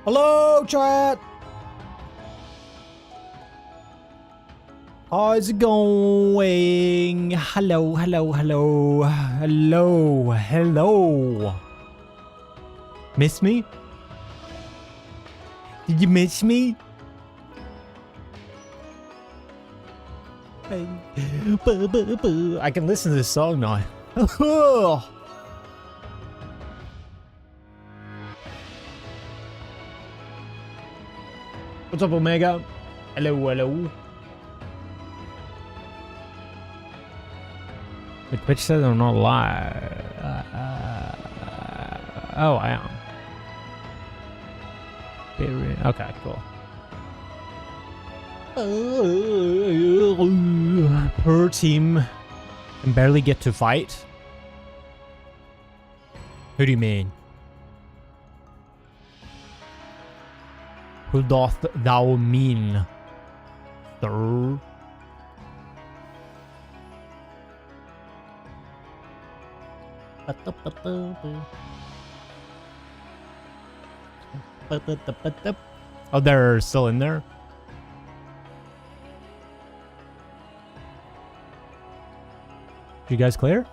Hello, chat. How's it going? Hello, hello, hello, hello, hello. Miss me? Did you miss me? I can listen to this song now. What's up, Omega? Hello, hello. But Twitch says I'm not live. Oh, I am. Okay, cool. Per team can barely get to fight. Who do you mean? Who doth thou mean, sir? Oh, they're still in there? You guys clear?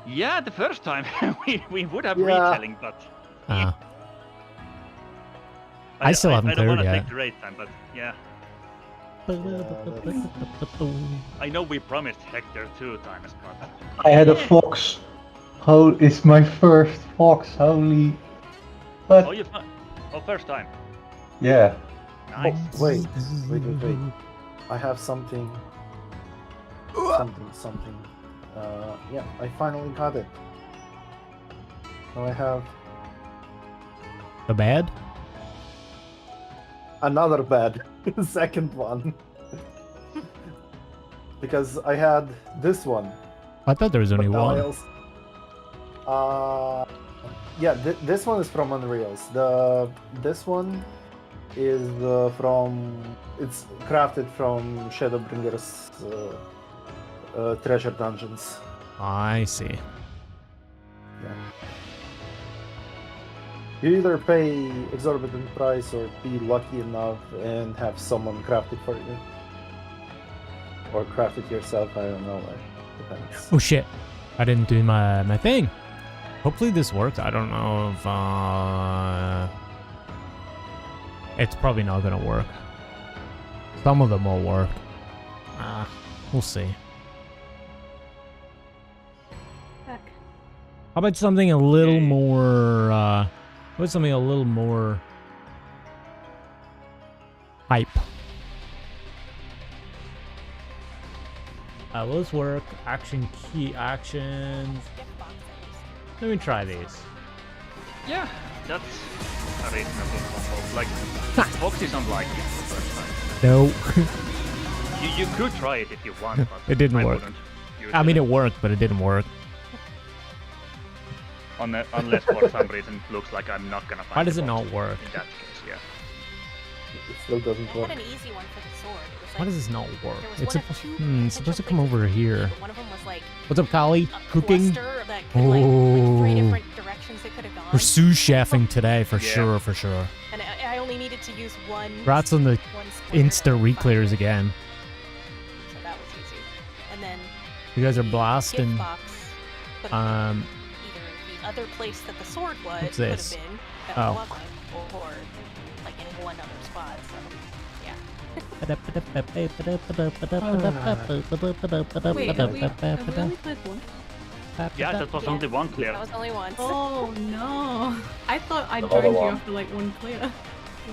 Yeah, the first time we would have retelling, but I still haven't cleared I don't want to yet. take the raid time, but yeah. I know we promised Hector 2 times, but I had a fox. How is my first fox? Holy. But oh, first time. yeah. Nice. Oh, wait. I have something. Yeah, I finally got it. So I have The bad? another bad second one. Because I had this one. I thought there was only but now I one. also- yeah, this one is from Unreals. This one is it's crafted from Shadowbringer's treasure dungeons. I see. Yeah. You either pay exorbitant price or be lucky enough and have someone craft it for you. Or craft it yourself, I don't know. Depends. Oh shit. I didn't do my thing. Hopefully this works. I don't know if it's probably not gonna work. Some of them will work. We'll see. Heck. How about something a little more hype? Will this work? Action key actions. Let me try these. Yeah, that's a reasonable combo. Like, Fox isn't like it the first time. No. You could try it if you want, but It didn't I work. wouldn't. I mean, it worked, but it didn't work. Unless for some reason it looks like I'm not gonna find Why does the it box. not work? In that case, yeah. It still doesn't I work. had an easy one for the sword. It was like, Why does this not work? there was It's one of two it's supposed to come potential over places here. but one of them was like What's up, Kali? a Cooking? cluster that could like 3 Oh. different directions it could have gone. We're sous chefing today for Yeah. sure, for sure. And I only needed to use one. Rats on the one square insta to, like, reclears find it. again. So that was easy. And then You guys are the blasting. gift box could have Um, been either the other place that the sword was What's could this? have been that Oh. wasn't, or like in one other spot. So yeah. Wait, have we only played one? Yeah, that was only one clear. That was only once. Oh no! I thought I Another joined you one. after like one clear.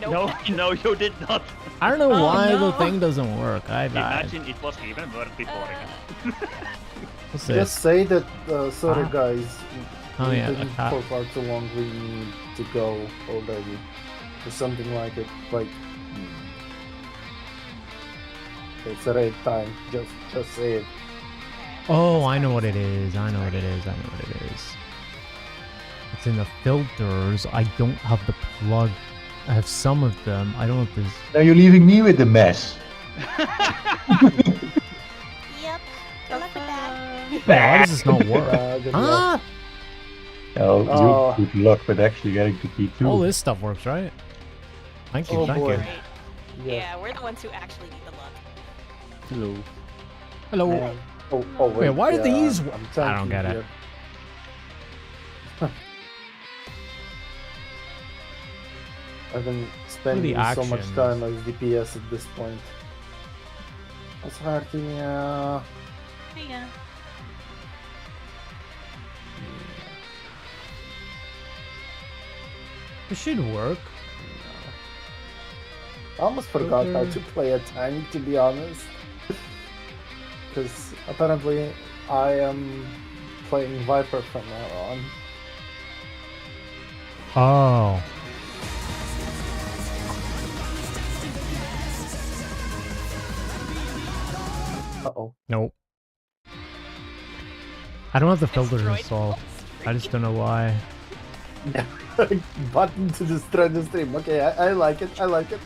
Nope. No, you did not. I don't know Oh, why no. the thing doesn't work. I died. Imagine it was even worse before. What's Just this? say that, sorry Ah. guys, Oh, we yeah, didn't ah. for far too long, we need to go already. Or something like it, like... It's a raid time, just say it. Oh, I know what it is. I know what it is. I know what it is. It's in the filters. I don't have the plug. I have some of them. I don't know if there's... Now you're leaving me with the mess. Yep. Good luck with that. Why does this not work? Good luck. Ah! Oh, Oh. you good luck with actually getting to P2. All this stuff works, right? Thank you, Oh, thank boy. you. Right? Yeah. Yeah, we're the ones who actually need the luck. Hello. Hello. Man. Oh, Wait, why are yeah, these? I'm I don't tanking get it. here. I've been spending so much actions? time as DPS at this point. What's hurting? Hey, yeah. It should work. I almost forgot how Okay. to play a tank, to be honest. Because apparently I am playing Viper from now on. Oh. Uh-oh. Nope. I don't have the filters Destroyed. installed. I just don't know why. Yeah. Button to destroy the stream. Okay, I like it. I like it.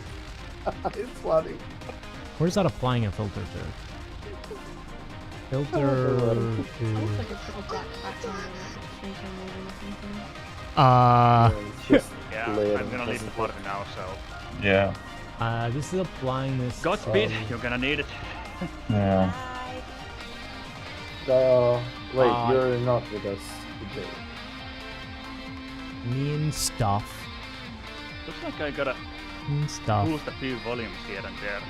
It's funny. Where's that applying a filter to? Filter It looks to... like it's got a black background and like a snake moving or something. It's just Yeah, layering, I'm gonna leave the doesn't party now, so... Yeah. This is applying this... Godspeed, you're gonna need it. Yeah. Wait, you're not with us today. Mean stuff. Looks like I gotta Mean stuff. boost a few volumes here and there.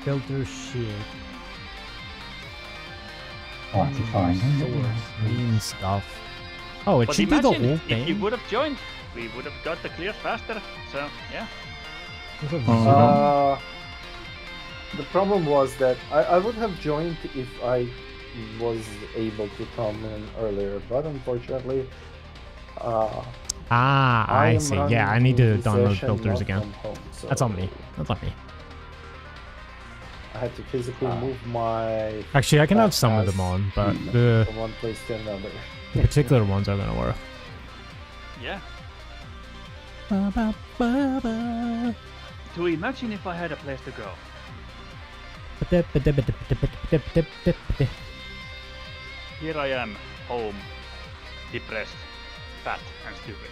Filter shit. Hard to find. Source. Mean stuff. Oh, it But should do the imagine whole if you thing. would have joined, we would have got the clear faster, so yeah. The problem was that I would have joined if I was able to come in earlier, but unfortunately, I am see. running Yeah, I need to the download session filters not again. from home, so That's on me. That's on me. I had to physically move my Actually, I can have some of As- them on, but the from one place to another. particular ones are gonna work. Yeah. To imagine if I had a place to go. Here I am, home, depressed, fat, and stupid.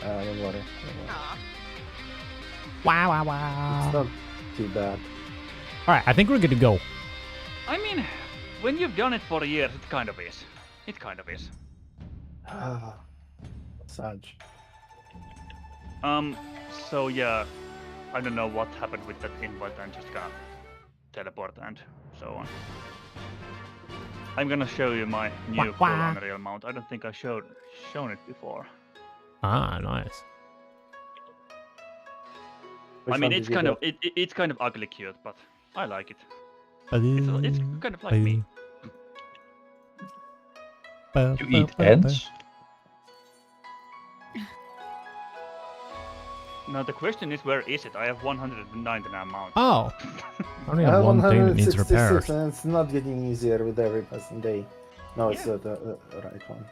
Don't worry. Aw. Wow, wow, It's wow. not too bad. Alright, I think we're good to go. I mean, when you've done it for years, it kind of is. It kind of is. Saj. So yeah, I don't know what happened with that invite. I'm just gonna teleport and so on. I'm gonna show you my new full Unreal mount. I don't think I shown it before. Ah, nice. I mean, it's kind of it's kind of ugly cute, but I like it. It's kind of like me. You eat ants? Now the question is, where is it? I have 199 mount. Oh, I only have one thing that needs 166, repaired. and it's not getting easier with every passing day. No, it's Yeah. the right one.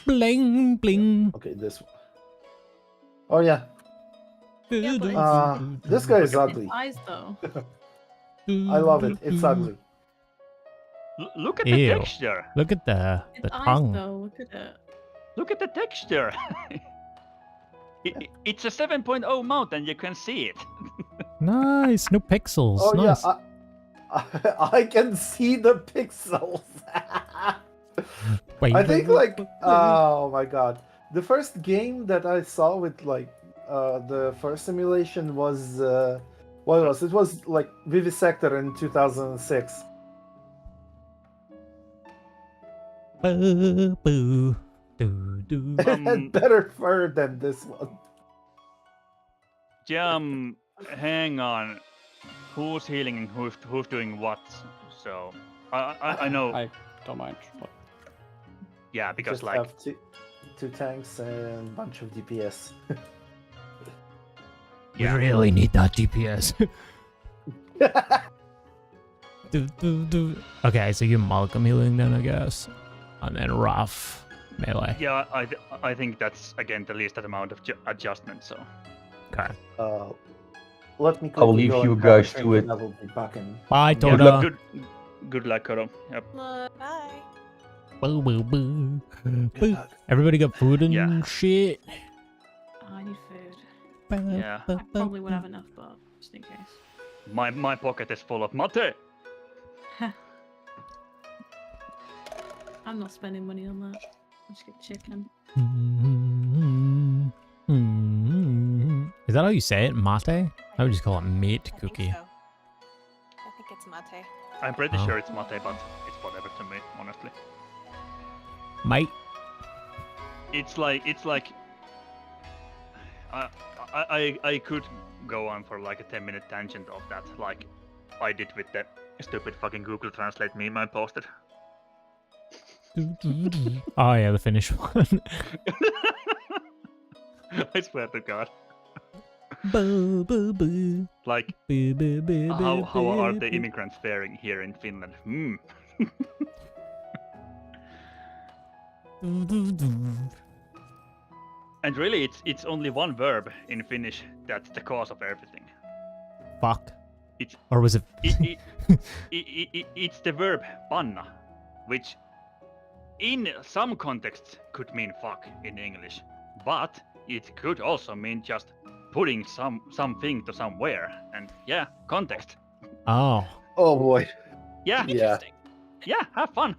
Bling, bling. Okay, this one. Oh yeah, Yeah, but this guy is ugly. Eyes though. I love it. It's ugly. Look at the Ew. texture. Look at the It's eyes tongue. though. Look at it. Look at the texture. It's a 7.0 mount and you can see it. Nice, no pixels. Oh nice. yeah, I can see the pixels. Wait, I think like oh my god, the first game that I saw with like the first simulation was what was it? It was like Vivisector in 2006. Boo, boo, doo, doo. It had better fur than this one. Hang on. Who's healing and who's doing what? So I know. I don't mind. But Yeah, because Just like have two tanks and a bunch of DPS. You really need that DPS. do, do, do. Okay, so you Malcolm healing then, I guess. And then rough melee. yeah, I think that's again the least amount of adjustment. So Okay. Let me I will quickly leave go you and grab a guys to drink it. and I will be back in. Bye, yeah, Toda. Good luck, Koro. Yep. Bye. Boo, boo, boo. Boo. Everybody got food and Yeah. shit. Oh, I need food. Yeah. I probably would have enough, but just in case. My pocket is full of mate. I'm not spending money on that. Let's get chicken. Is that how you say it? Mate? I would just call it mate I think cookie. so. I think it's mate. I'm pretty Oh. sure it's mate, but it's whatever to me, honestly. Mate. It's like I could go on for like a 10-minute tangent of that, like I did with the stupid fucking Google Translate meme I posted. Oh yeah, the Finnish one. I swear to God. Boo, boo, boo. Like, Boo, boo, boo, how boo, are boo, the boo. immigrants faring here in Finland? And really, it's only one verb in Finnish that's the cause of everything. Fuck. It's Or was it? it's the verb panna, which in some contexts could mean fuck in English, but it could also mean just putting something to somewhere. And yeah, context. Oh. Oh boy. Yeah, Yeah. Interesting. yeah, have fun.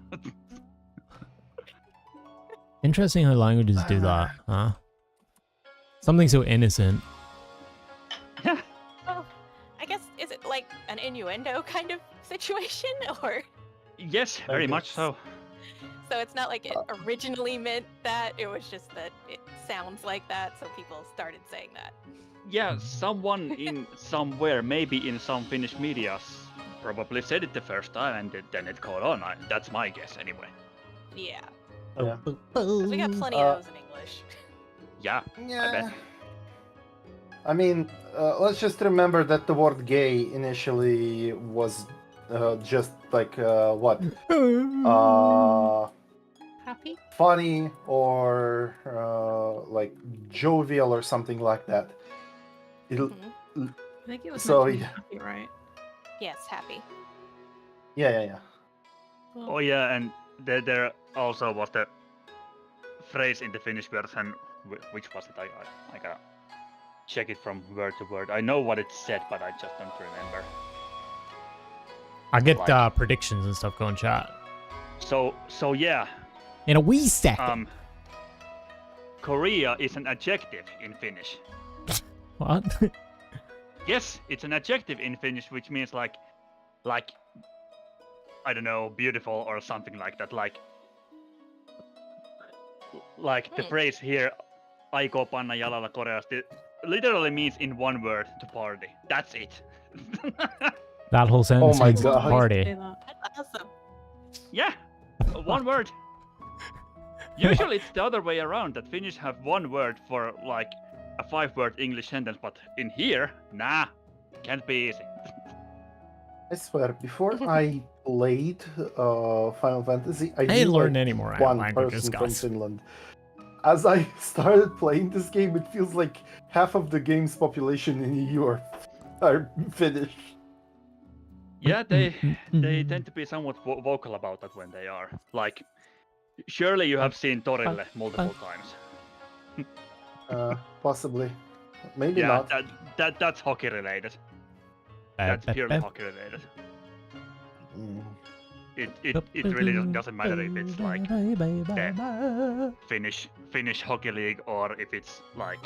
Interesting how languages do that, huh? Something so innocent. Yeah. Well, I guess, is it like an innuendo kind of situation? Or Yes, very much so. so it's not like it originally meant that, it was just that it sounds like that, so people started saying that. Yeah, someone in somewhere, maybe in some Finnish media, probably said it the first time, and then it caught on. That's my guess, anyway. Yeah. Yeah. 'Cause we got plenty of those in English. Yeah, I bet. I mean, let's just remember that the word gay initially was just like what? Happy? Funny or like jovial or something like that. It'll, Mhm. I think it was So, meant to be yeah. happy, right? Yes, happy. yeah. Well, Oh yeah, and there also was the phrase in the Finnish version, which was it? I gotta check it from word to word. I know what it said, but I just don't remember. I get Like- predictions and stuff going chat. So yeah, In a wee second. Korea is an adjective in Finnish. What? Yes, it's an adjective in Finnish, which means like I don't know, beautiful or something like that. Like the phrase here, "Aikoo panna jalalla koreasti," literally means in one word to party. That's it. That whole sentence my means God. Say party. that. That's awesome. Yeah, one word. Usually it's the other way around, that Finnish have one word for like a 5-word English sentence, but in here, nah, can't be easy. I swear, before I played Final Fantasy, I I knew didn't learn like any more one languages, person from guys. Finland. As I started playing this game, it feels like half of the game's population in Europe are Finnish. Yeah, they tend to be somewhat vocal about that when they are. Like, surely you have seen Torille multiple times. Possibly, maybe Yeah, not. that's hockey related. That's purely hockey related. Mm. It really doesn't matter if it's like the Finnish hockey league or if it's like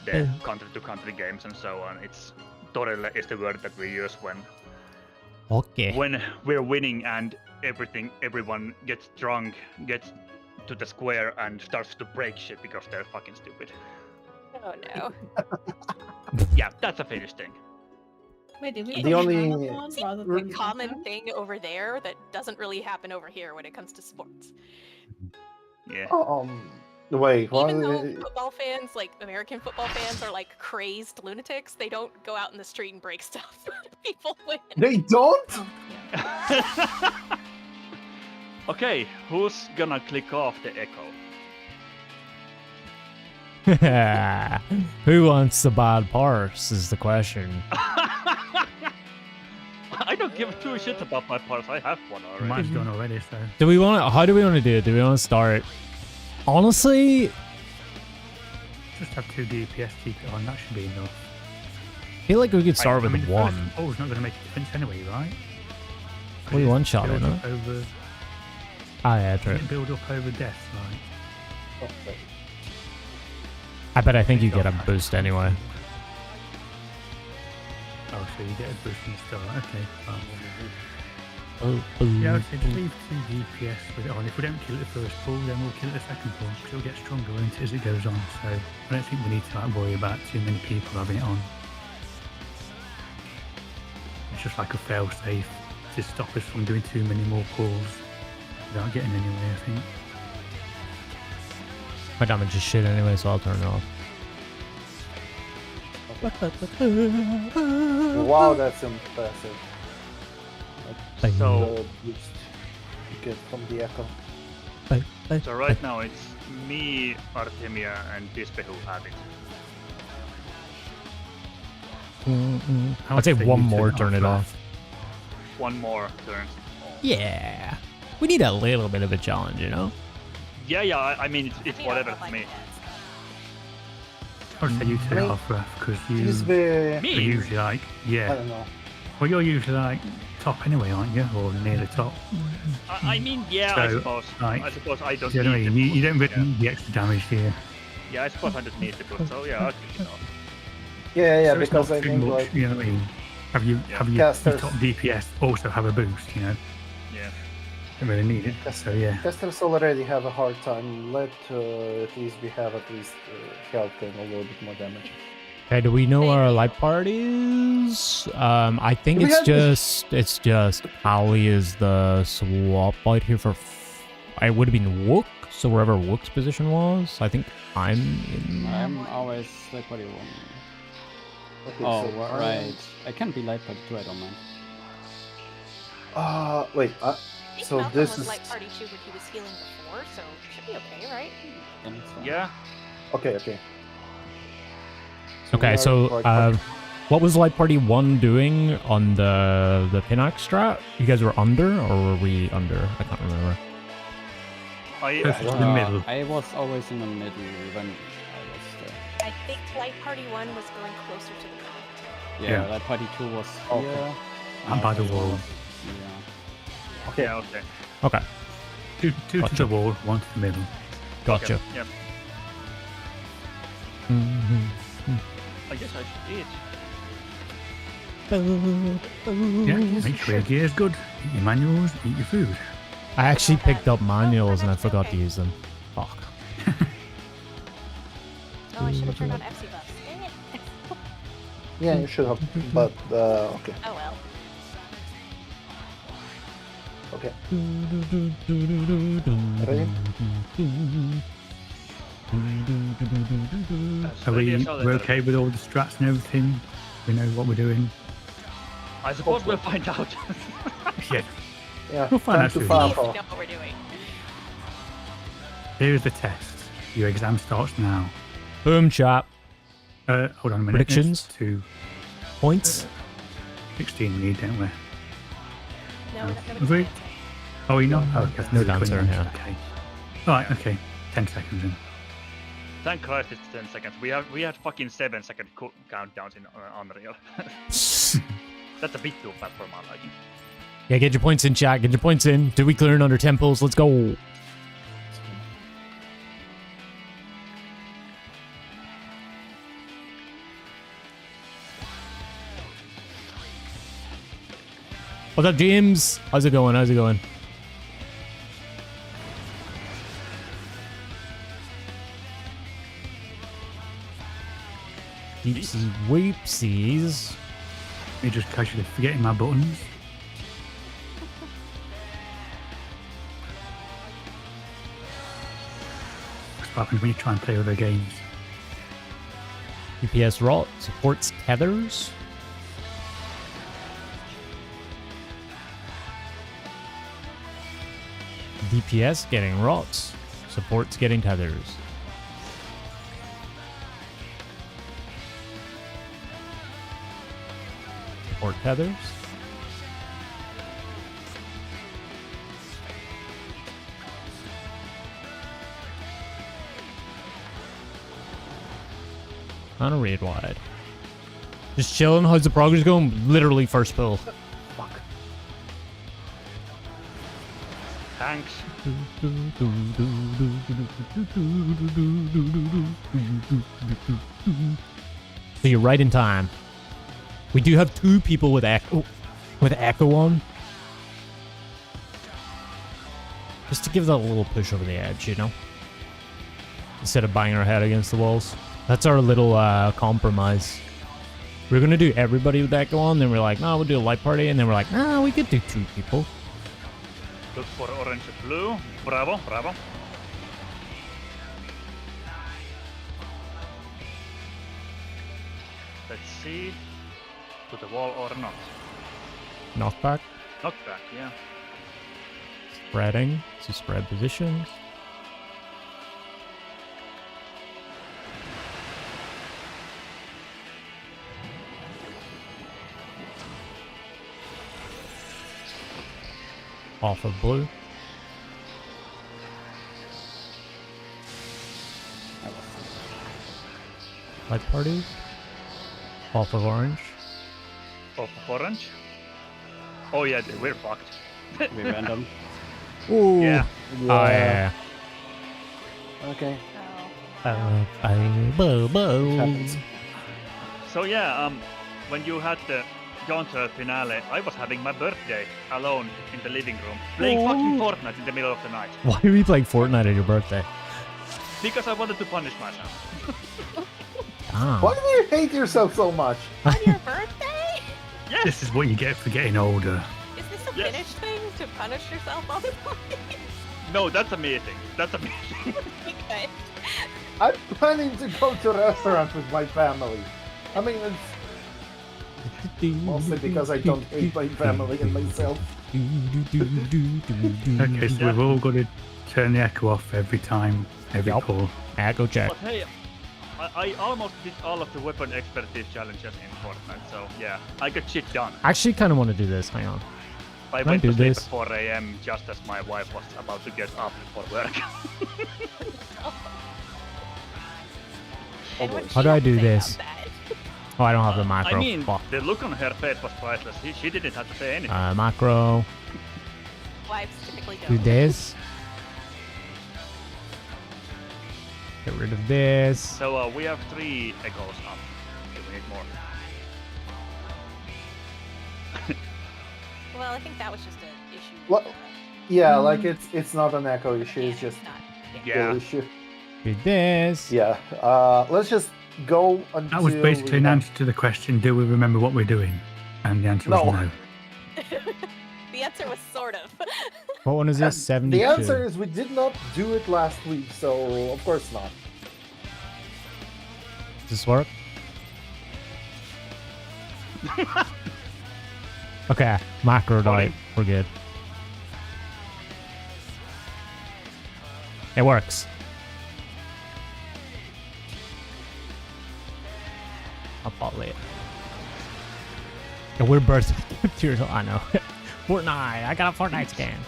the country-to-country games and so on. It's Torille is the word that we use Okay. when we're winning and everyone gets drunk, gets to the square and starts to break shit because they're fucking stupid. Oh no. Yeah, that's a Finnish thing. Wait, did we The put only- Shannon on rather A than common Echo? thing over there that doesn't really happen over here when it comes to sports. Yeah. Wait, what? Even though football fans, like American football fans, are like crazed lunatics, they don't go out in the street and break stuff. People win. They don't? Oh, yeah. Okay, who's gonna click off the echo? Who wants the bad parts is the question. I don't give two shits about my parts. I have one already. Mine's done already, so. Do we want to? How do we want to do it? Do we want to start? Honestly, Just have 2 DPS, keep it on, that should be enough. I feel like we could start I with mean, the one. first ball's not going to make a difference anyway, right? We one-shot it, build no? up over, Ah, yeah, true. build up over death, right? I bet I think you get a boost anyway. Oh, so you get a boost from the start, okay. Fine. Oh, Yeah, I would say just leave 2 DPS with it on. If we don't kill it the first pull, then we'll kill it the second pull, because it'll get stronger, won't it, as it goes on. So I don't think we need to like, worry about too many people having it on. It's just like a fail-safe to stop us from doing too many more pulls without getting anywhere, I think. My damage is shit anyway, so I'll turn it off. Wow, that's impressive. So, The boost you get from the echo. so right now it's me, Artemia, and Dispe who have it. I'd say one you more, turn turn it off. One more turn. Yeah. We need a little bit of a challenge, you know? Yeah, I mean, it's I whatever don't to like me. that. I would say you turn it off, Raph, because Is you the are Me? usually like, I yeah. don't know. Well, you're usually like top anyway, aren't you? Or near the top. I mean, yeah, I So, suppose. like, I suppose I don't Do you know what I need mean? the You don't boost, really need the extra damage, do you? Yeah, I suppose I don't need the boost. So yeah, I'll kick it off. Yeah, So it's because not I too think much, like you know what I mean? Have you your Casters. top DPS also have a boost, you know? Yeah. Don't really need it. So yeah. casters already have a hard time. Let at least we have at least health and a little bit more damage. Okay, do we know where our light party is? I think We it's had this- just Ali is the swap out here for. It would have been Wook, so wherever Wook's position was. I think I'm in. I'm always light party 1. Okay, Oh, so right. I can be light party 2, I don't mind. Wait. I think So Malcolm this was is light party 2 when he was healing before, so should be okay, right? Then it's fine. Yeah. okay. Okay, we so are what was light party 1 doing on the Pinax strat? You guys were under, or were we under? I can't remember. Closer to the middle. I was always in the middle when I was there. I think light party 1 was going closer to the middle. Yeah, Yeah. light party 2 was Okay. here. And by the also wall. was- Yeah. Yeah, okay. Okay, Two to Gotcha. the wall, 1 to the middle. gotcha. Okay, yeah. Mhm. I guess I should eat. Yeah, make sure your gear's good. Eat your manuals, eat your food. I actually picked up manuals and I forgot to use them. Fuck. Oh, I should have turned on FC buffs. Dang it. Yeah, you should have. But okay. Oh well. Okay. Are we're okay with all the strats and everything? We know what we're doing? I suppose we'll find out. Yeah. Yeah. We'll find time out to soon. farm Please know for. what we're doing. Here's the test. Your exam starts now. Boom, chat. Hold on a minute. Predictions? It's to Points. 16 we need, don't we? No, Have nobody's we? right. Oh, we not? Oh, okay. No the dancer, quick ones, yeah. Okay. Alright, okay. 10 seconds in. Thank Christ it's 10 seconds. We had fucking 7-second countdowns in Unreal. That's a bit too fast for my liking. Yeah, get your points in, chat. Get your points in. Did we clear in under 10 pulls? Let's go. What's up, James? How's it going? How's it going? Deepsy weepsies. Me just casually forgetting my buttons. That's what happens when you try and play other games. UPS Rot supports tethers. DPS getting rots. Supports getting tethers. Support tethers. On a raid wide. Just chilling. How's the progress going? Literally first pull. Fuck. Thanks. So you're right in time. We do have 2 people with echo on. Just to give that a little push over the edge, you know? Instead of banging our head against the walls. That's our little compromise. We were gonna do everybody with echo on, then we're like, no, we'll do a light party, and then we're like, no, we could do 2 people. Look for orange and blue. Bravo, bravo. Let's see. To the wall or not. Knockback. Knockback, yeah. Spreading. So spread positions. Off of blue. Light party. Off of orange. Off of orange. Oh yeah, we're fucked. We random. Ooh. Yeah. Oh yeah. Okay. Oh. Happens. So yeah, when you had the Yontra finale, I was having my birthday alone in the living room, playing fucking Fortnite in the middle of the night. Why are we playing Fortnite on your birthday? Because I wanted to punish myself. Ah. Why do you hate yourself so much? On your birthday? Yes! This is what you get for getting older. Is this a Yes. Finnish thing to punish yourself all the time? No, that's a me thing. That's a me thing. Okay. I'm planning to go to a restaurant with my family. I mean, it's mostly because I don't hate my family and myself. Okay, so we've all got to turn the echo off every time, every Yup. pull. Echo check. But hey, I almost did all of the weapon expertise challenges in Fortnite, so yeah, I got shit done. I actually kind of want to do this. Hang on. I Can I went do to sleep this? at 4 a.m. just as my wife was about to get up for work. And what How she do I had to do say this? about that. Oh, I don't have the macro. I mean, Fuck. the look on her face was priceless. She didn't have to say anything. Macro. Wives typically Do don't. this. Get rid of this. So we have 3 echoes up. Do we need more? Well, I think that was just an issue. What? Yeah, like it's not an echo issue, it's just not. Yeah. the issue. Do this. Yeah. Let's just go until That was basically an we answer to the question, do we remember what we're doing? And the answer was No. no. The answer was sort of. What one is this? 72. The answer is we did not do it last week, so of course not. Does this work? Okay, macro died. We're good. It works. I'll follow it. Yeah, we're birthday gift here. I know. Fortnite. I got a Fortnite skin.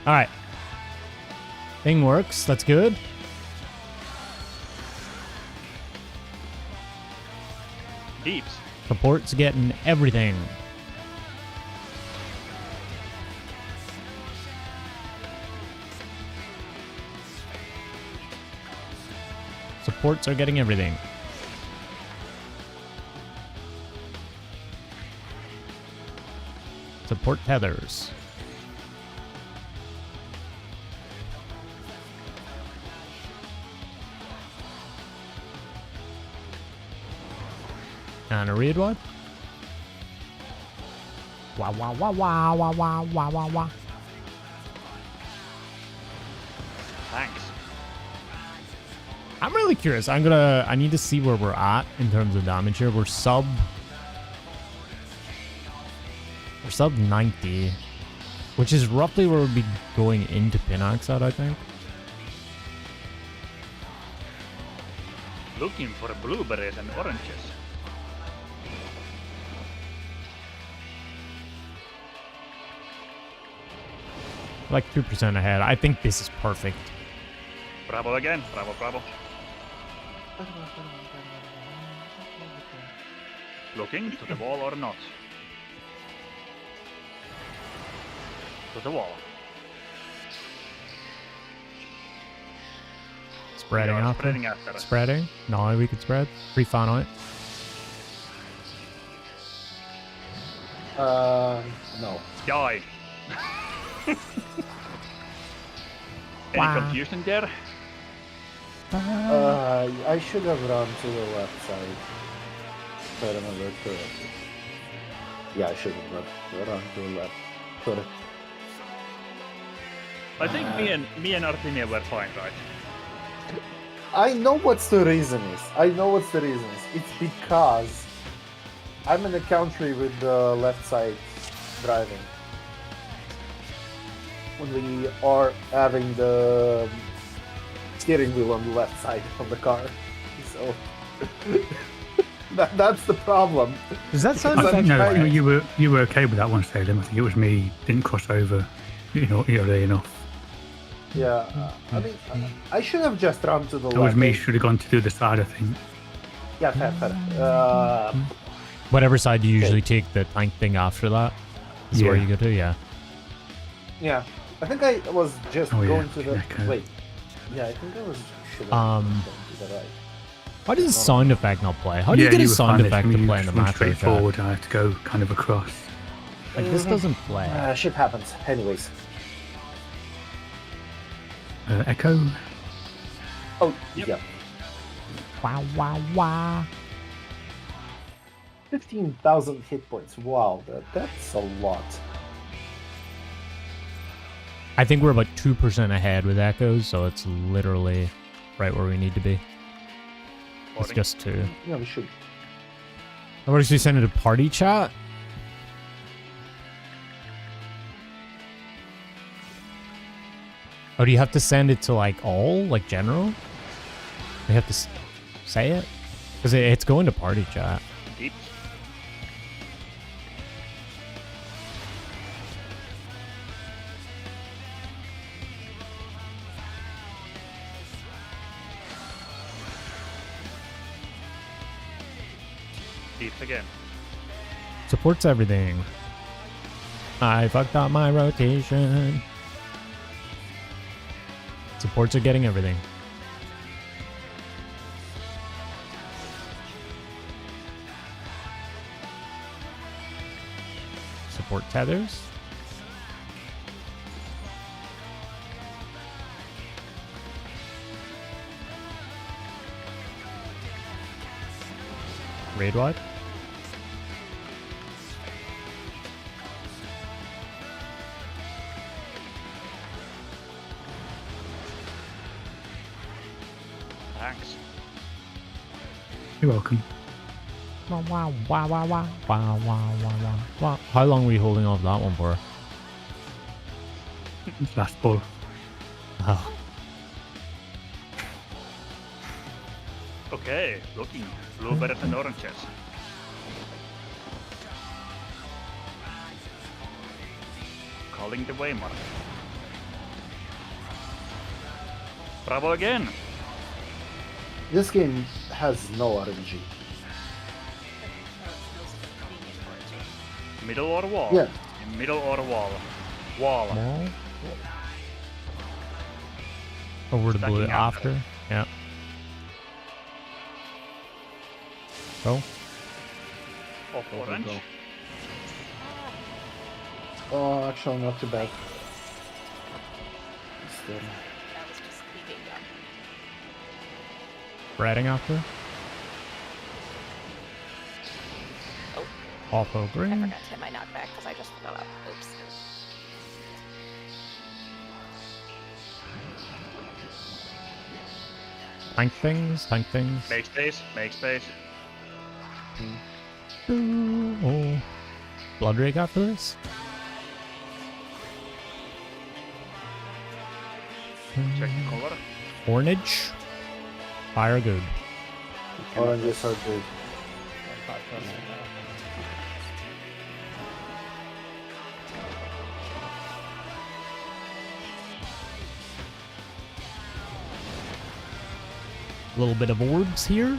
All right. Thing works. That's good. Deeps. Support's getting everything. Supports are getting everything. Support tethers. And a red one. Wah wah wah wah wah wah wah wah wah. Thanks. I'm really curious. I need to see where we're at in terms of damage here. We're sub 90, which is roughly where we'll be going into Pinax at, I think. Looking for blueberries and oranges. Like 2% ahead. I think this is perfect. Bravo again. Bravo, bravo. Looking to the wall or not? To the wall. Spreading We are out. spreading after us. Spreading? No, we could spread. Pretty far on it. No. Die. Any Wow. confusion there? I should have run to the left side. If I remember correctly. Yeah, I should have run to the left. Correct. I think me and Artemia were fine, right? I know what's the reason is. It's because I'm in a country with the left side driving. When we are having the steering wheel on the left side of the car. So that's the problem. Does that sound Because effect? I'm No, trying- you were okay with that one, Salem. I think it was me didn't cross over, early enough. Yeah, I mean, I should have just run to the That was left. me. Should have gone to the other side, I think. Yeah, fair. Whatever side you usually take, the tank thing after that is where Yeah. you go to, yeah. Yeah, I think I was just Oh, yeah, going to the okay. wait. Yeah, I think I was should have Um, gone to the right. Why does the sound effect not play? How do you get a were sound fine. effect I to mean, play in the you just match? went Like, straight forward. I had to go kind of across. this doesn't play. Shit happens. Anyways. Echo. Oh, Yep. yeah. Wow. 15,000 hit points. Wow, that's a lot. I think we're about 2% ahead with echoes, so it's literally right where we need to be. It's Party. just 2. Yeah, we should. I've actually sent it a party chat. Oh, do you have to send it to like all, like general? You have to say it? Because it's going to party chat. Deep. Deep again. Supports everything. I fucked up my rotation. Supports are getting everything. Support tethers. Raid wide. Thanks. You're welcome. Wow. How long were you holding off that one for? Last ball. Oh, Okay, looking. Blueberries and oranges. Calling the way, Mark. Bravo again. This game has no RNG. Middle or wall? Yeah. Middle or wall? Wall. wall. Over to blue Stacking up. after. Yeah. Go. Off orange. go. Oh, actually, not too bad. Still. That was just leaving them. Spreading after. Oh. Awful I green. forgot to hit my knockback because I just fell up. Oops. Tank things. Make space. Make space. Oh. Blood Rake after this. Check the color. Orange. Fire good. Oranges are good. A little bit of orbs here.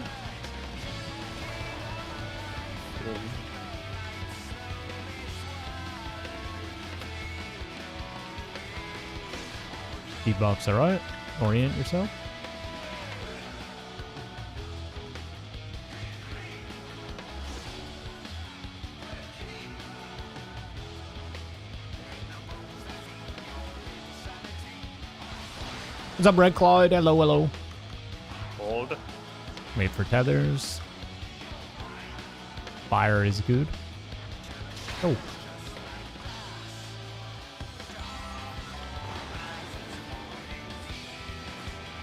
Debuffs, alright. Orient yourself. What's up, Red Cloud? Hello, hello. Hold. Wait for tethers. Fire is good. Oh.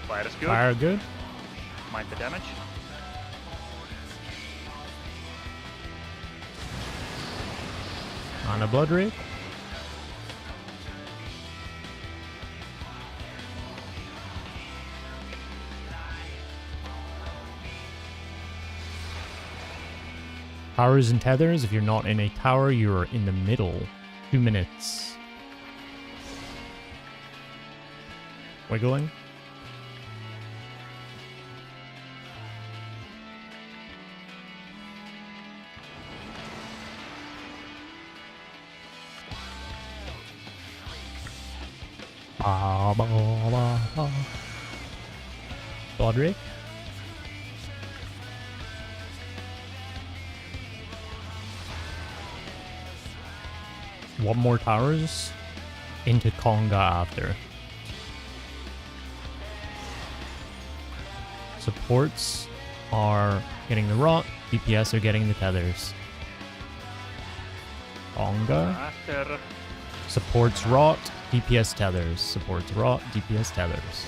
Fire is good. Fire good. Mind the damage. On a blood rig. Towers and tethers. If you're not in a tower, you're in the middle. 2 minutes. Wiggling. Bodrick. One more towers into Konga after. Supports are getting the rot, DPS are getting the tethers. Konga. After. Supports rot, DPS tethers. Supports rot, DPS tethers.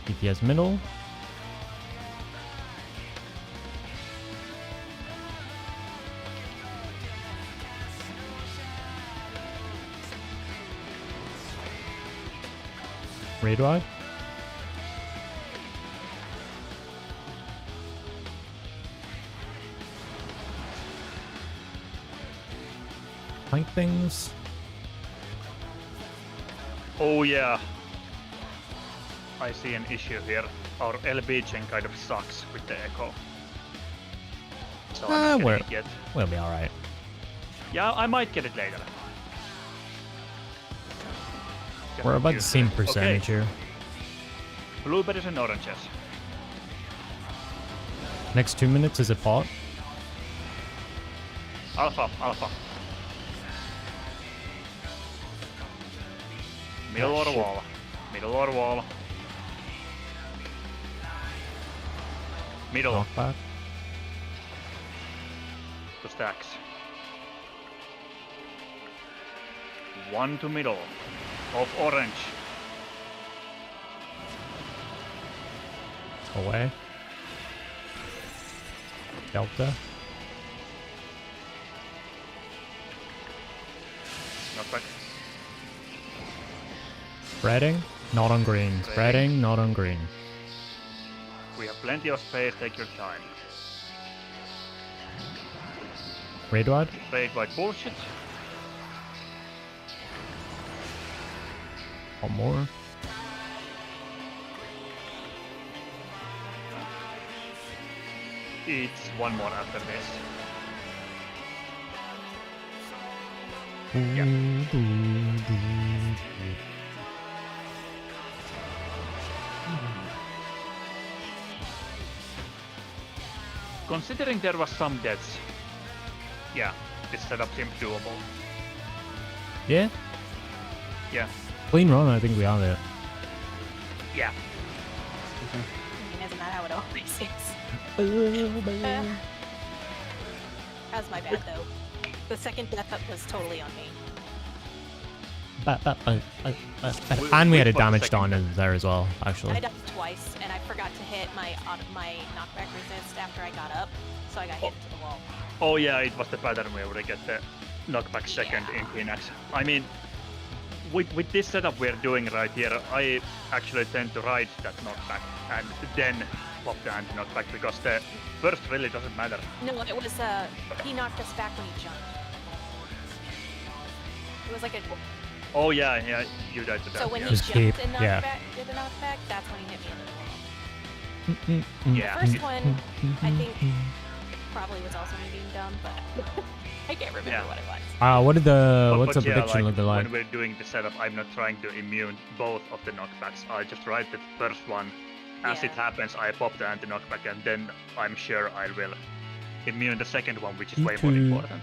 DPS middle. Raid wide. Plank things. Oh yeah. I see an issue here. Our LB chain kind of sucks with the echo. So I'm not getting it yet. We'll be alright. Yeah, I might get it later. Just We're about the use same it. percentage Okay. here. Blueberries and oranges. Next 2 minutes is a pot. Alpha, alpha. Middle or wall. Middle or wall. Middle. Knockback. To stacks. One to middle. Of orange. Away. Delta. Knockback. Spreading. Not on green. Spreading. Not on green. We have plenty of space, take your time. Raid wide. Raid white bullshit. One more. It's one more after this. Considering there was some deaths, yeah, this setup seems doable. Yeah. Yeah, Clean run. I think we have it. yeah. I mean, isn't that how it always is? That was my bad though. The second death up was totally on me. And we had a Which was the damage second down there as well, actually. I died twice, and I forgot to hit my knockback resist after I got up, so I got hit into the wall. Oh yeah, it was the pattern where we get the knockback second in Phoenix. I mean, with this setup we're doing right here, I actually tend to ride that knockback and then pop the anti-knockback because the burst really doesn't matter. No, it was he knocked us back when he jumped. It was like a Oh yeah, yeah, you died to that. So when he yeah. Just jumped keep- and knocked yeah. back, did the knockback, that's when he hit me into the wall. Yeah. The first one, I think, probably was also me being dumb, but I can't remember Yeah. what it was. What did the But- what's but the yeah, prediction like, looking like? When we're doing the setup, I'm not trying to immune both of the knockbacks. I just write the first one. As it Yeah. happens, I pop the anti-knockback, and then I'm sure I will immune the second one, which is way more P2. important.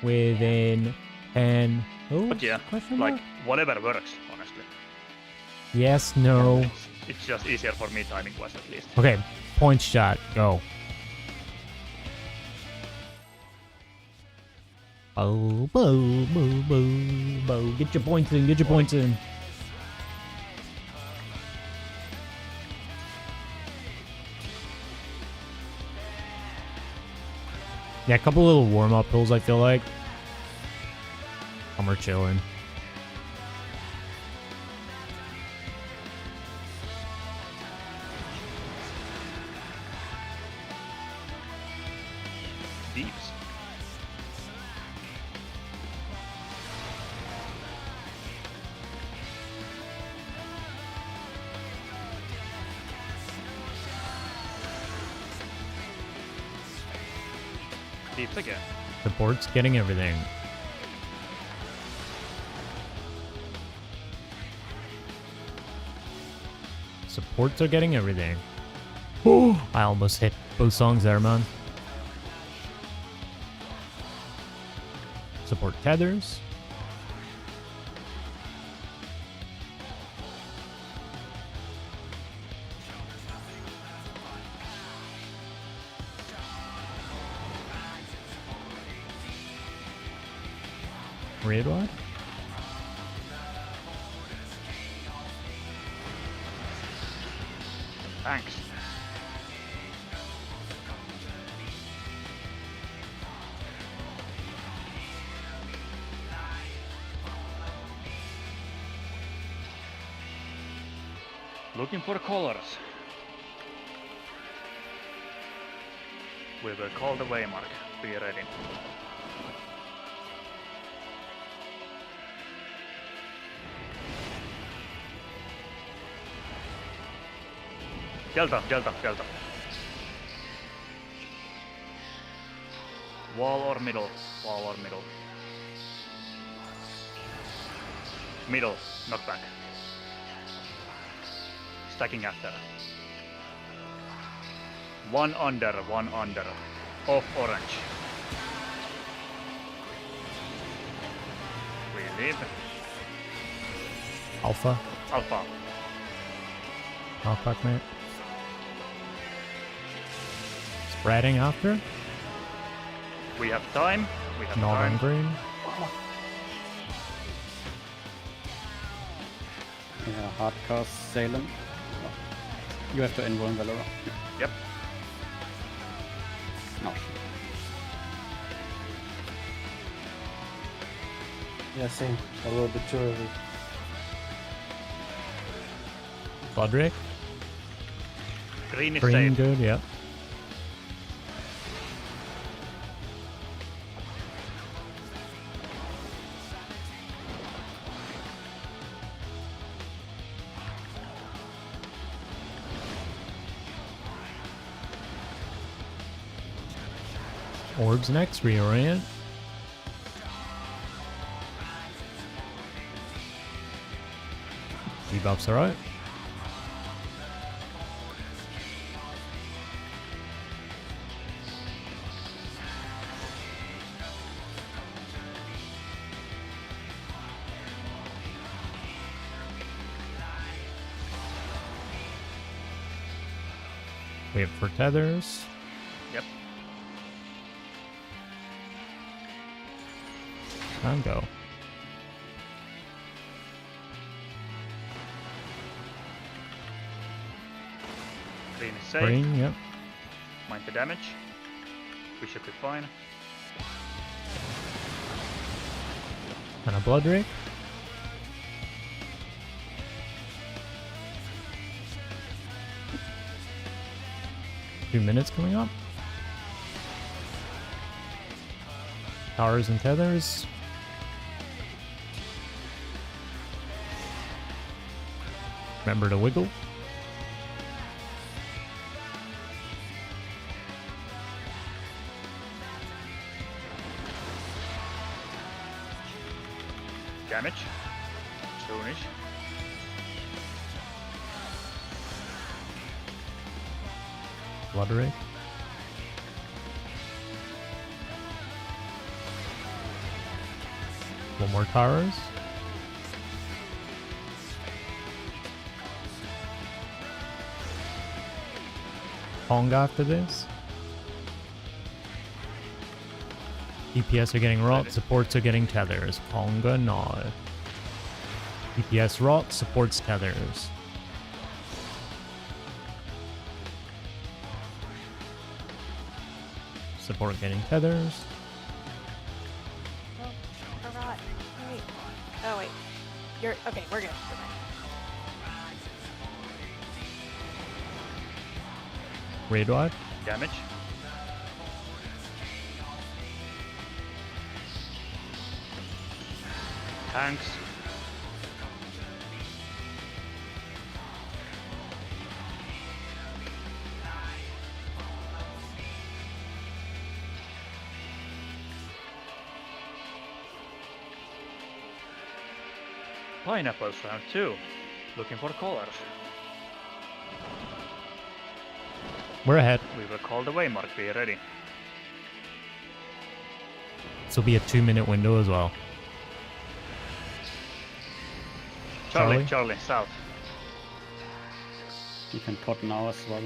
Within 10. Oh, But yeah, question like, mark? whatever works, honestly. Yes, no. It's just easier for me timing-wise, at least. Okay, point shot, go. Oh, bow, bow, bow, bow. Get your points in, get your points in. Yeah, a couple little warm-up hills, I feel like. And we're chilling. Deeps. Deeps again. Support's getting everything. Supports are getting everything. I almost hit both songs there, man. Support tethers. Red one? Thanks. Looking for colors. We will call the waymark. Be ready. Delta, delta, delta. Wall or middle? Wall or middle? Middle, not back. Stacking after. One under, one under. Off orange. We leave. Alpha. Alpha. Knockback, mate. Spreading after. We have time. We have Not on time. green. Yeah, hardcast Salem. You have to enroll in Valora. Yep. No. shit. Yeah, same. A little bit too early. Bodrick. Green is Green, safe. good, yeah. Orbs next, reorient. Debuff's alright. Wait for tethers. Yep. And go. Green is safe. Green, yep. Mind the damage. We should be fine. And a blood rig. Few minutes coming up. Towers and tethers. Remember to wiggle. Damage. Soonish. Blood rig. One more towers. Pong after this. DPS are getting rot, supports are getting tethers. Ponga now. DPS rot, supports tethers. Support getting tethers. Oh, forgot. Wait. Oh wait. You're okay. We're good. We're fine. Raid wide. Damage. Tanks. Pineapples round 2. Looking for callers. We're ahead. We will call the waymark. Be ready. This will be a 2-minute window as well. Charlie, Charlie? Charlie, south. You can put now as well.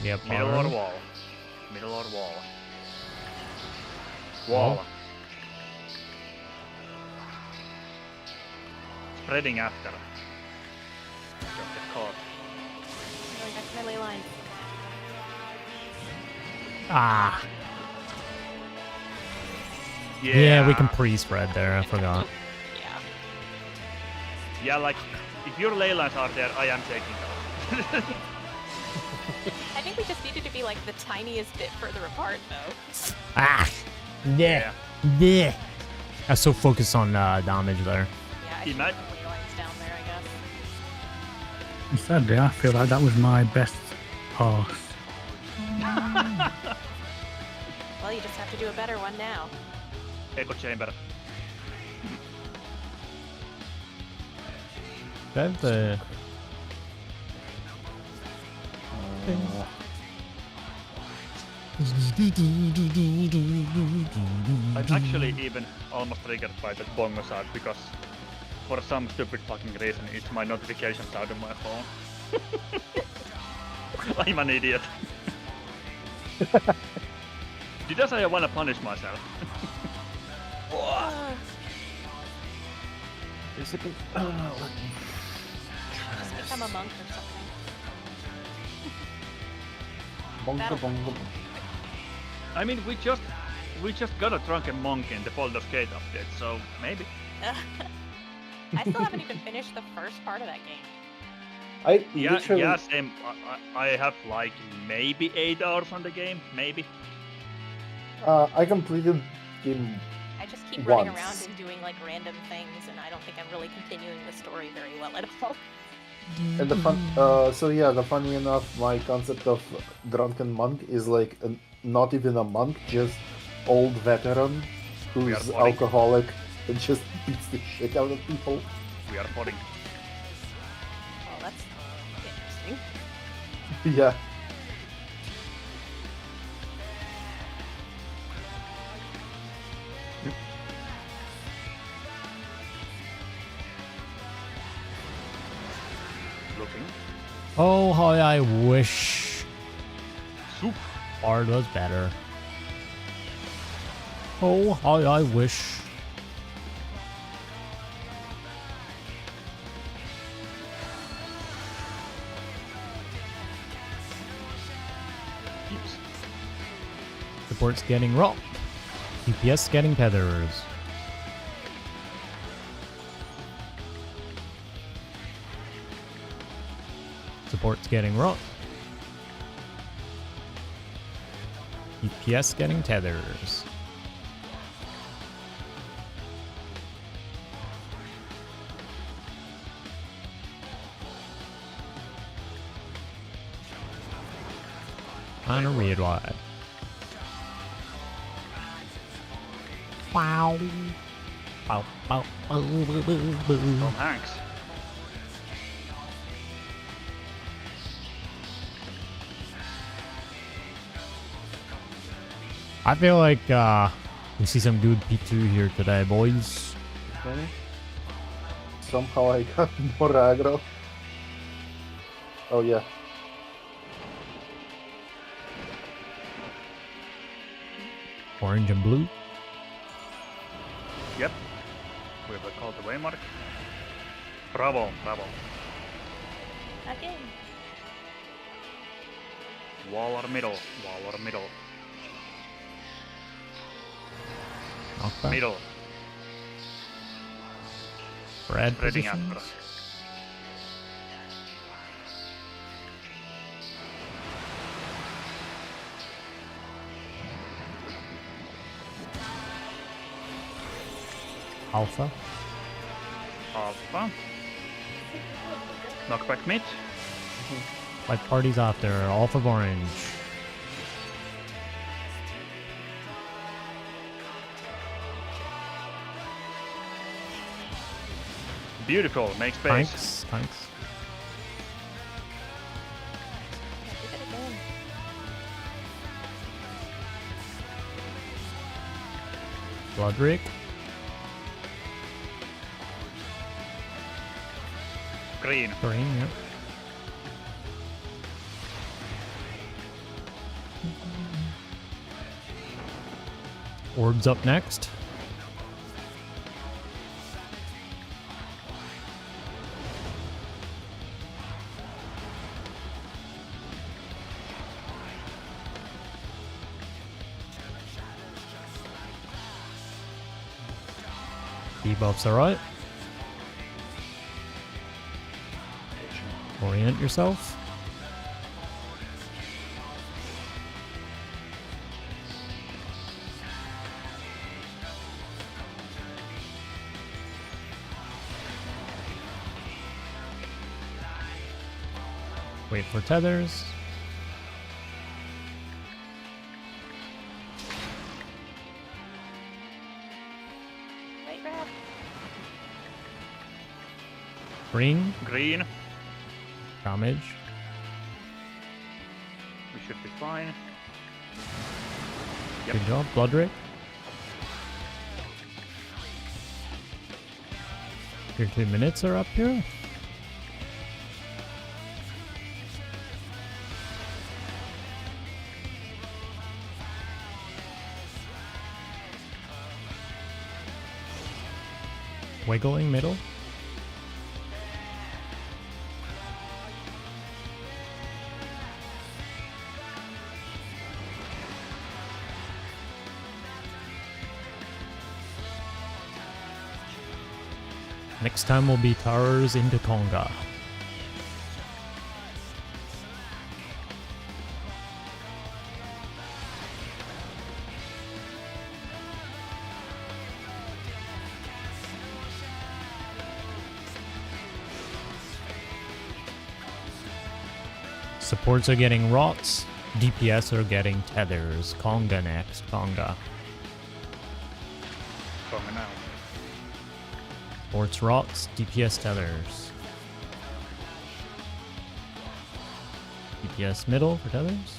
Yeah, Middle or wall? Middle or wall? Wall. Spreading after. Don't get caught. Going back to my ley line. Ah. Yeah, we can pre-spread there. I forgot. Yeah. Yeah, like, if your ley lines are there, I am taking those. I think we just needed to be like the tiniest bit further apart, though. Ah. Yeah. Yeah. I was so focused on damage there. Yeah, I He should might- have ley lines down there, I guess. And sadly, I feel like that was my best pass. Well, you just have to do a better one now. Echo chamber. Do I have the... I'm actually even almost triggered by that bongo sound because for some stupid fucking reason it's my notification sound on my phone. I'm an idiot. Did I say I wanna punish myself? Just become a monk or something. Bongo, bongo. I mean, we just got a drunken monk in the Baldur's Gate update, so maybe. I still haven't even finished the first part of that game. I Yeah, literally, yeah, same. I have like maybe 8 hours on the game, maybe. I completed game. I just keep running around Once. and doing like random things, and I don't think I'm really continuing the story very well at all. And the fun, so yeah, the funny enough, my concept of drunken monk is like not even a monk, just old veteran We are who's funny. alcoholic and just beats the shit out of people. We are putting. Oh, that's interesting. Yeah. Looking. Oh, how I wish Soup. hard was better. Oh, how I wish. Keeps. Support's getting raw. DPS getting tethers. Support's getting raw. DPS getting tethers. On a red wide. Wow. Bow, bow, bow, boo, boo, boo. Tom Hanks. I feel like we see some good P2 here today, boys. Ready? Somehow I got more aggro. Oh yeah. Orange and blue. Yep. We will call the waymark. Bravo, bravo. Again. Wall or middle, wall or middle. Knockback. Middle. Red Spreading positions. after. Alpha. Alpha. Knockback mid. White party's after. Alpha of orange. Beautiful, make space. Thanks. Thanks. Give it again. Bloodrick. Green. Green, yeah. Orbs up next. Debuffs are right. Orient yourself. Wait for tethers. Right, Rap. Green. Green. Damage. We should be fine. Yep. Good job. Bloodrick. Your 2 minutes are up here. Wiggling middle. Next time will be towers into Conga. Supports are getting rots, DPS are getting tethers. Conga next, Conga. Coming out. Supports rots, DPS tethers. DPS middle for tethers.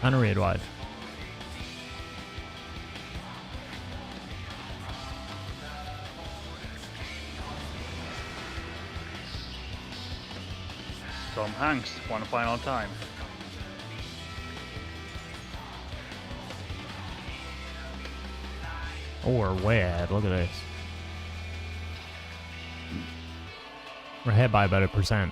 And a red wide. Tom Hanks, one final time. Oh, we're way ahead. Look at this. We're ahead by about 1%.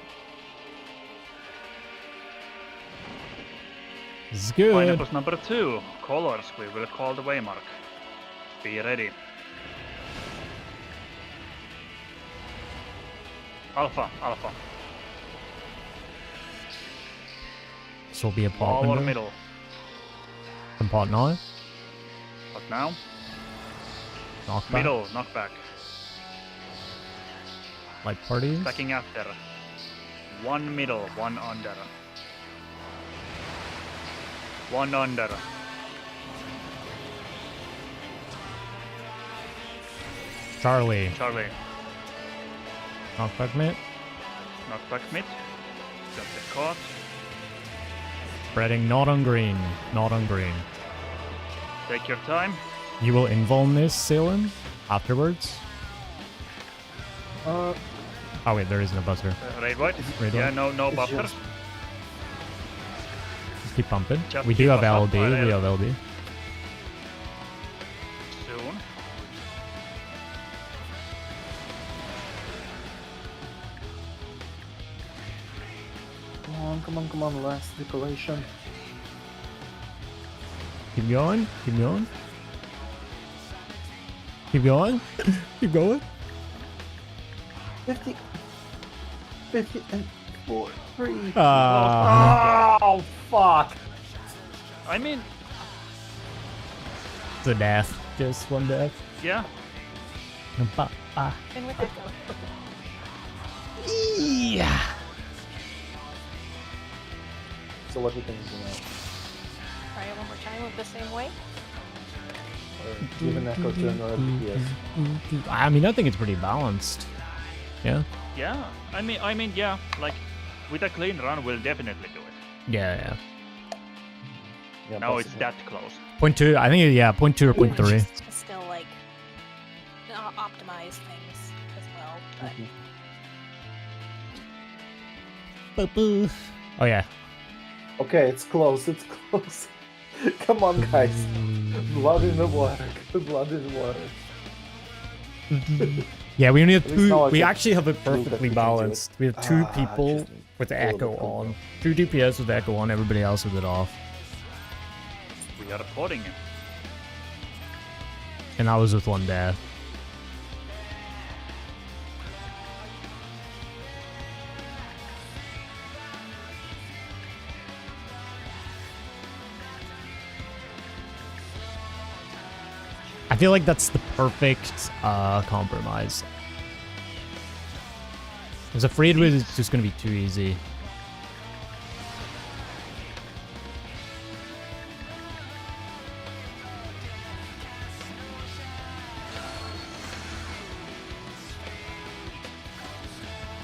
This is good. Pineapples number 2. Colors, we will call the waymark. Be ready. Alpha, alpha. This will be a pot Wall or window. middle. Can pot now. What now? Knockback. Middle, knockback. Light parties. Stacking after. One middle, one under. One under. Charlie. Charlie. Knockback mid. Knockback mid. Don't get caught. Spreading not on green. Not on green. Take your time. You will invuln this, Salem, afterwards. Uh, Oh wait, there isn't a buzzer. Raid white. Raid Yeah, white. no It's buffer. just- Just keep pumping. Just We do keep have us up, LD. We right? have LD. Soon. come on, last decoration. Keep going. Keep going. Keep going. Keep going. 50 and 4, 3. Ah, Oh, fuck. I mean, it's a death. Just one death. yeah. And with Echo. Yeah. So what we can do now? Try it one more time with the same way. Or give an echo to another DPS. I mean, I think it's pretty balanced. Yeah. Yeah. I mean, yeah. Like, with a clean run, we'll definitely do it. Yeah. Yeah, Now it's possibly. that close. Point two. I think yeah. Point 2 or point 3. Just still like optimize things as well. But Mhm. Oh yeah. Okay, it's close, it's close. Come on, guys. Blood in the water. Blood in the water. Yeah, we only have At least now two. I We can actually have it prove that perfectly we can do it. balanced. We have two people just with the a little echo bit on, 2 DPS with the echo on, everybody else with it off, We are reporting it. and I was with 1 death. I feel like that's the perfect compromise. I was afraid it was just gonna be too easy.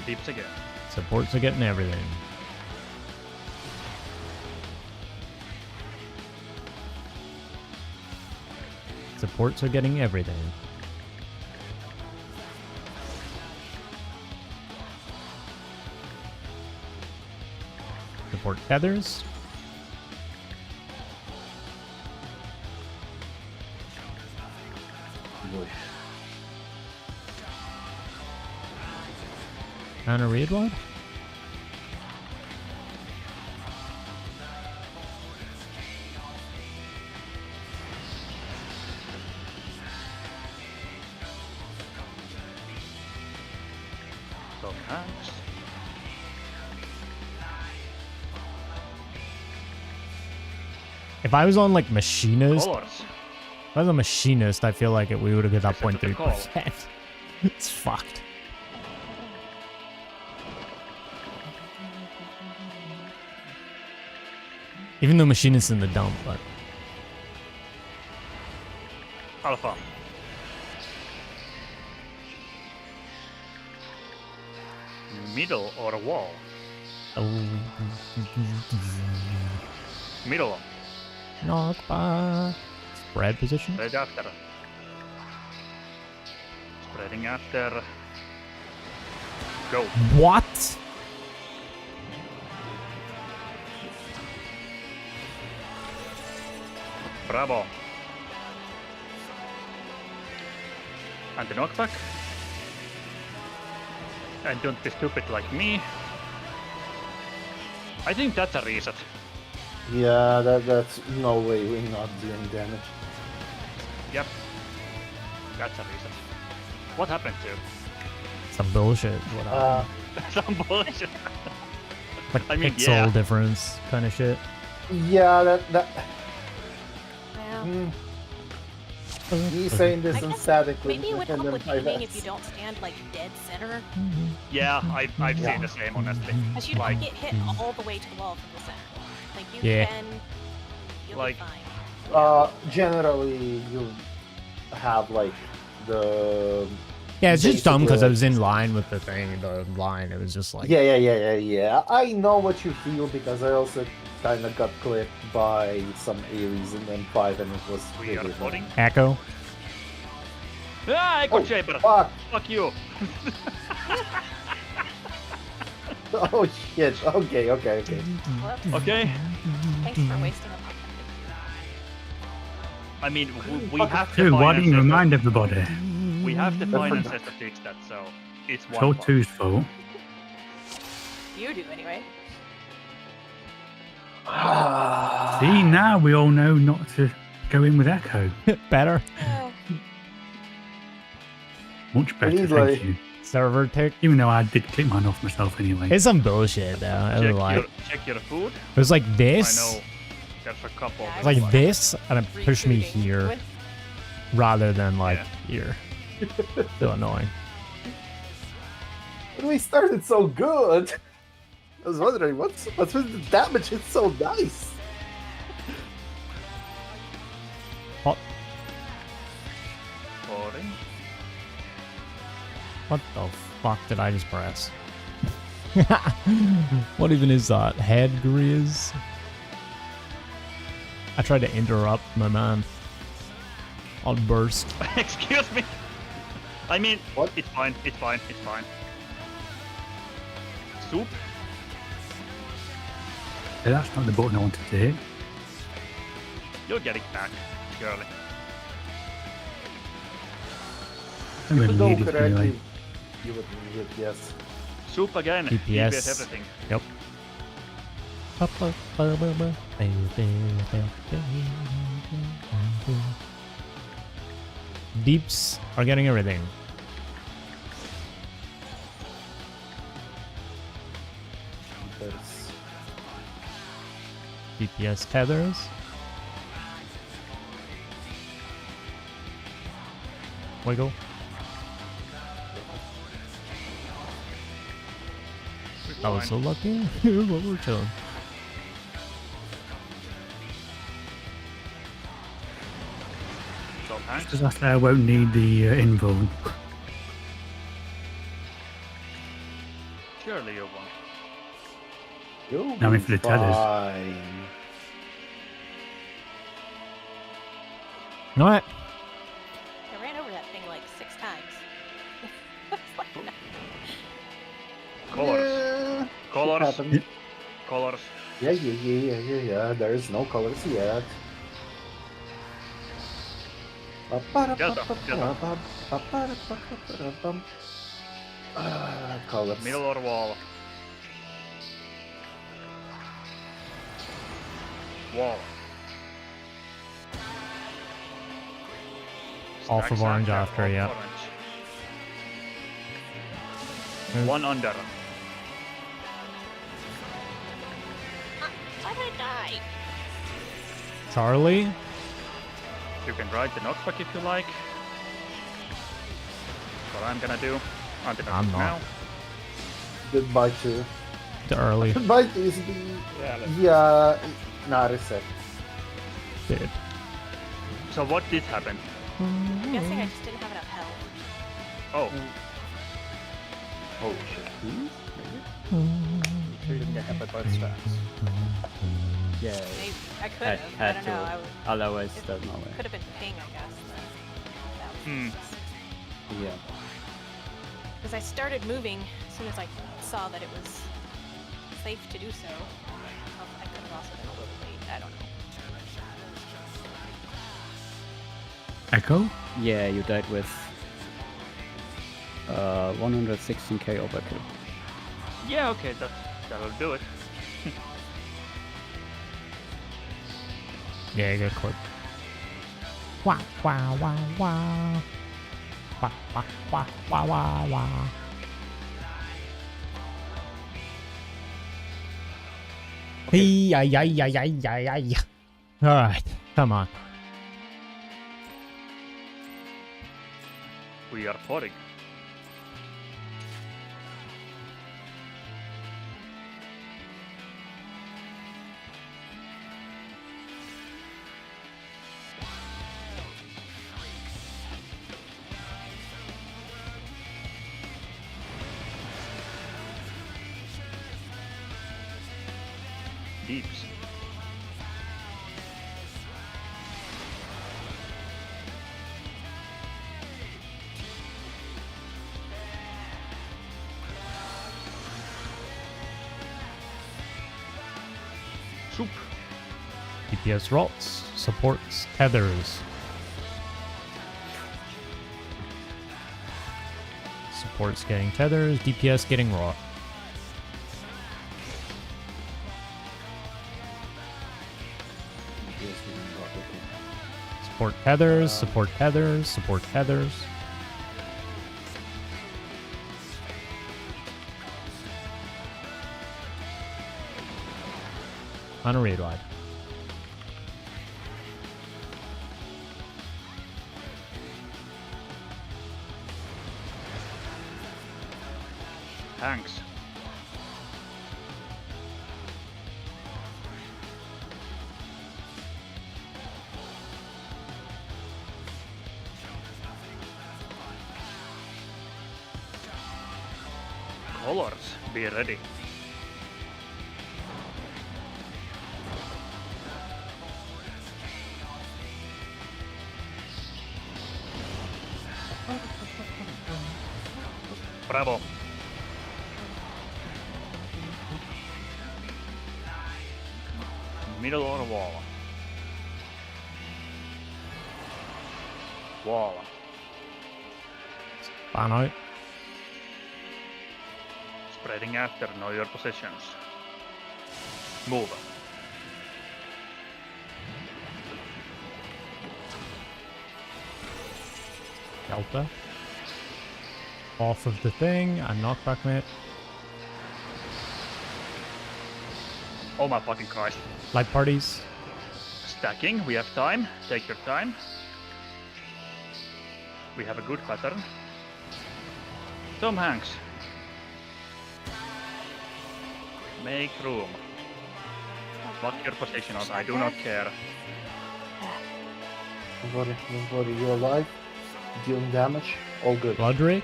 Deeps again. Supports are getting everything. Supports are getting everything. Support feathers. And a read one. So hands. If I was on like machinist, Colors. if I was a machinist, I feel like we would have got that Accept the call. 0.3%. It's fucked. Even though machinist's in the dump, but Alpha. Middle or wall? Middle. knockback. Spread position. Spread after. Spreading after. Go. What? Bravo. And the knockback. And don't be stupid like me. I think that's a reset. Yeah, that's no way we're not doing damage. Yep. That's a reset. What happened to? Some bullshit. What happened? Some bullshit. Like I mean, pixel yeah. difference kind of shit. Yeah, that yeah. mm, Me saying this I guess emphatically. maybe it would help and with then aiming if 5S. you don't stand like dead center. Yeah, I've Yeah. seen the same, honestly. Because you don't Like, get hit all the way to the wall from the center. Like you Yeah. can, you'll Like- be fine. Generally, you have like the. Yeah, it's just dumb because I Basically, was in line with the thing. The line, it was just like. Yeah. I know what you feel because I also kind of got clipped by some Ares in M5 and it was we are really floating. Echo. Ah, Echo Oh, Chamber! fuck! Fuck you! Oh shit! Okay. Whoops. Okay. Thanks for wasting a puck. I mean, we have Dude, the why didn't you finances. remind everybody? We have the forgot. finances to fix that, so it's It's one. all part. two's fault. You do anyway. See, now we all know not to go in with Echo. Better. Much better, need, thank like- you. Server tick. Even though I did click mine off myself anyway. It's some bullshit though. I was like, Check your food. it was like I this. know there's a couple. Yeah, It's like this, and it pushed me Recruiting. here When- rather than like Yeah. here. So annoying. When we started so good, I was wondering what's with the damage. It's so nice. Boring. What the fuck did I just press? What even is that? Head grizz? I tried to interrupt my man. I'll burst. Excuse me. I mean, What? It's fine. It's fine. It's fine. Soup. Yeah, that's not the button I wanted to hit. You'll get it back, surely. I really No, needed to correctly. anyway. You would need it, yes. Soup again. DPS. everything. Yep. Deeps are getting everything. That's- DPS tethers. Wiggle. I was so lucky. What we're chilling. So thanks. Because I say I won't need the invuln. Surely you won't. You'll I mean, be for the tethers. fine. Alright. I ran over that thing like 6 times. Colors. Yeah, Colors. shit happens. Colors. Yeah. There's no colors yet. Colors. Middle or wall? Wall. Off Stack, of stack, orange stack, after, off yeah. orange. Mm. One under. Why did I die? Charlie? You can ride the knockback if you like. What I'm gonna do. I'm gonna I'm do not. now. Goodbye to. Too early. Goodbye to is the. Yeah, let's- Yeah. Nah, reset. Dude. So what did happen? I'm guessing I just didn't have enough health. Oh, Oh shit. Sure you didn't get hit by both straps. Yeah, Maybe I could Had- have. I had don't to. know. I otherwise there's no way. could have been ping, I guess. That Hmm. Yeah. Because I started moving as soon as I saw that it was safe to do so. I could have also been a little late. I don't know. Echo? Yeah, you died with 116k overkill. yeah, okay, that'll do it. Yeah, good clip. Wah, wah, wah, wah. Wah, wah, wah, wah, wah, wah. Hey, ay, ay, ay, ay, ay, ay. Alright, come on. We are potting. Deeps. Soup. DPS rots, supports tethers. Supports getting tethers, DPS getting rot. Support tethers, support tethers, support tethers. On a raid ride. Thanks. Colors, be ready. Bravo. Middle or wall? Wall. Fan out. Spreading after, know your positions. Move. Delta. Off of the thing, and knockback mate. Oh my fucking Christ. Light parties. Stacking, we have time. Take your time. We have a good pattern. Tom Hanks. Make room. Lock your position out, I do not care. Don't worry, you're alive. Dealing damage, all good. Blood Drake.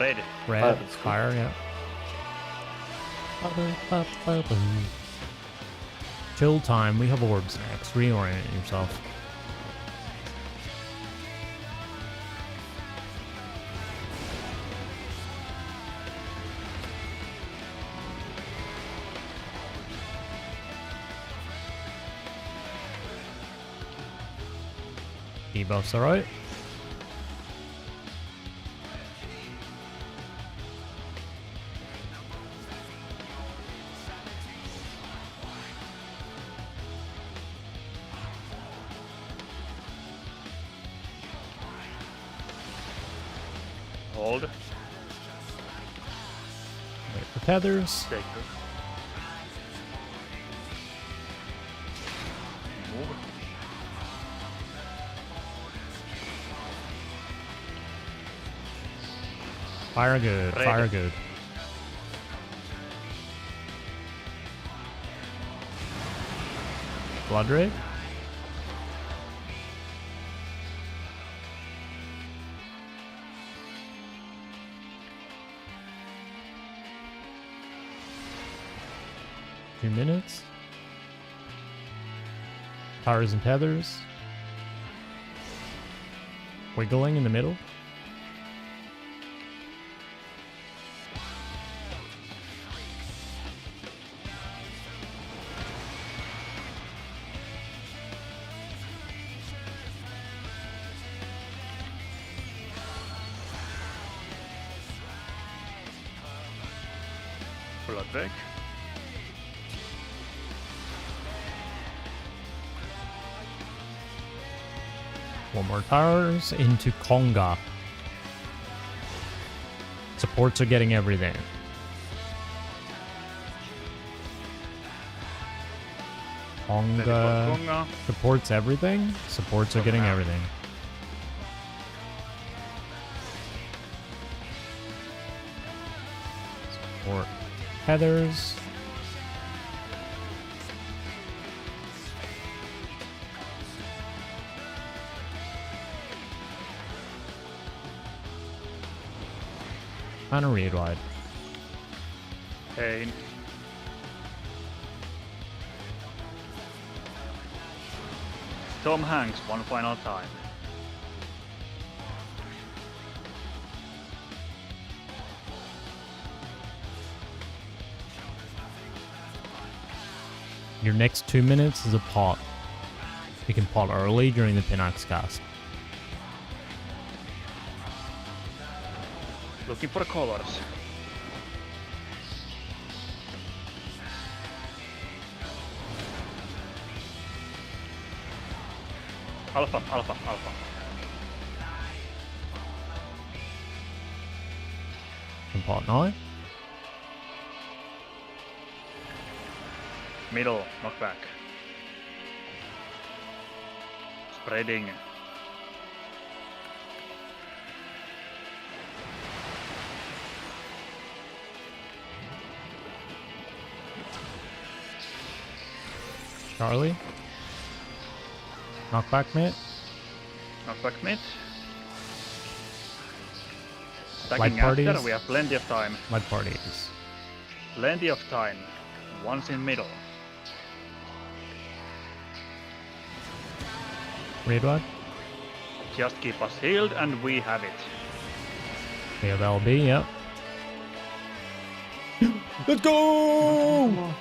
Ready. Red. That's cool. Fire, yeah. Chill time, we have orbs next. Reorient yourself. Debuffs alright. Hold. Wait for tethers. Take it. Move. Fire good, Ready. fire good. Blood Drake. Two minutes. Powers and tethers. Wiggling in the middle. Blood Drake. One more towers into Konga. Supports are getting everything. Ready for Konga Konga. supports everything. Supports are getting Konga. everything. Or heathers. And a read wide. Pain. Tom Hanks, one final time. Your next 2 minutes is a pot. You can pot early during the Pinax cast. Looking for colors. Alpha, alpha, alpha. Can pot now. Middle, knockback. Spreading. Charlie. Knockback mid. Knockback mid. Light Stacking after, parties. we have plenty of time. Light parties. Plenty of time. Once in middle. Read wide. Just keep us healed and we have it. We have LB, yep. Let's go!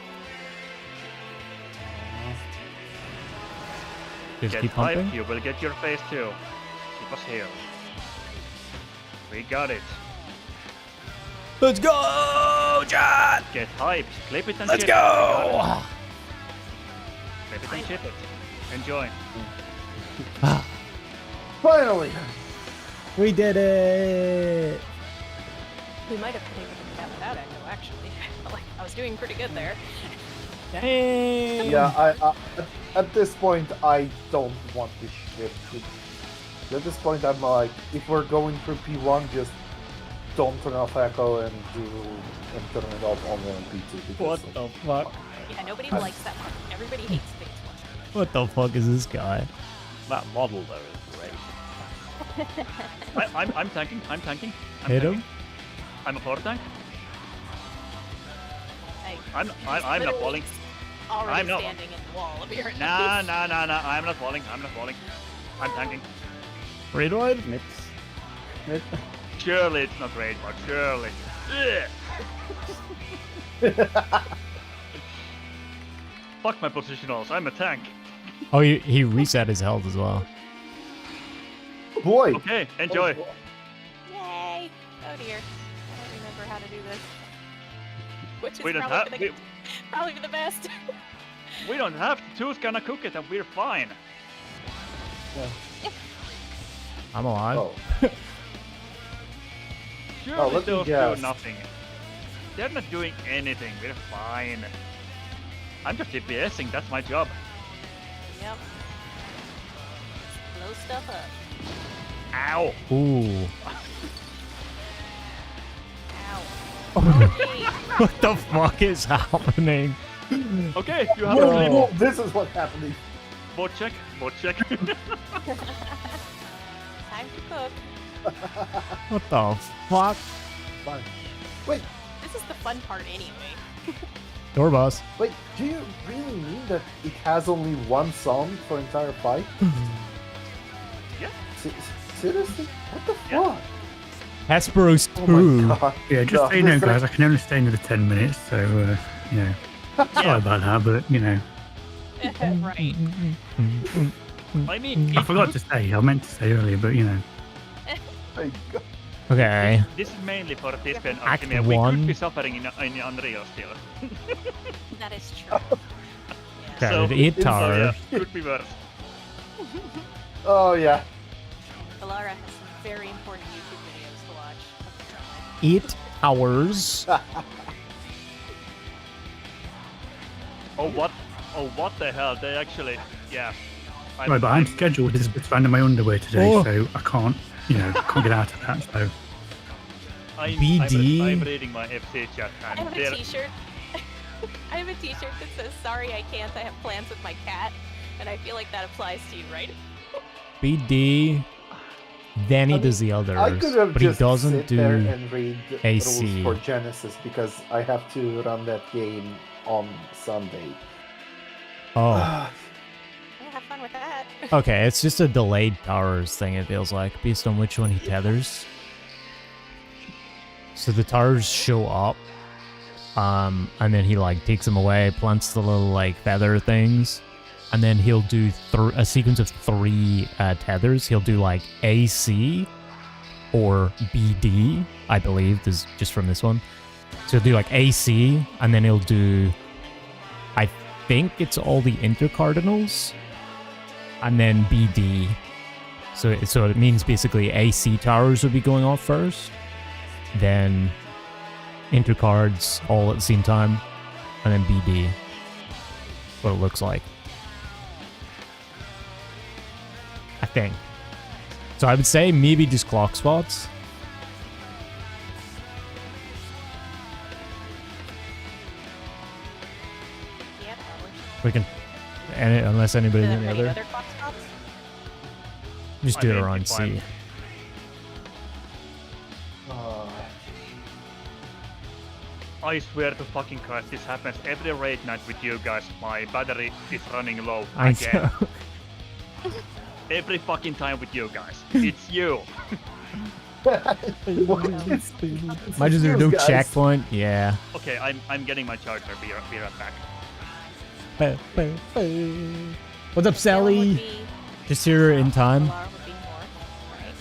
Just Get keep hype, pumping. you will get your face too. Keep us healed. We got it. Let's go, John! Get hyped. Clip it and Let's ship it. We go! got it. Clip it and ship it. Enjoy. Finally! We did it! We might have been able to do that without Echo, actually. Like, I was doing pretty good there. Dang! Yeah, at this point, I don't want this shit. At this point, I'm like, if we're going through P1, just don't turn off Echo and turn it off only on P2. because What the fuck? Yeah, nobody likes that part. Everybody hates phase one. What the fuck is this guy? That model though is great. I'm tanking. I'm tanking. I'm Hit tanking. him? I'm a floor tank. Hey, I'm he's not literally falling. Already I'm not- standing in the wall apparently. Nah. I'm not falling. I'm not falling. I'm tanking. Read wide? Mid. Mid. Surely it's not great, but surely. Ugh. Fuck my positionals. I'm a tank. Oh, he reset his health as well. Boy! Okay, enjoy. Yay! Oh dear. I don't remember how to do this. Which is We don't probably, have. probably for the best. We don't have to. Two's gonna cook it, and we're fine. I'm alive. Oh. Surely let me those guess. do nothing. They're not doing anything. We're fine. I'm just DPSing. That's my job. Yep. Blow stuff up. Ow. Ooh. Ow. Okay. What the fuck is happening? Okay, you have Whoa. to Oh, sleep. this is what's happening. Bot check. Bot check. Time to cook. What the fuck? Fine. Wait, This is the fun part anyway. Door boss. wait, do you really mean that it has only one song for entire fight? Yeah. Seriously? What the Yeah. fuck? Hesperos Oh 2. my god. Yeah, just No, so you know, this- guys, I can only stay another 10 minutes, so, you know. Sorry about that, but, you know. Right. I mean, I forgot to say, I meant to say earlier, but, you know. My god. Okay. This is mainly for this pen Act Optimia. We one. could be suffering in Unreal still. That is true. Yeah. Okay, So- the eat So tower. yeah, could be worse. Oh yeah. Valara has some very important YouTube videos to watch. of the time. Eat towers. Oh what the hell? They actually, yeah. Right, but I'm scheduled to find my underwear today, Oh. so I can't, you know, can't get out of that, so. BD? I'm reading my FC chat I and have there. a T-shirt. I have a T-shirt that says "Sorry, I can't. I have plans with my cat," and I feel like that applies to you, right? BD. Then he does the others, I could have but he just doesn't sit there do. and read AC. rules for Genesis because I have to run that game on Sunday. Oh, Yeah, have fun with that. okay. It's just a delayed towers thing. It feels like based on which one he tethers. So the towers show up, and then he like takes them away, plants the little like feather things, and then he'll do a sequence of 3 tethers. He'll do like AC or BD, I believe. This is just from this one. So he'll do like AC, and then he'll do, I think it's all the intercardinals, and then BD. So it means basically AC towers will be going off first, then intercards all at the same time, and then BD. What it looks like, I think. So I would say maybe just clock spots. Yeah, probably. We can, unless anybody's in the Any other, clock spots? just I do it think around if I'm- C. I swear to fucking Christ, this happens every raid night with you guys. My battery is running low I again. know. Every fucking time with you guys. It's you. Imagine there's no guys. checkpoint. Yeah. Okay, I'm getting my charger. Be right back. What's up, Yellow would Sally? be Just here in time. Solar would be north, right?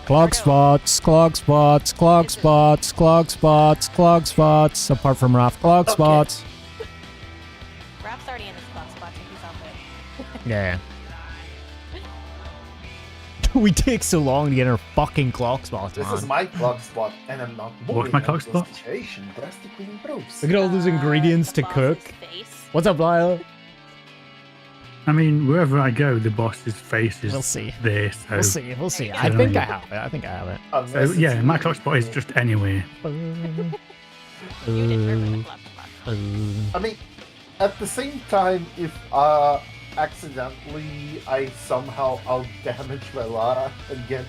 Clog Or no, spots, clog spots, clog spots, clog spots, clog spots. Apart from Raph, clog Okay. spots. Raph's already in his clock spot, so he's all good. Yeah. We take so long to get our fucking clock spots This on. is my clock spot, and I'm not moving. What's my clock until spot? Situation drastically improves. Look at all those ingredients the to cook. boss's face. What's up, Lyle? I mean, wherever I go, the boss's face is We'll see. there. So, We'll see. We'll see. you I go. think I have it. I think I have it. so Unless yeah, it's- my clock spot is just anywhere. You determine the clock spot. I mean, at the same time, if accidentally I somehow out damage my Lara and get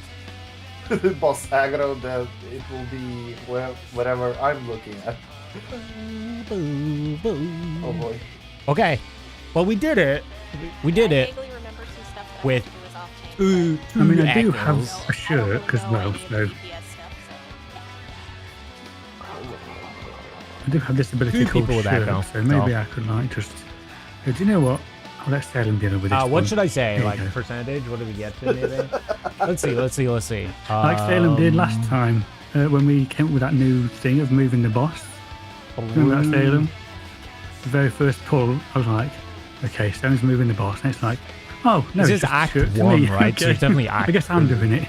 boss aggro, then it will be whatever I'm looking at. Oh boy. Okay. Well, we did it. We did I it. vaguely remember some stuff that with I think was off-chain, but Ooh, I mean, I do echoes. have a I don't shirt as know well, any of so the DPS stuff, I do have this ability Two called people with shirt, echo, so maybe so. I could like just. Do you know what? I'll let Salem deal with this. What one. should I say? Here you Like go. percentage? What did we get to? Maybe? Let's see. Like Salem did last time when we came up with that new thing of moving the boss. Remember that, Salem? The very first pull, I was like, okay, Salem's moving the boss, and it's like, oh no, This it's is just a Act shirt to 1, me. right? So Okay. it's definitely Act I guess I'm 2. doing it.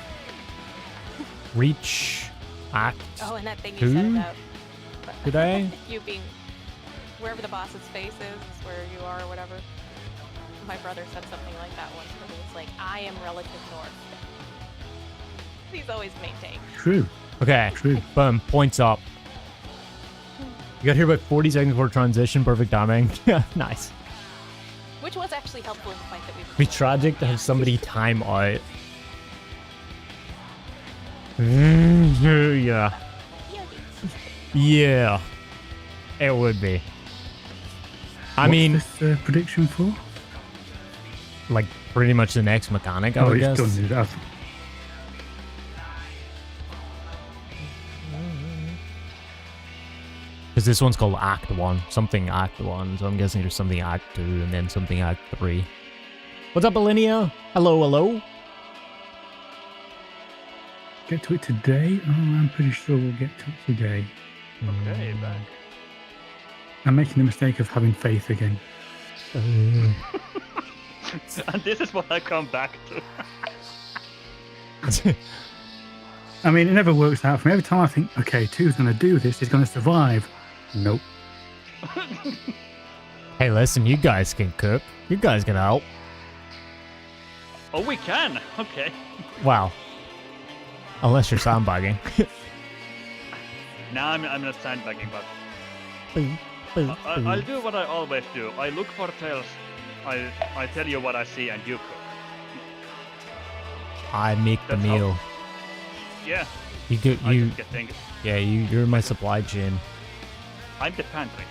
Reach Act. Oh, and that thing you Two? said about Did I? you being wherever the boss's face is where you are or whatever. My brother said something like that once where he was like, I am relative north. He's always maintained. True, Okay. true. Boom. Points up. You got here about 40 seconds before transition. Perfect timing. Yeah, nice. Which was actually helpful in the fight that we It'd be tragic to have somebody time out. Yeah. Yeah. It would be. I mean, What's this prediction for? like, pretty much the next mechanic, I Oh, would it's guess. done. Dude. Because this one's called Act 1. Something Act 1. So I'm guessing there's something Act 2 and then something Act 3. What's up, Alinea? Hello, hello. Get to it today? Oh, I'm pretty sure we'll get to it today. Okay, back. I'm making the mistake of having faith again. And this is what I come back to. I mean, it never works out for me. Every time I think, okay, two's going to do this, he's going to survive. Nope. Hey, listen, you guys can cook. You guys can help. Oh, we can. Okay. Wow. Unless you're sandbagging. Now I'm not sandbagging, but Boom, boom, I'll boom. do what I always do. I look for tails. I tell you what I see, and you cook. I make the That's how- meal. Yeah, You do, I you, just get things. yeah, you're my supply chain. I'm the pantry.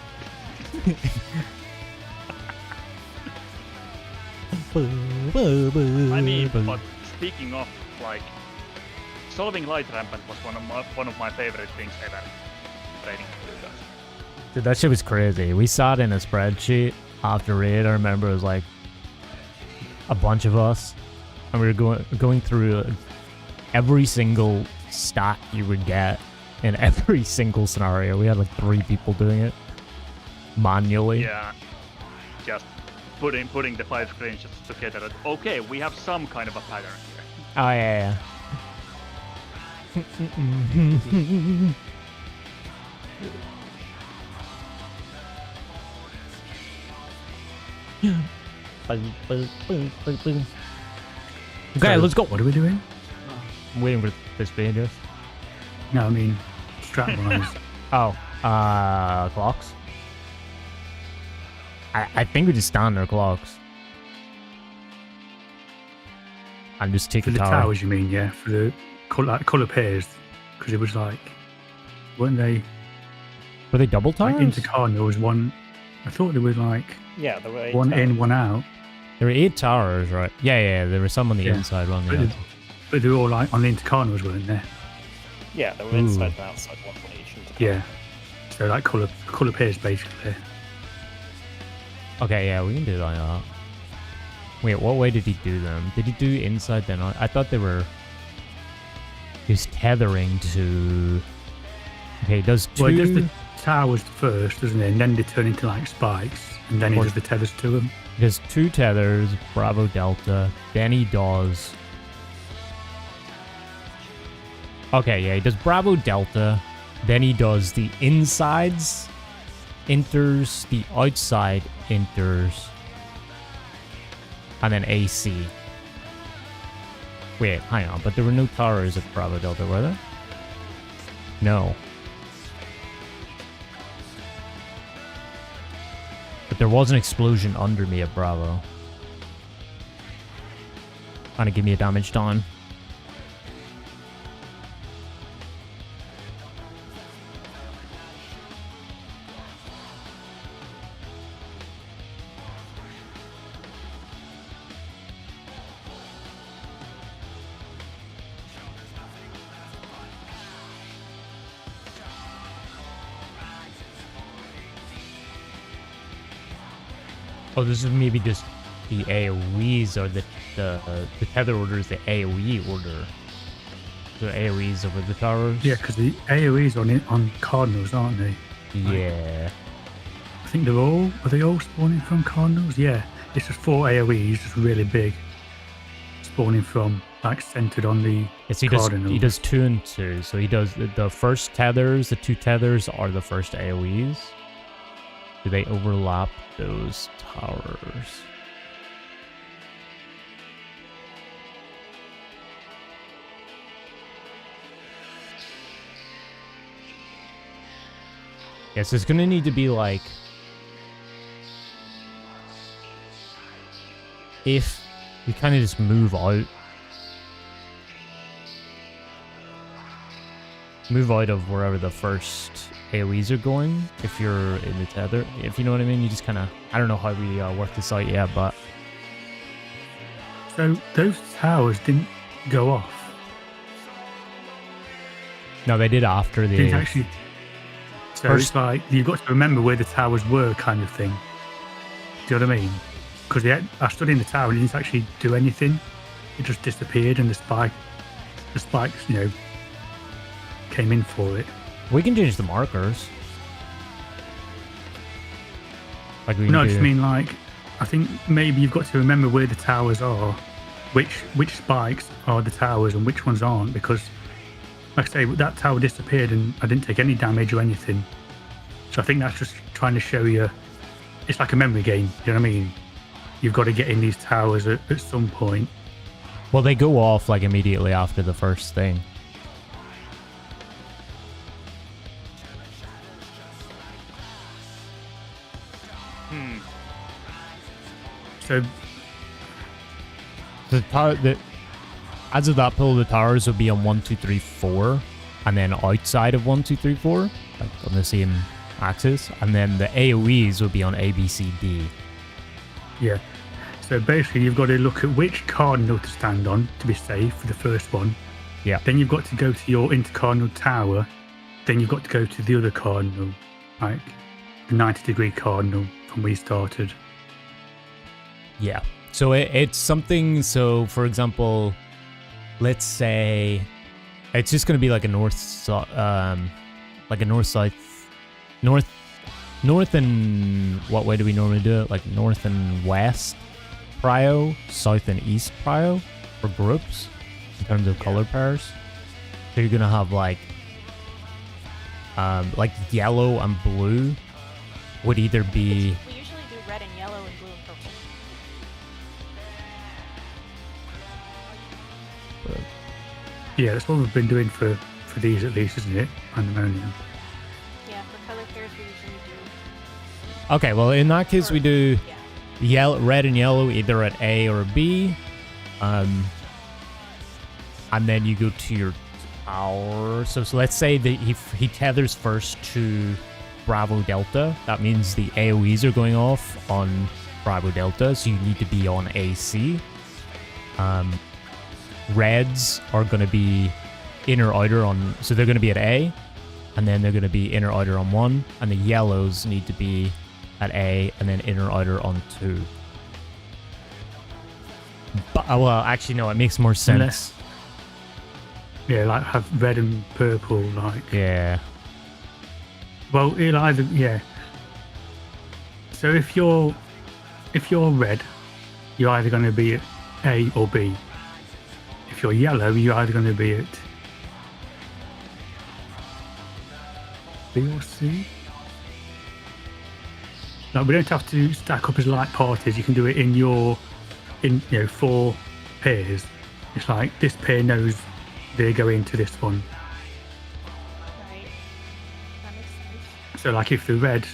I mean, but speaking of like, solving light rampant was one of my favorite things ever. Raiding Blue Dust. Dude, that shit was crazy. We saw it in a spreadsheet after raid. I remember it was like a bunch of us, and we were going through every single stat you would get in every single scenario. We had like 3 people doing it manually. Yeah, just putting the 5 screenshots together. Okay, we have some kind of a pattern here. Oh yeah. Okay, let's go. What are we doing? I'm waiting for this video. No, I mean, strat-wise. Oh, clocks. I think we just stand our clocks. And just take For a the tower. towers, you mean, yeah? For the colour pairs. Because it was like, weren't they? Were they double towers? Like, into Cardinal was one. I thought there was like Yeah, there were 8 one towers. in, one out. There were 8 towers, right? Yeah, there were some on the Yeah. inside, one on the But, outside. but they were all like on the Intercardinals, weren't they? Yeah, there were Ooh. inside and outside one for each. Yeah. So like colour pairs basically. Okay, yeah, we can do it like that. Wait, what way did he do them? Did he do inside then? I thought they were... He was tethering to... Okay, he does 2... Well, he does the towers first, doesn't he? And then they turn into like spikes, and then he Or- does the tethers to them. He does 2 tethers, Bravo Delta, then he does... Okay, yeah, he does Bravo Delta, then he does the insides, inters, the outside inters, and then AC. Wait, hang on, but there were no towers at Bravo Delta, were there? No. But there was an explosion under me at Bravo. Trying to give me a damage down. Oh, this is maybe just the AoEs or the tether order is the AoE order. The AoEs over the towers. Yeah, because the AoEs on Cardinals, aren't they? Yeah. I think are they all spawning from Cardinals? Yeah. It's just 4 AoEs, just really big. Spawning from, like, centered on the Yes, he Cardinals. does 2 and 2. So he does the first tethers, the 2 tethers are the first AoEs. Do they overlap those towers? Yes, there's gonna need to be like, if you kind of just move out of wherever the first AoEs are going, if you're in the tether, if you know what I mean. You just kind of, I don't know how we work this out yet, but So those towers didn't go off. no, they did after the Didn't actually. So First- it's like, you've got to remember where the towers were, kind of thing. Do you know what I mean? Because I stood in the tower and it didn't actually do anything. It just disappeared, and the spikes, came in for it. We can change the markers. Like we can No, I do. just mean like, I think maybe you've got to remember where the towers are, which spikes are the towers and which ones aren't, because, like I say, that tower disappeared and I didn't take any damage or anything. So I think that's just trying to show you, it's like a memory game. You know what I mean? You've got to get in these towers at some point. Well, they go off like immediately after the first thing. So as of that pull, the towers will be on 1, 2, 3, 4, and then outside of 1, 2, 3, 4, like on the same axis, and then the AOEs will be on A, B, C, D. yeah. So basically, you've got to look at which cardinal to stand on to be safe for the first one. Yeah. Then you've got to go to your intercardinal tower. Then you've got to go to the other cardinal, like the 90-degree cardinal from where you started. Yeah. So it's something. So for example, let's say it's just going to be like a north and what way do we normally do it? Like north and west prio, south and east prio for groups in terms of color pairs. So you're gonna have like yellow and blue would either be. We usually do red and yellow and blue and purple. Yeah, that's what we've been doing for these at least, isn't it? Pandemonium. Yeah, for color pairs we usually do. Okay, well in that case we do Yeah. red and yellow either at A or B, and then you go to your tower. So let's say that he tethers first to Bravo Delta. That means the AOEs are going off on Bravo Delta, so you need to be on AC. Reds are going to be inner outer on, so they're going to be at A, and then they're going to be inner outer on 1, and the yellows need to be at A and then inner outer on 2. But well, actually no, it makes more sense. Yeah, like have red and purple, like. Yeah. Well, it'll either So if you're red, you're either going to be at A or B. If you're yellow, you're either going to be at B or C. Like, we don't have to stack up as like parties. You can do it in 4 pairs. It's like this pair knows they go into this one. Right. That makes sense. So like if the red,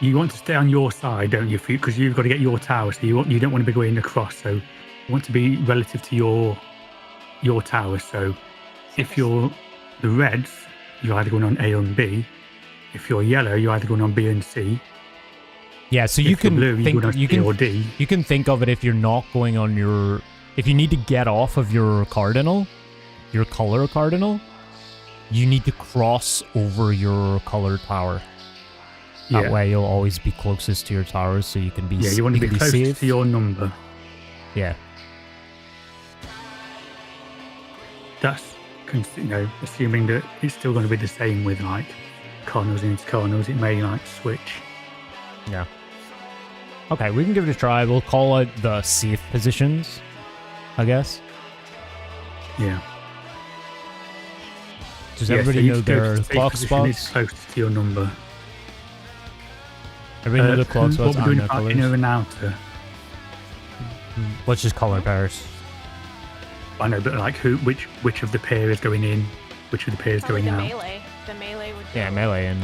you want to stay on your side, don't you? Because you've got to get your tower. So you don't want to be going across. So you want to be relative to your tower. So if you're the reds, you're either going on A and B. If you're yellow, you're either going on B and C. Yeah, so you can blue, think you can think of it if you're not going on if you need to get off of your cardinal, your color cardinal, you need to cross over your color tower. That way you'll always be closest to your towers, so you can be you want to be closest safe to your number. Yeah. That's assuming that it's still going to be the same with like cardinals and intercardinals. It may like switch. Yeah. Okay, we can give it a try. We'll call out the safe positions, I guess. Yeah. Does everybody know their clock spots? Is closest to your number. Everybody know their clock spots what we're and doing their colors? inner and outer. What's just color pairs? I know, but like which of the pair is going in, which of the pair is Probably going the out. melee. The melee would go Yeah, melee and...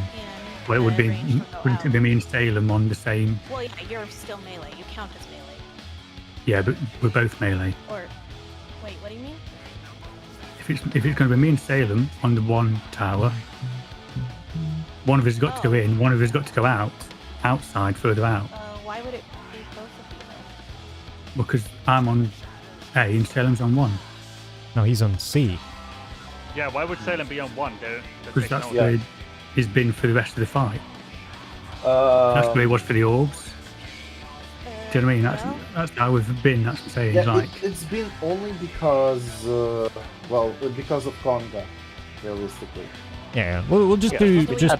Well, it would the be, range would go wouldn't it out. be me and Salem on the same? Well, yeah, you're still melee. You count as melee. Yeah, but we're both melee. Or, wait, what do you mean? If it's going to be me and Salem on the one tower, one of us has got to go in, one of us has got to go outside, further out. Why would it be both of you though? Because I'm on A and Salem's on 1. No, he's on C. Yeah, why would Salem be on 1? Because that's where he's been for the rest of the fight. That's where he was for the orbs. Do you know what I mean? That's how we've been. That's what I'm saying. Yeah, Like, it's been only because, because of Conga, realistically. Yeah, we'll just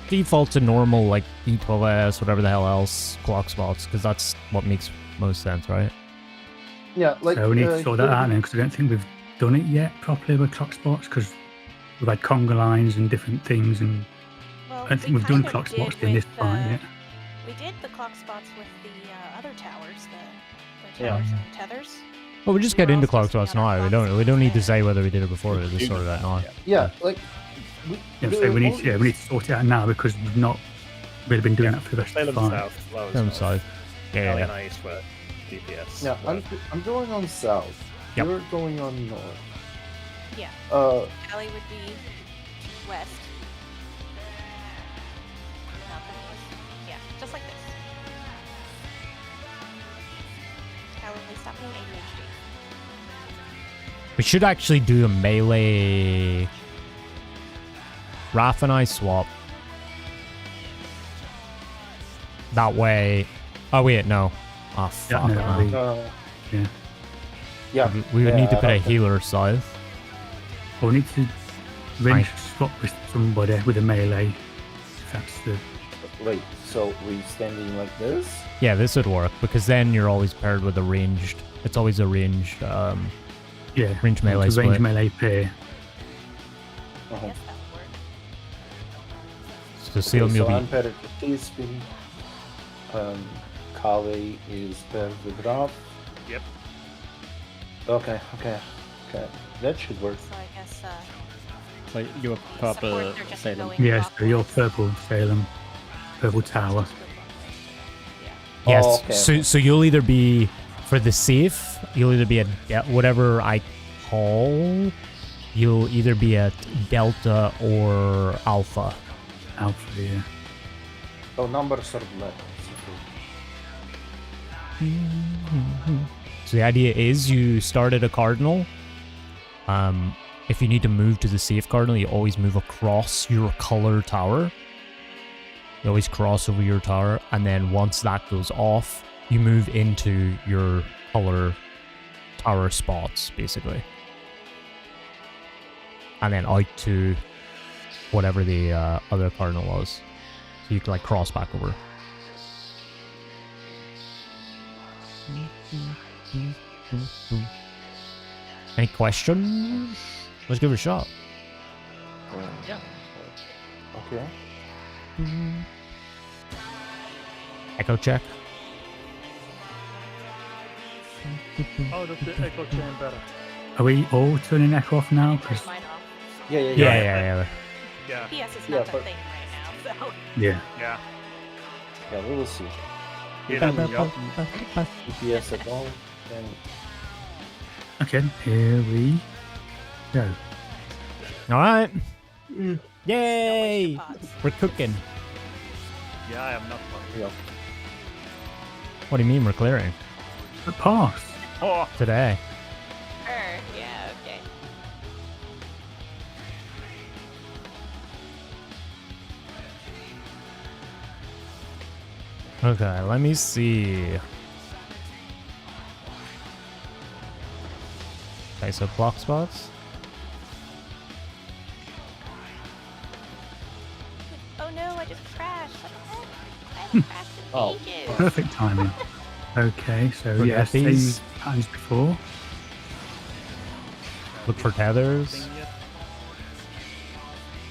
default to normal, like P4S, whatever the hell else, clock spots, because that's what makes most sense, right? Yeah, like... so we need to sort that out now, because I don't think we've done it yet properly with clock spots, because we've had conga lines and different things, and Well, I don't think we we've done kind of clock did spots in this with, fight yet. We did the clock spots with the other towers, the towers and the tethers. Well, we just We get were into all clock supposed spots to be on now. our We don't need to clocks. say whether we did it before. We just sort it out now. Yeah, like... So we need to sort it out now, because we've not really been doing that for the rest of the Salem fight. South, Lower Down South, south. Yeah, Alley yeah. and East, where DPS. Yeah, I'm going on south. Yep. You're going on north. Yeah. Alley would be west. Mountain east. Yeah, just like this. Alley, stop being ADHD. We should actually do a melee. Raph and I swap. That way. Oh wait, no. Oh fuck. no, man. Yeah. Yeah. We would need to put a okay. healer south. Or we need to range Fine. swap with somebody with a melee. If that's the. Wait, so we standing like this? Yeah, this would work because then you're always paired with a ranged. It's always a ranged. Yeah. Range melee it's a range split. melee pair. Uh-huh. Yes, that would work. So Salem, so you'll I'm be. paired with T-Spin. Kali is paired with Raph. Yep. Okay. That should work. So I guess So you're purple supports are just Salem. going Yeah, so you're clockwise. purple Salem. Purple tower. Yeah. Yes. Oh, okay, So you'll either be for the safe. You'll either be a whatever I call. You'll either be at Delta or Alpha. Alpha, yeah. So numbers are letters. So the idea is you start at a cardinal. If you need to move to the safe cardinal, you always move across your color tower. You always cross over your tower, and then once that goes off, you move into your color tower spots, basically. And then out to whatever the other cardinal was. So you can like cross back over. Any questions? Let's give it a shot. Yeah. Okay. Echo check. How does the echo chamber? Are we all turning echo off now? Turn 'Cause- mine off. Yeah. Yeah. Yeah. PS is Yeah, not the but- thing right now, so. yeah. Yeah. Yeah, we will see. It is, yeah. GPS at all. And Okay, here we go. All right. No Yay! extra pods. We're cooking. Yeah, I am not funny. yeah. What do you mean we're clearing? A pass. Oh, Today. Yeah, okay. Okay, let me see. Okay, so block spots. Oh no, I just crashed. What the heck? I haven't crashed in Oh. ages. Perfect timing. Okay, so Look yeah, at same these. as before. Look for tethers. thing yet?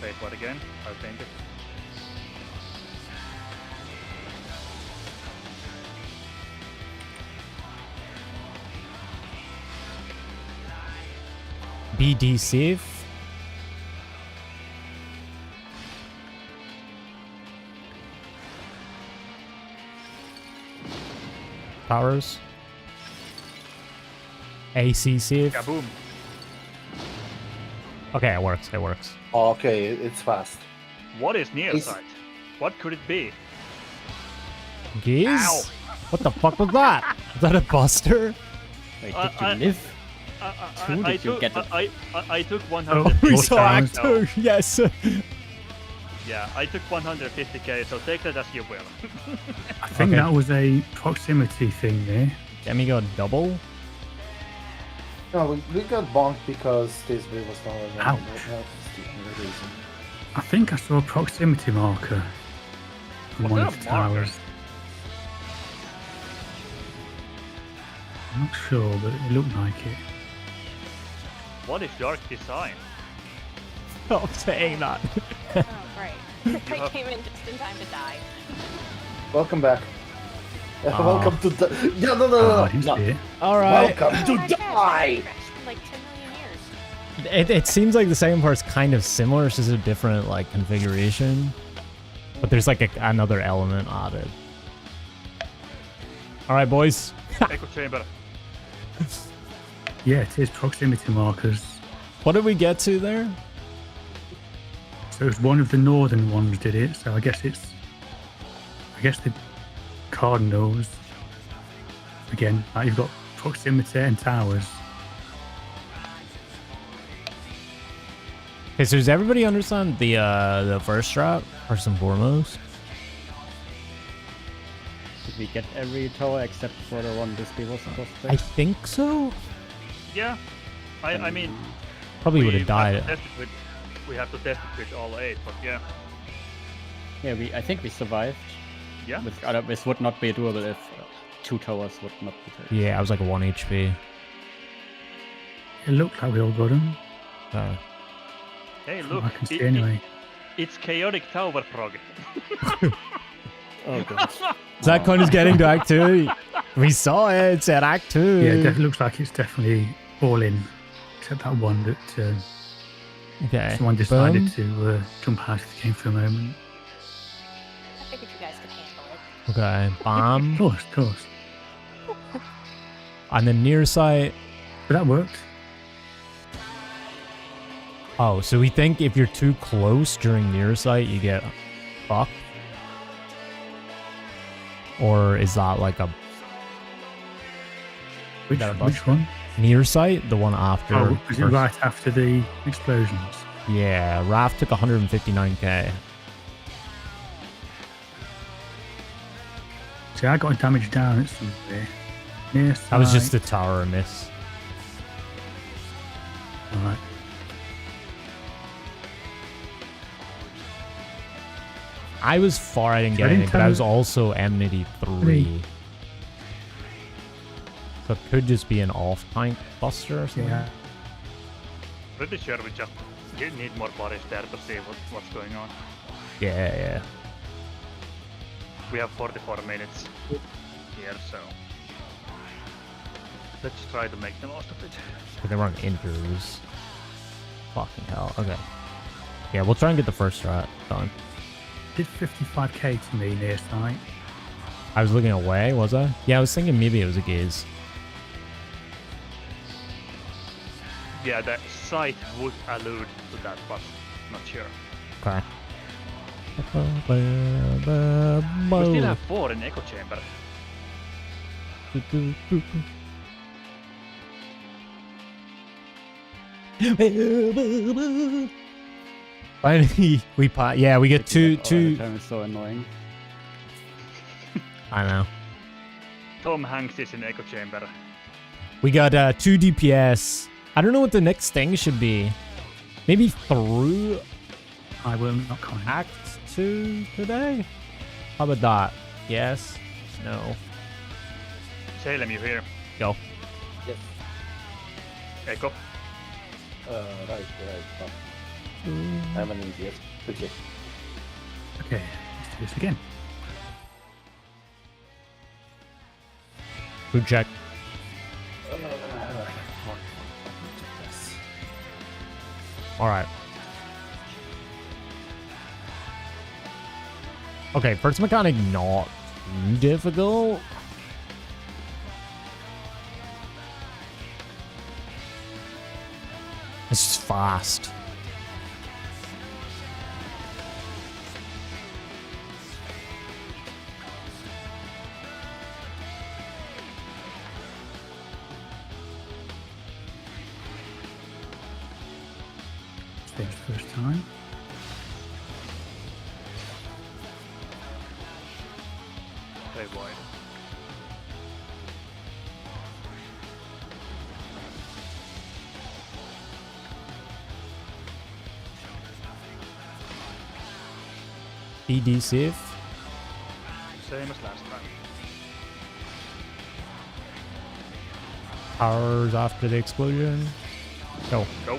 Wait, what again? I'll paint it. BD safe. Powers. AC safe. Kaboom! Okay, it works. It works. Okay, it's fast. What is near Is- sight? What could it be? Geese? Ow. What the fuck was that? Was that a buster? Wait, I- did you I- live? Who did you took, get it? I took Oh, 100. we We Your saw saw Act towers. 2, yes. Yeah, I took 150k, so take that as you will. I think Okay. that was a proximity thing there. Demigod double? No, we got bonked because Tisby was not around. Ouch. That's the reason. I think I saw a proximity marker on Was one there of a the marker? towers. I'm not sure, but it looked like it. What is dark design? Stop saying that. Oh, right. I came in just in time to die. Welcome back. Ah. Welcome to the. Yeah, no, Oh, I didn't no. see it. Alright. Welcome Oh, to I crashed. I die. crashed in like 10 million years. It seems like the second part's kind of similar, it's just a different like configuration. But there's like another element added. Alright, boys. Echo chamber. Yeah, it is proximity markers. What did we get to there? So it's one of the northern ones did it. So I guess the Cardinals. Again, like you've got proximity and towers. Okay, so does everybody understand the first strat, first and foremost? Did we get every tower except for the one this was supposed to I think so. Yeah. I mean, Probably would have died. We have to test it with all 8, but yeah. Yeah, I think we survived. Yeah. This would not be doable if 2 towers would not be taken. Yeah, I was like 1 HP. It looked like we all got them. Hey, look. I can see anyway. It's chaotic tower prog. Oh god. That kind of getting to Act 2. We saw it. It's at Act 2. Yeah, it looks like it's definitely all in, except that one that Okay. someone decided Boom. to jump out of the game for a moment. I figured you guys could handle it. Okay. Bomb. Of course. On the near side. But that worked. Oh, so we think if you're too close during near sight, you get fucked? Or is that like a Which one? near sight? The one after. Oh, is it first? right after the explosions? Yeah, Raph took 159k. See, I got damage down at somewhere. Near side. That was just the tower miss. Alright. I was far, I didn't I get didn't anything, but I tell was you- also Enmity 3. So it could just be an off-tank buster or something. Yeah. Pretty sure we just need more bodies there to see what's going on. Yeah. We have 44 minutes here, so let's try to make the most of it. But they weren't intros. Fucking hell. Okay. Yeah, we'll try and get the first strat done. Did 55k to me near side. I was looking away, was I? Yeah, I was thinking maybe it was a gaze. Yeah, the site would allude to that, but not sure. Okay. We still have 4 in Echo Chamber. Finally, we yeah, we get two. Time is so annoying. I know. Tom Hanks is in Echo Chamber. We got 2 DPS. I don't know what the next thing should be. Maybe through I will not comment. Act 2 today? How about that? Yes? No? Salem, you here? Go. Yes. Echo? Right. I'm an idiot. Okay. Okay, let's do this again. Food check. Alright. Okay, first mechanic not too difficult. It's just fast. Stage first time. Play wide. ED safe. Same as last time. Powers after the explosion. Go. Go.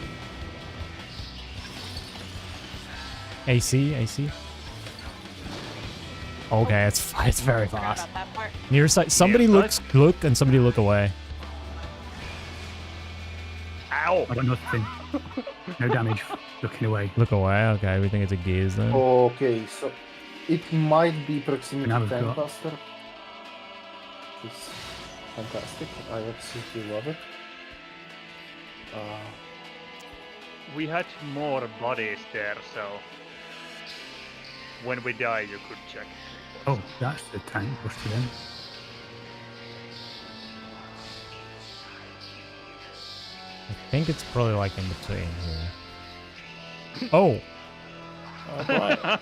AC. Okay, it's very Forgot fast. about that part. Near side. Somebody Near side? look, and somebody look away. Ow! I got nothing. No damage. Looking away. Look away. Okay, we think it's a gaze then. Okay, so it might be proximity Now we've tank got- buster. Just Fantastic. I absolutely love it. We had more bodies there, so when we die, you could check. Oh, that's the tank buster then. I think it's probably like in between here. Oh! Oh, the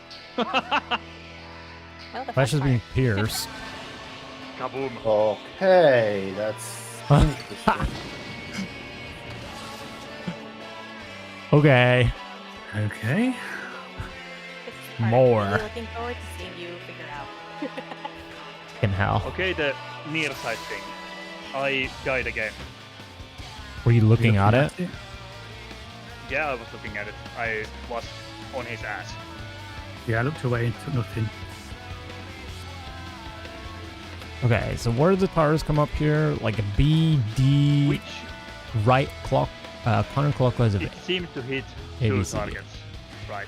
Flash fun has been part. pierced. Kaboom! Okay, that's interesting. Okay. Okay. This is the part I'm More. really looking forward to seeing you figure out. In hell. Okay, the near side thing. I died again. Were you looking at it? Yeah, I was looking at it. I was on his ass. Yeah, I looked away and took nothing. Okay, so where do the towers come up here? Like a B, D, Which right clock, counterclockwise of it it. seemed to hit A, two B, C, D. targets. Right.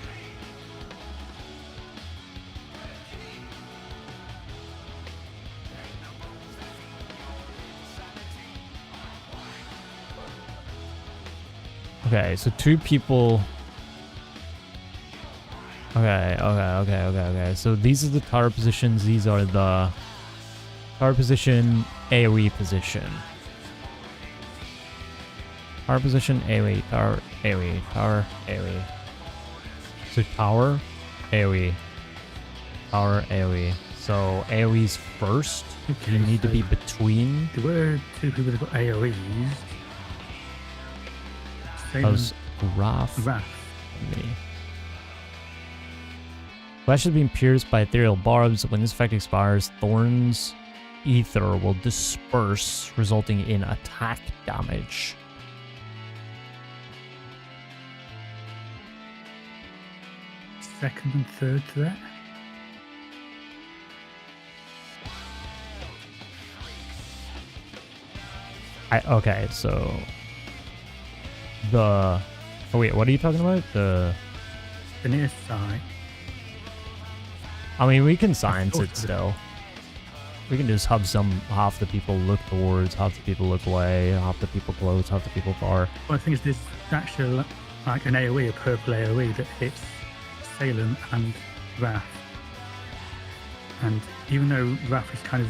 Okay, so two people. Okay. So these are the tower positions. These are the tower position, AoE position. Tower position, AoE, tower, AoE, tower, AoE. So tower, AoE, tower, AoE. So AoE's first. Okay, You need to so be between there were two people that got AoEs. those Raph. Raph. Me. Flesh has been pierced by ethereal barbs. When this effect expires, Thorn's ether will disperse, resulting in attack damage. Second and third to that. Okay, so the wait, what are you talking about? The near side. I mean, we can science thought it it. still. We can just have half the people look towards, half the people look away, half the people close, half the people far. Well, the thing is, there's actually like an AoE, a purple AoE that hits Salem and Raph. And even though Raph is kind of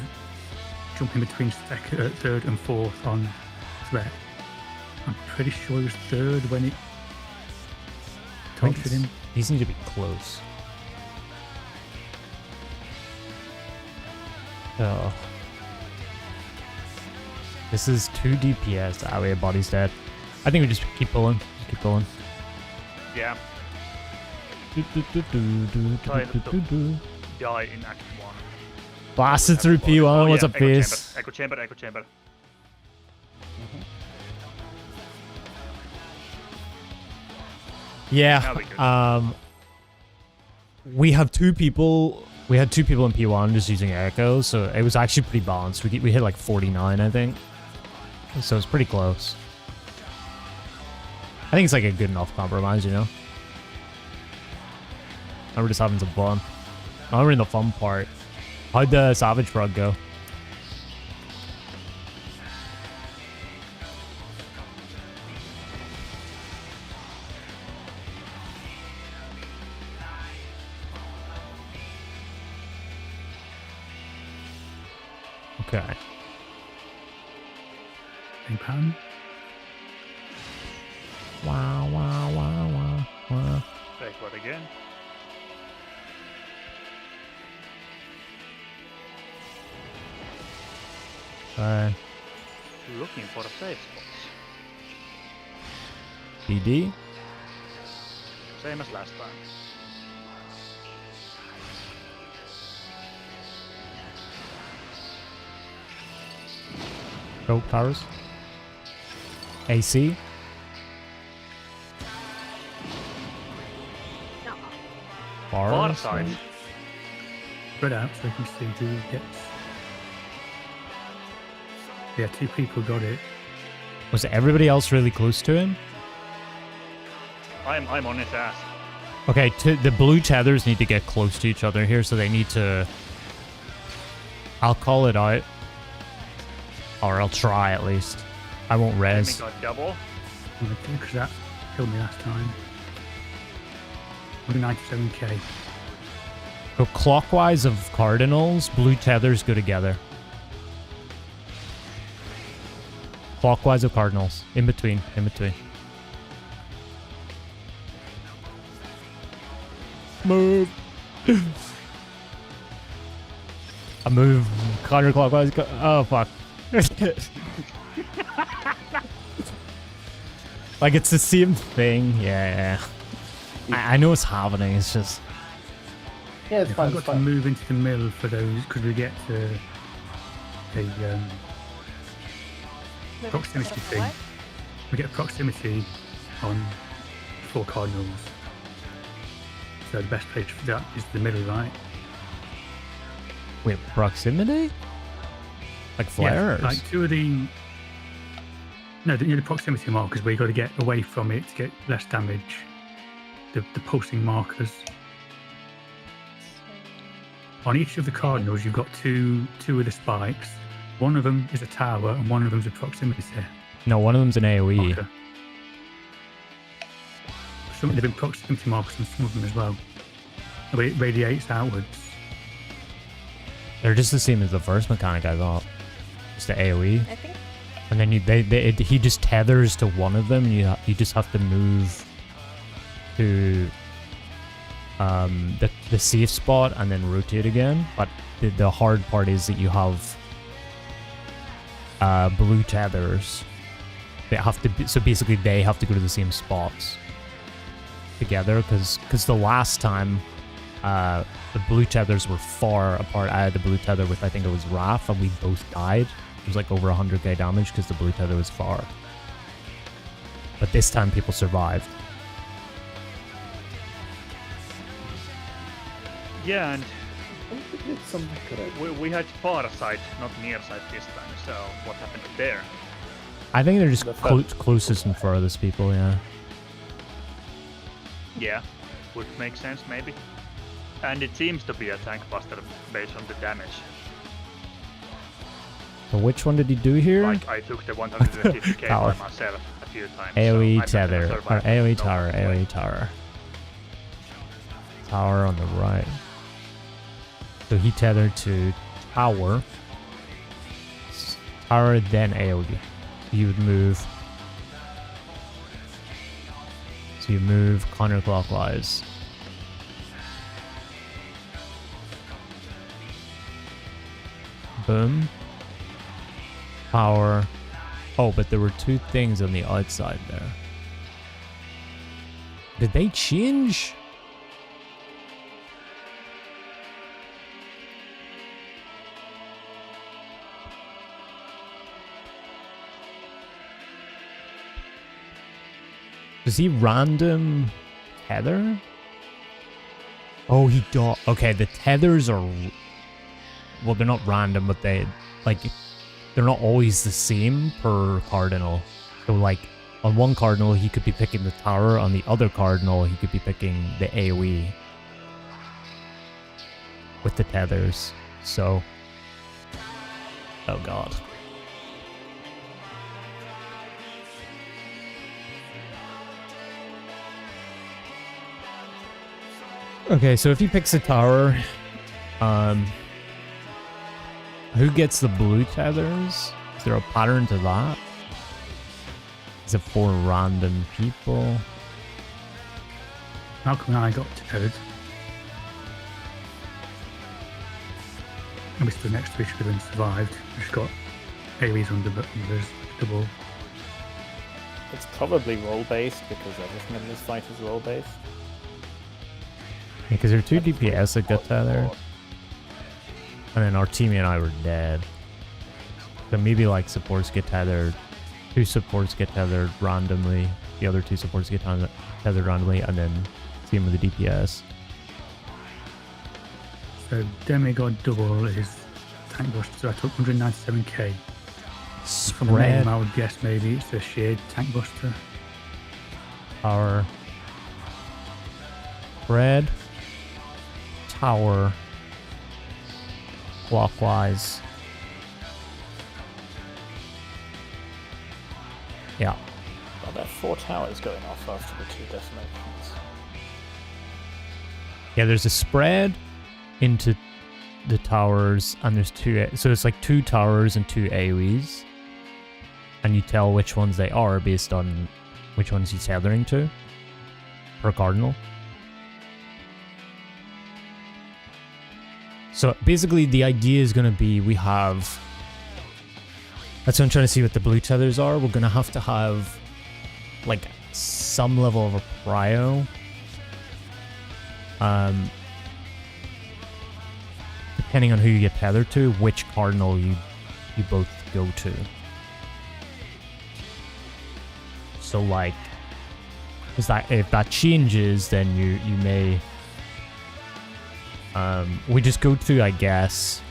jumping between second, third and fourth on threat, I'm pretty sure he was third when it I think targeted him. these need to be close. Oh. This is 2 DPS. Ah, wait, body's dead. I think we just keep pulling. Just keep pulling. Yeah. Blast Die in Act 1. it through P1. Oh, What's yeah, up, face? Echo chamber, echo chamber. Now Yeah. we good. We have two people. We had two people in P1 just using echo, so it was actually pretty balanced. We hit like 49, I think. So it's pretty close. I think it's like a good enough compromise, you know? Now we're just having some fun. Now we're in the fun part. How'd the Savage Frog go? Okay. Same pattern. Wow. Take what again? Looking for safe spots. BD. Same as last time. Go towers. AC. No. Far Far side. Spread out so you can see who gets. Yeah, two people got it. Was everybody else really close to him? I'm on his ass. Okay, the blue tethers need to get close to each other here, so they need to... I'll call it out. Or I'll try at least. I won't Demi res. got double. Because that killed me last time. 197k. So clockwise of cardinals, blue tethers go together. Clockwise of cardinals. In between. In between. Move. I move counterclockwise. Oh, fuck. Like, it's the same thing. Yeah. I know what's happening. It's just... Yeah, it's fine. I've It's got to fine. move into the middle for those because we get a Moving proximity to the thing. what? We get proximity on 4 cardinals. So the best place for that is the middle, right? Wait, proximity? Like flares? Yeah, like 2 of the... No, the proximity markers where you got to get away from it to get less damage. The pulsing markers. On each of the cardinals, you've got two of the spikes. One of them is a tower, and one of them's a proximity No, one of them's an AoE. marker. Some they've been proximity markers on some of them as well. The way it radiates outwards. They're just the same as the first mechanic, I thought. Just the AoE. I think And then he just tethers to one of them, and you just have to move to the safe spot and then rotate again. But the hard part is that you have blue tethers. They have to be, so basically they have to go to the same spots together because the last time the blue tethers were far apart. I had the blue tether with, I think it was Raph, and we both died. It was like over 100k damage because the blue tether was far. But this time people survived. Yeah, and I think we did something correct. we had far sight, not near sight this time. So what happened there? I think they're just The far- closest and furthest people, yeah. Yeah, would make sense maybe. And it seems to be a tank buster based on the damage. So which one did he do here? Like I took the 150k Tower. by myself a few times. AoE so I'm tether, not or gonna survive AoE that tower, long way. AoE tower. Tower on the right. So he tethered to tower. Tower, then AoE. You would move. So you move counterclockwise. Boom. Power. Oh, but there were 2 things on the outside there. Did they change? Is he random tether? Oh, he do. Okay, the tethers are. Well, they're not random, but they're not always the same per cardinal. So, like, on one cardinal, he could be picking the tower. On the other cardinal, he could be picking the AoE with the tethers. So, oh god. Okay, so if he picks a tower, who gets the blue tethers? Is there a pattern to that? Is it for random people? Malcolm and I got tethered. And we stood next to each other and survived. We just got AoEs under us, double. It's probably role-based because everything in this fight is role-based. Yeah, because there are 2 DPS that got tethered. And then our teammate and I were dead. So maybe like supports get tethered. 2 supports get tethered randomly. The other 2 supports get tethered randomly. And then same with the DPS. So Demigod double is tank buster. So I took 197k. From the Spread name, I would guess maybe it's a shared tank buster. power. Spread. Tower. Clockwise. Yeah. Well, there are 4 towers going off after the 2 decimations. Yeah, there's a spread into the towers, and there's 2... So it's like 2 towers and 2 AoEs. And you tell which ones they are based on which ones he's tethering to per cardinal. So basically the idea is going to be we have... That's what I'm trying to see what the blue tethers are. We're going to have like some level of a prio. Depending on who you get tethered to, which cardinal you both go to. So like, if that changes, then you may we just go through, I guess.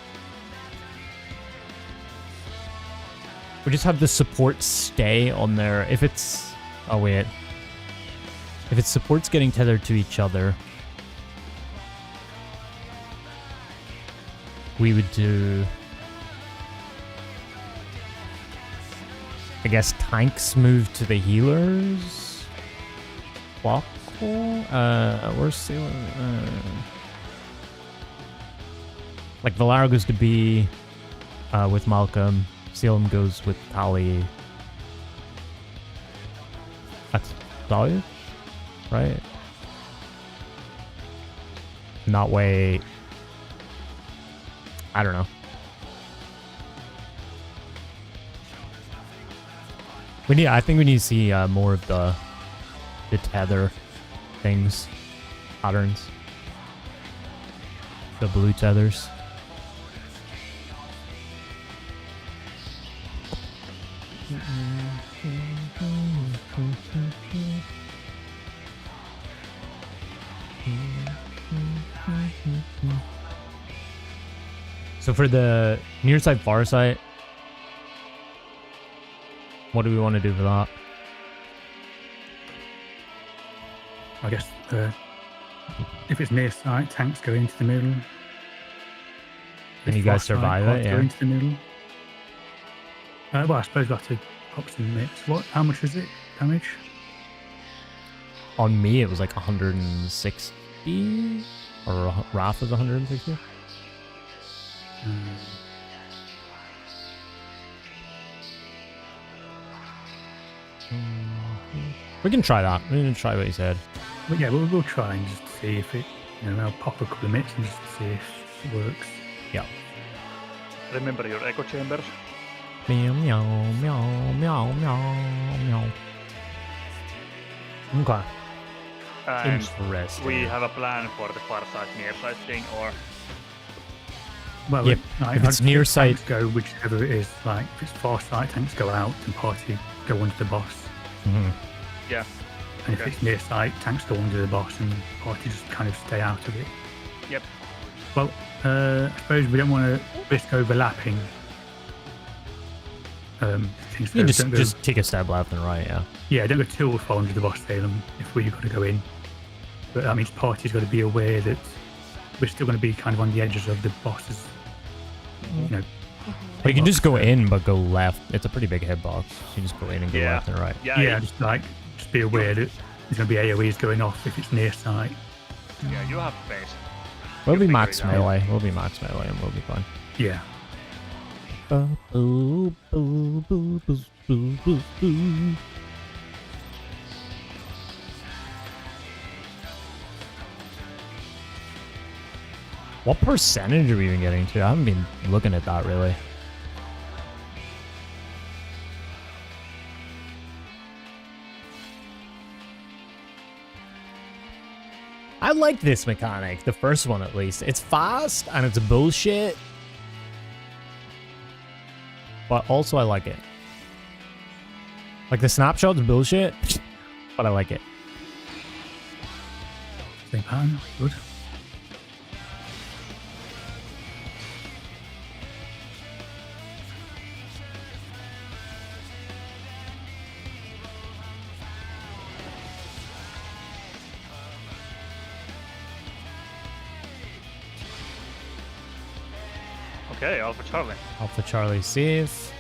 We just have the support stay on there. If it's if it's supports getting tethered to each other, we would do, I guess, tanks move to the healers. Block. Where's the like Valara goes to B with Malcolm. Salem goes with Tali. That's Tali, right? And that way, I don't know. I think we need to see more of the tether things, patterns. The blue tethers. So for the near side, far side, what do we want to do for that? I guess if it's near site, tanks go into the middle. Can you guys survive it? Go Yeah. into the middle. Well, I suppose we'll have to pop some mix. How much is it? Damage? On me, it was like 160, or Raph was 160. We can try that. We can try what he said. But yeah, we'll try and just see if it. I'll pop a couple of mix and just see if it works. Yeah. Remember your echo chambers. Meow, meow, meow, meow, meow, meow. Okay. And Interesting. we have a plan for the far side, near side thing, or Well, Yep. If it's near site, tanks go whichever it is. Like if it's far side, tanks go out and party go under the boss. yeah. And if Okay. it's near site, tanks go under the boss and party just kind of stay out of it. Yep. Well, I suppose we don't want to risk overlapping. Things you don't go, just take a step left and right, yeah. yeah, don't go too far under the boss Salem if we've got to go in. But that means party's got to be aware that we're still going to be kind of on the edges of the bosses. But you can just go in, but go left. It's a pretty big hitbox. You just go in and go Yeah. left and right. Yeah, just be aware that there's going to be AoEs going off if it's near site. yeah, you have space. We'll You be figure max it out. melee. We'll be max melee and we'll be fine. Yeah. Boo, boo, boo, boo, boo, boo, boo. What percentage are we even getting to? I haven't been looking at that really. I like this mechanic, the first one at least. It's fast and it's bullshit. But also I like it. Like the snapshot's bullshit, but I like it. Same pattern. Good. Okay, Alpha Charlie. Alpha Charlie safe.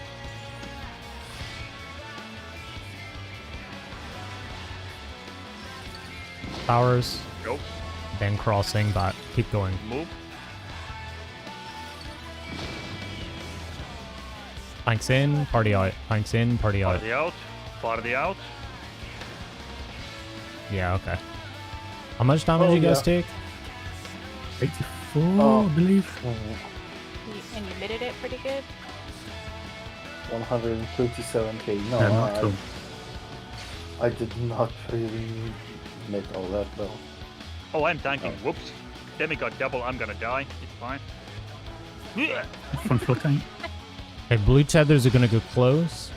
towers, Go. then crossing, but keep going. Move. Planks in, party out. Planks in, party out. Party out. Party out. Yeah, okay. How much damage you guys take? 84, Oh. I believe. And you mitted it pretty good. 137k. No, No, not at all. I did not really make all that though. Oh, I'm tanking. Whoops. Demigod double. I'm gonna die. It's fine. Yeah. Front floor tank. Okay, blue tethers are gonna go close.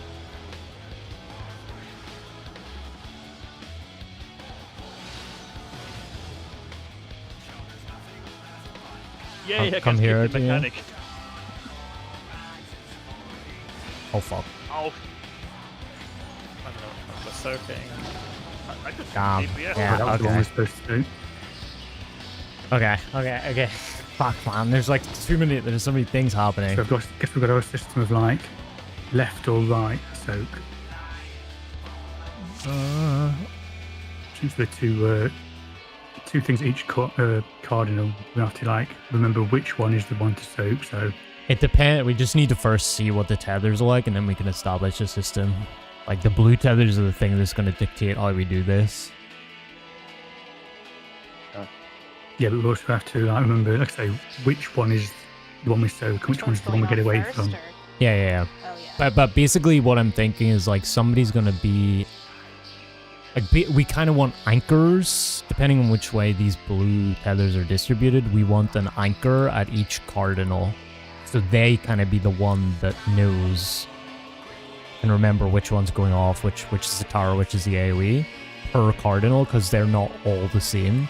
Yay, I come can here skip the to you. mechanic. Oh fuck. Oh, I don't know. The soaking. I could Damn. DPS. Yeah. That was the one okay. we're supposed to do. Okay. Fuck, man. There's like there's so many things happening. So guess we've got our system of like left or right soak. Since the two things each cardinal, we have to like remember which one is the one to soak. So It depends. We just need to first see what the tethers are like, and then we can establish a system. Like the blue tethers are the thing that's going to dictate how we do this. yeah, but we also have to like remember, like say, which one is the one we soak, and which one is the one we get away from. Yeah. Oh yeah. But basically, what I'm thinking is like somebody's going to be. Like we kind of want anchors, depending on which way these blue tethers are distributed. We want an anchor at each cardinal, so they kind of be the one that knows and remember which one's going off, which is the tower, which is the AOE per cardinal, because they're not all the same.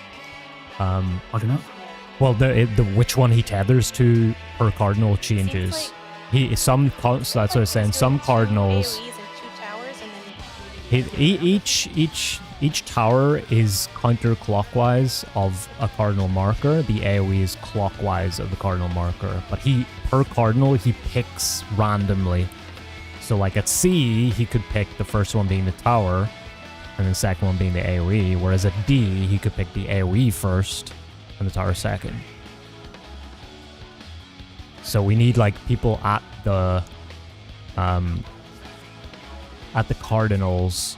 I don't know. Well, the which one he tethers to per cardinal changes. So that's what I was saying. Some cardinals. AOEs and 2 towers, and then Each tower is counterclockwise of a cardinal marker. The AoE is clockwise of the cardinal marker. But per cardinal, he picks randomly. So like at C, he could pick the first one being the tower, and the second one being the AoE. Whereas at D, he could pick the AoE first, and the tower second. So we need like people at the cardinals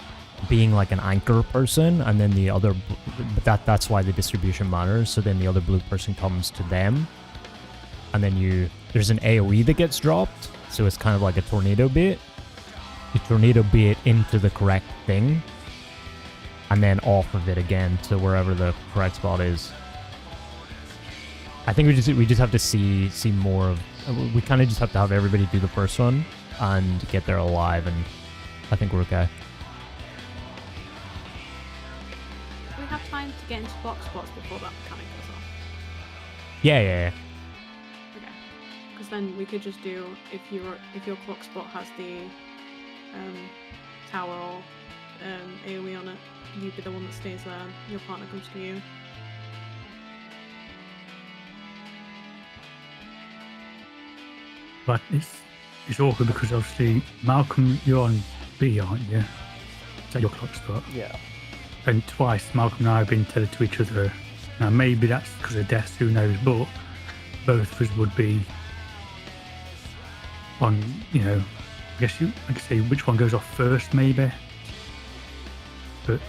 being like an anchor person, and then the other, that's why the distribution matters. So then the other blue person comes to them, and then there's an AoE that gets dropped, so it's kind of like a tornado bait. You tornado bait into the correct thing, and then off of it again to wherever the correct spot is. I think we just have to see more of. We kind of just have to have everybody do the first one and get there alive, and I think we're okay. We have time to get into box spots before that mechanic goes off. Yeah. Okay. Because then we could just do, if your clock spot has the tower or AoE on it, you'd be the one that stays there. Your partner comes to you. But it's awkward because obviously Malcolm, you're on B, aren't you? Is that your clock spot? Yeah. And twice Malcolm and I have been tethered to each other. Now maybe that's because of deaths, who knows, but both of us would be on, I guess I could say which one goes off first maybe. But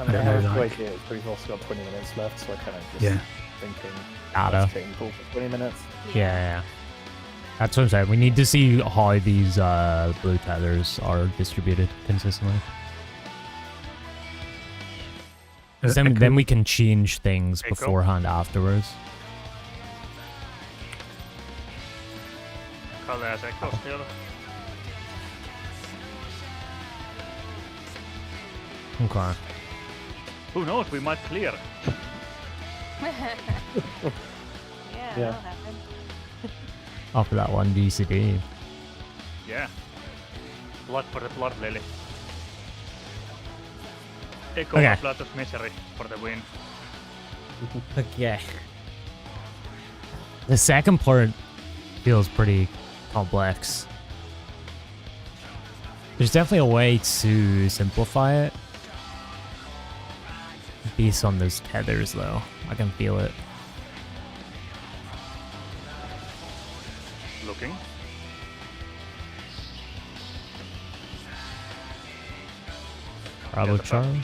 I don't know, have like- right here, but we've also got 20 minutes left, so I kind of just yeah. thinking Nada. let's chain pull for 20 minutes. Yeah. That's what I'm saying. We need to see how these blue tethers are distributed consistently. 'Cause then we can change things Echo. beforehand afterwards. Kalle ja Sekko still. Okay. Who knows? We might clear. yeah, that'll happen. After that one DCD. Yeah. Blood for the blood lily. Echo Okay. Blood of Misery for the win. Okay. The second part feels pretty complex. There's definitely a way to simplify it. base on those tethers though. I can feel it. Looking. Bravo the Charlie.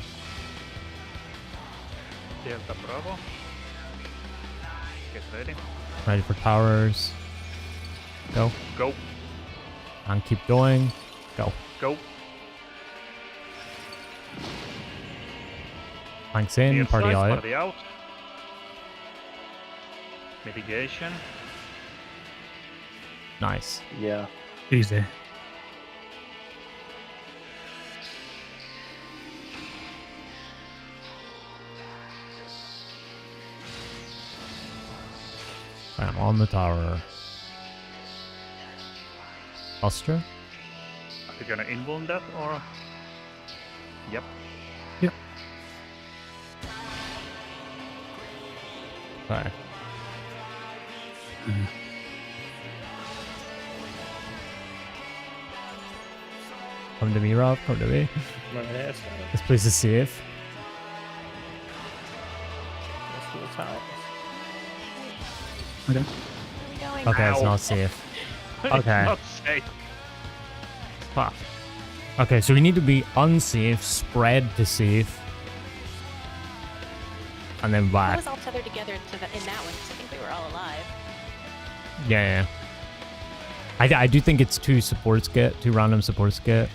Delta Bravo. Get ready. Ready for towers. Go. Go. And keep going. Go. Go. Planks in, Near party side, out. Party out. Mitigation. Nice. Yeah. Easy. I'm on the tower. Buster? Are you gonna involve that or? Yep. Okay. Come to me, Rob. Come to me. Right here, so This place is safe. let's do the towers. Okay. Where are we going? Okay, it's Ow. not safe. It's Okay. not safe. Fuck. Okay, so we need to be unsafe, spread to safe, and then I back. was all tethered together in that one because I think we were all alive. Yeah. I do think it's two random supports get.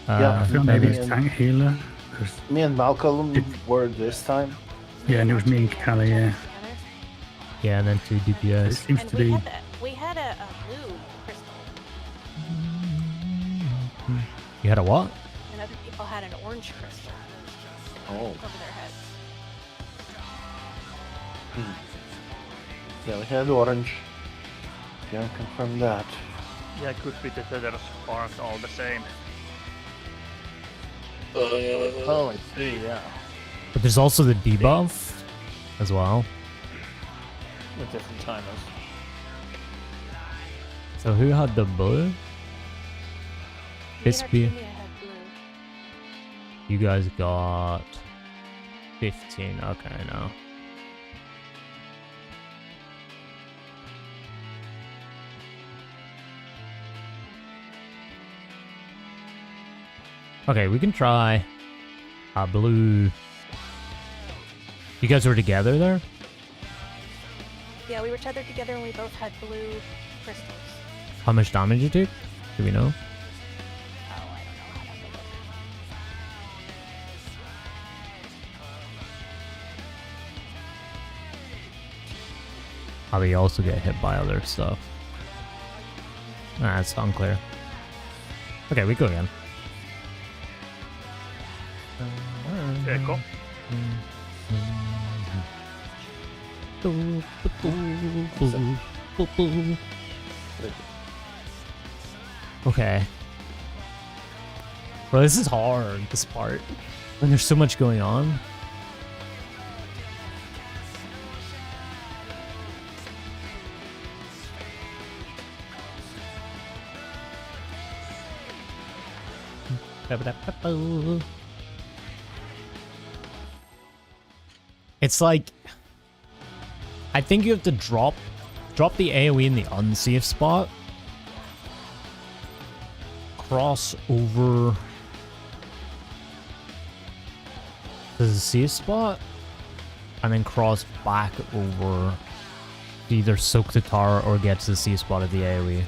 Yeah, I feel maybe maybe it's in- tank healer. 'cause- Me and Malcolm were this time. yeah, and it was me and Callie, yeah. Together. Yeah, and then two It DPS. seems And to we be. had a blue crystal, You had a what? and other people had an orange crystal Oh. over their heads. Yeah, we had orange. Can confirm that. Yeah, could be the tethers aren't all the same. Oh, I see, yeah. But there's also the debuff as well. With different timers. So who had the blue? Me This and be- Artemia had blue. You guys got 15. Okay, no. Okay, we can try a blue. You guys were together there? Yeah, we were tethered together and we both had blue crystals. How much damage you took? Do we know? Oh, I don't know how that would look. How they also get hit by other stuff? Nah, it's unclear. Okay, we go again. Echo. Okay. Bro, this is hard, this part. When there's so much going on. It's like, I think you have to drop the AoE in the unsafe spot, cross over to the safe spot, and then cross back over to either soak the tower or get to the safe spot of the AoE.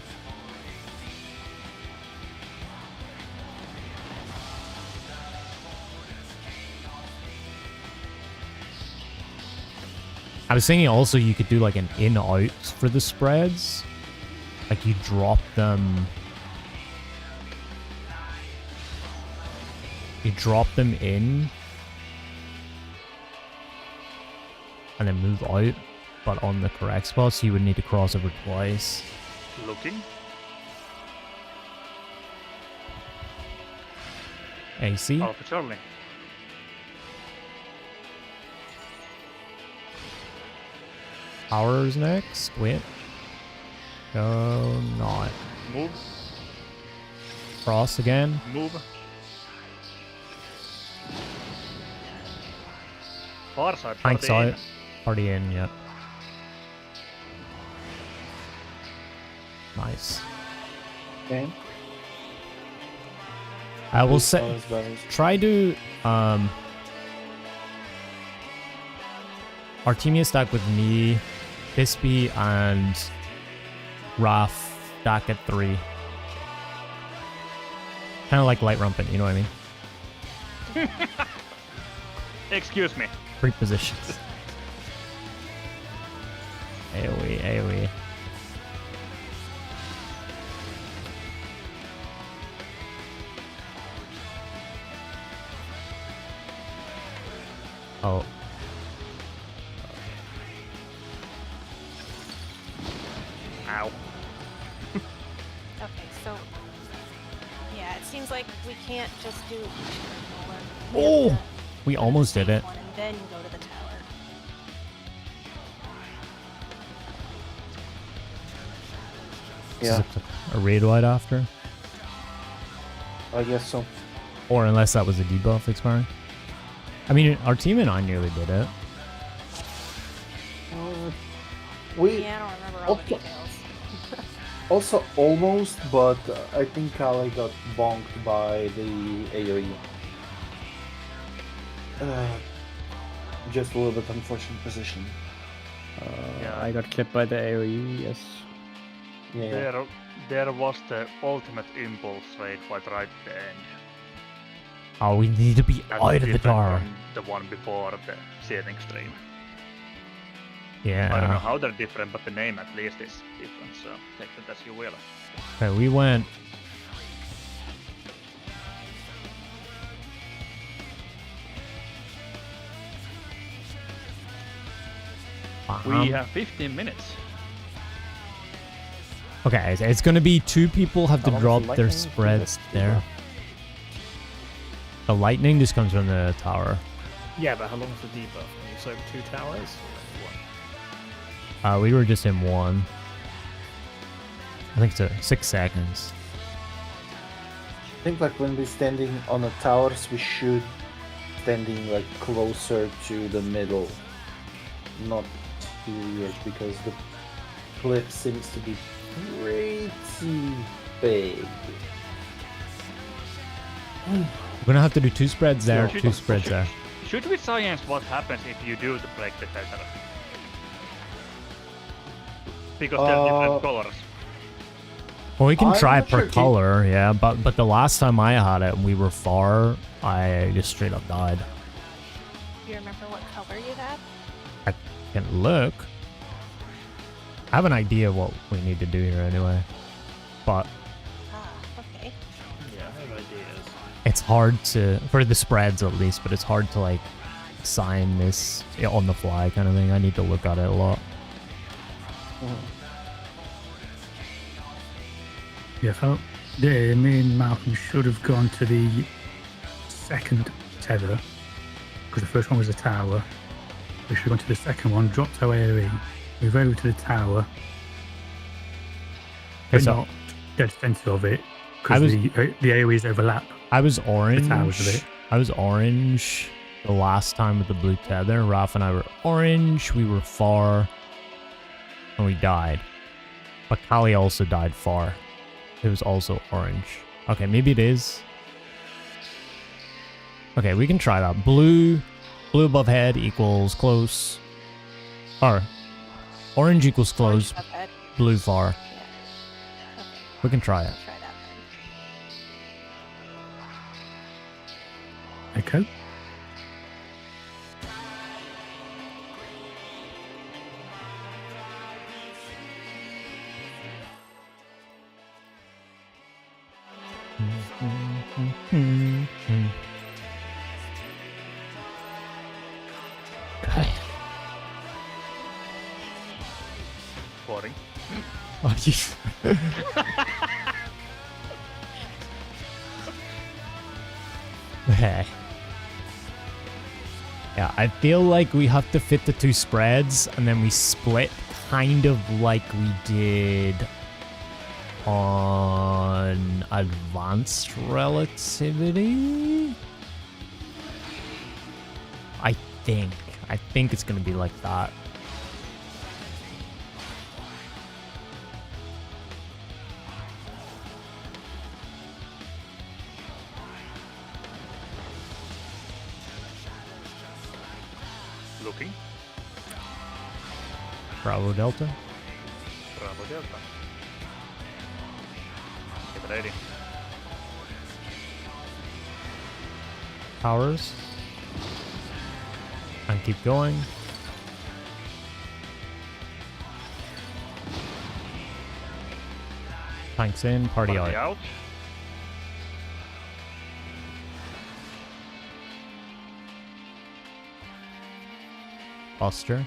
I was thinking also you could do like an in-out for the spreads. Like you drop them. You drop them in. And then move out. But on the correct spot, so you would need to cross over twice. Looking. AC. Alpha Charlie. Powers next. Wait. Go not. Move. Cross again. Move. Far side Tank party saw in. it. Party in, yep. Nice. Okay. I will These say, guys, guys. try to, Artemia stack with me, Bispy, and Raph stack at 3. Kind of like light rampant, you know what I mean? Excuse me. 3 positions. AoE, AoE. Oh. Ow. Okay, so yeah, it seems like we can't just do each one. Oh! We almost did it. One and then go to the tower. Is Yeah, it a raid wide after? I guess so. Or unless that was a debuff expiring. I mean, our team and I nearly did it. We Yeah, I don't remember all the Okay. details. also almost, but I think Ali got bonked by the AoE. Just a little bit unfortunate position. Yeah. I got clipped by the AoE, yes. Yeah. There was the ultimate impulse raid right at the end. Oh, we need to be That's out of the different tower. from the one before the searing stream. Yeah. I don't know how they're different, but the name at least is different, so take that as you will. Okay, we went. We have 15 minutes. Okay, it's gonna be 2 people have to How long drop does the their lightning do spreads this? there. The lightning just comes from the tower. Yeah, but how long is the debuff? Can you soak 2 towers? Or 1? We were just in 1. I think it's 6 seconds. I think like when we're standing on the towers, we should standing like closer to the middle, not to the edge, because the clip seems to be pretty big. We're gonna have to do 2 spreads there, Should- 2 spreads there. Should we science what happens if you do to break the tether? Because they're different colors. Well, we can I'm try not per sure. color, yeah, but the last time I had it and we were far, I just straight up died. Do you remember what color you had? I can look. I have an idea what we need to do here anyway, but Ah, okay. Yeah, I have ideas. it's hard to, for the spreads at least, but it's hard to like sign this on the fly kind of thing. I need to look at it a lot. Yeah, so me and Malcolm should have gone to the second tether because the first one was a tower. We should have gone to the second one, dropped our AoE, move over to the tower, Okay, but so not dead center of it I because was- the AoEs overlap. I was The towers of orange. it. I was orange the last time with the blue tether. Raph and I were orange. We were far, and we died. But Kali also died far. It was also orange. Okay, maybe it is. Okay, we can try that. Blue above head equals close. Or orange equals close. Orange above head. Blue far. Yeah. Okay, We can try it. I'll try that then. Okay. Okay. Boring. Oh, you. Okay. Yeah, I feel like we have to fit the 2 spreads and then we split kind of like we did on advanced relativity. I think. I think it's gonna be like that. Looking. Bravo Delta. Bravo Delta. Get ready. Powers. And keep going. Tanks in, party out. out. Buster.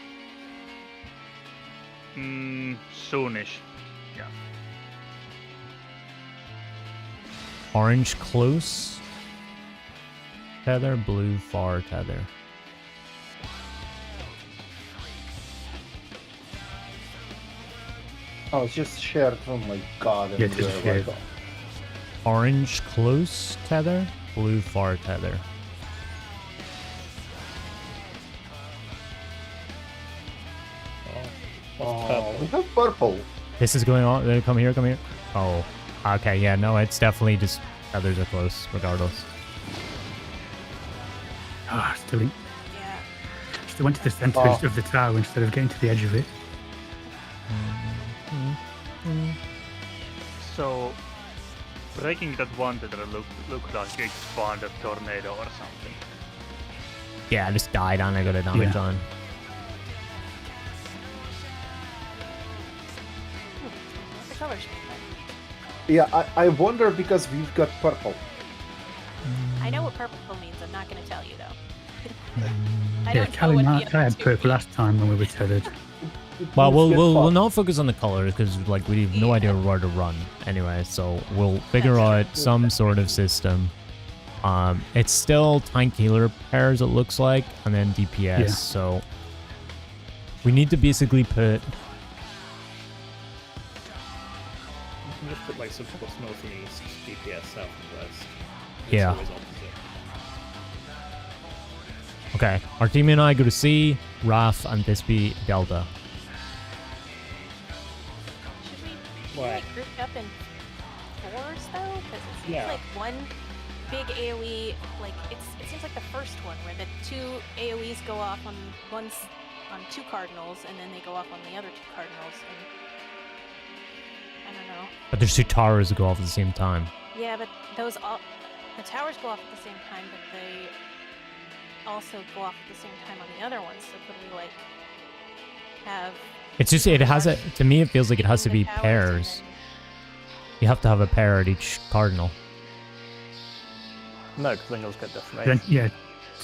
Soonish. Yeah. Orange close. Tether, blue far tether. Oh, it's just shared. Oh my god. Yeah, just everywhere, shared. like, Orange close tether, blue far tether. Oh, we have purple. This is going on. Come here, come here. Oh, okay, yeah, no, it's definitely just tethers are close, regardless. Ah, still Yeah. went to the center of the tower instead of getting to the edge of it. So, breaking that one that looked like it spawned a tornado or something. Yeah, I just died and I got a damage Yeah. on. The colors. Yeah, I wonder because we've got purple. I know what purple means. I'm not going to tell you though. I Yeah, don't know Callie what Mark, the I other had two purple mean. last time when we were tethered. Well, Let's get we'll fun. not focus on the colors because like we have no idea where to run anyway. So we'll figure That's out some sort of system. It's still tank healer pairs. It looks like, and then DPS. Yeah. So we need to basically put. You can just put like support north and east, DPS south and west. It's Yeah. always opposite. Okay, our team and I go to C, Raf, and this be Delta. Should we be What? like grouped up in fours though? Because it seems Yeah. like one big AoE, like it seems like the first one where the two AoEs go off on on two cardinals and then they go off on the other two cardinals. And I don't know. But there's two towers that go off at the same time. Yeah, but the towers go off at the same time, but they also go off at the same time on the other ones. So could we like have? It's just it has a to me it feels like it has to the be towers and pairs. then- You have to have a pair at each cardinal. No, because then you'll get Then, defamation. yeah,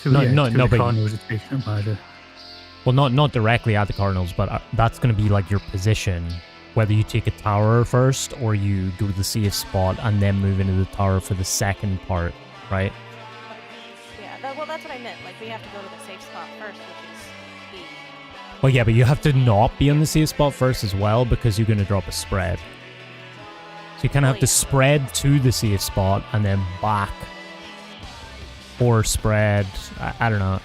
two, No, yeah, no, two no, of the but- cardinals are taken up by the... Well, not directly at the cardinals, but that's going to be like your position. Whether you take a tower first or you go to the safe spot and then move into the tower for the second part, right? Yeah, well, that's what I meant. Like we have to go to the safe spot first, which is the. Well, yeah, but you have to not be in the safe spot first as well because you're going to drop a spread. So you kind of have to spread to the safe spot and then back. Or spread. I don't know.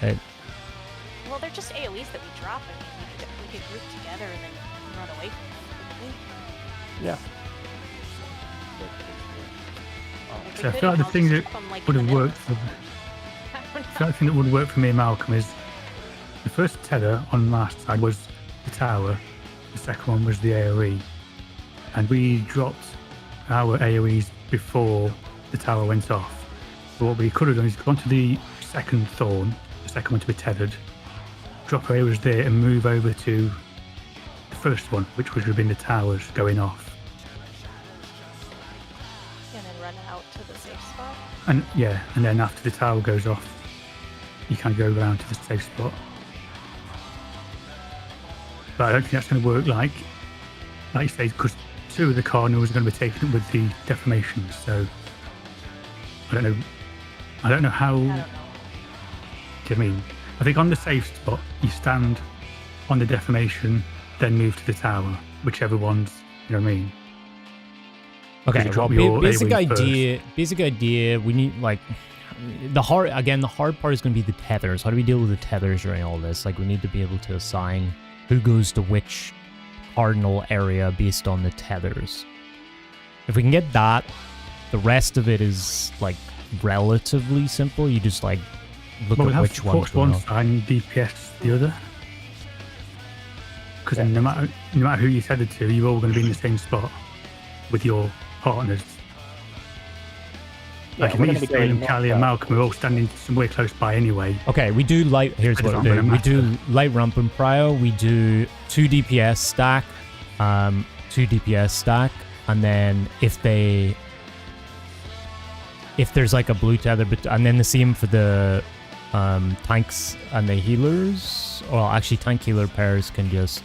Well, they're just AoEs that we drop. I mean, we could group together and then run away from them. Yeah. Like, we So I could feel like the all thing just that drop 'em, like, would in have the middle. worked for... I don't I feel like the thing that would work for me and Malcolm is the first tether on our side was the tower, the second one was the AoE, and we dropped our AoEs before the tower went off. So what we could have done is gone to the second thorn, the second one to be tethered, drop our AoEs there and move over to the first one, which would have been the towers going off. And then run out to the safe spot. And yeah, and then after the tower goes off, you can go around to the safe spot. But I don't think that's going to work like you say, because two of the cardinals are going to be taken up with the deformations. So I don't know how. I don't know. Do you know what I mean? I think on the safe spot, you stand on the deformation, then move to the tower, whichever one's, you know what I mean? Okay, you well, drop your basic AoE idea, we need like, the hard part is going to be the tethers. How do we deal with the tethers during all this? Like, we need to be able to assign who goes to which cardinal area based on the tethers. If we can get that, the rest of it is like relatively simple. You just like look at which one's one going side and DPS the other. Because no matter who you tethered to, you're all going to be in the same spot with your partners. Like if me, Salem, Callie, and Malcolm are all standing somewhere close by anyway. Okay, we do light. Here's what we do. We do light ramp and prio. We do 2 DPS stack, 2 DPS stack, and then if there's like a blue tether, and then the same for the tanks and the healers. Well, actually, tank healer pairs can just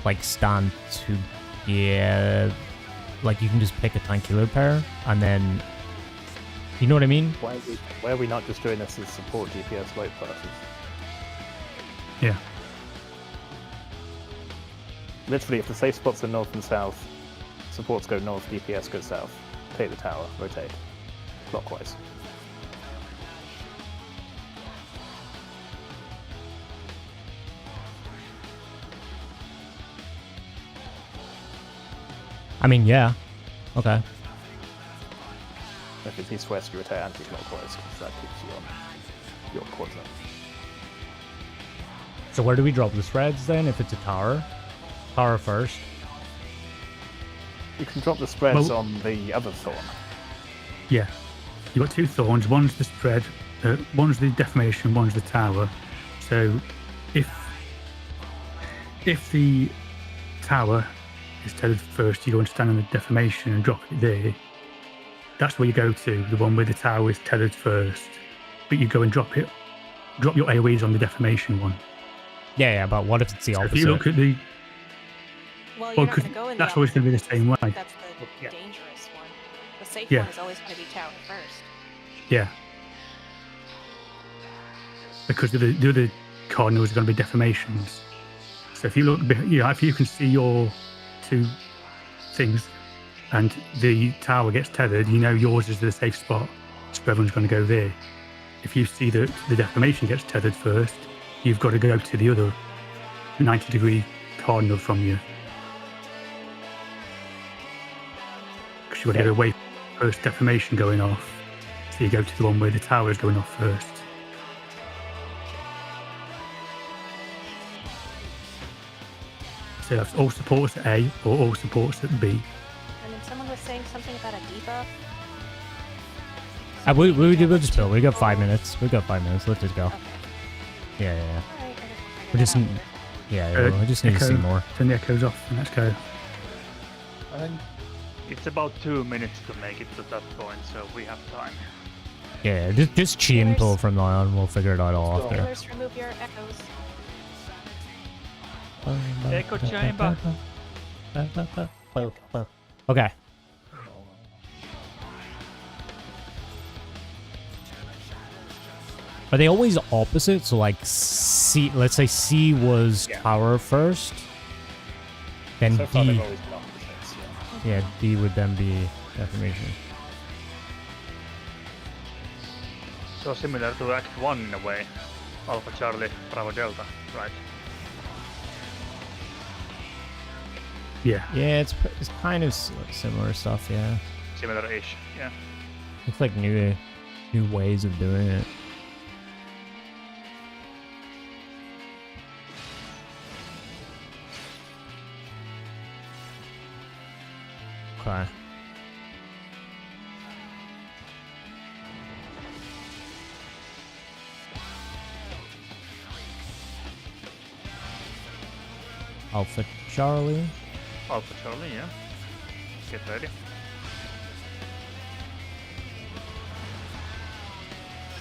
like stand to like you can just pick a tank healer pair, and then you know what I mean. Why are we not just doing this as support DPS light classes? Yeah. Literally, if the safe spots are north and south, supports go north, DPS go south. Take the tower, rotate clockwise. I mean, yeah. Okay. If it's east-west, you rotate anti-clockwise, because that keeps you on your coordinate. So where do we drop the spreads then? If it's a tower, tower first. You can drop the spreads on the other thorn. Yeah. You've got 2 thorns. One's the spread, one's the deformation, one's the tower. So if the tower is tethered first, you go and stand on the deformation and drop it there. That's where you go to, the one where the tower is tethered first. But you go and drop your AoEs on the deformation one. Yeah, but what if it's the opposite? If you look at the... Well, you're not going to go in the that's always going to be the same way. That's the dangerous one. The safe one is always going to be tower first. Yeah. Because the other cardinals are going to be deformations. So if you look, if you can see your 2 things and the tower gets tethered, you know yours is the safe spot, so everyone's going to go there. If you see that the deformation gets tethered first, you've got to go to the other 90-degree cardinal from you. Because you've got to get away from the first deformation going off, so you go to the one where the tower is going off first. So that's all supports at A or all supports at B. And then someone was saying something about a debuff. We'll just build. We got 5 minutes. We got 5 minutes. Let's just go. Okay. Yeah. Alright, We just we just need to see more. Turn the echoes off and let's go. I think it's about 2 minutes to make it to that point, so we have time. Yeah, just chain pull from now on. We'll figure it out all after. Healers, remove your echoes. Echo chamber. Okay. Are they always opposite? So like C, let's say C was tower first, then So far D. they've always been opposites, Yeah, D would then be deformation. So similar to Act 1 in a way. Alpha Charlie, Bravo Delta, right? Yeah. Yeah, it's kind of similar stuff. Yeah, Similar-ish, yeah. it's like new ways of doing it. Okay. Alpha Charlie. Alpha Charlie, yeah. Get ready.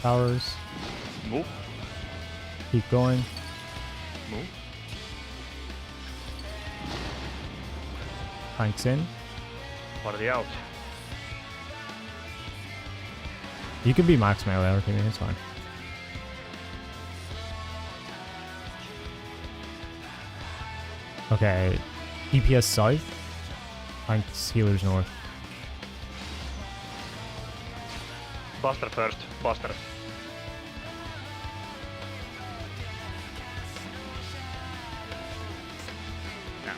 Towers. Move, Keep going. move. Tanks in. Party out. You can be max melee or me, it's fine. Okay. DPS south. Tanks healers north. Buster first. Buster. Now.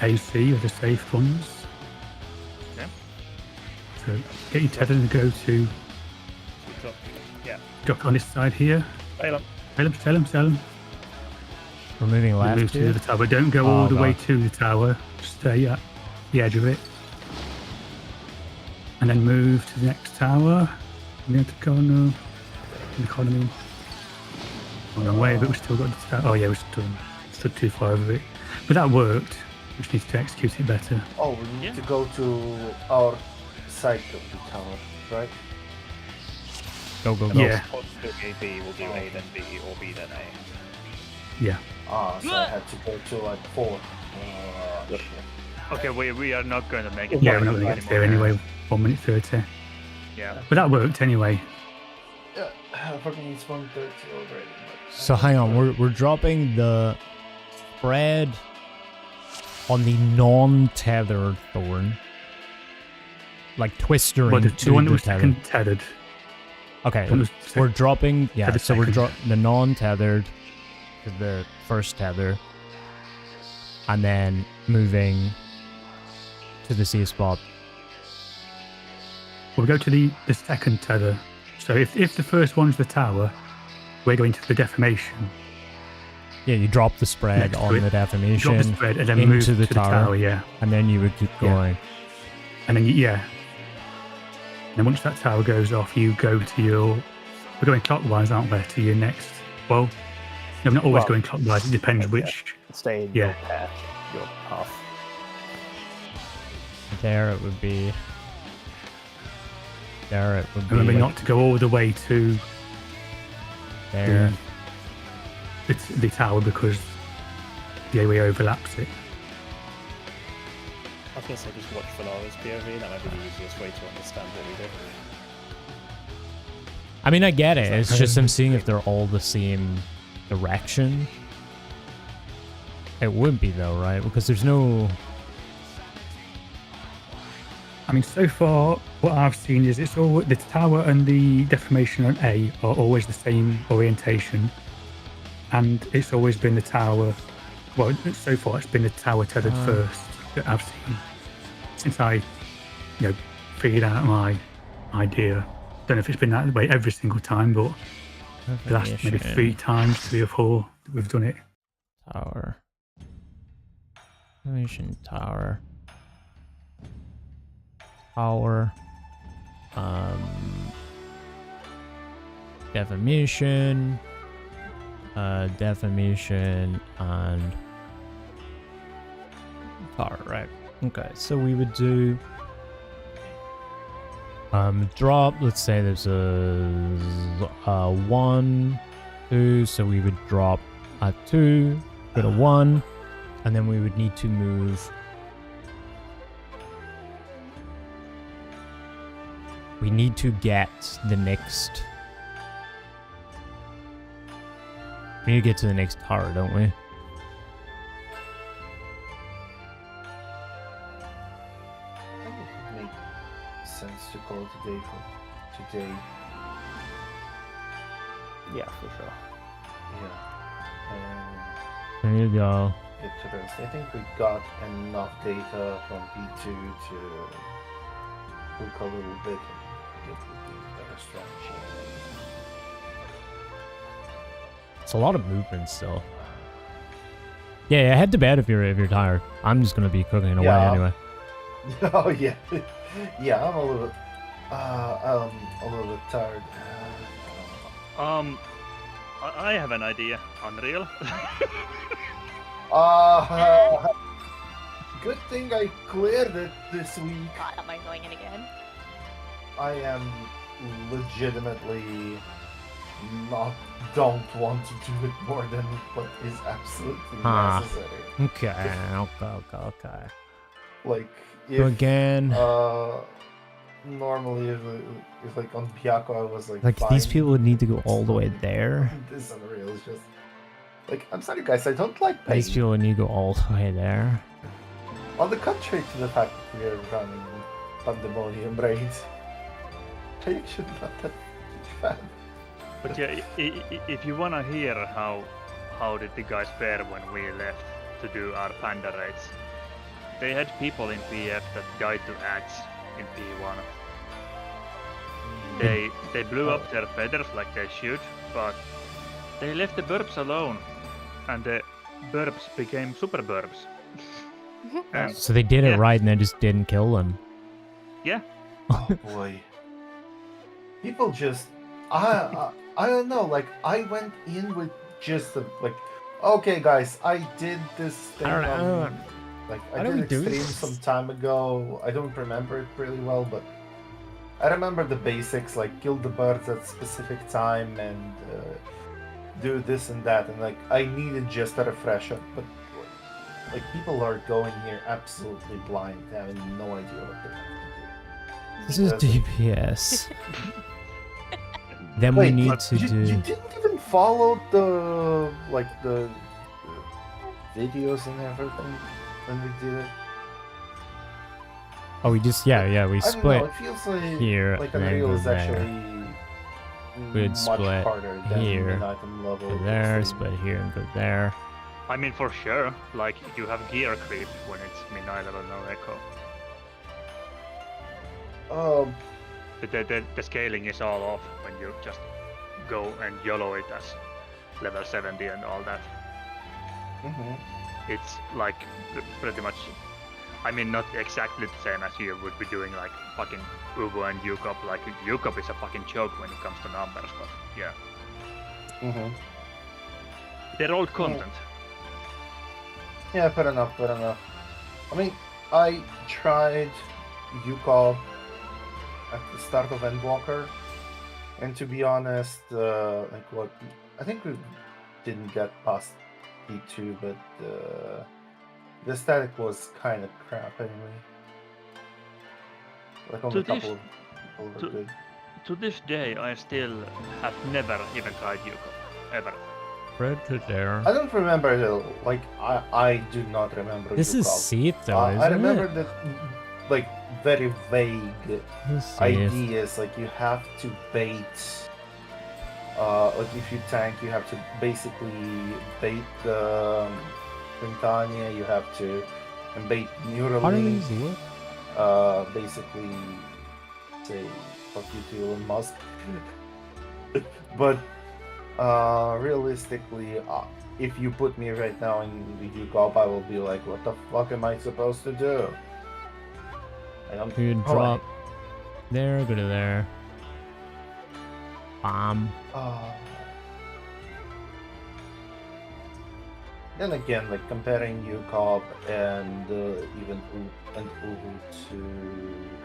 AC are the safe ones. Okay. So get your tether and go to Yeah. drop on this side here. Sail him. Sail him. We're moving Move left to here. the tower. Don't go Oh, all the way God. to the tower. Stay at the edge of it. And then move to the next tower. Near the corner. Economy. On the way, but we still got the tower. Oh yeah, we stood too far over it. But that worked. We just need to execute it better. Oh, we need to go to our side of the tower, right? Go, go, go. Yeah. We'll do A, B, we'll do A, then B, or B, then A. Yeah. So I had to go to like 4. Shit. Okay, we are not going to make it. Yeah, we're not going to get there anyway. 1 minute 30. Yeah. But that worked anyway. Yeah, for me it's 1:30 already. But So hang on, we're dropping the spread on the non-tethered thorn, like twistering But the to one that the was tether. second tethered. Okay, One was we're dropping. Yeah, tethered so we're second. the non-tethered to the first tether, and then moving to the safe spot. We'll go to the second tether. So if the first one's the tower, we're going to the deformation. Yeah, you drop the spread Next to on it. the Drop defamation the spread and then into move the to tower, yeah. and then you would keep Yeah. going. And then, yeah. And then once that tower goes off, you go to your... We're going clockwise, aren't we, to your next... Well, no, we're not always Well, going clockwise. It depends yeah. which... Stay in Yeah. your pair, your path. There it would be. There it would be. Remember not to go all the way to there. the tower because the AOE overlaps it. I was going to say just watch Valara's POV, that might be the easiest way to understand what we do. I mean, I get it. It's It's just I'm seeing if they're all the same direction. It would be though, right? Because there's no. I mean, so far, what I've seen is it's all the tower and the deformation on A are always the same orientation, and it's always been the tower. Well, so far it's been the tower tethered first that I've seen since I, figured out my idea. Don't know if it's been that way every single time, but the last maybe 3 times, 3 or 4 that we've done it. Tower. Defamation tower. Tower. Defamation. Defamation and tower, right. Okay, so we would do drop, let's say there's a 1, 2, so we would drop a 2, go to 1, and then we would need to move. We need to get the next. We need to get to the next tower, don't we? I think it would make sense to call today for today. Yeah, for sure. Yeah. There you go. Get to rest. I think we got enough data from P2 to look a little bit and get a better strategy. It's a lot of movement still. Yeah, head to bed if you're tired. I'm just gonna be cooking away Yeah. anyway. Oh yeah, yeah. I'm a little bit tired. I have an idea. Unreal. Good thing I cleared it this week. God, am I going in again? I am legitimately don't want to do it more than what is absolutely necessary. Okay. Like So if again, normally if like on Byakko I was like these fine. people would need to go all the way there. This Unreal is just like, I'm sorry guys, I don't like pain. These people would need to go all the way there. On the contrary to the fact that we are running pandemonium raids, I actually not that huge fan. But yeah, if you wanna hear how did the guys fare when we left to do our panda raids, they had people in PF that died to ads in P1. They blew up their feathers like they should, but they left the burps alone, and the burps became super burps. And So they did it yeah. right and they just didn't kill them. yeah, Oh boy. People just I don't know, like I went in with just like, okay guys, I did this thing I don't know. on, like I How do we did do extreme this? some time ago. I don't remember it really well, but I remember the basics, like kill the birds at specific time and do this and that, and like I needed just a refresher, but like people are going here absolutely blind, having no idea what they're doing. This is DPS. Then Wait, we need you, to you do. didn't even follow the videos and everything when we did it. Oh, we just we I don't know. split. It feels like here like and then Unreal go is there. actually We'd much split harder than here, an item level. Go there, extreme. split here and go there. I mean for sure, like you have gear creep when it's midnight level no echo. The scaling is all off when you just go and YOLO it as level 70 and all that. Mhm. It's like pretty much, I mean not exactly the same as you would be doing like fucking Ubu and Yukop. Like Yukop is a fucking joke when it comes to numbers, but yeah. Mhm. They're old content. Yeah, fair enough. Fair enough. I mean, I tried Yukop at the start of Endwalker, and to be honest, like what I think we didn't get past P2, but the static was kind of crap anyway. Like only a To this- couple of people were good. To this day, I still have never even tried Yukop, ever. Predator. I don't remember the like. I do not remember. This is Yukop. Seath though, isn't I remember it? that like very vague This is Seath. ideas, like you have to bait like if you tank you have to basically bait the Quintania, you have to bait How do Neuralink, these look? basically say fuck you to Elon Musk. But realistically, if you put me right now in the Yukop, I will be like, what the fuck am I supposed to do? I don't You know. drop there, go to there. Bomb. Then again, like comparing Yukop and even Ubu to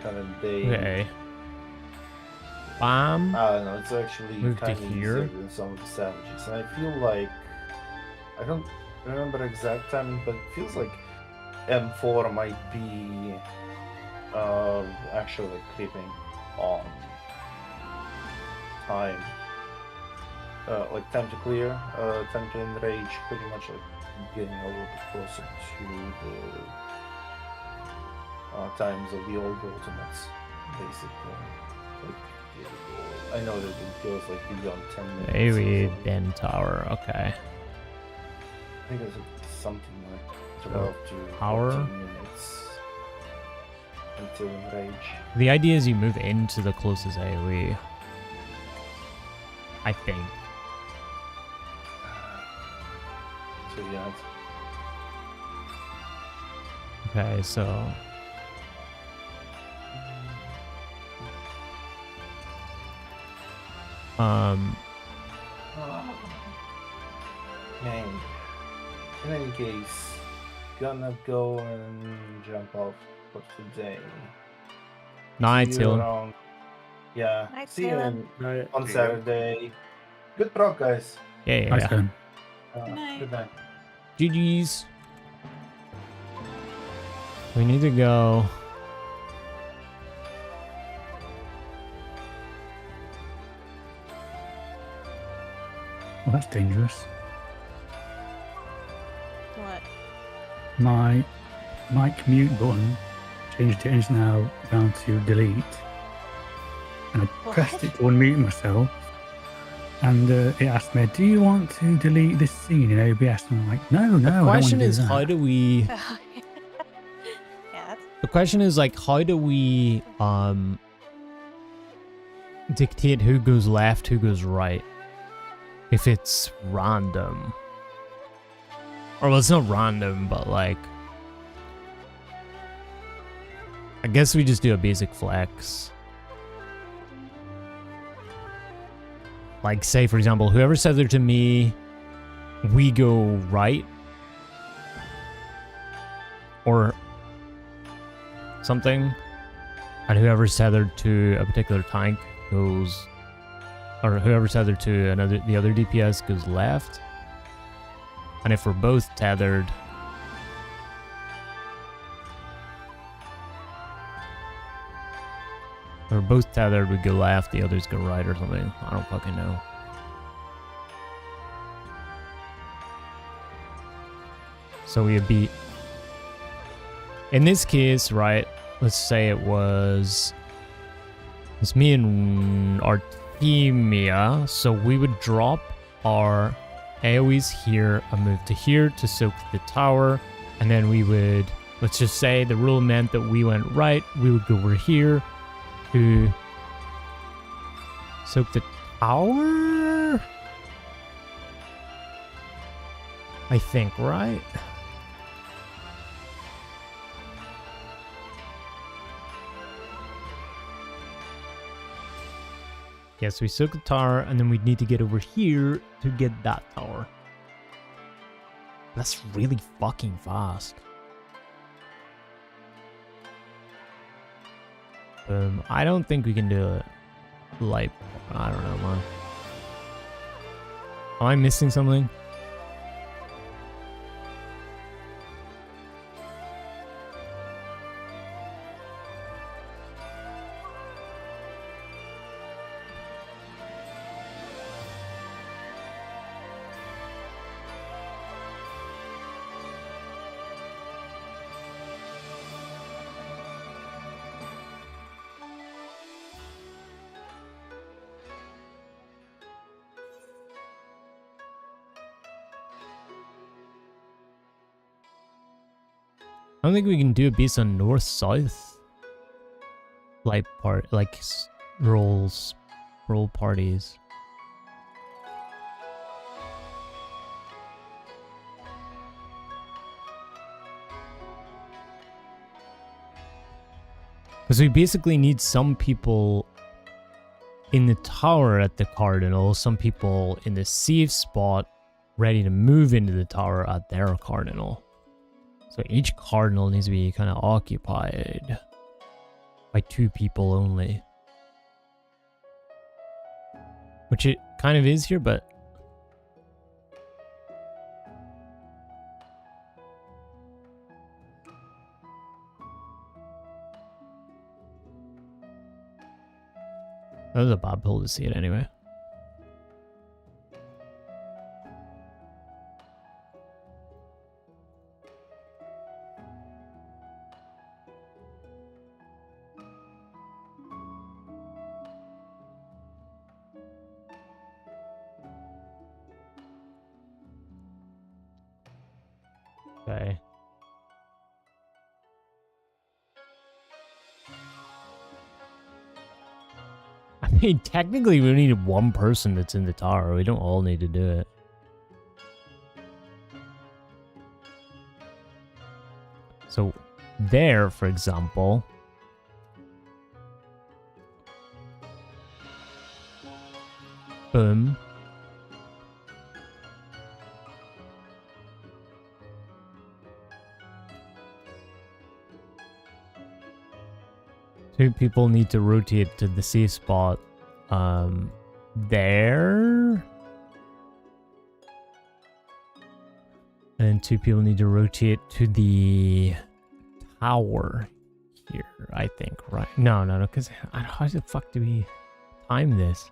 current day, Okay. Bomb. I don't know, it's actually Move to kind of here. easier than some of the savages. And I feel like, I don't remember exact timing, but it feels like M4 might be actually creeping on time. Like time to clear, time to enrage, pretty much like getting a little bit closer to the times of the old ultimates, basically. Like, I know that it feels like beyond 10 minutes. AoE, so Den Tower, okay. I think it's something like 12 to Hour? 14 minutes until enrage. The idea is you move into the closest AoE. I think. So yeah, Okay, so okay. In any case, gonna go and jump off for today. night See you till around. Yeah. Night, See you Salem. on Saturday. Good prog, guys. yeah. Nice done. night. Good night. GG's. We need to go. Well, that's dangerous. What? My mic mute button, changed it, and it's now down to delete. And I pressed it to unmute myself, and it asked me, "Do you want to delete this scene in OBS?" And I'm like, "No, The no." question I don't is, want how to do we? Yeah, that's The question is like, how do we dictate who goes left, who goes right, if it's random? Or well, it's not random, but like, I guess we just do a basic flex. Like, say for example, whoever's tethered to me, we go right, or something, and whoever's tethered to a particular tank goes, or whoever's tethered to the other DPS goes left. And if we're both tethered, we go left, the others go right or something. I don't fucking know. So we'd be, in this case, right, let's say it's me and Artemia, so we would drop our AoEs here and move to here to soak the tower, and then we would, let's just say the rule meant that we went right, we would go over here to soak the tower? I think, right? Yes, we soak the tower, and then we'd need to get over here to get that tower. That's really fucking fast. I don't think we can do it. Like, I don't know, man. Am I missing something? I don't think we can do it based on north-south. Like roll parties. Because we basically need some people in the tower at the cardinal, some people in the safe spot ready to move into the tower at their cardinal. So each cardinal needs to be kind of occupied by 2 people only. Which it kind of is here, but... that was a bad pull to see it anyway. Okay. I mean, technically we need one person that's in the tower. We don't all need to do it. So there, for example, boom. Two people need to rotate to the safe spot. There. And 2 people need to rotate to the tower here, I think, right? No, because how the fuck do we time this?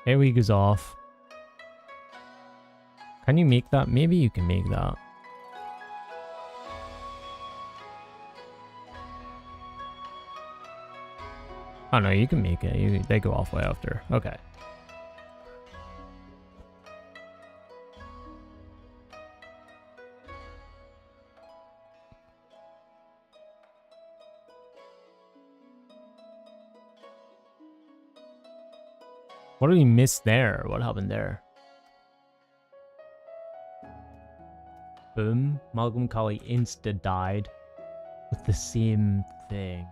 AoE goes off. Can you make that? Maybe you can make that. Oh no, you can make it. They go off way after. Okay. What did we miss there? What happened there? Boom. Malcolm Kali insta died with the same thing.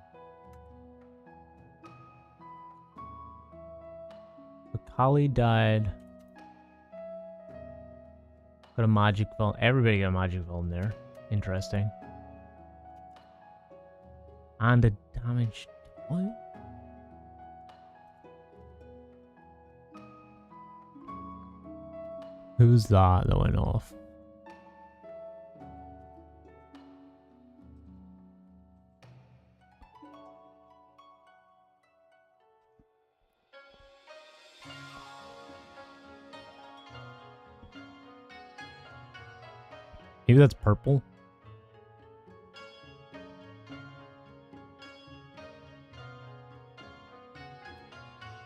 So Kali died. Got a magic phone. Everybody got a magic phone there. Interesting. And a damaged. What? Who's that went off? Maybe that's purple.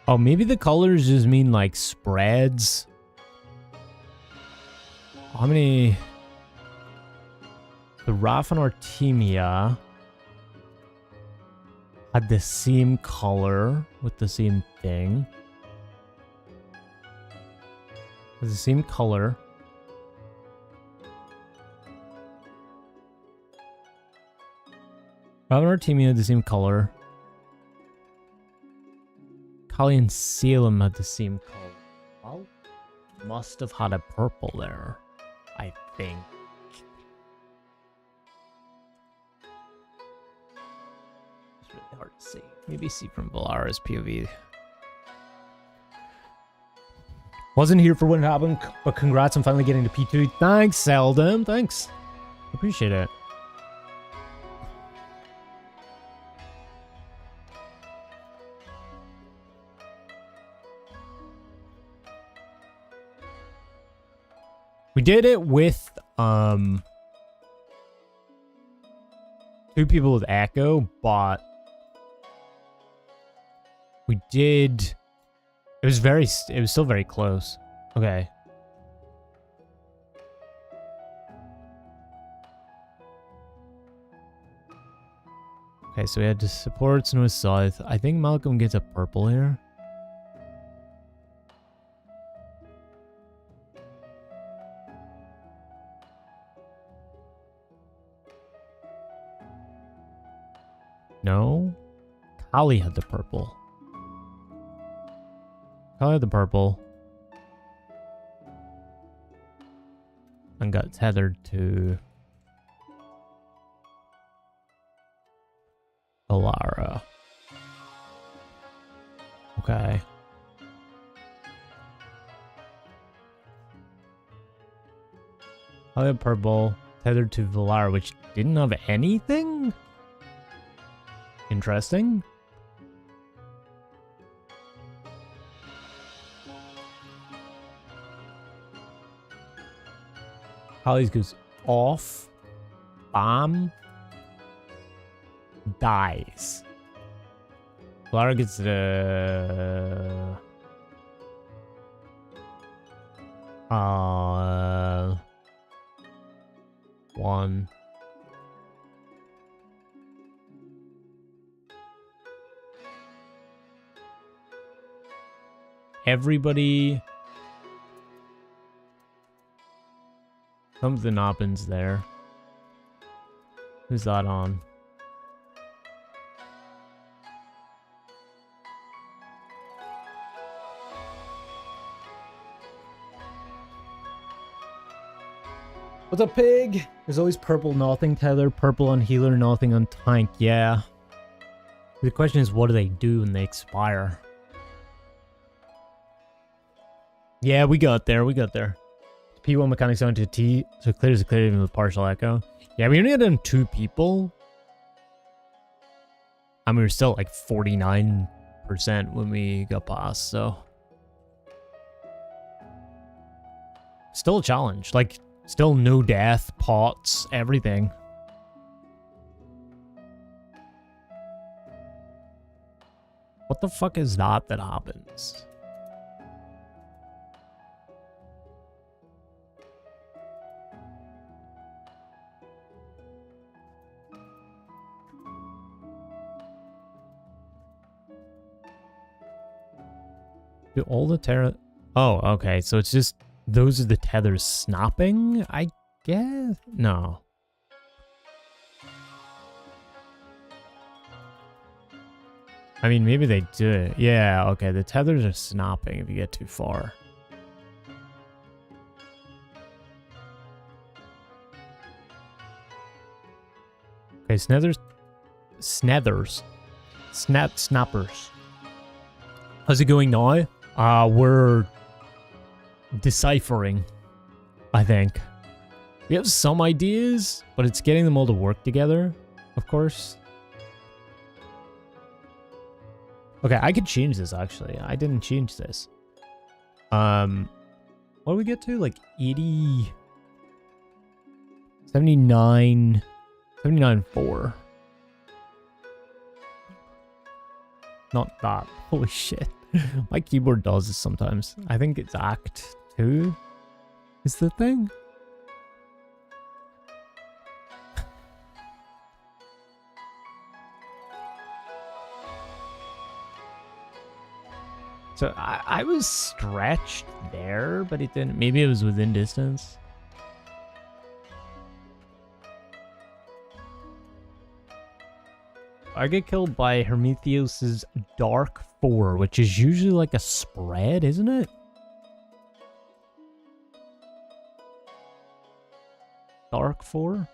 Oh, maybe the colors just mean like spreads. How many? The Raph and Artemia had the same color with the same thing. Has the same color. Raph and Artemia had the same color. Kali and Salem had the same color. Well, must have had a purple there. I think. It's really hard to see. Maybe see from Valara's POV. Wasn't here for what happened, but congrats on finally getting to P2. Thanks, Seldom. Thanks. Appreciate it. We did it with 2 people with Echo, but we did. It was still very close. Okay. Okay, so we had the supports north south. I think Malcolm gets a purple here. No? Kali had the purple. Kali had the purple. And got tethered to Valara. Okay. Kali had purple, tethered to Valara, which didn't have anything? Interesting. Holly's goes off. Bomb. Dies. Lara gets the... one. Everybody. Something happens there. Who's that on? What's up, pig? There's always purple, nothing tether, purple on healer, nothing on tank. Yeah. The question is, what do they do when they expire? Yeah, we got there. We got there. P1 mechanics down to T, so clear is clear even with partial echo. Yeah, we only had done 2 people. And we were still like 49% when we got past, so. still a challenge. Like, still no death, pots, everything. What the fuck is that happens? Do all the terror... Oh, okay. So it's just... Those are the tethers snapping, I guess? No. I mean, maybe they do it. Yeah, okay. The tethers are snapping if you get too far. Okay, snappers. How's it going now? We're deciphering, I think. We have some ideas, but it's getting them all to work together, of course. Okay, I could change this, actually. I didn't change this. What do we get to? Like 80... 79... 79.4. Not that. Holy shit. My keyboard does this sometimes. I think it's Act 2 is the thing. So I was stretched there, but it didn't. Maybe it was within distance. I get killed by Hermethios' Dark 4, which is usually like a spread, isn't it? Dark 4?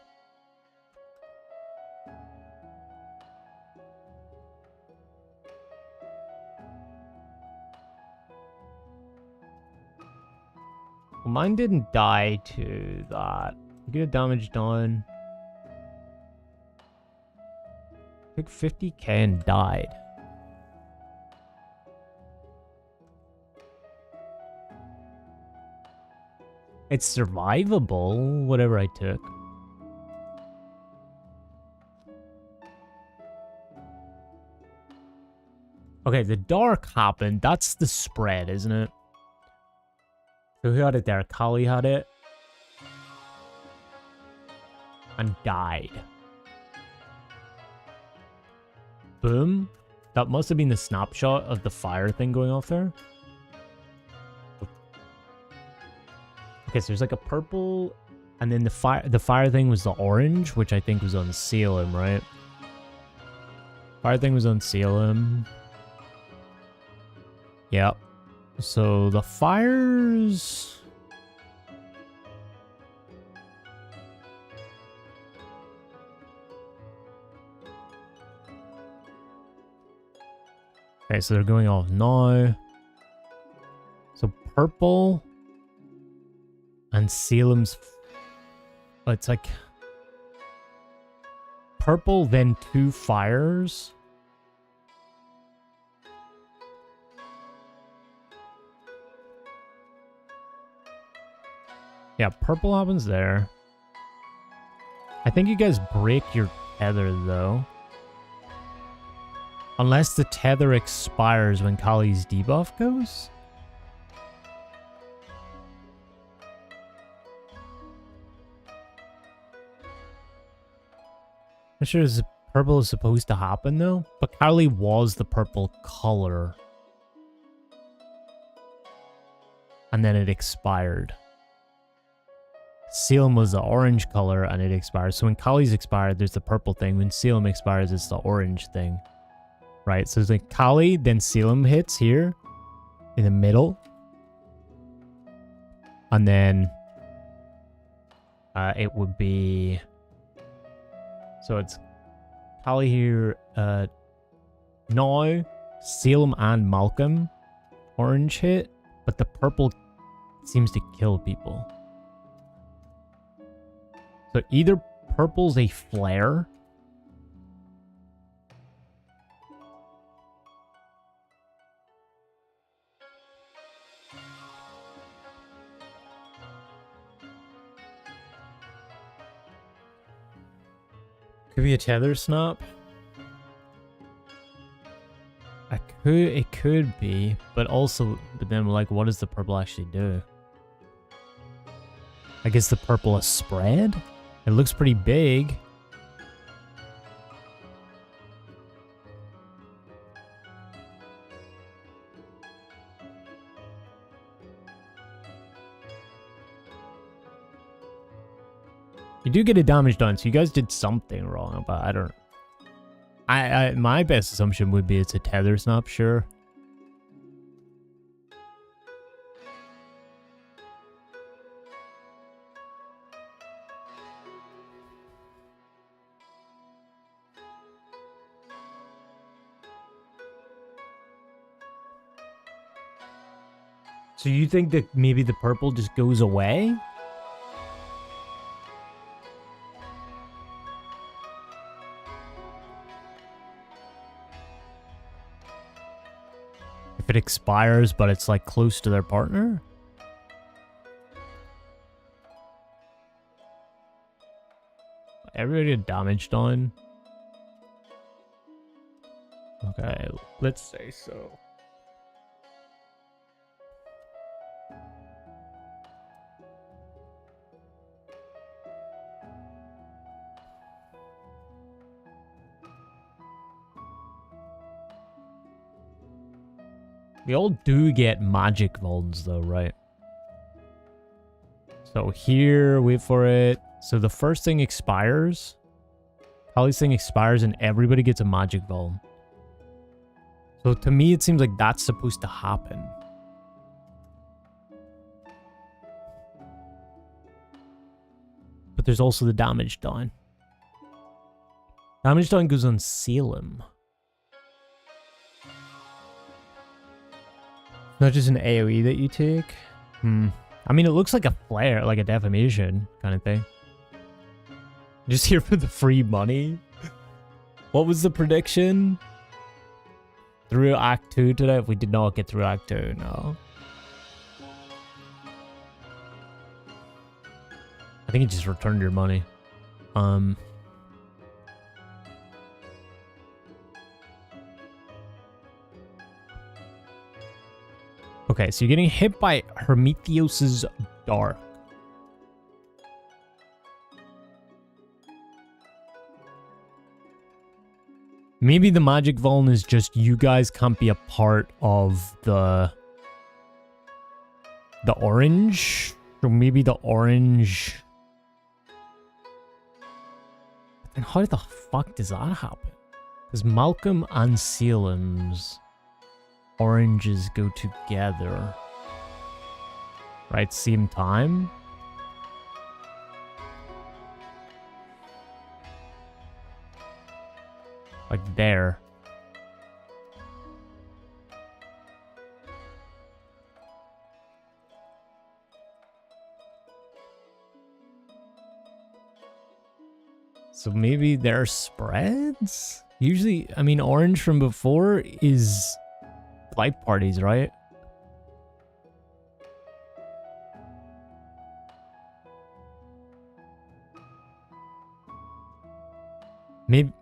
Well, mine didn't die to that. Get damage done. Took 50k and died. It's survivable, whatever I took. Okay, the dark happened. That's the spread, isn't it? So who had it there? Kali had it. And died. Boom. That must have been the snapshot of the fire thing going off there. Okay, so there's like a purple, and then the fire thing was the orange, which I think was on Salem, right? Fire thing was on Salem. Yep. So the fires... Okay, so they're going off now. So purple and Salem's... Oh, it's like purple, then 2 fires. Yeah, purple happens there. I think you guys break your tether, though. Unless the tether expires when Kali's debuff goes? I'm sure purple is supposed to happen, though. But Kali was the purple color. And then it expired. Salem was the orange color and it expired. So when Kali's expired, there's the purple thing. When Salem expires, it's the orange thing. Right? So it's like Kali, then Salem hits here in the middle. And then it would be... So it's Kali here. Now, Salem and Malcolm orange hit, but the purple seems to kill people. So either purple's a flare. Could be a tether snap. It could be, but then like, what does the purple actually do? I guess the purple is spread? It looks pretty big. You do get a damage done, so you guys did something wrong, but I don't... my best assumption would be it's a tether snap, sure. So you think that maybe the purple just goes away? If it expires, but it's like close to their partner? Everybody get damaged on? Okay, let's say so. We all do get magic vulns though, right? So here, wait for it. So the first thing expires. Kali's thing expires and everybody gets a magic vuln. So to me, it seems like that's supposed to happen. But there's also the damage done. Damage done goes on Salem. Not just an AoE that you take? I mean, it looks like a flare, like a defamation kind of thing. Just here for the free money? What was the prediction? Through Act 2 today? If we did not get through Act 2, no. I think it just returned your money. Okay, so you're getting hit by Hermethios' Dark. Maybe the magic vuln is just you guys can't be a part of the orange. Or maybe the orange... But then how the fuck does that happen? Because Malcolm and Salem's oranges go together. Right, same time? Like there. So maybe there are spreads? Usually, I mean, orange from before is light parties, right? Maybe...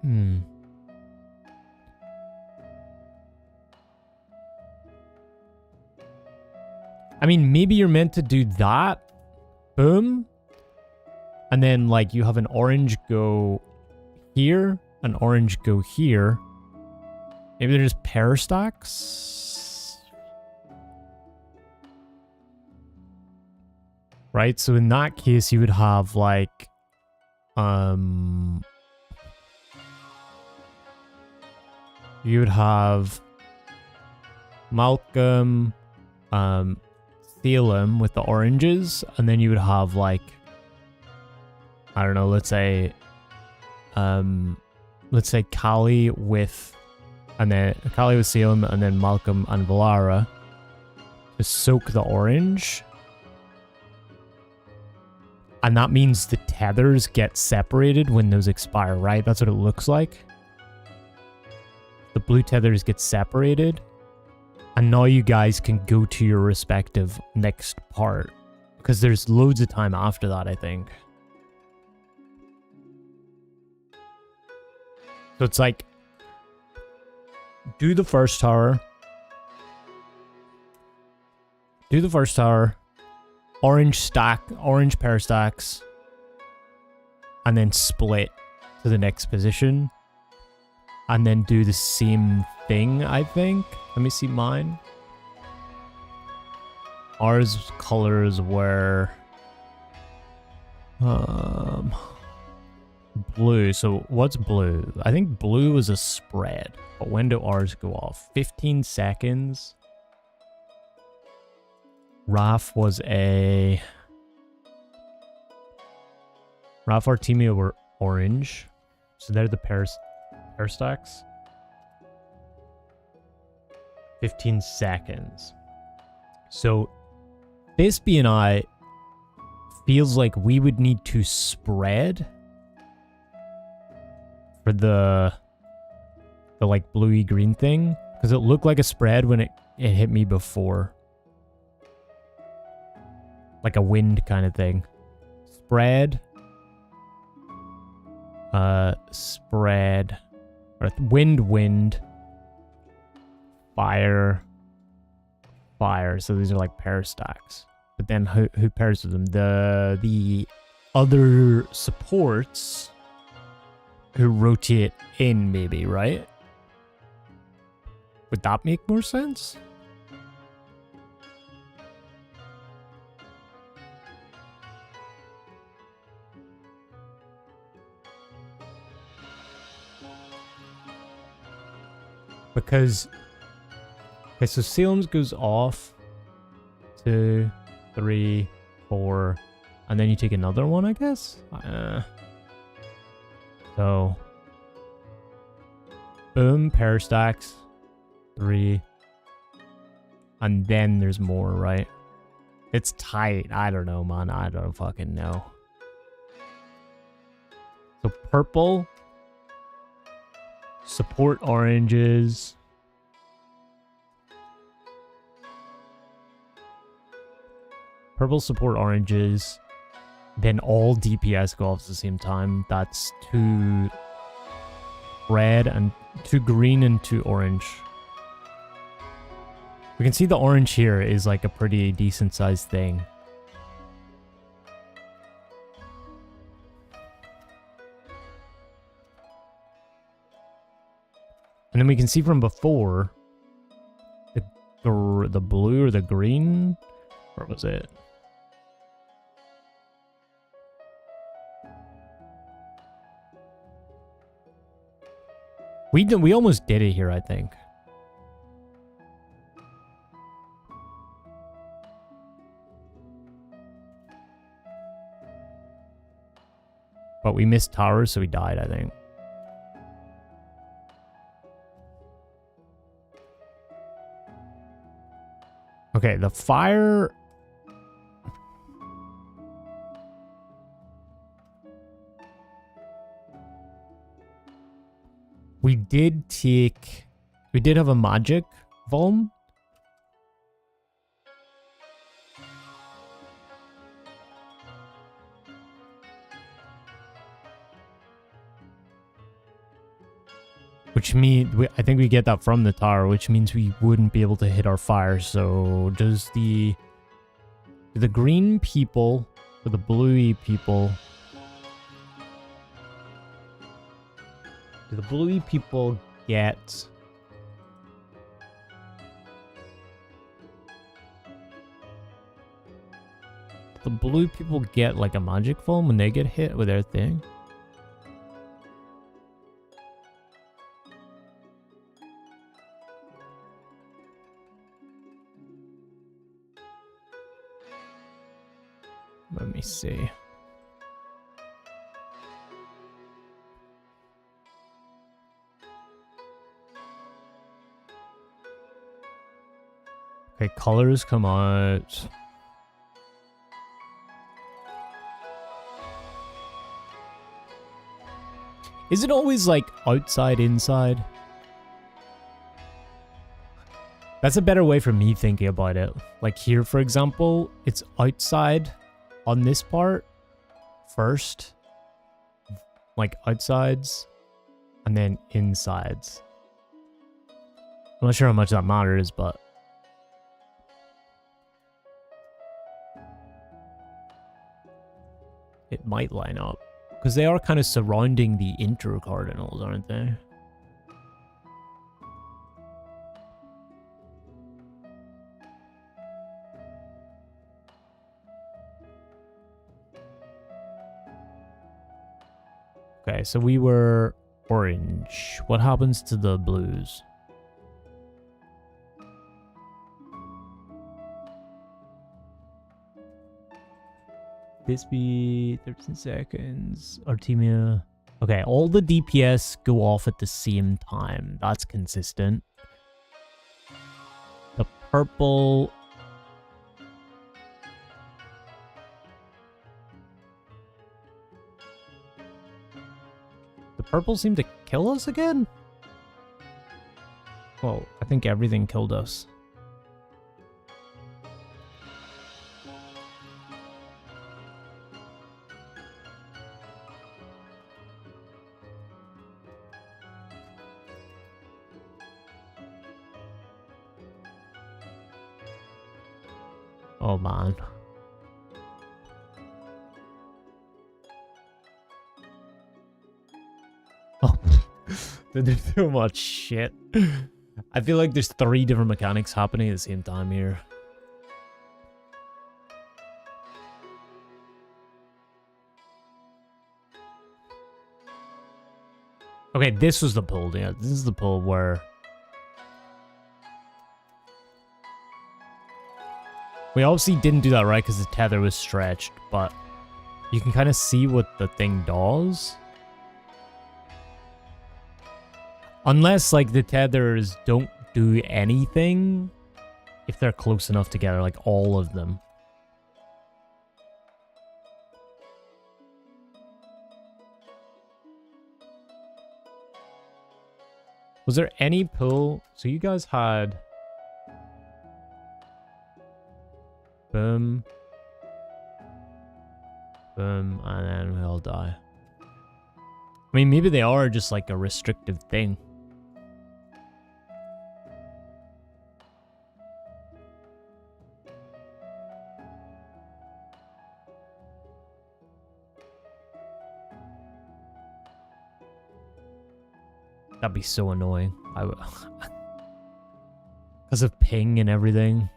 I mean, maybe you're meant to do that. Boom. And then, like, you have an orange go here, an orange go here. Maybe they're just pair stacks? Right? So in that case, you would have, like... You would have... Malcolm... Salem with the oranges, and then you would have like, I don't know, let's say Kali with, and then Kali with Salem, and then Malcolm and Valara to soak the orange, and that means the tethers get separated when those expire, right? That's what it looks like. The blue tethers get separated. And now you guys can go to your respective next part. Because there's loads of time after that, I think. So it's like, do the first tower. Do the first tower. Orange stack, orange pair stacks. And then split to the next position. And then do the same thing, I think. Let me see mine. Ours colors were blue. So what's blue? I think blue is a spread. But when do ours go off? 15 seconds. Raf was a... Raf Artemia were orange. So they're the pair stacks. 15 seconds. So this BNI feels like we would need to spread for the like bluey green thing, because it looked like a spread when it hit me before. Like a wind kind of thing. Spread. Spread. Or wind. Fire. So these are like pair stacks. But then who pairs with them? The other supports who rotate in, maybe, right? Would that make more sense? Because, okay, so Salem's goes off, 2, 3, 4, and then you take another one, I guess? So, boom, pair stacks, 3, and then there's more, right? It's tight. I don't know, man. I don't fucking know. So, purple. Support oranges. Purple support oranges. Then all DPS go off at the same time. That's 2 red and 2 green and 2 orange. We can see the orange here is like a pretty decent sized thing. And then we can see from before the blue or the green. Where was it? We almost did it here, I think. But we missed towers, so we died, I think. Okay, the fire... We did have a magic vuln. Which means, I think we get that from the tower, which means we wouldn't be able to hit our fire. So does the green people or the bluey people... Do the bluey people get... Do the blue people get like a magic foam when they get hit with their thing? Let me see. Okay, colors come out. Is it always like outside, inside? That's a better way for me thinking about it. Like here, for example, it's outside on this part first. Like outsides. And then insides. I'm not sure how much that matters, but... it might line up. Because they are kind of surrounding the intercardinals, aren't they? Okay, so we were orange. What happens to the blues? This be 13 seconds. Artemia. Okay, all the DPS go off at the same time. That's consistent. The purple... the purple seemed to kill us again? Well, I think everything killed us. Oh man. Oh, there's too much shit. I feel like there's 3 different mechanics happening at the same time here. Okay, this was the pull. Yeah, this is the pull where... we obviously didn't do that right because the tether was stretched, but you can kind of see what the thing does. Unless, like, the tethers don't do anything if they're close enough together, like all of them. Was there any pull? So you guys had... boom. Boom, and then we all die. I mean, maybe they are just like a restrictive thing. That'd be so annoying. I would... because of ping and everything.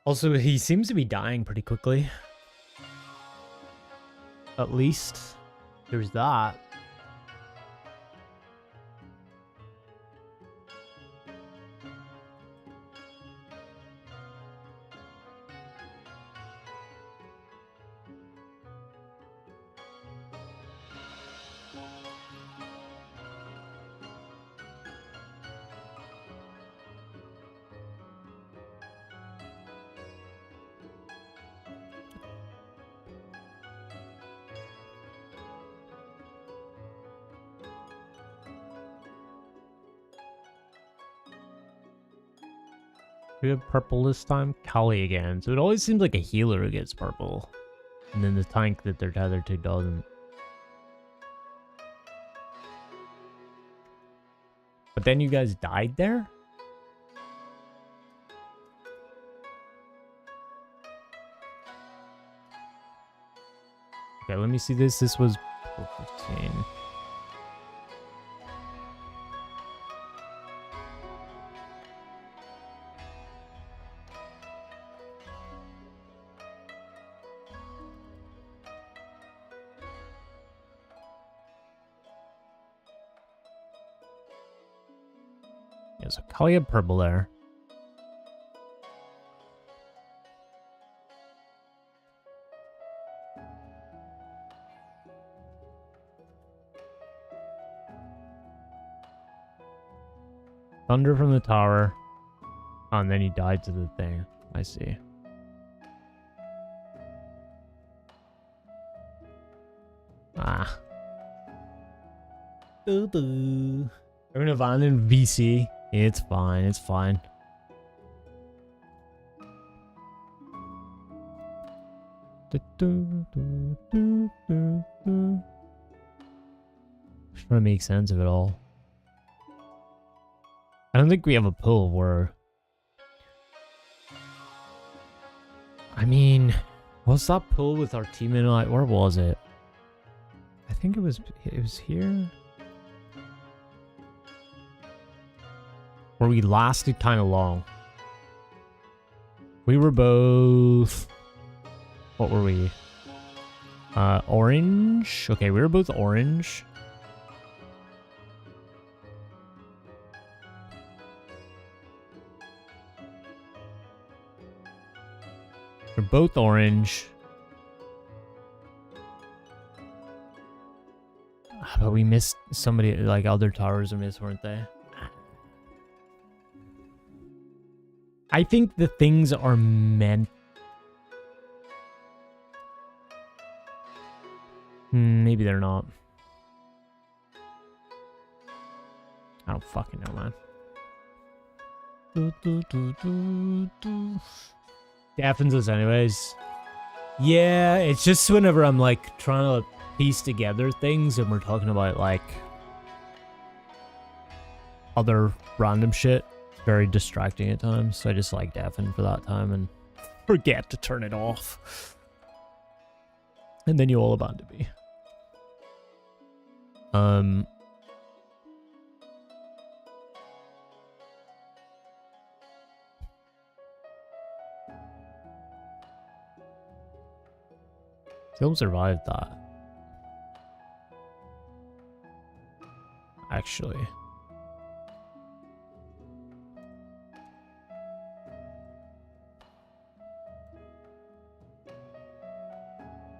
Also, he seems to be dying pretty quickly. At least. There's that. We have purple this time. Kali again. So it always seems like a healer who gets purple. And then the tank that they're tethered to doesn't. But then you guys died there? Okay, let me see this. This was 15. Yeah, so Kali had purple there. Thunder from the tower. Oh, and then he died to the thing. I see. Ah. We're gonna abandon VC. It's fine, it's fine. Just trying to make sense of it all. I don't think we have a pull where... I mean, what's that pull with our team in? Where was it? I think it was here. Where we lasted kind of long. We were both... What were we? Orange? Okay, we were both orange. We're both orange. But we missed somebody, like other towers are missed, weren't they? I think the things are meant... Maybe they're not. I don't fucking know, man. Daffins us anyways. Yeah, it's just whenever I'm like trying to piece together things and we're talking about like other random shit. It's very distracting at times, so I just like Daffin for that time and forget to turn it off. And then you all abandon me. Still survived that. Actually.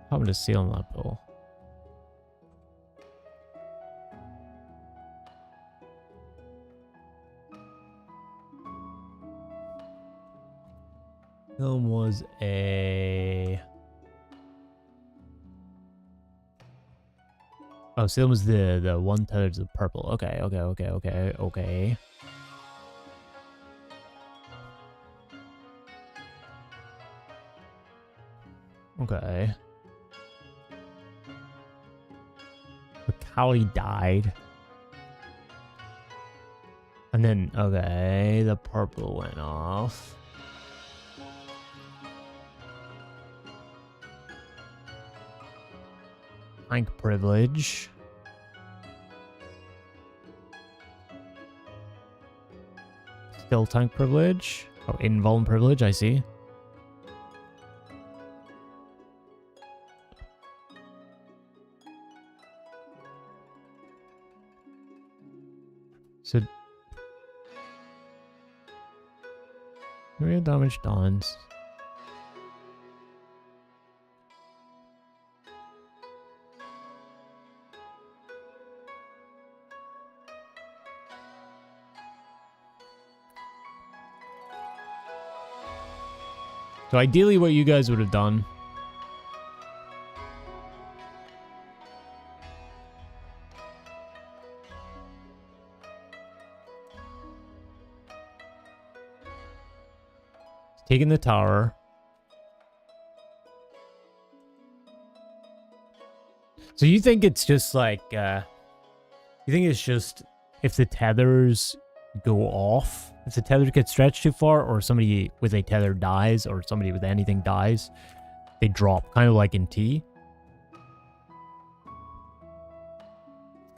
How to seal on that bill? Film was a... Oh, Salem was the one tethered to the purple. Okay. Okay. But Callie died. And then, okay, the purple went off. Tank privilege. Still tank privilege. Oh, invuln privilege, I see. So... Area damage dawns. So ideally what you guys would have done is taking the tower. So you think it's just like you think it's just if the tethers go off, if the tether gets stretched too far, or somebody with a tether dies, or somebody with anything dies, they drop, kind of like in T.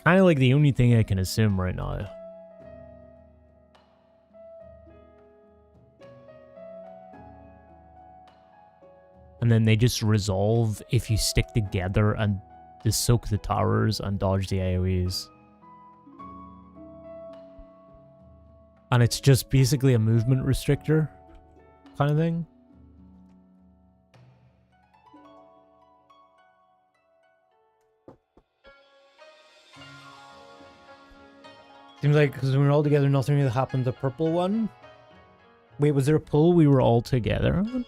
Kind of like the only thing I can assume right now. And then they just resolve if you stick together and just soak the towers and dodge the AoEs. And it's just basically a movement restrictor kind of thing. Seems like because when we were all together, nothing really happened. The purple one. Wait, was there a pull we were all together on?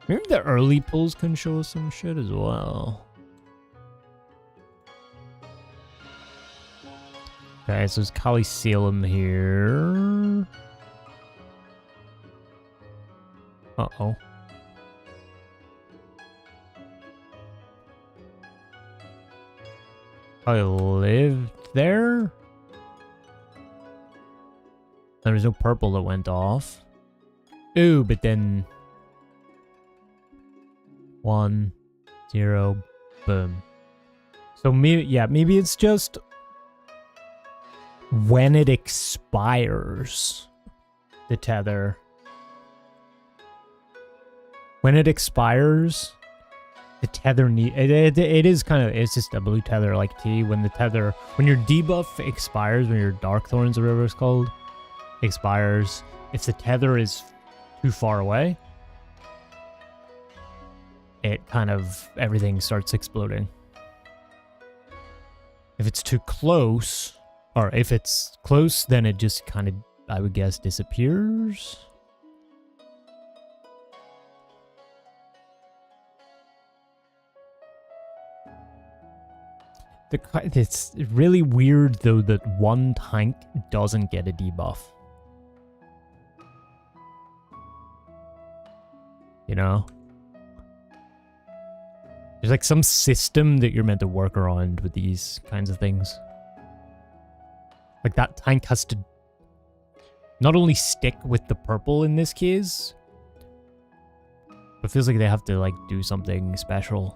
Maybe the early pulls can show us some shit as well. Okay, so it's Coliseum here. Uh-oh. I lived there? There was no purple that went off. Ooh, but then... 1, 0, boom. So maybe, yeah, maybe it's just... when it expires, the tether... When it expires, the tether it is kind of, it's just a blue tether like T. When your debuff expires, when your Dark Thorns or whatever it's called expires, if the tether is too far away, it kind of, everything starts exploding. If it's too close, or if it's close, then it just kind of, I would guess, disappears. It's really weird, though, that one tank doesn't get a debuff. You know? There's like some system that you're meant to work around with these kinds of things. Like that tank has to not only stick with the purple in this case, but it feels like they have to like do something special.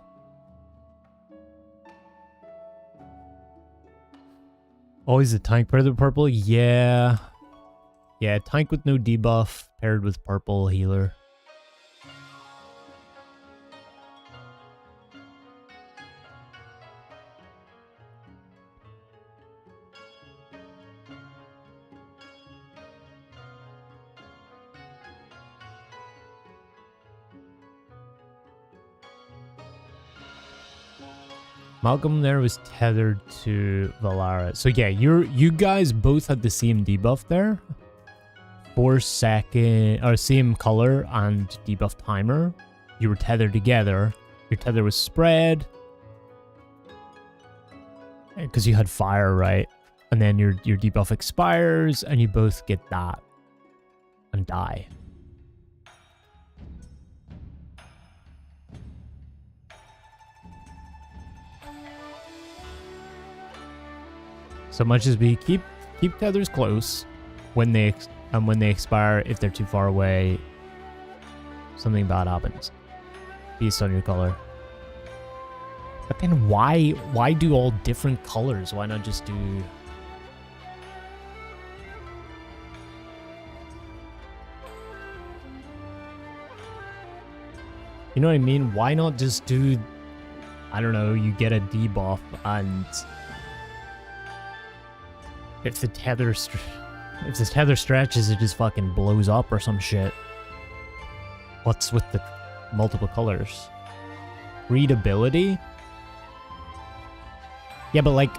Always a tank paired with purple? Yeah. Yeah, tank with no debuff paired with purple healer. Malcolm there was tethered to Valara. So yeah, you guys both had the same debuff there. 4 second, or same color and debuff timer. You were tethered together. Your tether was spread. Because you had fire, right? And then your debuff expires and you both get that. And die. So much as we keep tethers close, when they expire, if they're too far away, something bad happens. Based on your color. But then why do all different colors? Why not just do... You know what I mean? Why not just do... I don't know, you get a debuff and... If the tether stretches, it just fucking blows up or some shit. What's with the multiple colors? Readability? Yeah, but like...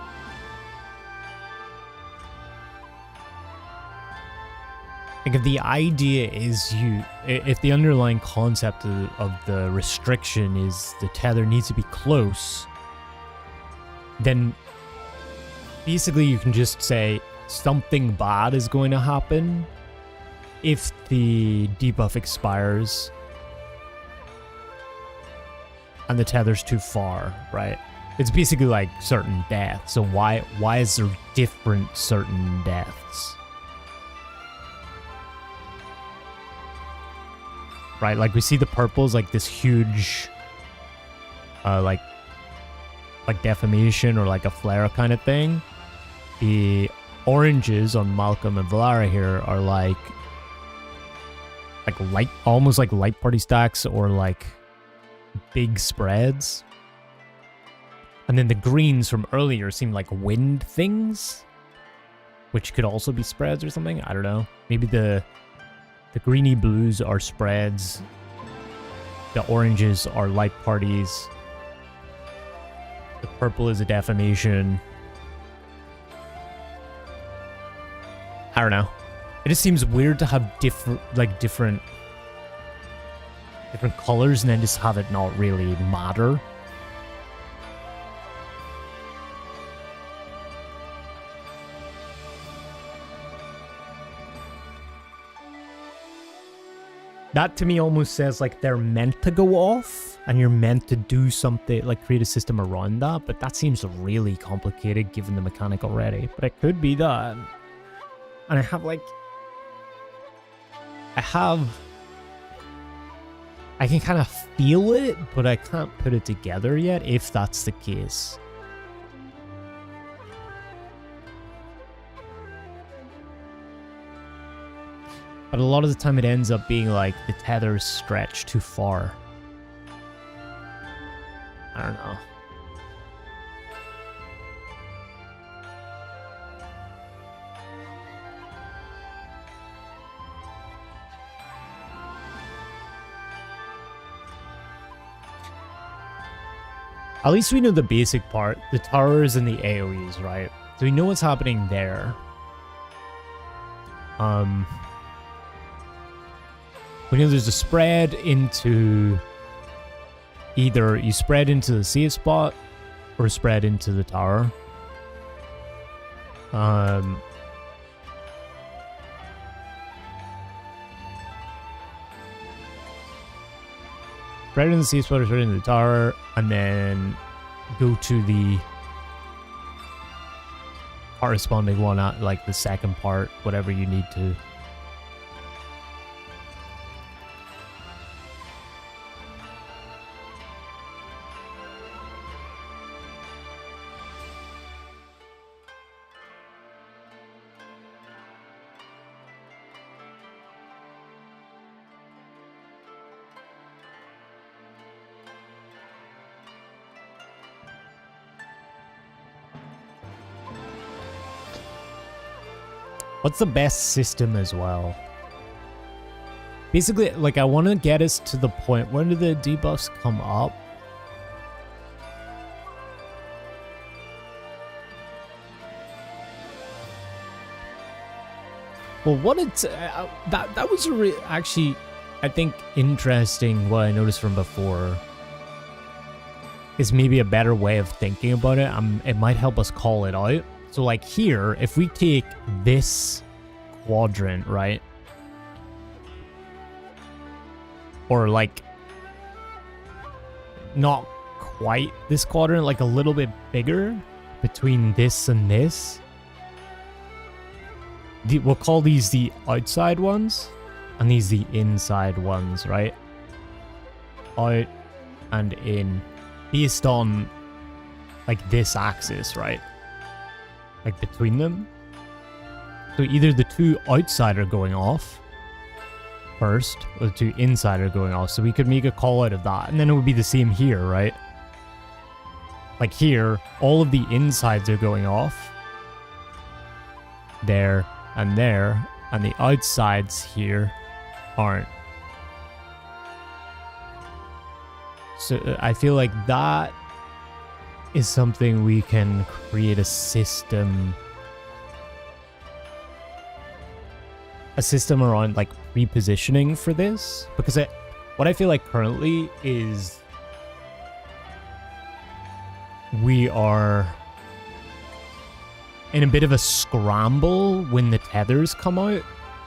Like, if the idea is if the underlying concept of the restriction is the tether needs to be close, then basically you can just say something bad is going to happen if the debuff expires and the tether's too far, right? It's basically like certain death. So why is there different certain deaths? Right, like we see the purples like this huge like defamation or like a flare kind of thing. The oranges on Malcolm and Valara here are like light, almost like light party stacks or like big spreads. And then the greens from earlier seem like wind things, which could also be spreads or something. I don't know. Maybe the greeny blues are spreads. The oranges are light parties. The purple is a defamation. I don't know. It just seems weird to have different colors and then just have it not really matter. That to me almost says like they're meant to go off and you're meant to do something, like create a system around that, but that seems really complicated given the mechanic already. But it could be that. And I can kind of feel it, but I can't put it together yet if that's the case. But a lot of the time it ends up being like the tethers stretch too far. I don't know. At least we know the basic part, the towers and the AoEs, right? So we know what's happening there. We know there's a spread into either you spread into the safe spot or spread into the tower. Spread into the safe spot or spread into the tower, and then go to the corresponding one at like the second part, whatever you need to. What's the best system as well? Basically, like, I want to get us to the point. When do the debuffs come up? Well, what it's that was actually, I think, interesting. What I noticed from before is maybe a better way of thinking about it. It might help us call it out. So like here, if we take this quadrant, right? Or like not quite this quadrant, like a little bit bigger between this and this. We'll call these the outside ones and these the inside ones, right? Out and in, based on like this axis, right? Like between them. So either the two outside are going off first, or the two inside are going off. So we could make a call out of that. And then it would be the same here, right? Like here, all of the insides are going off. There and there. And the outsides here aren't. So I feel like that is something we can create a system around, like repositioning for this, because what I feel like currently is we are in a bit of a scramble when the tethers come out.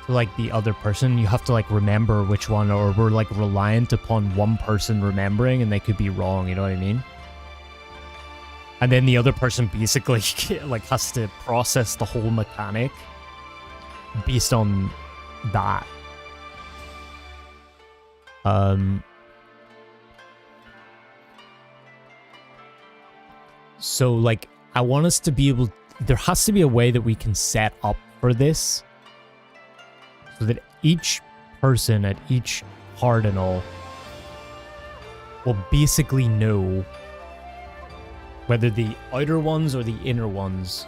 So like the other person, you have to like remember which one, or we're like reliant upon one person remembering and they could be wrong, you know what I mean? And then the other person basically like has to process the whole mechanic based on that. So like I want us to be able, there has to be a way that we can set up for this so that each person at each cardinal will basically know whether the outer ones or the inner ones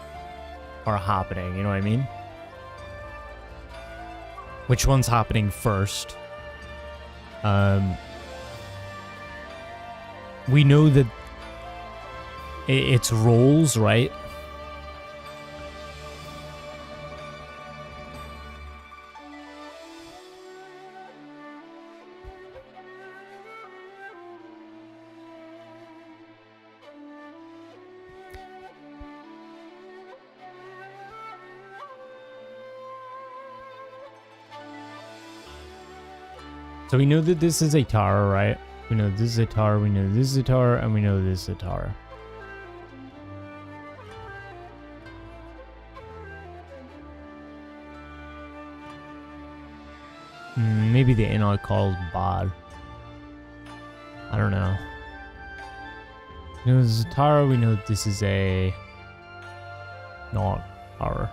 are happening, you know what I mean? Which one's happening first? We know that it's roles, right? So we know that this is a tower, right? We know this is a tower, we know this is a tower, and we know this is a tower. Maybe the inner called bad. I don't know. We know this is a tower, we know this is a not tower.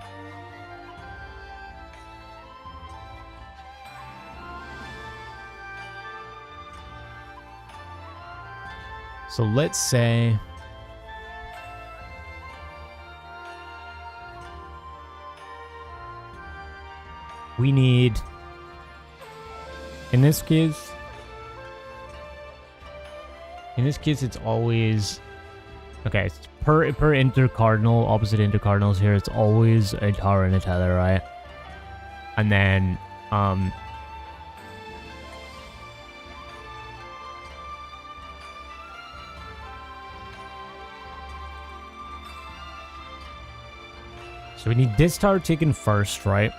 So let's say we need, in this case it's always, okay, it's per intercardinal, opposite intercardinals here, it's always a tower and a tether, right? And then so we need this tower taken first, right?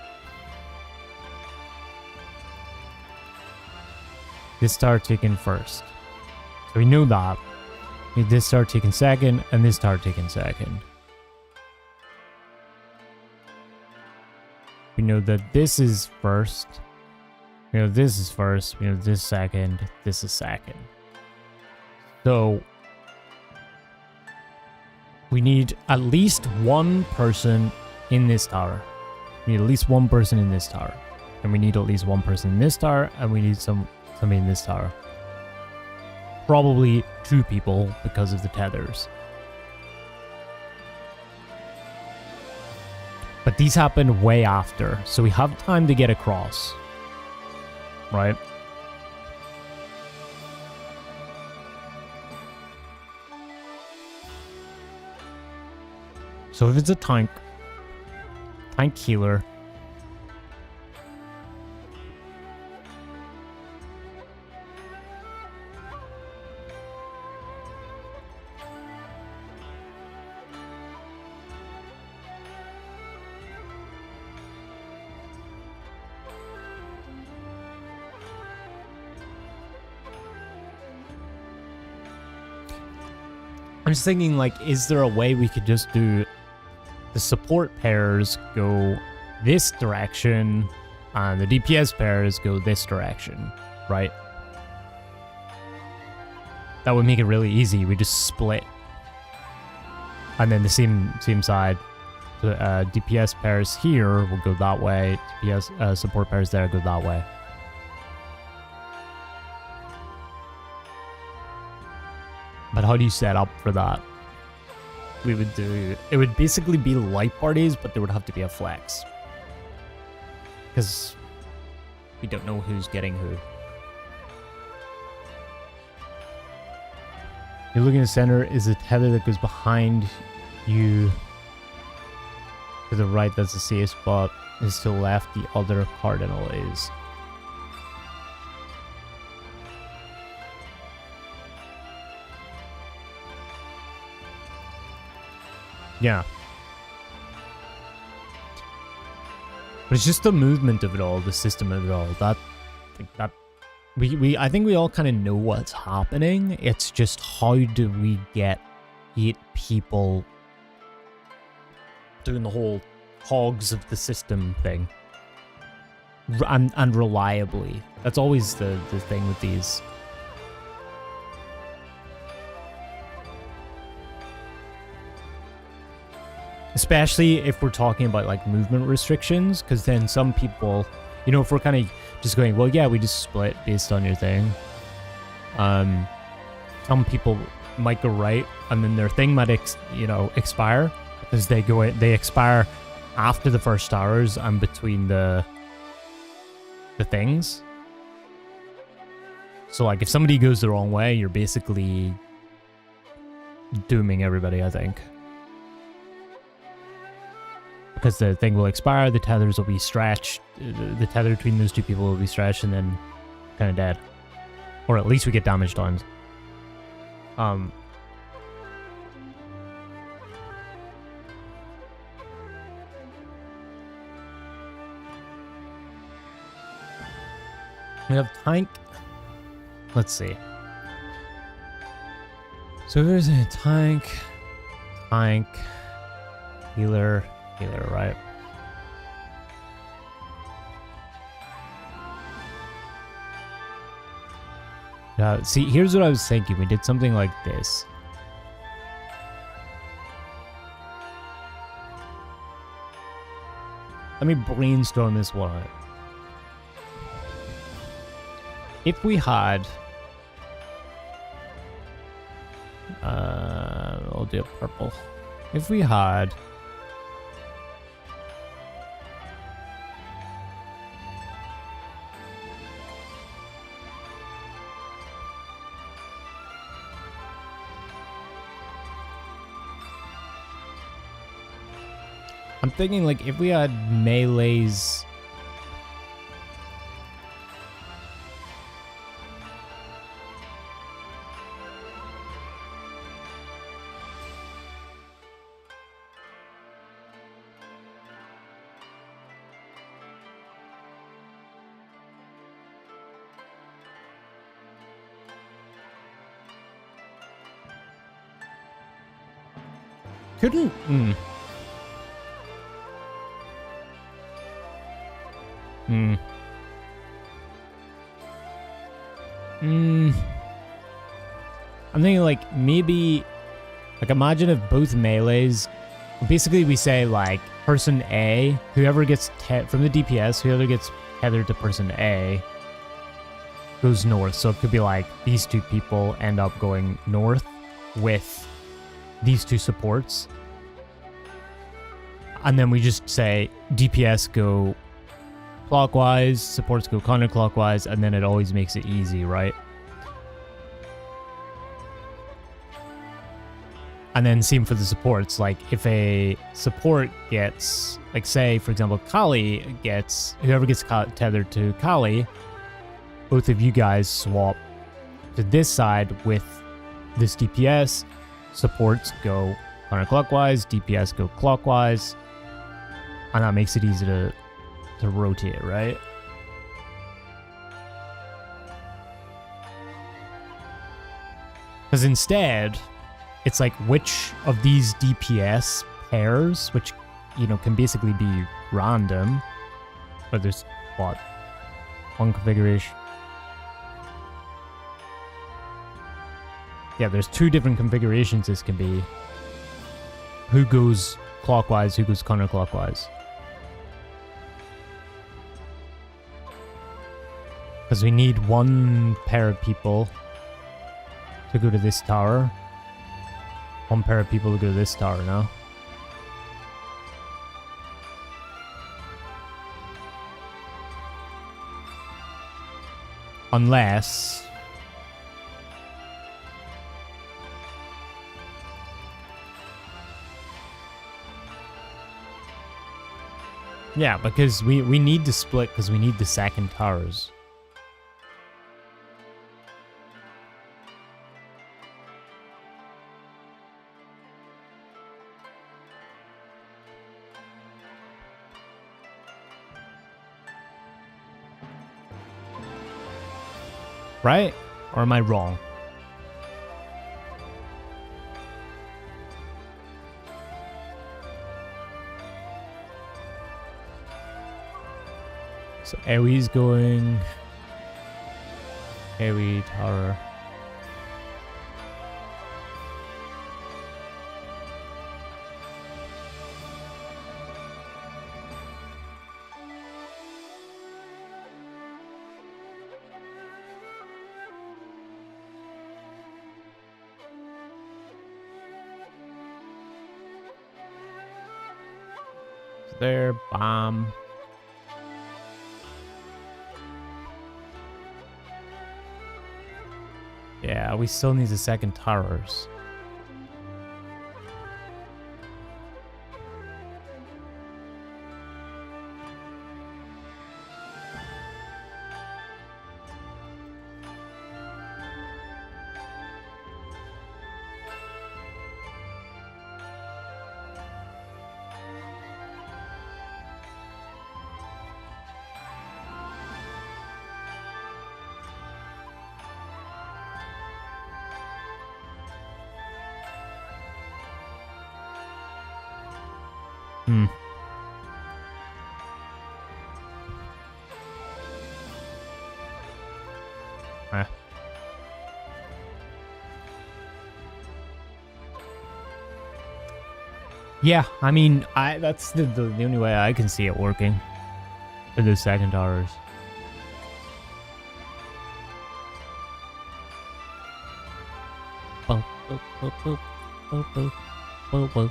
This tower taken first. So we know that. We need this tower taken second, and this tower taken second. We know that this is first. We know this is first. We know this second. This is second. So we need at least one person in this tower. We need at least one person in this tower. And we need at least one person in this tower, and we need somebody in this tower. Probably 2 people because of the tethers. But these happen way after, so we have time to get across. Right? So if it's a tank healer, I'm just thinking, like, is there a way we could just do the support pairs go this direction and the DPS pairs go this direction, right? That would make it really easy. We just split. And then the same side. The DPS pairs here will go that way. DPS support pairs there go that way. But how do you set up for that? We would do, it would basically be light parties, but there would have to be a flex. Because we don't know who's getting who. You're looking at the center is a tether that goes behind you. To the right, that's the safe spot. Is to the left, the other cardinal is. Yeah. But it's just the movement of it all, the system of it all. I think we all kind of know what's happening. It's just how do we get 8 people doing the whole hogs of the system thing. And reliably. That's always the thing with these. Especially if we're talking about like movement restrictions, because then some people, you know, if we're kind of just going, well, yeah, we just split based on your thing. Some people might go right, and then their thing might, expire because they expire after the first hours and between the things. So like, if somebody goes the wrong way, you're basically dooming everybody, I think. Because the thing will expire, the tethers will be stretched, the tether between those 2 people will be stretched and then kind of dead. Or at least we get damage done. We have tank let's see. So there's a tank, healer, right? See, here's what I was thinking. We did something like this. Let me brainstorm this one out. If we had... I'll do purple. If we had... I'm thinking, like, if we had melees... Couldn't... I'm thinking, like, maybe... Like, imagine if both melees... Basically, we say, like, person A, whoever gets... From the DPS, whoever gets tethered to person A goes north. So it could be, like, these two people end up going north with these two supports. And then we just say DPS go clockwise, supports go counterclockwise, and then it always makes it easy, right? And then same for the supports. Like, if a support gets, like, say, for example, Kali gets, whoever gets tethered to Kali, both of you guys swap to this side with this DPS. Supports go counterclockwise, DPS go clockwise, and that makes it easy to rotate, right? Because instead, it's like which of these DPS pairs, which, you know, can basically be random, but there's, what, one configuration? Yeah, there's two different configurations this can be. Who goes clockwise, who goes counterclockwise. Because we need one pair of people to go to this tower. One pair of people to go to this tower now. Unless... Yeah, because we need to split because we need the second towers. Right? Or am I wrong? So AoE's going... AoE tower. There, bomb. Yeah, we still need the second towers. Hmm. Yeah, I mean, that's the only way I can see it working for the second towers. Boop, boop, boop, boop, boop, boop, boop, boop.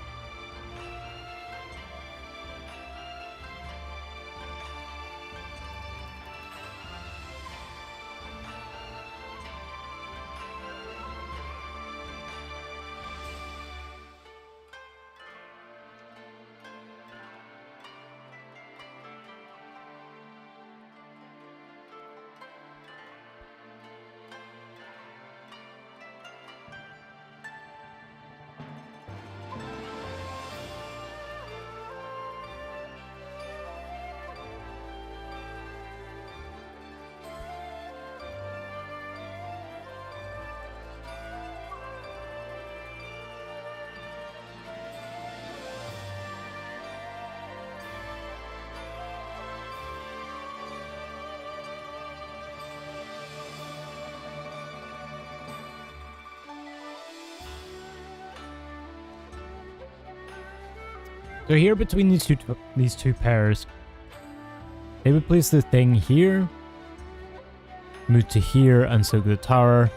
So here between these two pairs, they would place the thing here, move to here, and so the tower.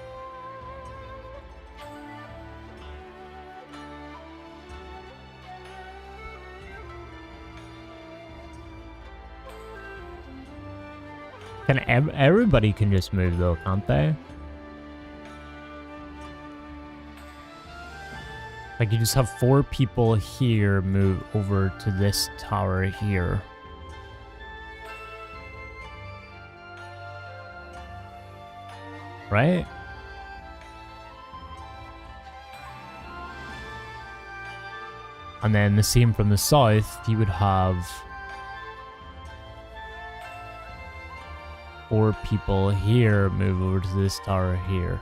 Everybody can just move though, can't they? Like you just have 4 people here move over to this tower here. Right? And then the same from the south, you would have 4 people here move over to this tower here.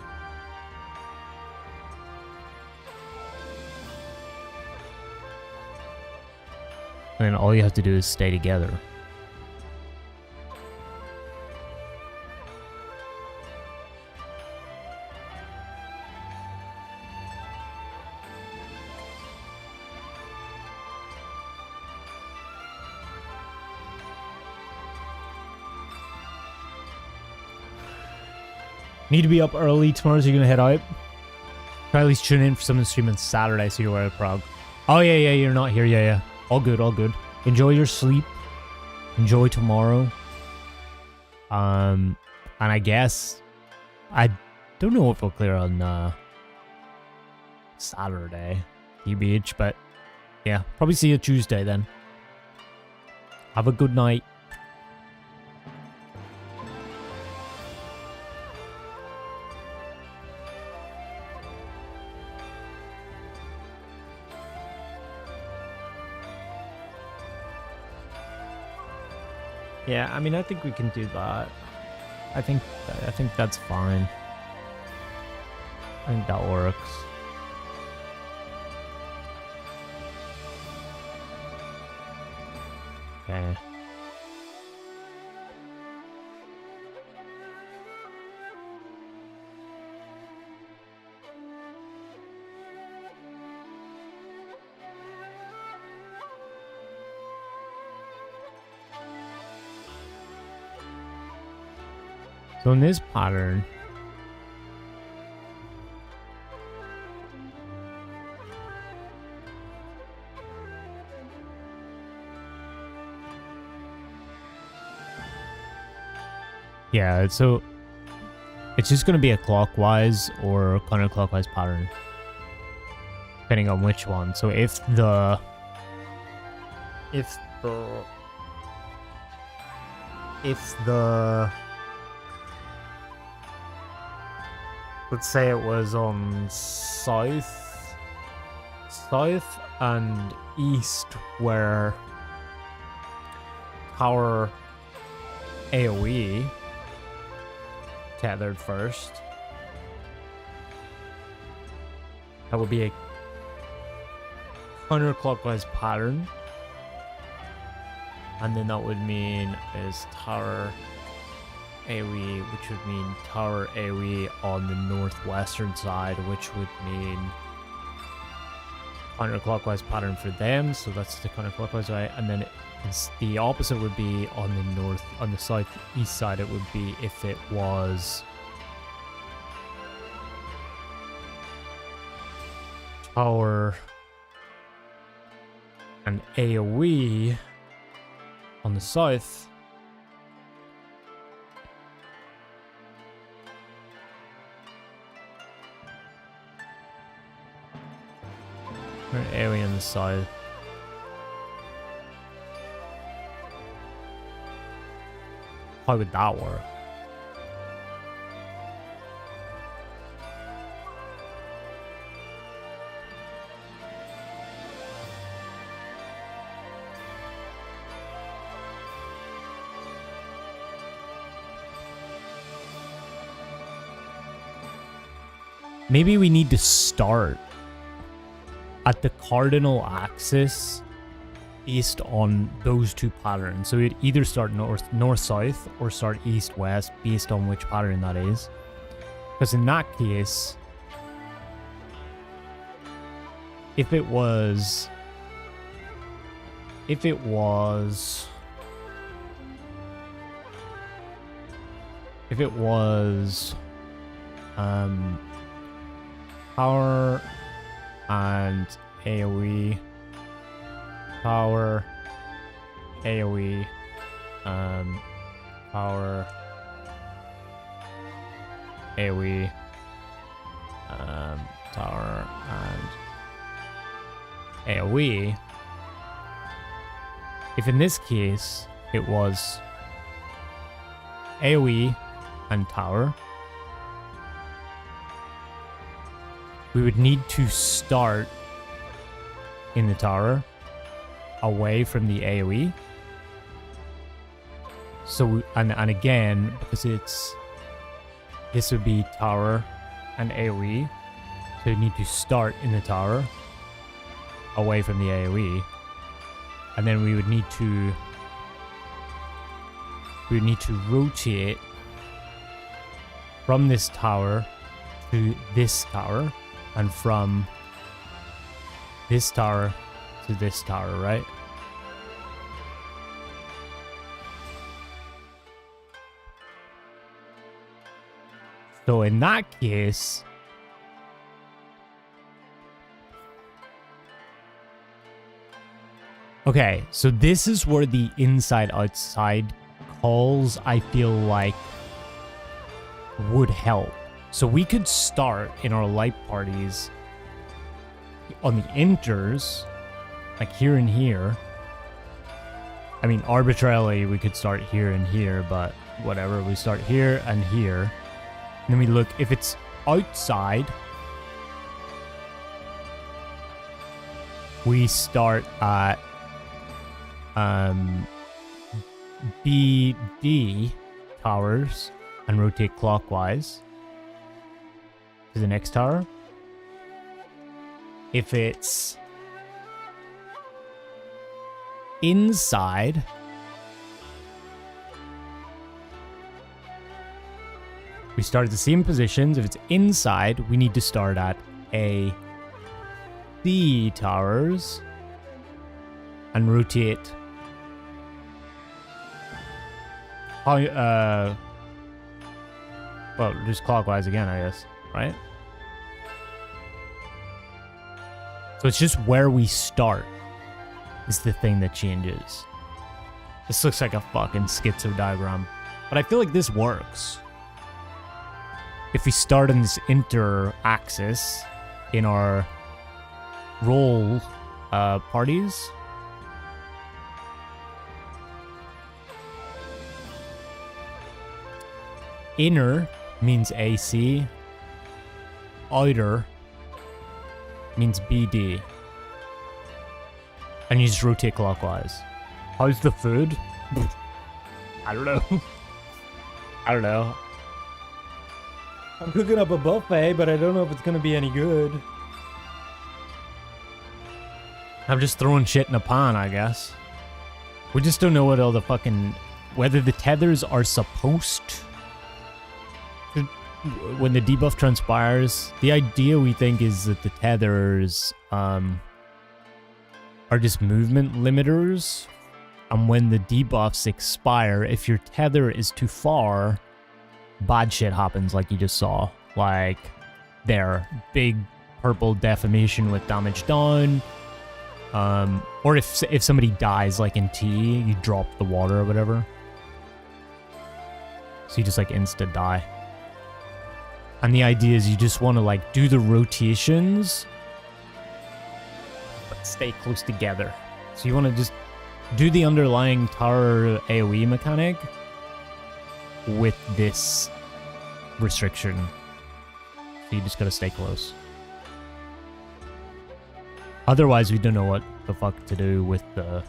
And then all you have to do is stay together. Need to be up early tomorrow, so you're gonna head out. Try at least tune in for some of the stream on Saturday, so you're aware of Prague. Oh yeah, you're not here. Yeah. All good, all good. Enjoy your sleep. Enjoy tomorrow. And I guess I don't know if we'll clear on Saturday, EBH, but yeah, probably see you Tuesday then. Have a good night. Yeah, I mean, I think we can do that. I think that's fine. I think that works. Okay. So in this pattern, yeah, so it's just going to be a clockwise or counterclockwise pattern, depending on which one. So if the let's say it was on south and east where tower AoE tethered first, that would be a counterclockwise pattern. And then that would mean is tower AoE, which would mean tower AoE on the northwestern side, which would mean counterclockwise pattern for them. So that's the counterclockwise way. And then the opposite would be on the southeast side. It would be if it was tower and AoE on the south. Or AoE on the south. How would that work? Maybe we need to start at the cardinal axis based on those two patterns. So we'd either start north-south or start east-west based on which pattern that is. Because in that case, if it was power and AoE, power, AoE, power, AoE, tower, and AoE. If in this case it was AoE and tower, we would need to start in the tower away from the AoE. So, and again, because this would be tower and AoE, so you need to start in the tower away from the AoE. And then we would need to rotate from this tower to this tower, and from this tower to this tower, right? So in that case, okay, so this is where the inside-outside calls, I feel like, would help. So we could start in our light parties on the inters, like here and here. I mean, arbitrarily, we could start here and here, but whatever. We start here and here. And then we look, if it's outside, we start at BD towers and rotate clockwise to the next tower. If it's inside, we start at the same positions. If it's inside, we need to start at A, C towers and rotate well, just clockwise again, I guess, right? So it's just where we start is the thing that changes. This looks like a fucking schizo diagram, but I feel like this works. If we start on this inter-axis in our roll parties, inner means AC, outer means BD, and you just rotate clockwise. How's the food? I don't know. I don't know. I'm cooking up a buffet, but I don't know if it's gonna be any good. I'm just throwing shit in a pan, I guess. We just don't know what all the fucking... Whether the tethers are supposed to... When the debuff transpires, the idea we think is that the tethers are just movement limiters. And when the debuffs expire, if your tether is too far, bad shit happens like you just saw. Like, there, big purple deformation with damage done. Or if somebody dies, like in T, you drop the water or whatever. So you just like insta die. And the idea is you just want to like do the rotations, but stay close together. So you want to just do the underlying tower AoE mechanic with this restriction. So you just gotta stay close. Otherwise, we don't know what the fuck to do with the,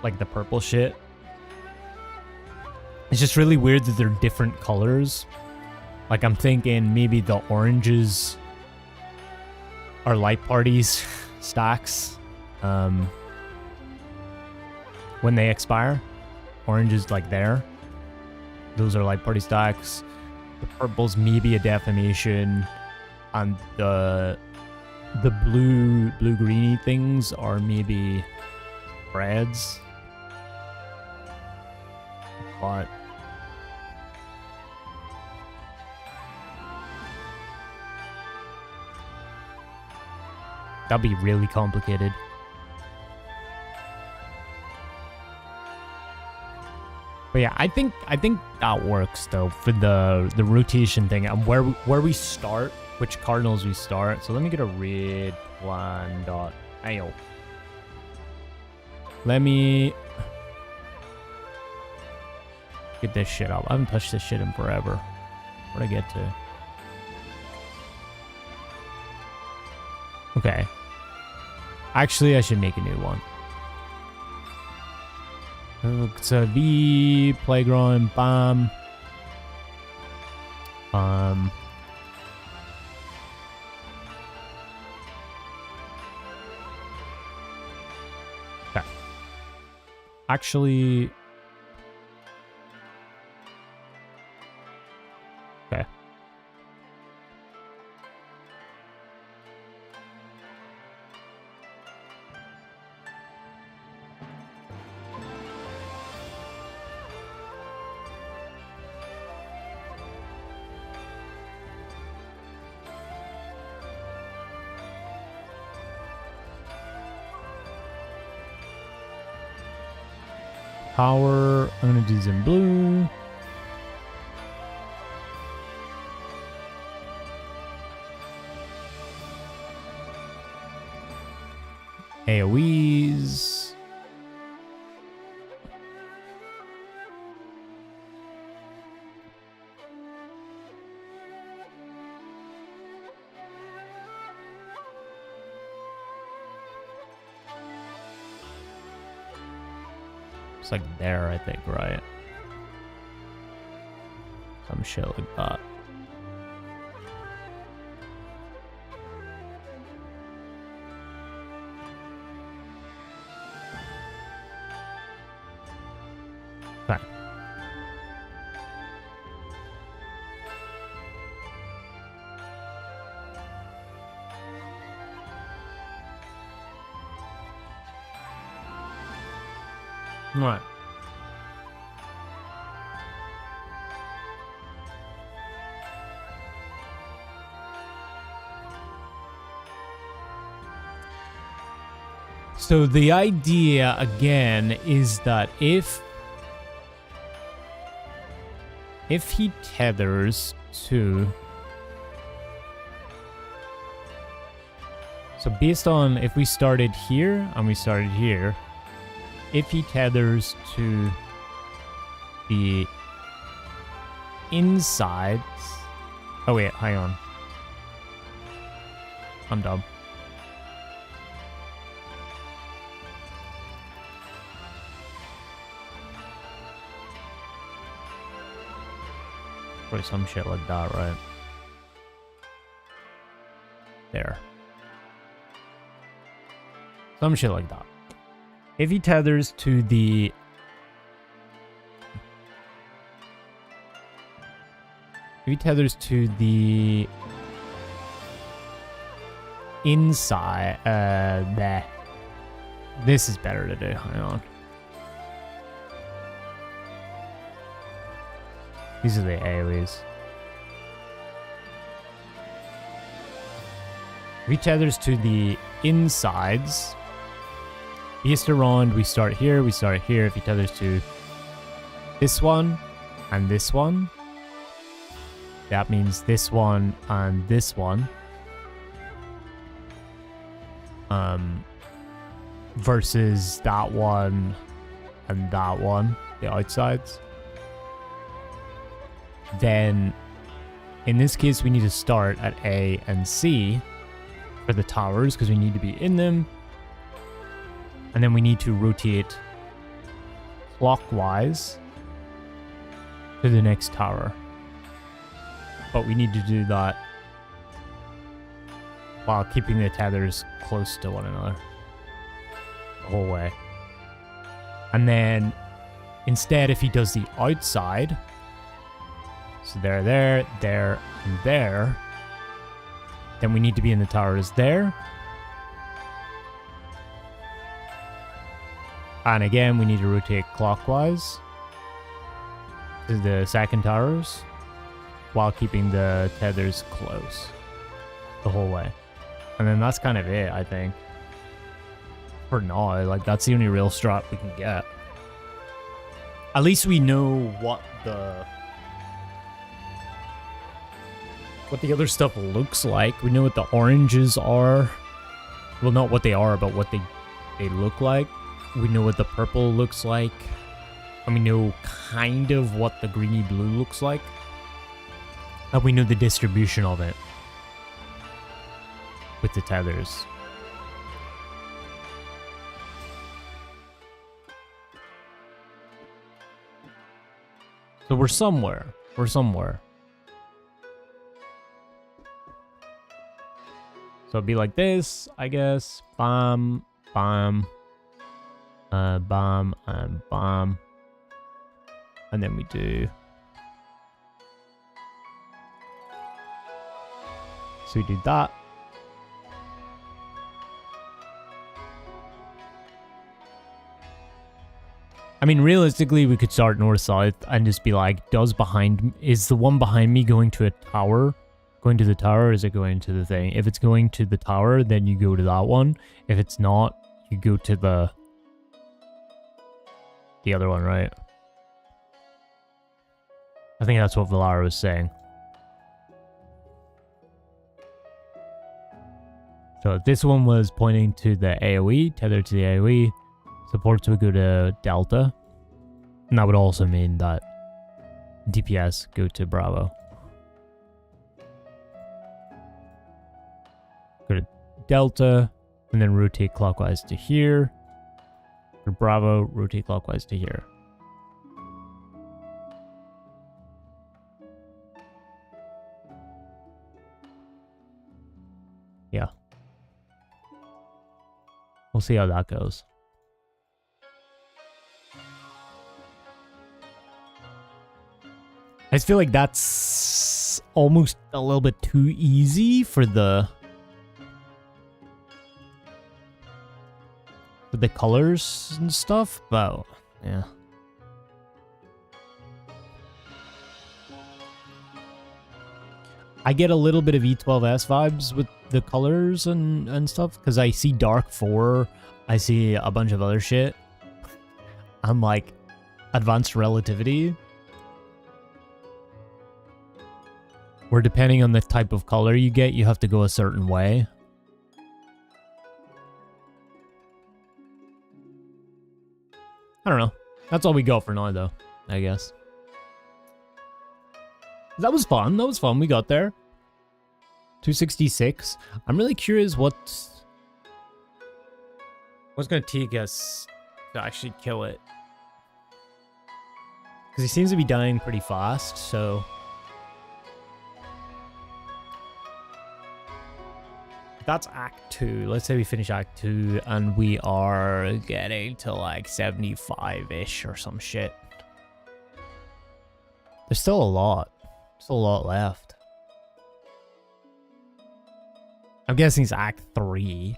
like the purple shit. It's just really weird that they're different colors. Like, I'm thinking maybe the oranges are light parties stacks. When they expire, orange is like there. Those are light party stacks. The purple's maybe a defamation, and the blue greeny things are maybe reds. But that'd be really complicated. But yeah, I think that works though for the rotation thing and where we start, which cardinals we start. So let me get a red plan.io. Let me get this shit up. I haven't touched this shit in forever. Where'd I get to? Okay. Actually, I should make a new one. So V playground, bam. Okay. Actually. Okay. Power, I'm gonna do these in blue. AoEs. It's like there, I think, right? Some shit like that. Okay. Right. So the idea again is that if he tethers to, so based on if we started here and we started here, if he tethers to the insides, oh wait, hang on, I'm dumb. Or some shit like that, right? There. Some shit like that. If he tethers to the... If he tethers to the... inside... there. This is better to do. Hang on. These are the AoEs. If he tethers to the insides... Beast around, we start here, we start here. If he tethers to this one and this one, that means this one and this one. Versus that one and that one, the outsides. Then, in this case, we need to start at A and C for the towers because we need to be in them. And then we need to rotate clockwise to the next tower. But we need to do that while keeping the tethers close to one another the whole way. And then instead, if he does the outside, so there, and there, then we need to be in the towers there. And again, we need to rotate clockwise to the second towers while keeping the tethers close the whole way. And then that's kind of it, I think. For now, like, that's the only real strat we can get. At least we know what the other stuff looks like. We know what the oranges are. Well, not what they are, but what they look like. We know what the purple looks like. And we know kind of what the greeny blue looks like. And we know the distribution of it with the tethers. So we're somewhere. We're somewhere. So it'd be like this, I guess. Bam, bam. Bam and bam. And then we do... So we do that. I mean, realistically, we could start north-south and just be like, is the one behind me going to a tower? Going to the tower, or is it going to the thing? If it's going to the tower, then you go to that one. If it's not, you go to the other one, right? I think that's what Valara was saying. So if this one was pointing to the AoE, tethered to the AoE, supports would go to Delta. And that would also mean that DPS go to Bravo. Go to Delta, and then rotate clockwise to here. For Bravo, rotate clockwise to here. Yeah. We'll see how that goes. I just feel like that's almost a little bit too easy for the colors and stuff, but yeah. I get a little bit of E12S vibes with the colors and stuff, because I see Dark 4, I see a bunch of other shit. I'm like, Advanced Relativity, where depending on the type of color you get, you have to go a certain way. I don't know. That's all we got for now, though, I guess. That was fun. That was fun. We got there. 266. I'm really curious what's going to take us to actually kill it. Because he seems to be dying pretty fast, so... That's Act 2. Let's say we finish Act 2 and we are getting to like 75-ish or some shit. There's still a lot. Still a lot left. I'm guessing it's Act 3.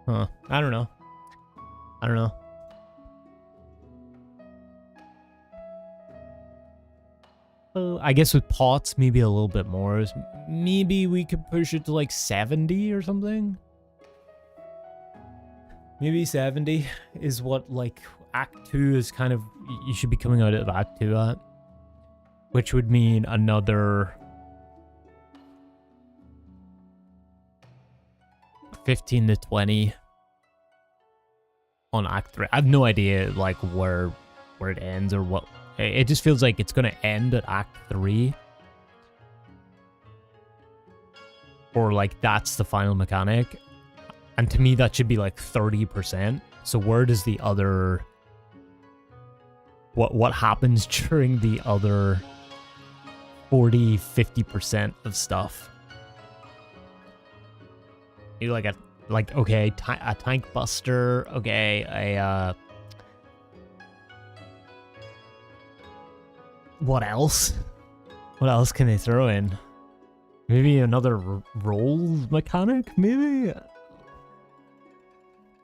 Huh. I don't know. I don't know. I guess with pots, maybe a little bit more. Maybe we could push it to like 70 or something. Maybe 70 is what like Act 2 is kind of... You should be coming out of Act 2 at. Which would mean another... 15 to 20 on Act 3. I have no idea like where it ends or what. It just feels like it's gonna end at Act 3. Or like that's the final mechanic. And to me that should be like 30%. So where does the other... What happens during the other 40-50% of stuff? You like okay, a tank buster, okay, what else? What else can they throw in? Maybe another roll mechanic, maybe?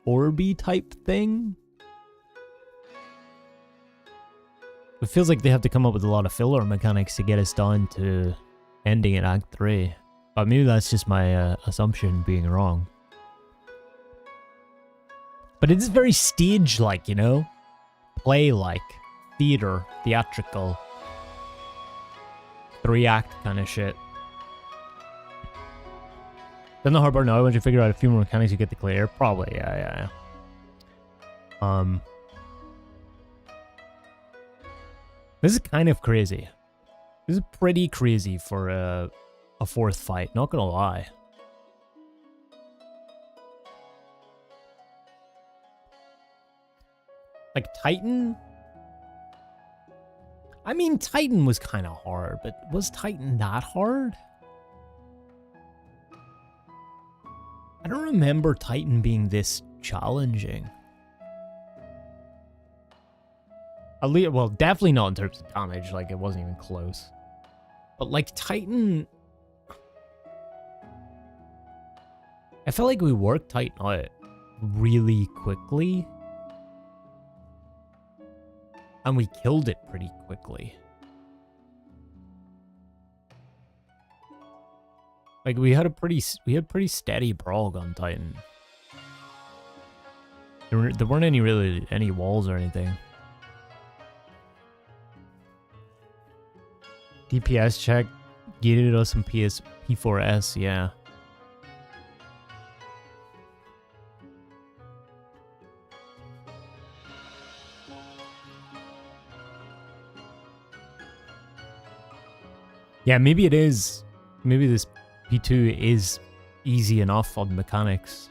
Orby type thing? It feels like they have to come up with a lot of filler mechanics to get us down to ending in Act 3. But maybe that's just my assumption being wrong. But it is very stage-like, you know? Play-like. Theater. Theatrical. 3-act kind of shit. Then the hard part now, once you figure out a few more mechanics you get to clear. Probably, yeah. This is kind of crazy. This is pretty crazy for a fourth fight, not gonna lie. Like Titan? I mean, Titan was kind of hard, but was Titan that hard? I don't remember Titan being this challenging. Well, definitely not in terms of damage, like it wasn't even close. But like Titan... I felt like we worked Titan out really quickly. And we killed it pretty quickly. Like we had pretty steady prog on Titan. There weren't any walls or anything. DPS check gated us some P4S, yeah. Yeah, maybe it is. Maybe this P2 is easy enough on mechanics.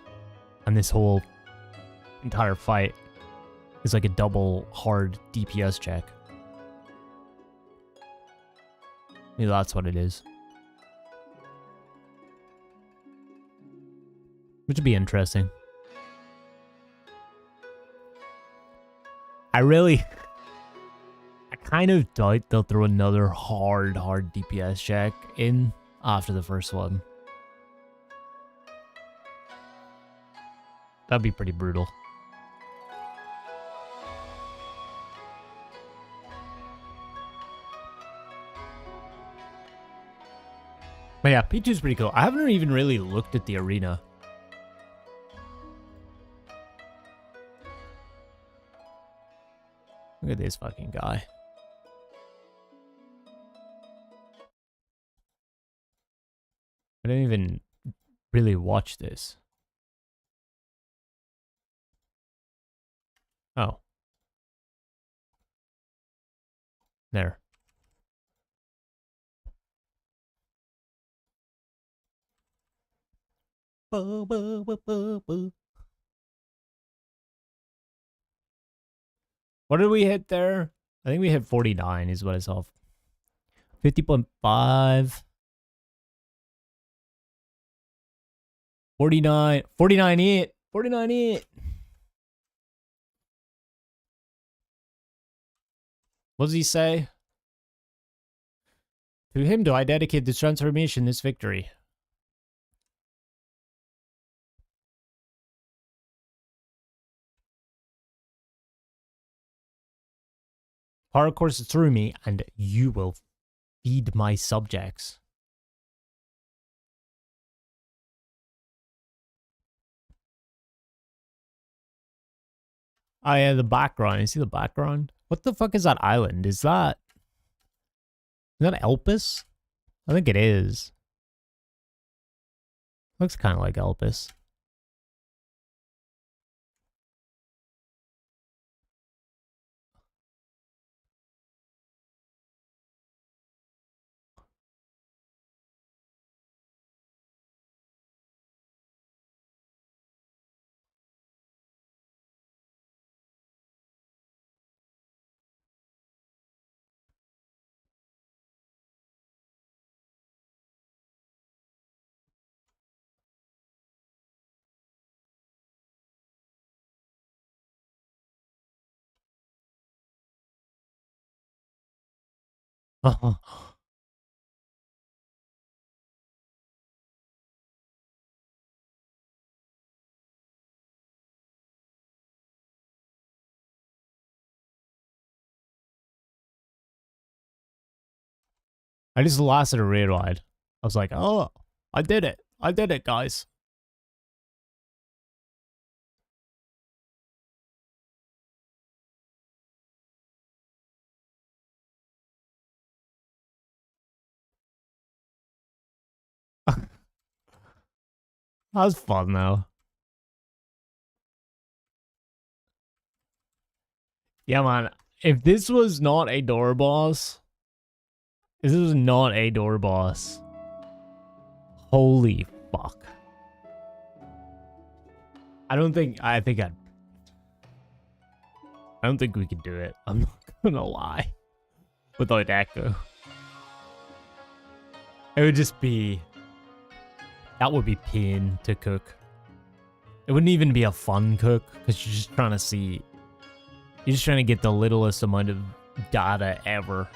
And this whole entire fight is like a double hard DPS check. Maybe that's what it is. Which would be interesting. I kind of doubt they'll throw another hard DPS check in after the first one. That'd be pretty brutal. But yeah, P2 is pretty cool. I haven't even really looked at the arena. Look at this fucking guy. I didn't even really watch this. Oh. There. What did we hit there? I think we hit 49 is what I saw. 50.5. 49. 49 it. 49 it. What does he say? To him do I dedicate this transformation, this victory. Power courses through me, and you will feed my subjects. Oh yeah, the background. You see the background? What the fuck is that island? Is that Elpis? I think it is. Looks kind of like Elpis. I just lasted a raid ride. I was like, oh, I did it. I did it, guys. That was fun, though. Yeah, man. If this was not a door boss... If this was not a door boss... Holy fuck. I don't think we could do it. I'm not gonna lie. Without Echo. It would just be... That would be pain to cook. It wouldn't even be a fun cook, because you're just trying to see... You're just trying to get the littlest amount of data ever.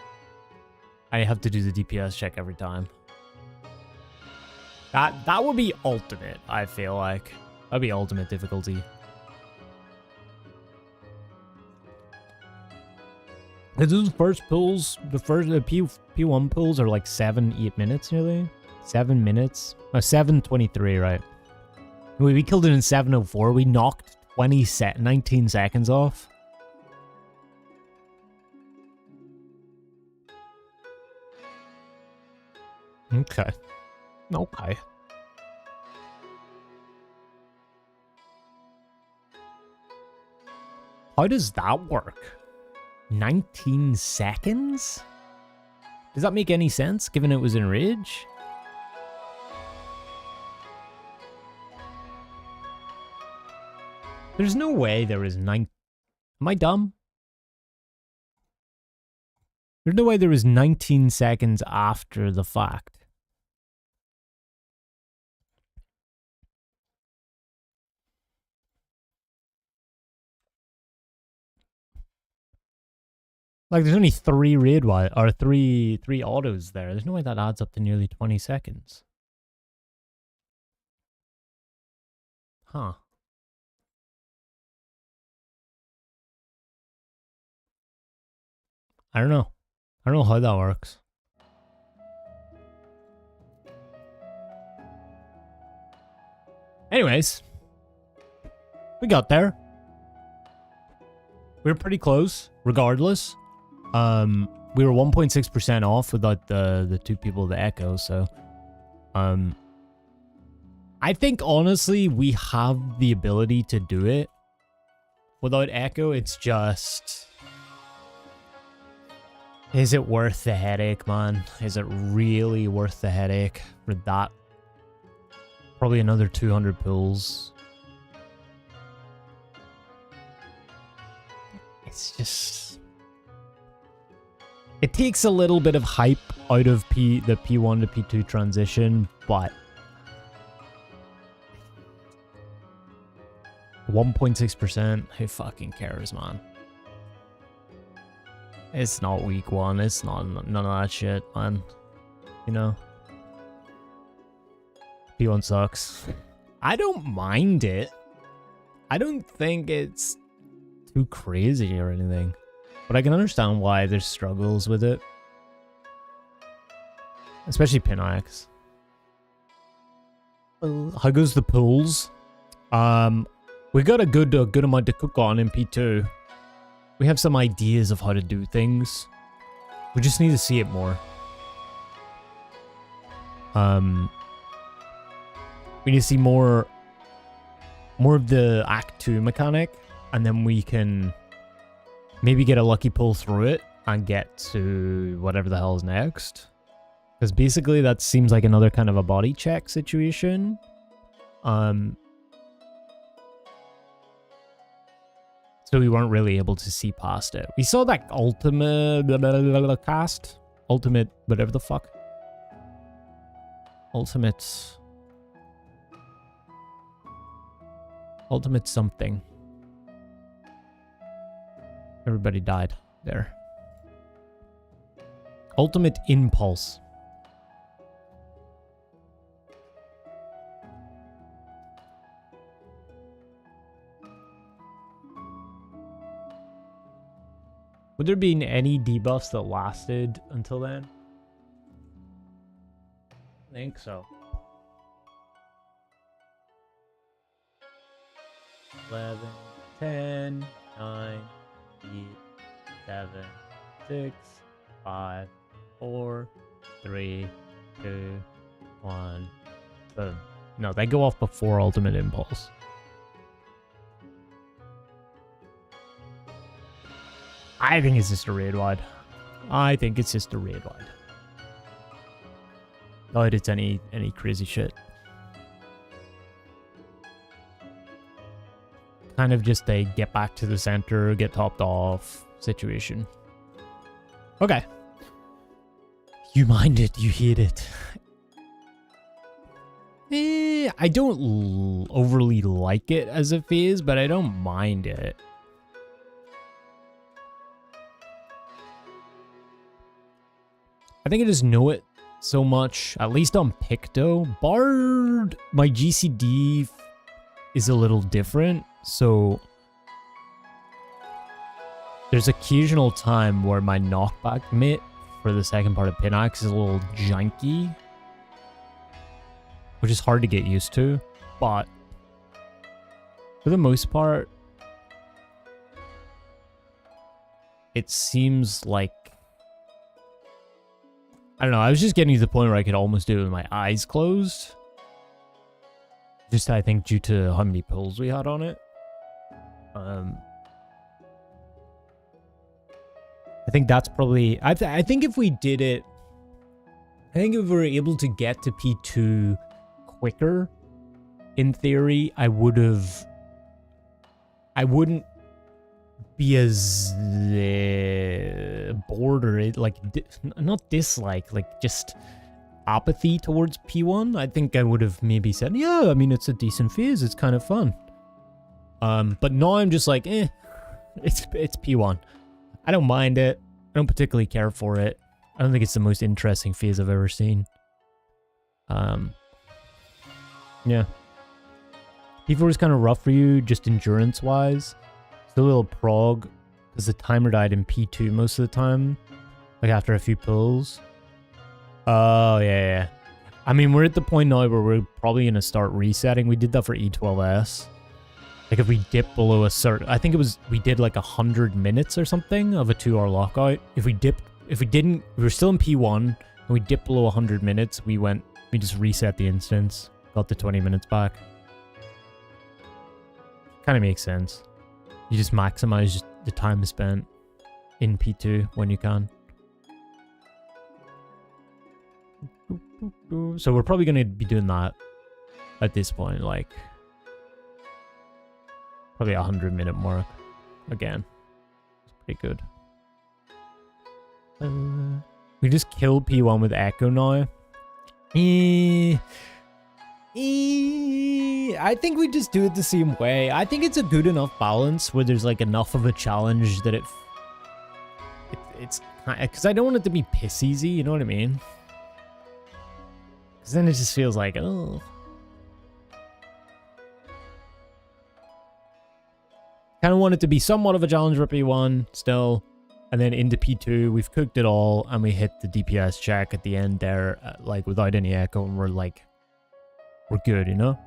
I have to do the DPS check every time. That would be ultimate, I feel like. That'd be ultimate difficulty. Because those first pulls, the P1 pulls are like 7-8 minutes nearly. 7 minutes. No, 7:23, right? We killed it in 7:04. We knocked 19 seconds off. Okay. Okay. How does that work? 19 seconds? Does that make any sense, given it was in Rage? There's no way there is 9... Am I dumb? There's no way there was 19 seconds after the fact. Like, there's only 3 raid or 3 autos there. There's no way that adds up to nearly 20 seconds. Huh. I don't know. I don't know how that works. Anyways. We got there. We were pretty close, regardless. We were 1.6% off without the 2 people of the Echo, so I think honestly we have the ability to do it without Echo. It's just, is it worth the headache, man? Is it really worth the headache for that? Probably another 200 pulls. It's just... It takes a little bit of hype out of the P1 to P2 transition, but 1.6%, who fucking cares, man? It's not week 1, it's not none of that shit, man. You know? P1 sucks. I don't mind it. I don't think it's too crazy or anything. But I can understand why there's struggles with it. Especially Pinax. How goes the pools? We got a good amount to cook on in P2. We have some ideas of how to do things. We just need to see it more. We need to see more of the Act 2 mechanic, and then we can maybe get a lucky pull through it and get to whatever the hell is next. Because basically that seems like another kind of a body check situation. So we weren't really able to see past it. We saw that ultimate cast. Ultimate whatever the fuck. Ultimate something. Everybody died there. Ultimate impulse. Would there been any debuffs that lasted until then? I think so. 11, 10, 9, 8, 7, 6, 5, 4, 3, 2, 1. Boom. No, they go off before Ultimate Impulse. I think it's just a raid wide. I think it's just a raid wide. Doubt it's any crazy shit. Kind of just a get back to the center, get topped off situation. Okay. You mind it, you hate it. I don't overly like it as a phase, but I don't mind it. I think I just know it so much, at least on Picto. Bard, my GCD is a little different, so there's occasional time where my knockback mitt for the second part of Pinax is a little janky, which is hard to get used to, but for the most part, it seems like, I don't know, I was just getting to the point where I could almost do it with my eyes closed. Just, I think, due to how many pulls we had on it. I think that's probably... I think if we did it... I think if we were able to get to P2 quicker, in theory, I wouldn't be as bored or not dislike, like just apathy towards P1. I think I would have maybe said, yeah, I mean, it's a decent phase, it's kind of fun. But now I'm just like, it's P1. I don't mind it. I don't particularly care for it. I don't think it's the most interesting phase I've ever seen. Yeah. P4 is kind of rough for you, just endurance-wise. Still a little prog, because the timer died in P2 most of the time. Like, after a few pulls. Oh, yeah. I mean, we're at the point now where we're probably going to start resetting. We did that for E12S. Like, if we dip below a certain... I think it was... We did, like, 100 minutes or something of a 2-hour lockout. If we didn't... We were still in P1, and we dipped below 100 minutes, we just reset the instance. Got the 20 minutes back. Kind of makes sense. You just maximize the time spent in P2 when you can. So we're probably going to be doing that at this point, like probably 100-minute mark again. Pretty good. We just kill P1 with Echo now. I think we just do it the same way. I think it's a good enough balance where there's like enough of a challenge that it's because I don't want it to be piss easy, you know what I mean? Because then it just feels like, oh. Kind of want it to be somewhat of a challenge for P1 still. And then into P2, we've cooked it all, and we hit the DPS check at the end there, like without any echo, and we're good, you know?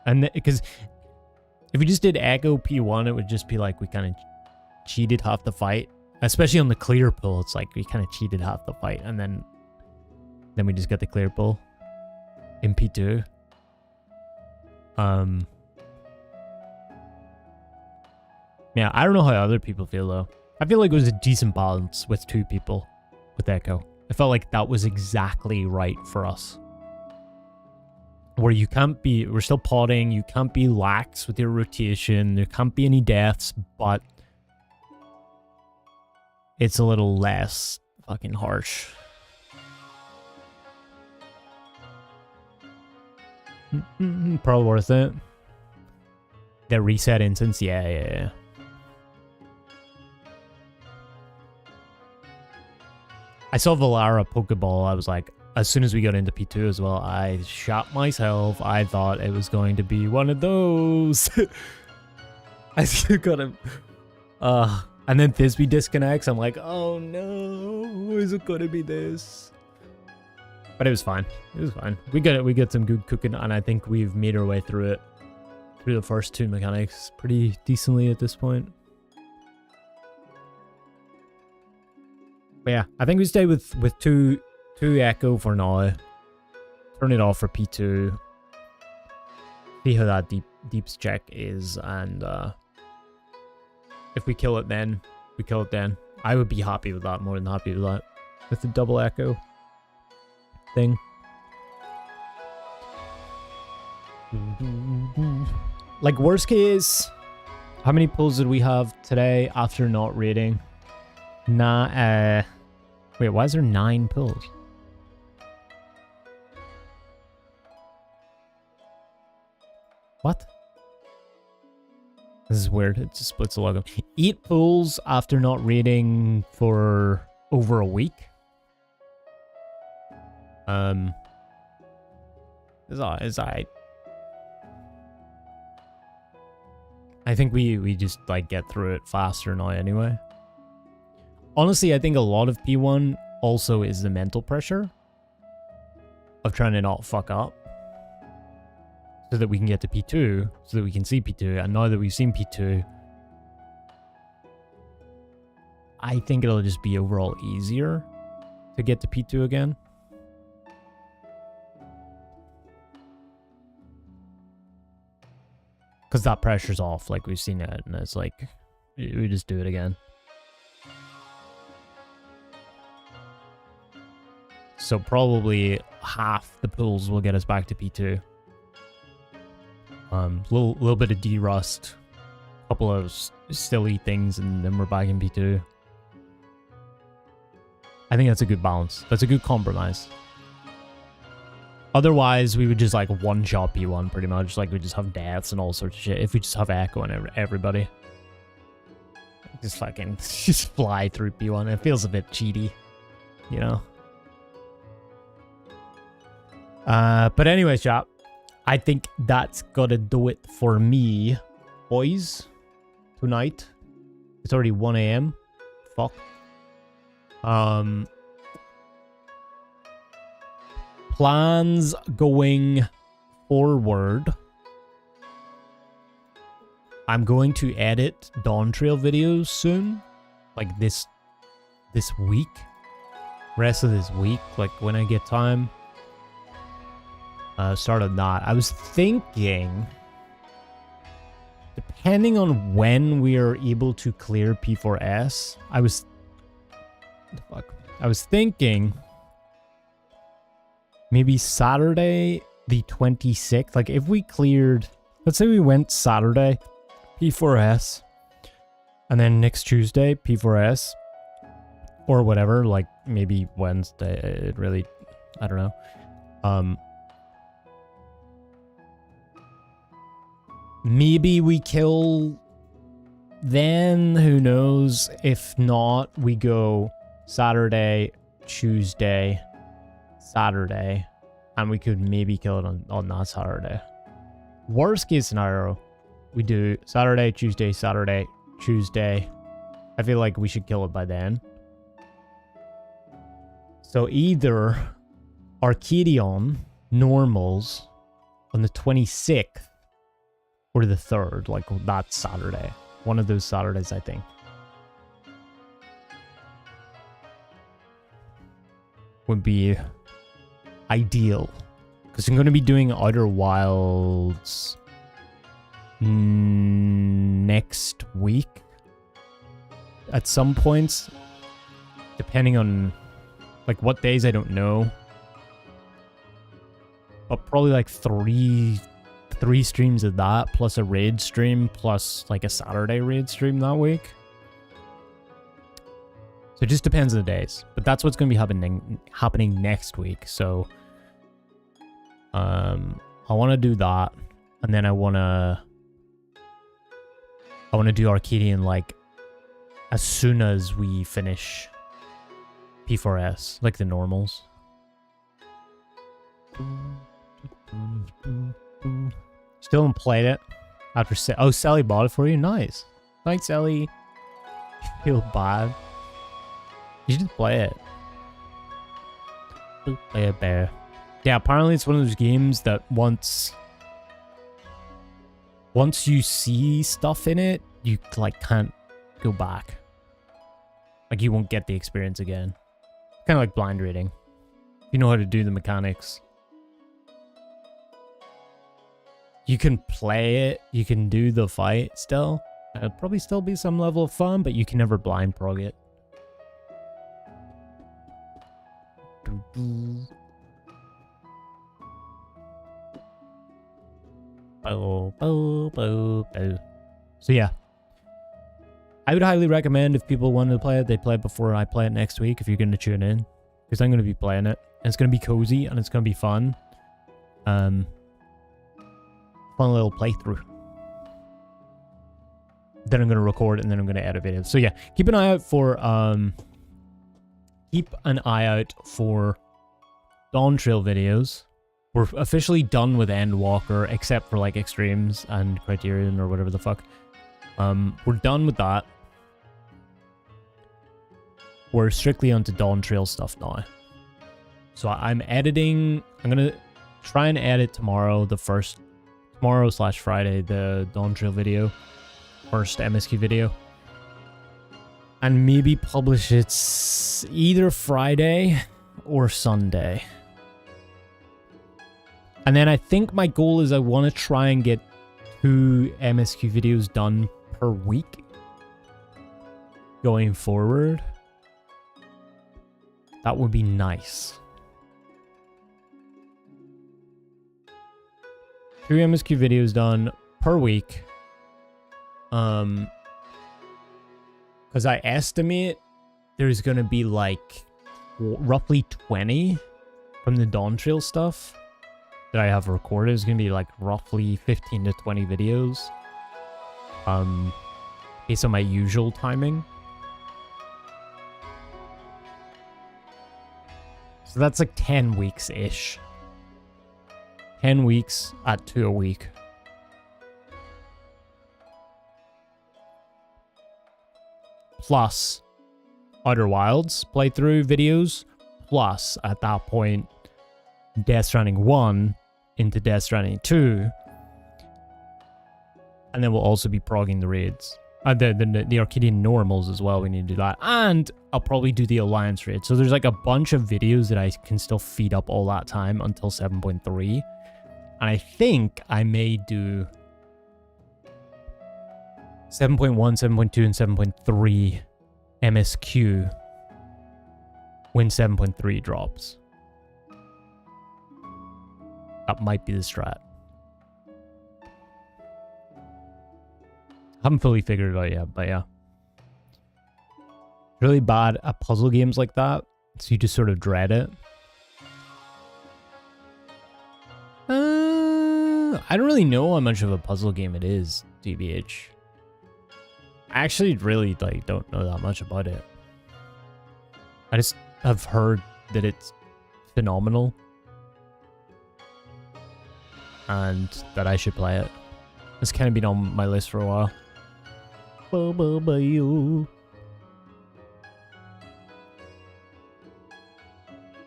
And because if we just did echo P1, it would just be like we kind of cheated half the fight, especially on the clear pull. It's like we kind of cheated half the fight, and then we just get the clear pull in P2. Yeah, I don't know how other people feel though. I feel like it was a decent balance with 2 people with Echo. I felt like that was exactly right for us. Where you can't be, we're still potting, you can't be lax with your rotation, there can't be any deaths, but it's a little less fucking harsh. Probably worth it. The reset instance, yeah. I saw Valara Pokeball. I was like, as soon as we got into P2 as well, I shot myself. I thought it was going to be one of those. I still got him. And then Thisbe disconnects. I'm like, oh no, is it going to be this? But it was fine. It was fine. We got some good cooking, and I think we've made our way through it. Through the first 2 mechanics pretty decently at this point. But yeah, I think we stay with two Echo for now. Turn it off for P2. See how that deeps check is, and if we kill it then, we kill it then. I would be happy with that, more than happy with that. With the double Echo thing. Like worst case, how many pulls did we have today after not raiding? Wait, why is there 9 pulls? What? This is weird. It just splits the logo. 8 pulls after not raiding for over a week. Is alright. I think we just like get through it faster now anyway. Honestly, I think a lot of P1 also is the mental pressure of trying to not fuck up so that we can get to P2, so that we can see P2. And now that we've seen P2, I think it'll just be overall easier to get to P2 again. Because that pressure's off, like we've seen it, and it's like, we just do it again. So probably half the pulls will get us back to P2. Little bit of D-Rust, couple of silly things, and then we're back in P2. I think that's a good balance. That's a good compromise. Otherwise, we would just like one-shot P1 pretty much. Like we just have deaths and all sorts of shit. If we just have Echo and everybody. Just fucking just fly through P1. It feels a bit cheaty, you know? But anyway, chat, I think that's gotta do it for me, boys, tonight. It's already 1 a.m. Fuck. Plans going forward. I'm going to edit Dawn Trail videos soon. Like this week. Rest of this week, like when I get time. Started that. I was thinking, depending on when we are able to clear P4S, I was thinking maybe Saturday the 26th. Like if we cleared, let's say we went Saturday, P4S, And then next Tuesday, P4S. Or whatever, like maybe Wednesday. It really, I don't know. Maybe we kill then, who knows? If not, we go Saturday, Tuesday, Saturday, and we could maybe kill it on that Saturday. Worst case scenario, we do Saturday, Tuesday, Saturday, Tuesday. I feel like we should kill it by then. So either Arcadion normals on the 26th or the 3rd, like that Saturday. One of those Saturdays, I think. Would be ideal. Because I'm going to be doing Outer Wilds next week. At some points. Depending on like what days, I don't know. But probably like three streams of that, plus a raid stream, plus like a Saturday raid stream that week. So it just depends on the days. But that's what's going to be happening next week. So I want to do that, and then I want to do Arcadian like as soon as we finish P4S, like the normals. Still haven't played it after oh, Sally bought it for you. Nice. Thanks, Sally. Feel bad. You should play it. Play it bear. Yeah, apparently it's one of those games that once you see stuff in it, you like can't go back. Like you won't get the experience again. Kind of like blind reading. If you know how to do the mechanics. You can play it, you can do the fight still. It'll probably still be some level of fun, but you can never blind prog it. So yeah. I would highly recommend if people wanted to play it, they play it before I play it next week if you're going to tune in. Because I'm going to be playing it. And it's going to be cozy and it's going to be fun. Fun little playthrough. Then I'm going to record and then I'm going to edit videos. So yeah, keep an eye out for Dawn Trail videos. We're officially done with Endwalker except for like extremes and Criterion or whatever the fuck. We're done with that. We're strictly onto Dawn Trail stuff now. So I'm editing. I'm gonna try and edit tomorrow, tomorrow/Friday, the Dawn Trail video, first MSQ video, and maybe publish it either Friday or Sunday. And then I think my goal is I want to try and get 2 MSQ videos done per week going forward. That would be nice. 2 MSQ videos done per week. Because I estimate there's going to be like roughly 20 from the Dawn Trail stuff that I have recorded. Is going to be like roughly 15 to 20 videos. Based on my usual timing. So that's like 10 weeks-ish. 10 weeks at 2 a week. Plus Outer Wilds playthrough videos. Plus, at that point, Death Stranding 1 into Death Stranding 2. And then we'll also be progging the raids. The Arcadian normals as well, we need to do that. And I'll probably do the Alliance raid. So there's like a bunch of videos that I can still feed up all that time until 7.3. And I think I may do 7.1, 7.2, and 7.3 MSQ when 7.3 drops. That might be the strat. Haven't fully figured it out yet, but yeah. Really bad at puzzle games like that, so you just sort of dread it. I don't really know how much of a puzzle game it is, TBH. I actually really like don't know that much about it. I just have heard that it's phenomenal and that I should play it. It's kind of been on my list for a while.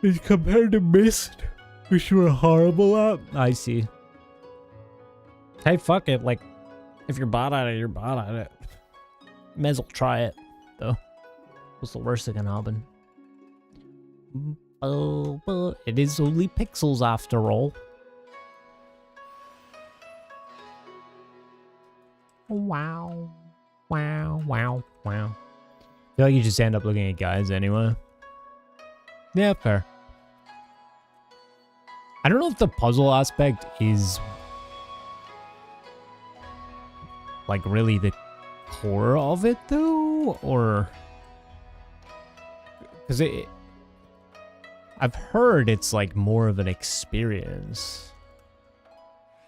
It's compared to Myst, which we're horrible at. I see. Hey, fuck it. Like, if you're bad at it, you're bad at it. May as well try it, though. What's the worst that can happen? It is only pixels after all. Wow. Wow, wow, wow. I feel like you just end up looking at guys anyway. Yeah, fair. I don't know if the puzzle aspect is like really the core of it though, or because I've heard it's like more of an experience.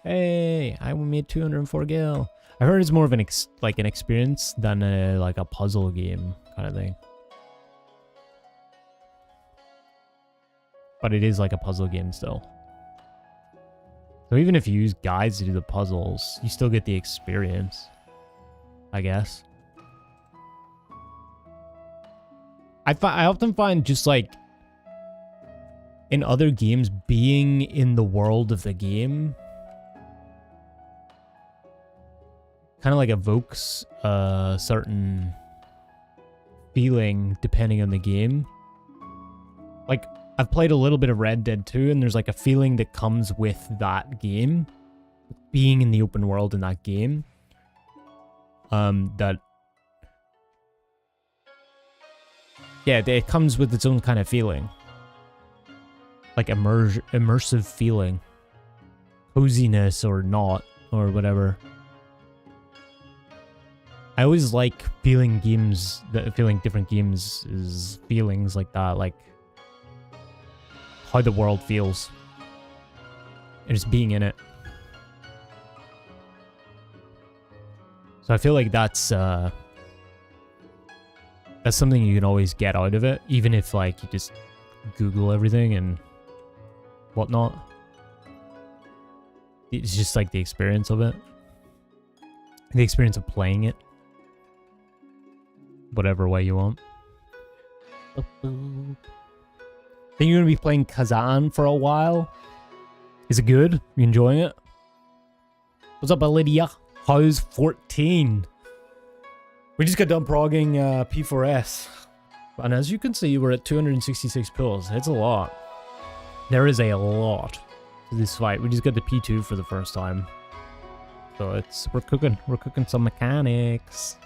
Hey, I made 204 gil. I heard it's more of an an experience than like a puzzle game kind of thing. But it is like a puzzle game still. So even if you use guides to do the puzzles, you still get the experience, I guess. I often find just like in other games, being in the world of the game kind of like evokes a certain feeling depending on the game. Like, I've played a little bit of Red Dead 2, and there's like a feeling that comes with that game, being in the open world in that game, that, yeah, it comes with its own kind of feeling, like immersive feeling, coziness or not, or whatever. I always like feeling different games is feelings like that, like how the world feels and just being in it. So I feel like that's something you can always get out of it, even if like you just Google everything and whatnot. It's just like the experience of it, the experience of playing it, whatever way you want. Think you're going to be playing Kazan for a while? Is it good? You enjoying it? What's up, Lydia? How's 14? We just got done progging P4S. And as you can see, we're at 266 pills. It's a lot. There is a lot to this fight. We just got the P2 for the first time. So we're cooking some mechanics.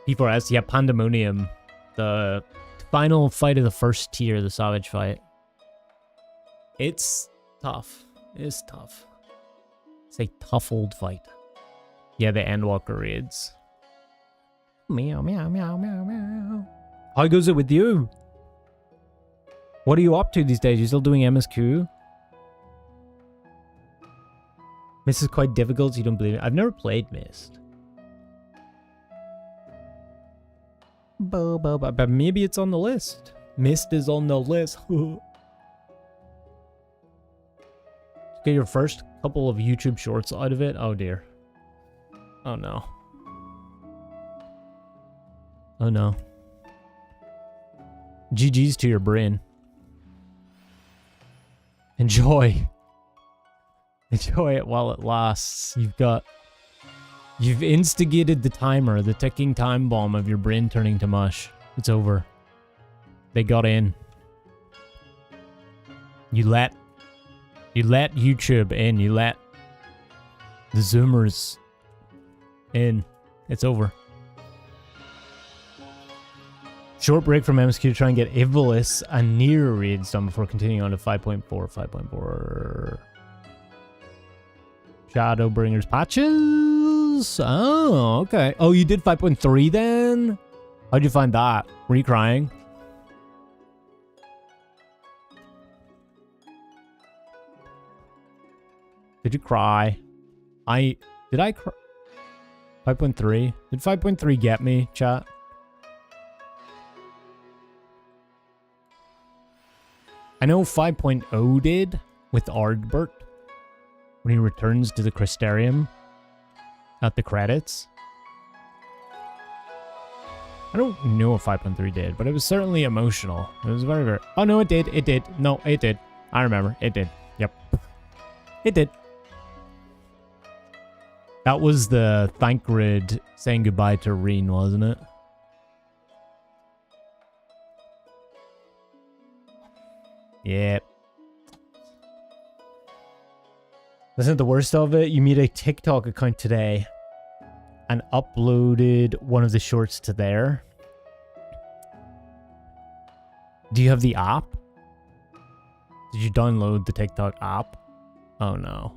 P4S, yeah, Pandemonium. The final fight of the first tier, the Savage fight. It's tough. It's tough. It's a tough old fight. Yeah, the Endwalker raids. Meow, meow, meow, meow, meow. How goes it with you? What are you up to these days? You still doing MSQ? Myst is quite difficult, so you don't believe it. I've never played Myst. But maybe it's on the list. Myst is on the list. Get your first couple of YouTube shorts out of it. Oh dear. Oh no. Oh no. GG's to your brain. Enjoy. Enjoy it while it lasts. You've instigated the timer, the ticking time bomb of your brain turning to mush. It's over. They got in. You let YouTube in. You let the Zoomers in. It's over. Short break from MSQ to try and get Ivalice and Nier raids done before continuing on to 5.4. 5.4. Shadowbringers patches. was? Oh, okay. Oh, you did 5.3 then? How'd you find that? Were you crying? Did you cry? Did I cry? 5.3? Did 5.3 get me, chat? I know 5.0 did with Ardbert when he returns to the Crystarium at the credits. I don't know if 5.3 did, but it was certainly emotional. It was very, very... Oh, no, it did. It did. No, it did. I remember. It did. Yep. It did. That was the Thancred saying goodbye to Reen, wasn't it? Yep. Isn't the worst of it? You made a TikTok account today and uploaded one of the shorts to there. Do you have the app? Did you download the TikTok app? Oh no.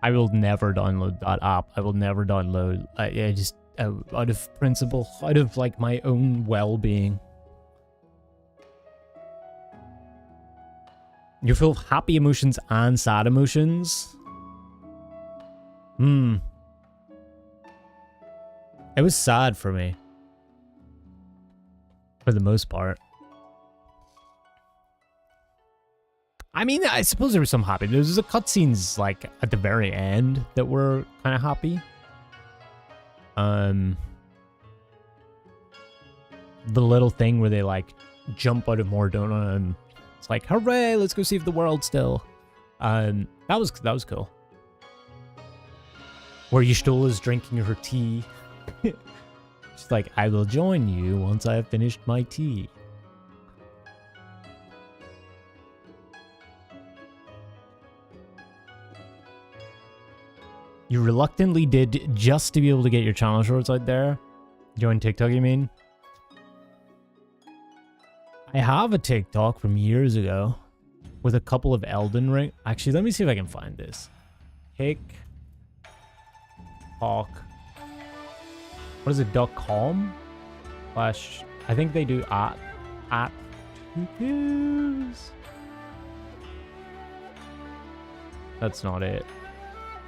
I will never download that app. I will never download. Just out of principle, out of like my own well-being. You feel happy emotions and sad emotions. It was sad for me. For the most part. I mean, I suppose there was some happy. There was a cutscenes like at the very end that were kind of happy. The little thing where they like jump out of Mordona and it's like, hooray, let's go save the world still. That was cool. Where Y'shtola is drinking her tea. She's like, I will join you once I have finished my tea. You reluctantly did just to be able to get your channel shorts out there. Join TikTok, you mean? I have a TikTok from years ago with a couple of Elden Ring. Actually, let me see if I can find this. TikTok. What is it? .com? Slash. I think they do at tutus. That's not it.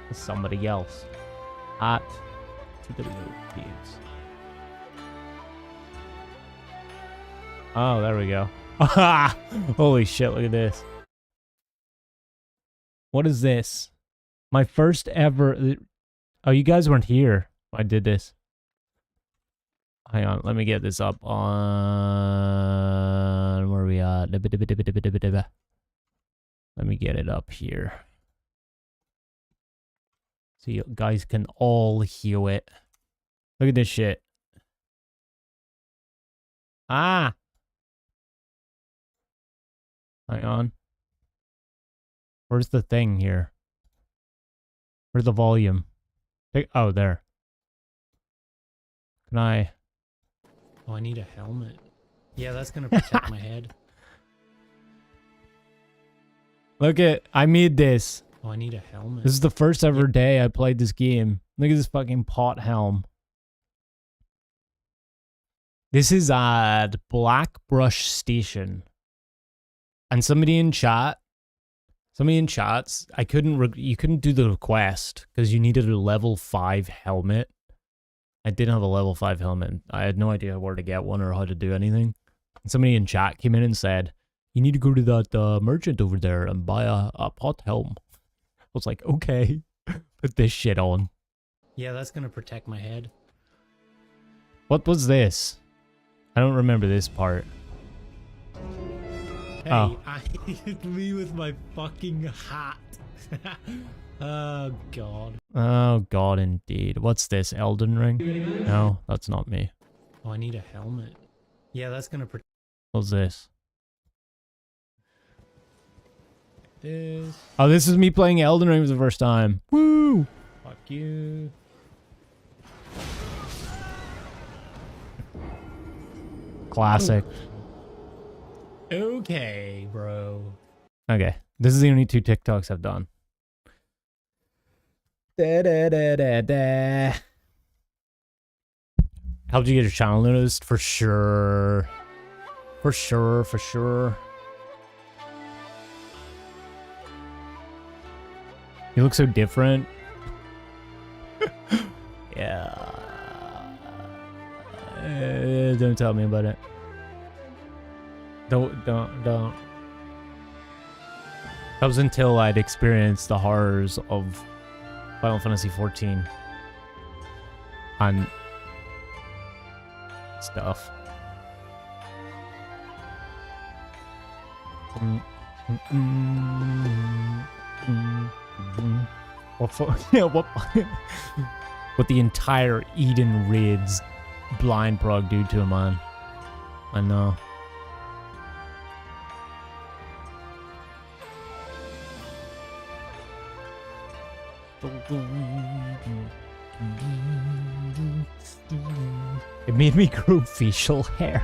It's somebody else. At TWPs. Oh, there we go. Holy shit, look at this. What is this? My first ever... Oh, you guys weren't here. I did this. Hang on, let me get this up on... Where are we at? Let me get it up here. So you guys can all hear it. Look at this shit. Ah! Hang on. Where's the thing here? Where's the volume? Oh, there. Can I... Oh, I need a helmet. Yeah, that's gonna protect my head. Look at... I made this. Oh, I need a helmet. This is the first ever day I played this game. Look at this fucking pot helm. This is at Black Brush Station. And somebody in chats, you couldn't do the request because you needed a level 5 helmet. I didn't have a level 5 helmet. I had no idea where to get one or how to do anything. And somebody in chat came in and said, you need to go to that merchant over there and buy a pot helm. I was like, okay, put this shit on. Yeah, that's going to protect my head. What was this? I don't remember this part. Hey, oh. Me with my fucking hat. Oh, God. Oh, God, indeed. What's this, Elden Ring? No, that's not me. Oh, I need a helmet. Yeah, that's going to protect... What's this? Oh, this is me playing Elden Ring for the first time. Woo! Fuck you. Classic. Okay, bro. Okay, this is the only 2 TikToks I've done. Da, da, da, da, da. Helped you get your channel noticed? For sure. For sure, for sure. You look so different. Yeah. Don't tell me about it. Don't. That was until I'd experienced the horrors of Final Fantasy XIV. And stuff. What the entire Eden Raid's blind prog do to a man. I know. It made me grow facial hair.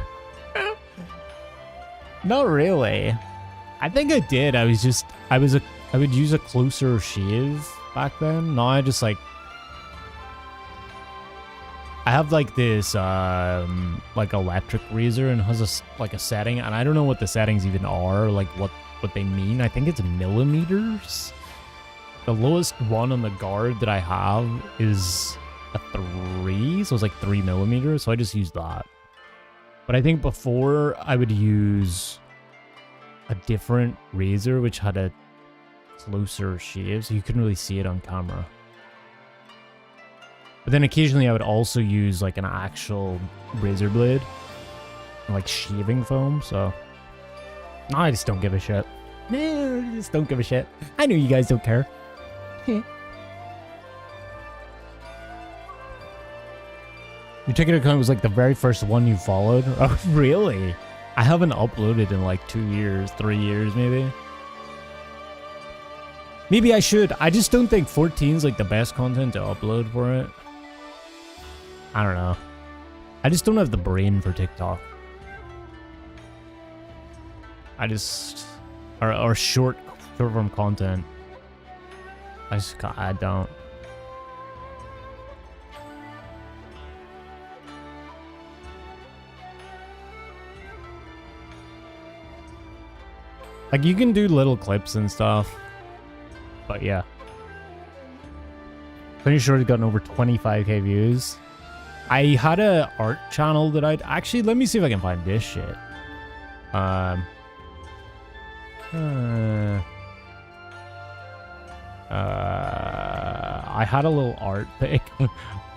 Not really. I think I did. I would use a closer shave back then. Now I just like, I have like this like electric razor and it has a setting, and I don't know what the settings even are, like what they mean. I think it's millimeters. The lowest one on the guard that I have is a 3, so it's like 3 millimeters, so I just use that. But I think before I would use a different razor which had a closer shave, so you couldn't really see it on camera. But then occasionally I would also use like an actual razor blade, like shaving foam, so I just don't give a shit. No, I just don't give a shit. I know you guys don't care. You Ticket account was like the very first one you followed? Oh, really? I haven't uploaded in like 2 years, 3 years maybe. Maybe I should. I just don't think 14's like the best content to upload for it. I don't know. I just don't have the brain for TikTok. I just... Or short form content. I don't. Like, you can do little clips and stuff. But yeah. Pretty sure it's gotten over 25k views. I had a art channel that I'd... Actually, let me see if I can find this shit. I had a little art pic.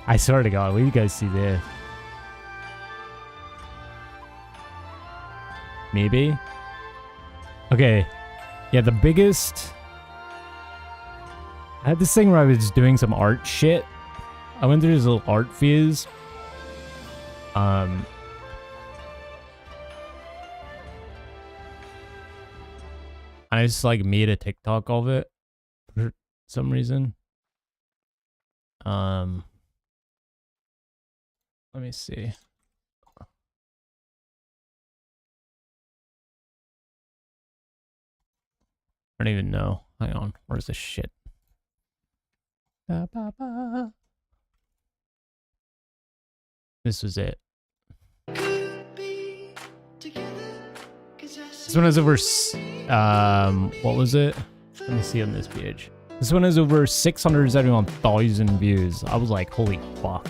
I swear to God, will you guys see this? Maybe? Okay. Yeah, the biggest... I had this thing where I was doing some art shit. I went through this little art phase. And I just like made a TikTok of it for some reason. Let me see. I don't even know. Hang on. Where's this shit? Ba, ba, ba. This was it. This one has over... what was it? Let me see on this page. This one has over 671,000 views. I was like, holy fuck.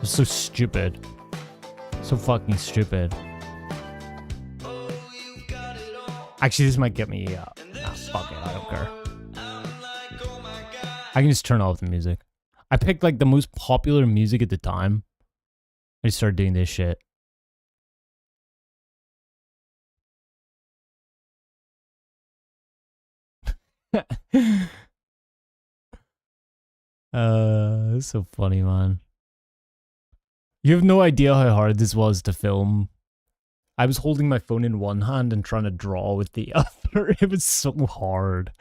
It's so stupid. So fucking stupid. Actually, this might get me... nah, fuck it. I don't care. I can just turn off the music. I picked like the most popular music at the time. I just started doing this shit. It's so funny, man. You have no idea how hard this was to film. I was holding my phone in one hand and trying to draw with the other. It was so hard.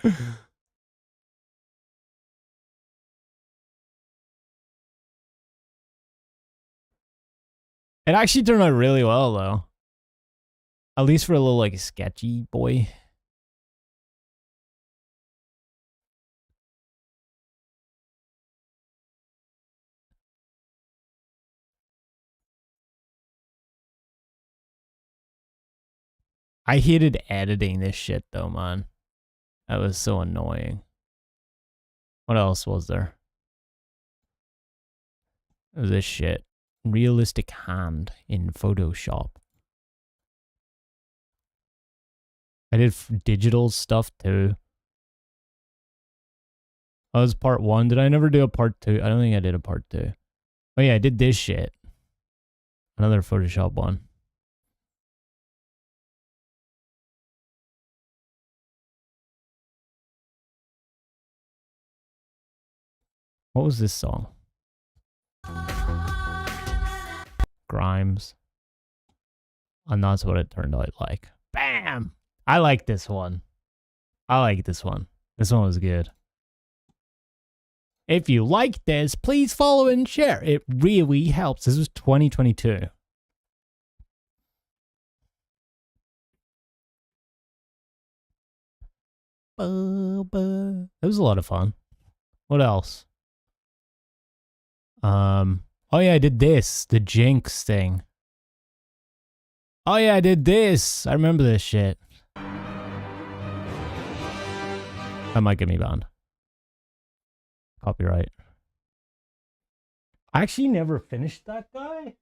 It actually turned out really well, though. At least for a little, like, sketchy boy. I hated editing this shit though, man. That was so annoying. What else was there? This shit. Realistic hand in Photoshop. I did digital stuff too. That was part 1. Did I never do a part 2? I don't think I did a part 2. Oh yeah, I did this shit. Another Photoshop one. What was this song? Grimes. And that's what it turned out like. Bam! I like this one. I like this one. This one was good. If you like this, please follow and share. It really helps. This was 2022. That was a lot of fun. What else? Oh yeah, I did this. The Jinx thing. Oh yeah, I did this. I remember this shit. That might get me banned. Copyright. I actually never finished that guy.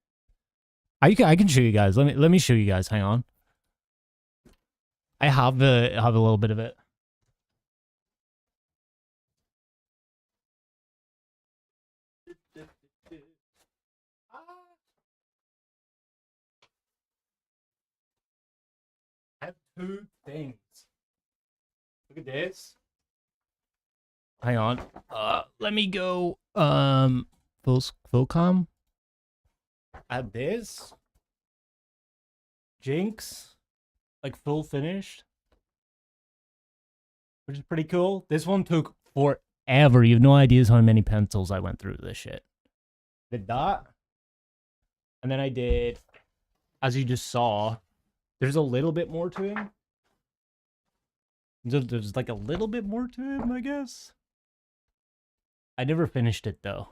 I can show you guys. Let me show you guys. Hang on. I have a little bit of it. I have 2 things. Look at this. Hang on. Let me go. Full com. I have this. Jinx. Like full finished. Which is pretty cool. This one took forever. You have no ideas how many pencils I went through this shit. Did that. And then I did, as you just saw, there's a little bit more to him. There's like a little bit more to him, I guess. I never finished it though.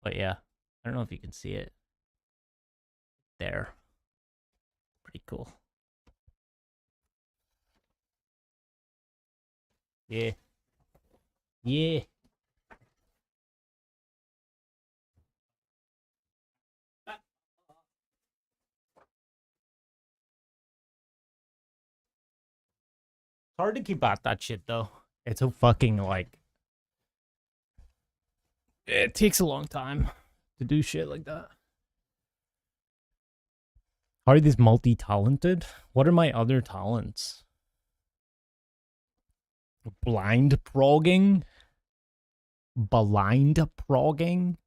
But yeah, I don't know if you can see it. There. Pretty cool. Yeah. Yeah. It's hard to keep at that shit though. It's so fucking like, it takes a long time to do shit like that. How are these multi-talented? What are my other talents? Blind progging? Blind progging?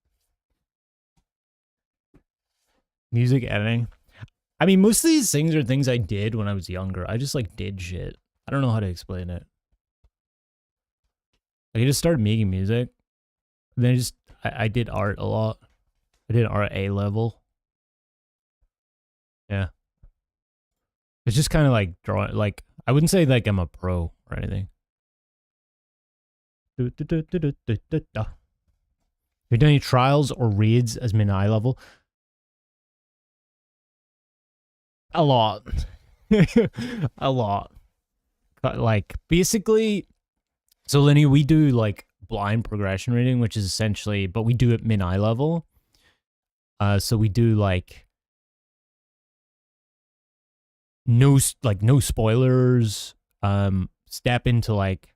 Music editing. I mean, most of these things are things I did when I was younger. I just like did shit. I don't know how to explain it. Like, I just started making music. And then I did art a lot. I did art A level. Yeah. It's just kind of like drawing. Like, I wouldn't say like I'm a pro or anything. You done any trials or raids as min-eye level? A lot. A lot. But like, basically, so Lenny, we do like blind progression rating, which is essentially, but we do it min-eye level. So we do like no spoilers. Step into like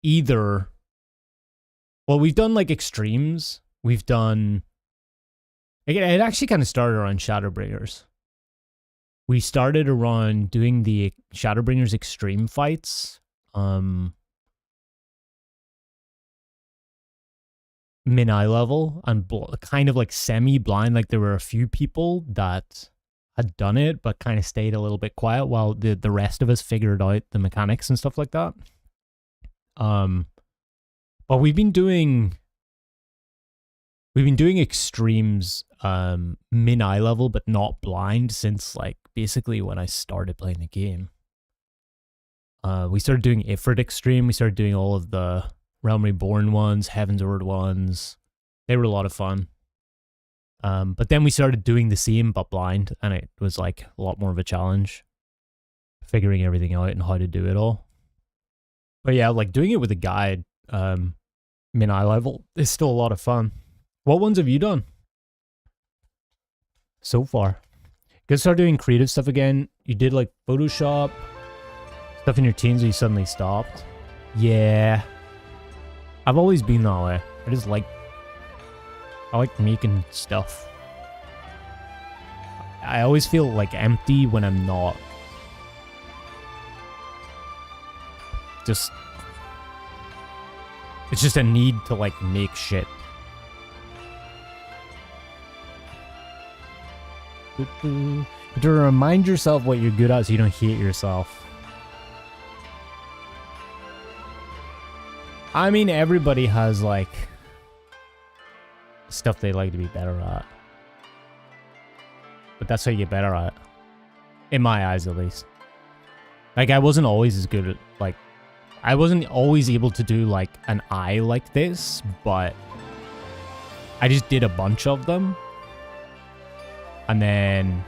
either. Well, we've done like extremes. We've done. It actually kind of started around Shadowbringers. We started around doing the Shadowbringers extreme fights. Min-eye level and kind of like semi-blind. Like there were a few people that had done it, but kind of stayed a little bit quiet while the rest of us figured out the mechanics and stuff like that. But we've been doing extremes min-eye level, but not blind since like basically when I started playing the game. We started doing Ifrit extreme. We started doing all of the Realm Reborn ones, Heaven's Word ones. They were a lot of fun. But then we started doing the same but blind, and it was like a lot more of a challenge, figuring everything out and how to do it all. But yeah, like doing it with a guide, min eye level is still a lot of fun. What ones have you done so far? You guys start doing creative stuff again. You did like Photoshop stuff in your teens, and you suddenly stopped. Yeah, I've always been that way. I like making stuff. I always feel like empty when I'm not. It's just a need to like make shit. To remind yourself what you're good at so you don't hate yourself. I mean, everybody has like stuff they like to be better at. But that's how you get better at it. In my eyes, at least. Like, I wasn't always as good at, like, I wasn't always able to do, like, an eye like this, but I just did a bunch of them. And then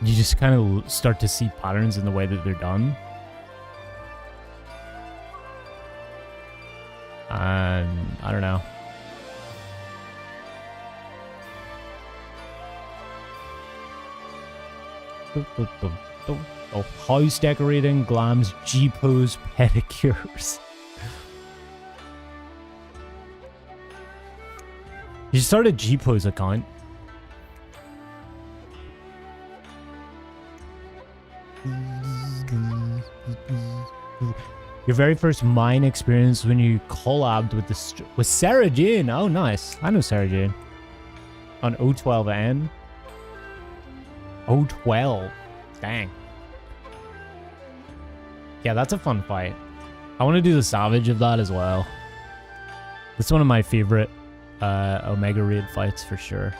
you just kind of start to see patterns in the way that they're done. And I don't know. Oh, house decorating, glams, G-pose, pedicures. You should start a G-pose account. Your very first mine experience when you collabed with Sarah Jane. Oh, nice. I know Sarah Jane. On O12N. O12. Dang. Yeah, that's a fun fight. I want to do the Savage of that as well. That's one of my favorite Omega Raid fights for sure.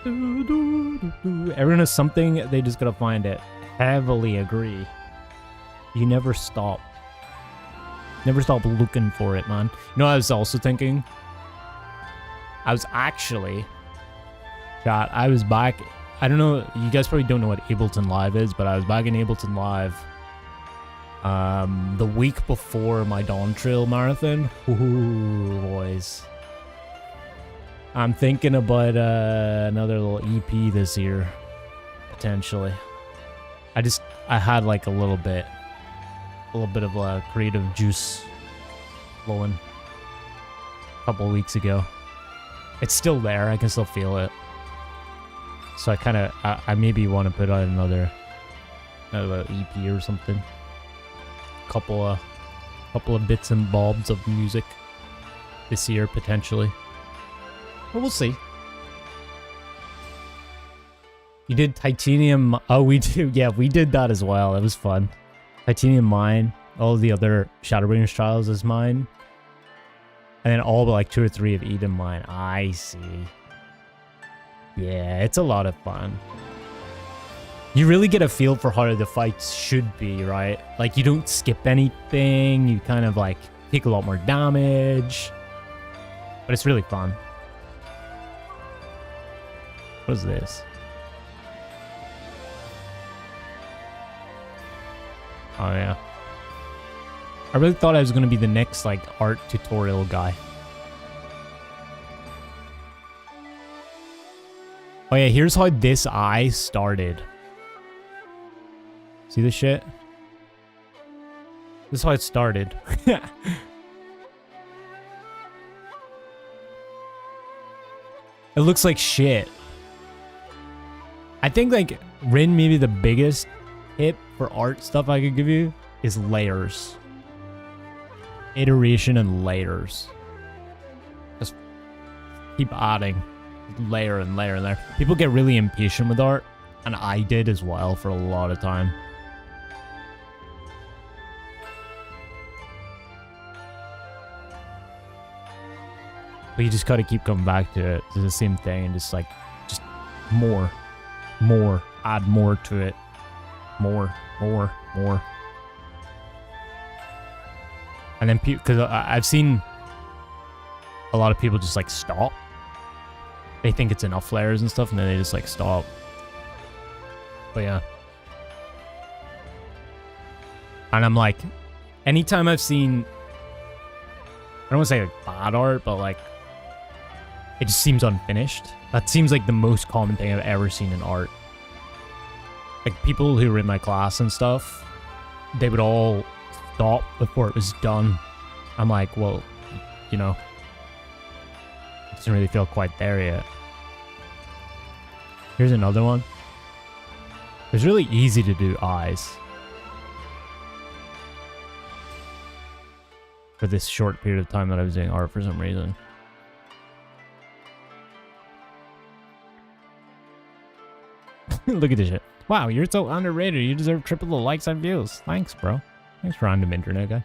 Everyone has something, they just gotta find it. Heavily agree. You never stop. Never stop looking for it, man. You know what I was also thinking? I was actually... Chat, I was back... I don't know, you guys probably don't know what Ableton Live is, but I was back in Ableton Live the week before my Dawn Trail marathon. Ooh, boys. I'm thinking about another little EP this year, potentially. I had like a little bit of a creative juice flowing a couple of weeks ago. It's still there, I can still feel it. So I maybe want to put out another EP or something. Couple of bits and bobs of music this year potentially. But we'll see. You did Titanium. Oh, we do. Yeah, we did that as well. It was fun. Titanium mine. All the other Shadowbringers trials is mine. And then all but like 2 or 3 of Eden mine. I see. Yeah, it's a lot of fun. You really get a feel for how the fights should be, right? Like, you don't skip anything. You kind of, like, take a lot more damage. But it's really fun. What is this? Oh, yeah. I really thought I was going to be the next, like, art tutorial guy. Oh yeah, here's how this eye started. See this shit? This is how it started. It looks like shit. I think like Rin, maybe the biggest tip for art stuff I could give you is layers. Iteration and layers. Just keep adding. Layer and layer and layer. People get really impatient with art, and I did as well for a lot of time. But you just gotta keep coming back to it. It's the same thing, and just more, add more to it, more. And then because I've seen a lot of people just like stop. They think it's enough flares and stuff, and then they just like stop. But yeah. And I'm like, anytime I've seen, I don't want to say like bad art, but like, it just seems unfinished. That seems like the most common thing I've ever seen in art. Like people who were in my class and stuff, they would all stop before it was done. I'm like, well, you know, it doesn't really feel quite there yet. Here's another one. It was really easy to do eyes. For this short period of time that I was doing art for some reason. Look at this shit. Wow, you're so underrated. You deserve triple the likes and views. Thanks, bro. Thanks, random internet guy.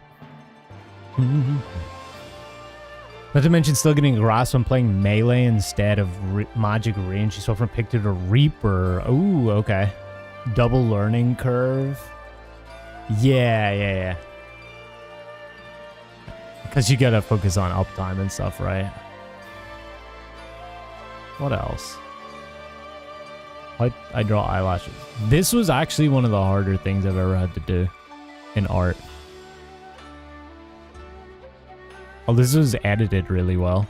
Not to mention still getting a grasp on playing melee instead of magic range. You saw from Picture to Reaper. Ooh, okay. Double learning curve. Yeah. Because you gotta focus on uptime and stuff, right? What else? I draw eyelashes. This was actually one of the harder things I've ever had to do in art. Oh, this was edited really well.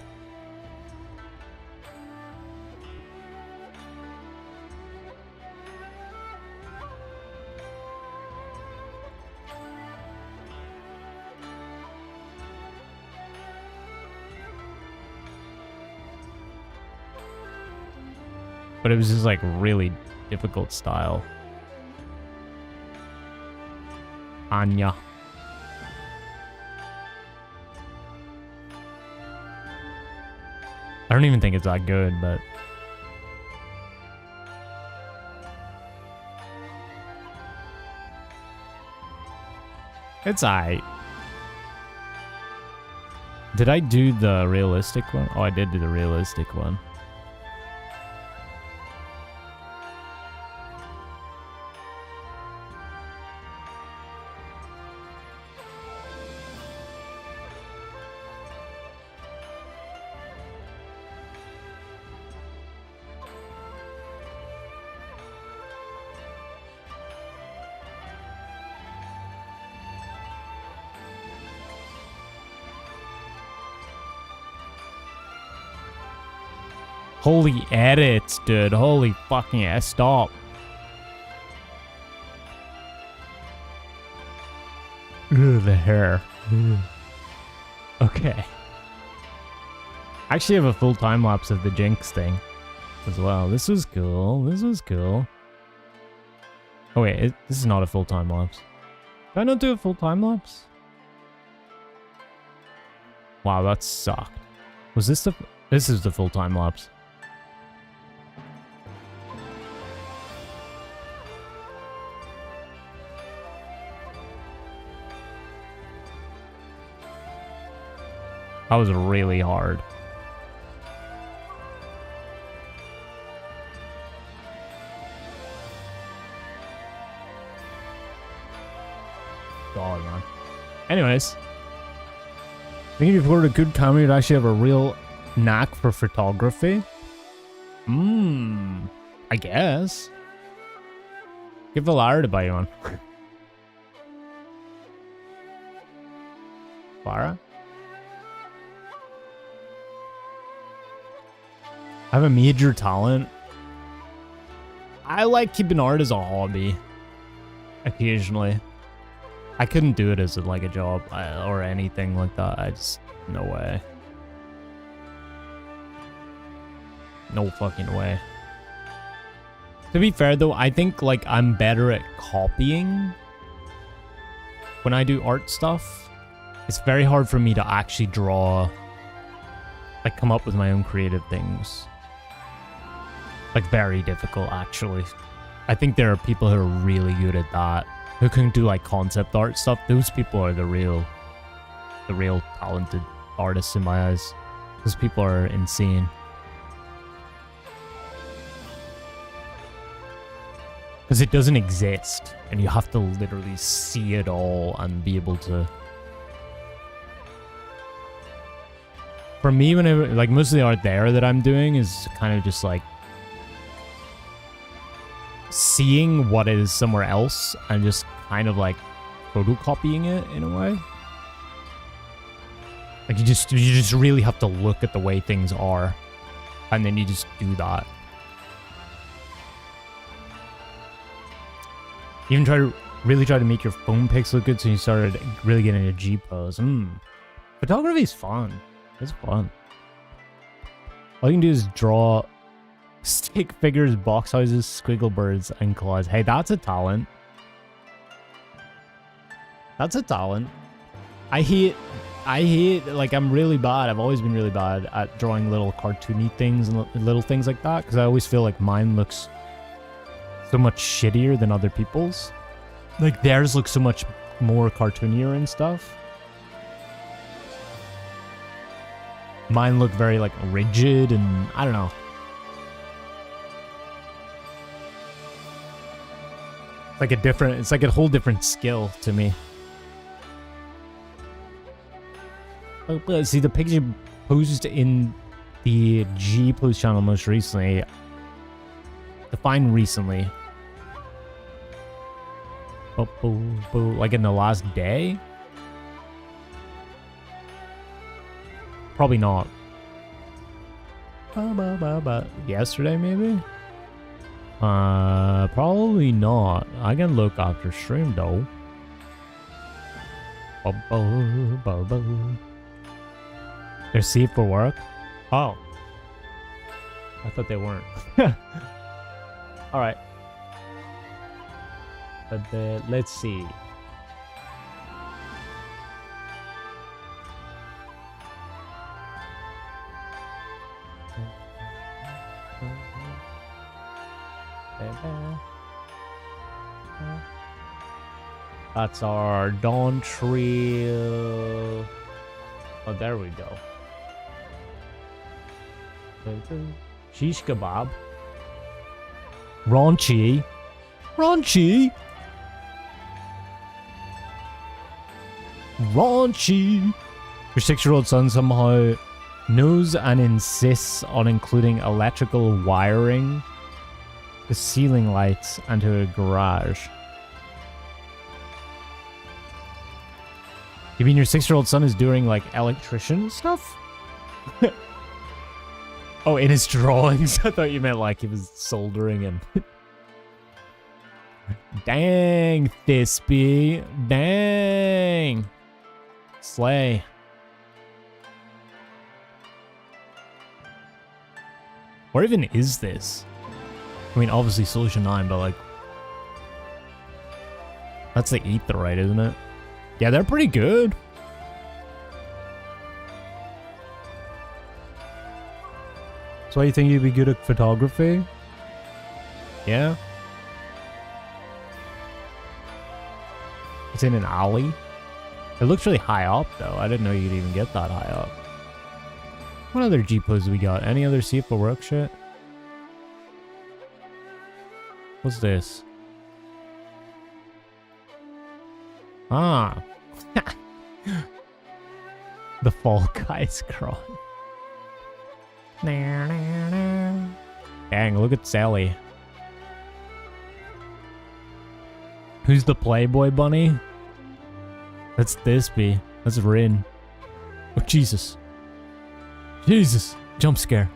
But it was just like really difficult style. Anya. I don't even think it's that good, but it's alright. Did I do the realistic one? Oh, I did do the realistic one. Holy edits, dude. Holy fucking ass. Stop. Ugh, the hair. Ugh. Okay. I actually have a full time lapse of the Jinx thing as well. This was cool. This was cool. Oh wait, this is not a full time lapse. Did I not do a full time lapse? Wow, that sucked. Was this the... This is the full time lapse. That was really hard. God, man. Anyways, I think if you were a good camera, you'd actually have a real knack for photography. I guess. Give Valara to buy you one. Valara? I have a major talent. I like keeping art as a hobby. Occasionally. I couldn't do it as like a job or anything like that. I just... No way. No fucking way. To be fair though, I think like I'm better at copying when I do art stuff. It's very hard for me to actually draw, like come up with my own creative things. Like very difficult actually. I think there are people who are really good at that, who can do like concept art stuff. Those people are the real talented artists in my eyes. Those people are insane. Because it doesn't exist, and you have to literally see it all and be able to For me, whenever, like, most of the art there that I'm doing is kind of just like seeing what is somewhere else and just kind of like photocopying it in a way. Like you just really have to look at the way things are, and then you just do that. Even really try to make your phone pics look good, so you started really getting into G pose. Photography is fun. It's fun. All you can do is draw stick figures, box houses, squiggle birds, and claws. Hey, that's a talent. That's a talent. I hate, like, I'm really bad. I've always been really bad at drawing little cartoony things and little things like that, because I always feel like mine looks so much shittier than other people's. Like, theirs look so much more cartoonier and stuff. Mine look very, like, rigid and, I don't know. It's like a whole different skill to me. Oh, see, the picture posted in the G Pose channel most recently. Defined recently. Like in the last day? Probably not. Yesterday, maybe? Probably not. I can look after stream, though. They're safe for work? Oh. I thought they weren't. Alright. But let's see. That's our Dawn Trail. Oh, there we go. Shish kebab. Raunchy. Raunchy. Raunchy. Your 6-year-old son somehow knows and insists on including electrical wiring, the ceiling lights, and to a garage. You mean your 6-year-old son is doing, like, electrician stuff? Oh, in his drawings? I thought you meant, like, he was soldering and... Dang, Thispy. Dang. Slay. Where even is this? I mean, obviously Solution 9, but, like... That's the Aetherite, isn't it? Yeah, they're pretty good. So you think you'd be good at photography? Yeah? It's in an alley. It looks really high up, though. I didn't know you could even get that high up. What other G-poses we got? Any other see for work shit? What's this? Ah. The Fall Guys crawling. Dang, look at Sally. Who's the Playboy bunny? That's Thisby. That's Rin. Oh, Jesus. Jesus. Jump scare.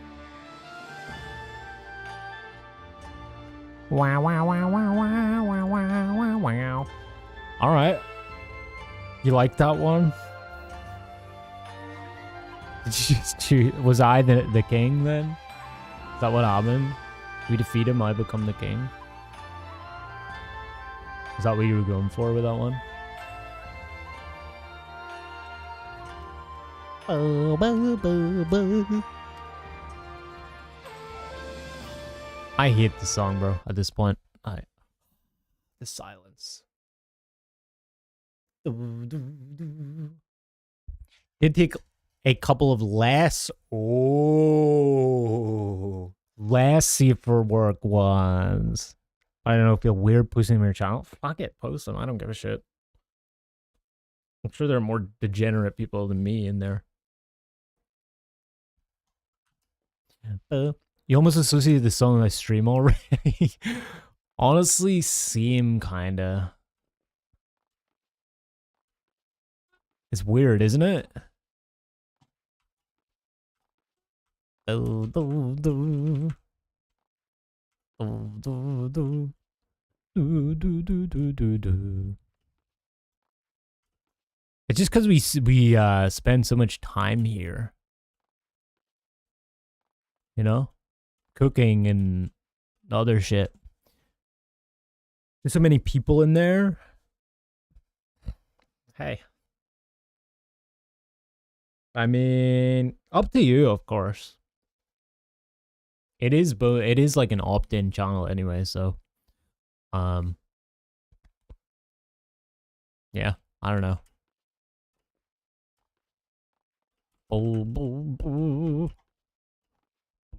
Wow, wow, wow, wow, wow, wow, wow, wow, wow. Alright. You like that one? Was I the king then? Is that what happened? We defeat him, I become the king? Is that what you were going for with that one? I hate the song, bro, at this point. The silence. Did take a couple of less see for work ones. I don't know, feel weird posting them on your channel. Fuck it, post them. I don't give a shit. I'm sure there are more degenerate people than me in there. You almost associated the song with my stream already. Honestly, same kinda. It's weird, isn't it? Do, do, do. Do, do, do. Do, do, do, do, do, do. It's just because we spend so much time here. You know? Cooking and other shit. There's so many people in there. Hey. I mean, up to you, of course. It is like an opt-in channel anyway, so yeah, I don't know. Boo, boo, boo.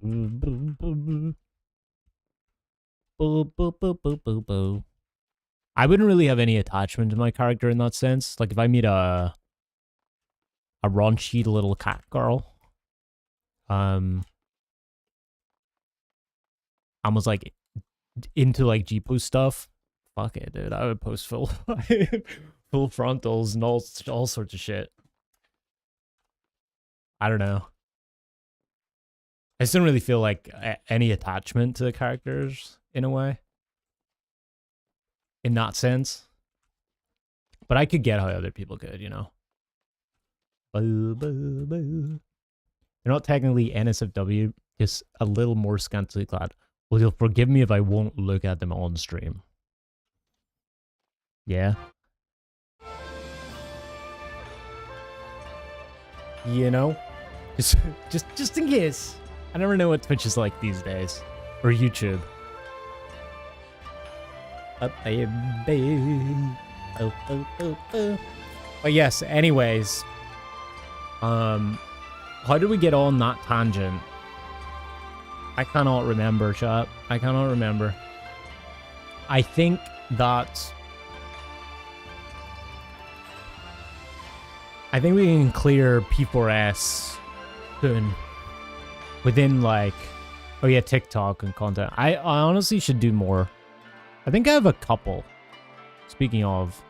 Boo, boo, boo, boo. Boo, boo, boo, boo, boo, boo. I wouldn't really have any attachment to my character in that sense. Like if I meet a raunchy little cat girl, I was like into like G-Post stuff. Fuck it, dude. I would post full full frontals and all sorts of shit. I don't know. I just don't really feel like any attachment to the characters in a way. In that sense. But I could get how other people could, you know. Boo, boo, boo. They're not technically NSFW, just a little more scantily clad. Well, you'll forgive me if I won't look at them on stream. Yeah. You know? Just in case. I never know what Twitch is like these days. Or YouTube. But yes, anyways. How did we get on that tangent? I cannot remember, chat. I cannot remember. I think that... I think we can clear P4S soon. Within, like... Oh yeah, TikTok and content. I honestly should do more. I think I have a couple. Speaking of...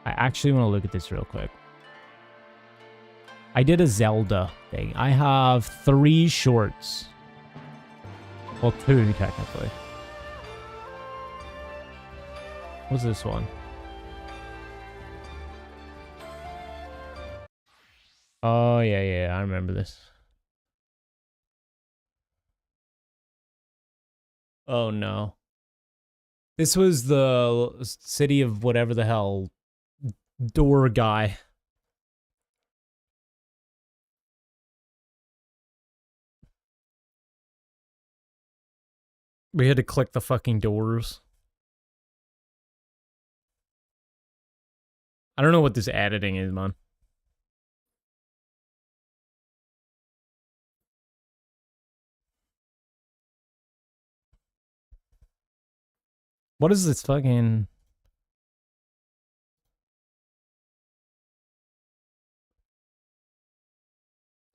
I actually want to look at this real quick. I did a Zelda thing. I have 3 shorts. Well, 2 technically. What's this one? Oh, yeah, I remember this. Oh, no. This was the city of whatever the hell door guy. We had to click the fucking doors. I don't know what this editing is, man. What is this fucking...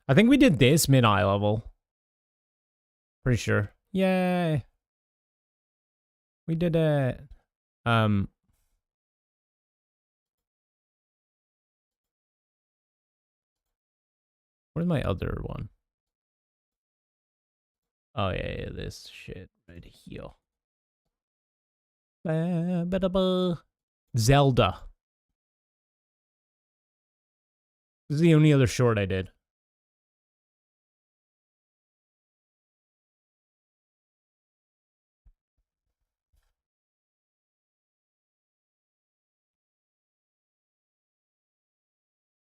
I think we did this mid-eye level. Pretty sure. Yay. We did it. Where's my other one? Oh yeah, this shit right here. Zelda. This is the only other short I did.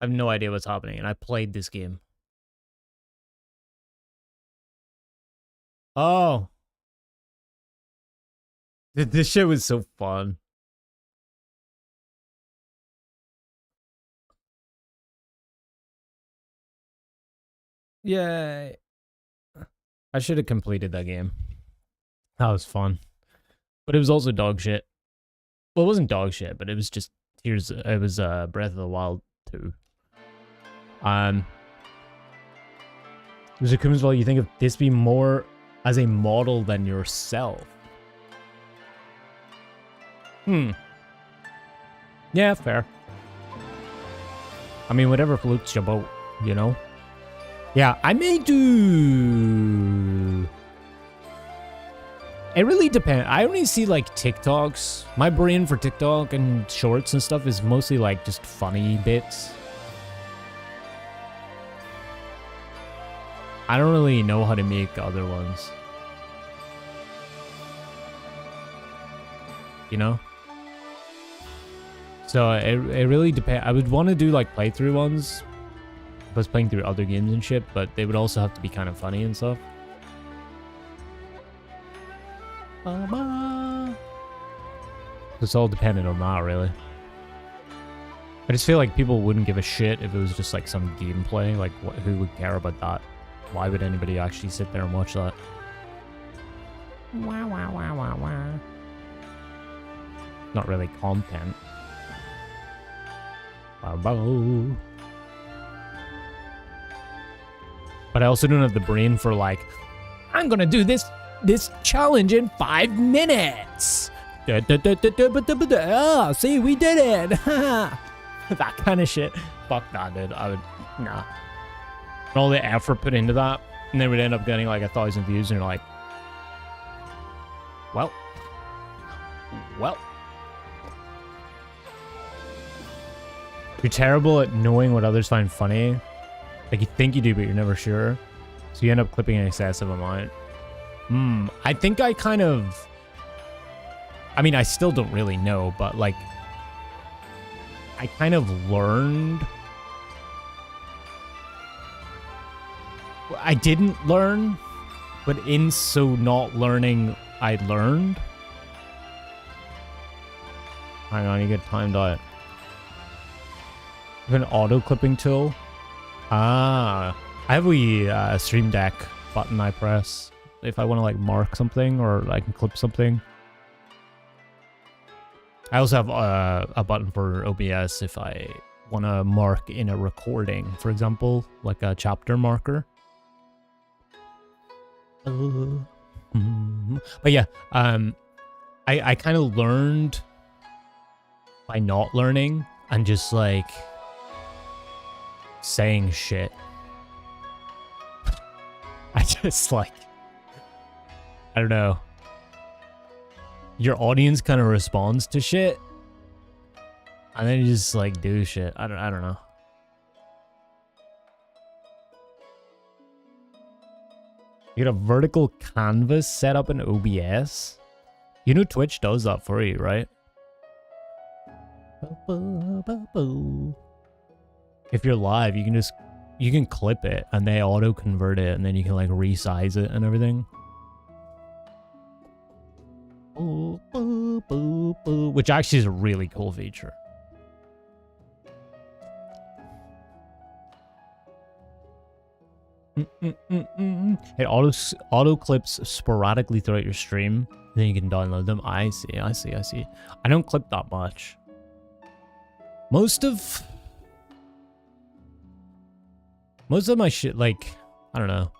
I have no idea what's happening, and I played this game. Oh. This shit was so fun. Yay. I should have completed that game. That was fun. But it was also dog shit. Well, it wasn't dog shit, but it was just Tears. It was Breath of the Wild 2. Zakuma's you think of this be more as a model than yourself? Yeah, fair. I mean, whatever floats your boat, you know? Yeah, I may do... It really depends. I only see, like, TikToks. My brain for TikTok and shorts and stuff is mostly, like, just funny bits. I don't really know how to make other ones. You know? So, it really depends. I would want to do, like, playthrough ones. If I was playing through other games and shit, but they would also have to be kind of funny and stuff. It's all dependent on that, really. I just feel like people wouldn't give a shit if it was just like some gameplay. Like, who would care about that? Why would anybody actually sit there and watch that? Wah, wah, wah, wah, wah. Not really content. Bow. But I also don't have the brain for like, I'm gonna do this challenge in 5 minutes. Oh, see, we did it. That kind of shit. Fuck that, dude. I would, nah. And all the effort put into that, and they would end up getting like 1,000 views, and you're like, well. You're terrible at knowing what others find funny. Like, you think you do, but you're never sure. So you end up clipping an excessive amount. I think I kind of... I mean, I still don't really know, but, like... I kind of learned... I didn't learn, but in so not learning, I learned. Hang on, you get timed out. You have an auto-clipping tool? Ah, I have a Stream Deck button I press if I want to like mark something or I can clip something. I also have a button for OBS if I want to mark in a recording, for example, like a chapter marker. But yeah, I kind of learned by not learning and just like saying shit. I just like, I don't know. Your audience kind of responds to shit, and then you just like do shit. I don't know. You get a vertical canvas set up in OBS. You know Twitch does that for you, right? If you're live, you can clip it and they auto convert it, and then you can like resize it and everything. Which actually is a really cool feature. It auto clips sporadically throughout your stream, then you can download them. I see. I don't clip that much. Most of my shit, like, I don't know.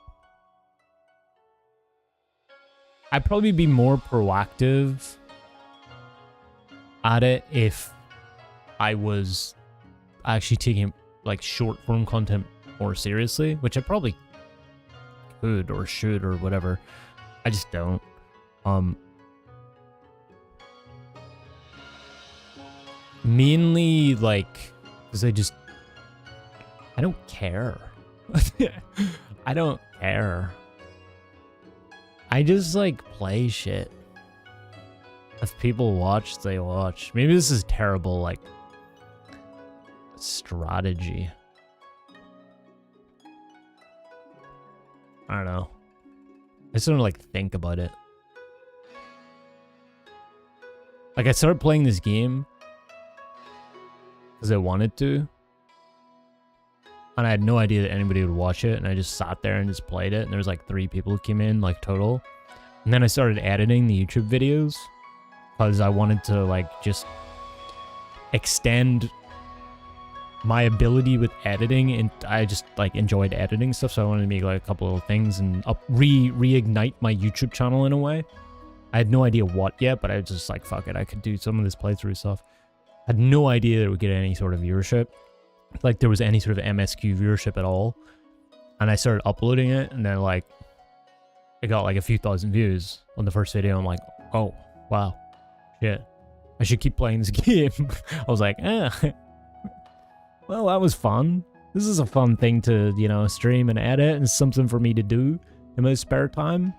I'd probably be more proactive at it if I was actually taking like short form content more seriously, which I probably could or should or whatever. I just don't. Mainly like because I don't care. I don't care. I just like play shit. If people watch, they watch. Maybe this is terrible, like, strategy. I don't know. I just don't like think about it. Like, I started playing this game because I wanted to. And I had no idea that anybody would watch it, and I just sat there and just played it, and there was like 3 people who came in, like, total. And then I started editing the YouTube videos because I wanted to, like, just extend my ability with editing, and I just like enjoyed editing stuff, so I wanted to make like a couple of things and reignite my YouTube channel in a way. I had no idea what yet, but I was just like, fuck it, I could do some of this playthrough stuff. I had no idea that it would get any sort of viewership, like there was any sort of MSQ viewership at all. And I started uploading it, and then like it got like a few thousand views on the first video. I'm like, oh wow, shit, I should keep playing this game. I was like, well, that was fun. This is a fun thing to, you know, stream and edit, and something for me to do in my spare time.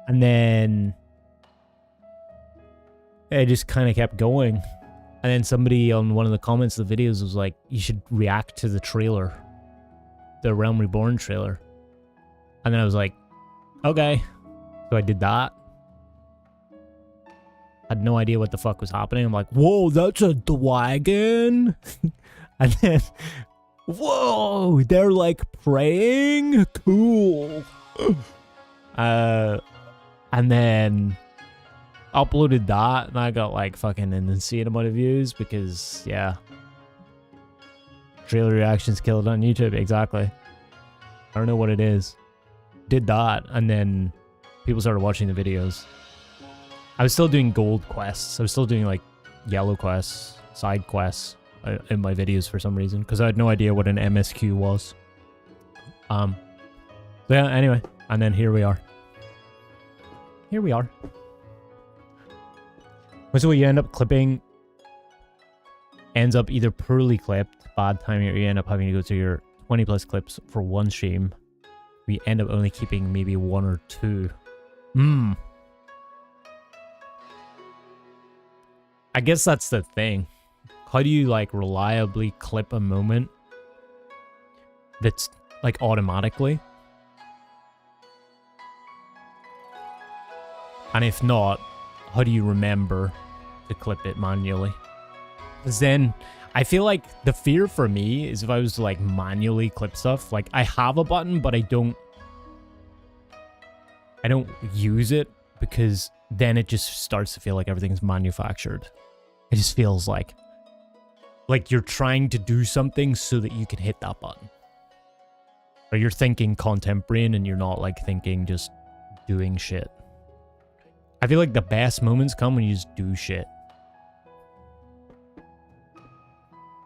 And then it just kind of kept going. And then somebody on one of the comments of the videos was like, you should react to the trailer, the Realm Reborn trailer. And then I was like, okay. So I did that. Had no idea what the fuck was happening. I'm like, whoa, that's a dragon? And then, whoa, they're like praying? Cool. And then uploaded that, and I got like fucking an insane amount of views because, yeah. Trailer reactions killed on YouTube, exactly. I don't know what it is. Did that, and then people started watching the videos. I was still doing gold quests. I was still doing like yellow quests, side quests in my videos for some reason, because I had no idea what an MSQ was. So yeah, anyway, and then here we are. Here we are. So what you end up clipping ends up either poorly clipped, bad timing, or you end up having to go through your 20 plus clips for one stream. We end up only keeping maybe 1 or 2. I guess that's the thing. How do you like reliably clip a moment that's like automatically? And if not, how do you remember to clip it manually? Because then I feel like the fear for me is if I was to like manually clip stuff, like I have a button, but I don't use it, because then it just starts to feel like everything's manufactured. It just feels like you're trying to do something so that you can hit that button. Or you're thinking content brain and you're not like thinking just doing shit. I feel like the best moments come when you just do shit.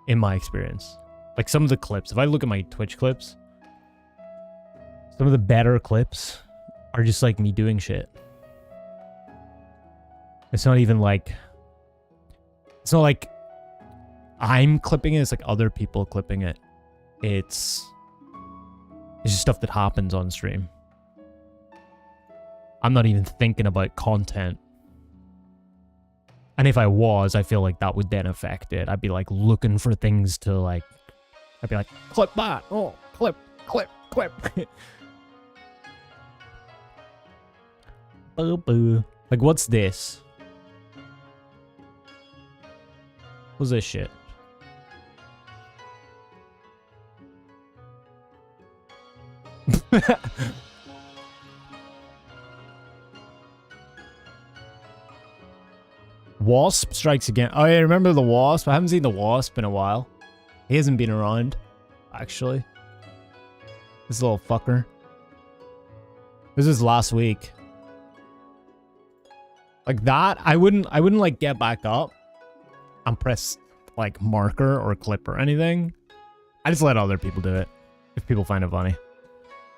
In my experience. Like some of the clips, if I look at my Twitch clips, some of the better clips are just like me doing shit. It's not even like... It's not like I'm clipping it, it's like other people clipping it. It's just stuff that happens on stream. I'm not even thinking about content. And if I was, I feel like that would then affect it. I'd be like looking for things to like... I'd be like, clip that! Oh, clip, clip, clip! Boo boo. Like, what's this? What's this shit? Wasp strikes again. Oh yeah, remember the Wasp? I haven't seen the Wasp in a while. He hasn't been around, actually. This little fucker. This is last week. Like that, I wouldn't like get back up and press like marker or clip or anything. I just let other people do it if people find it funny.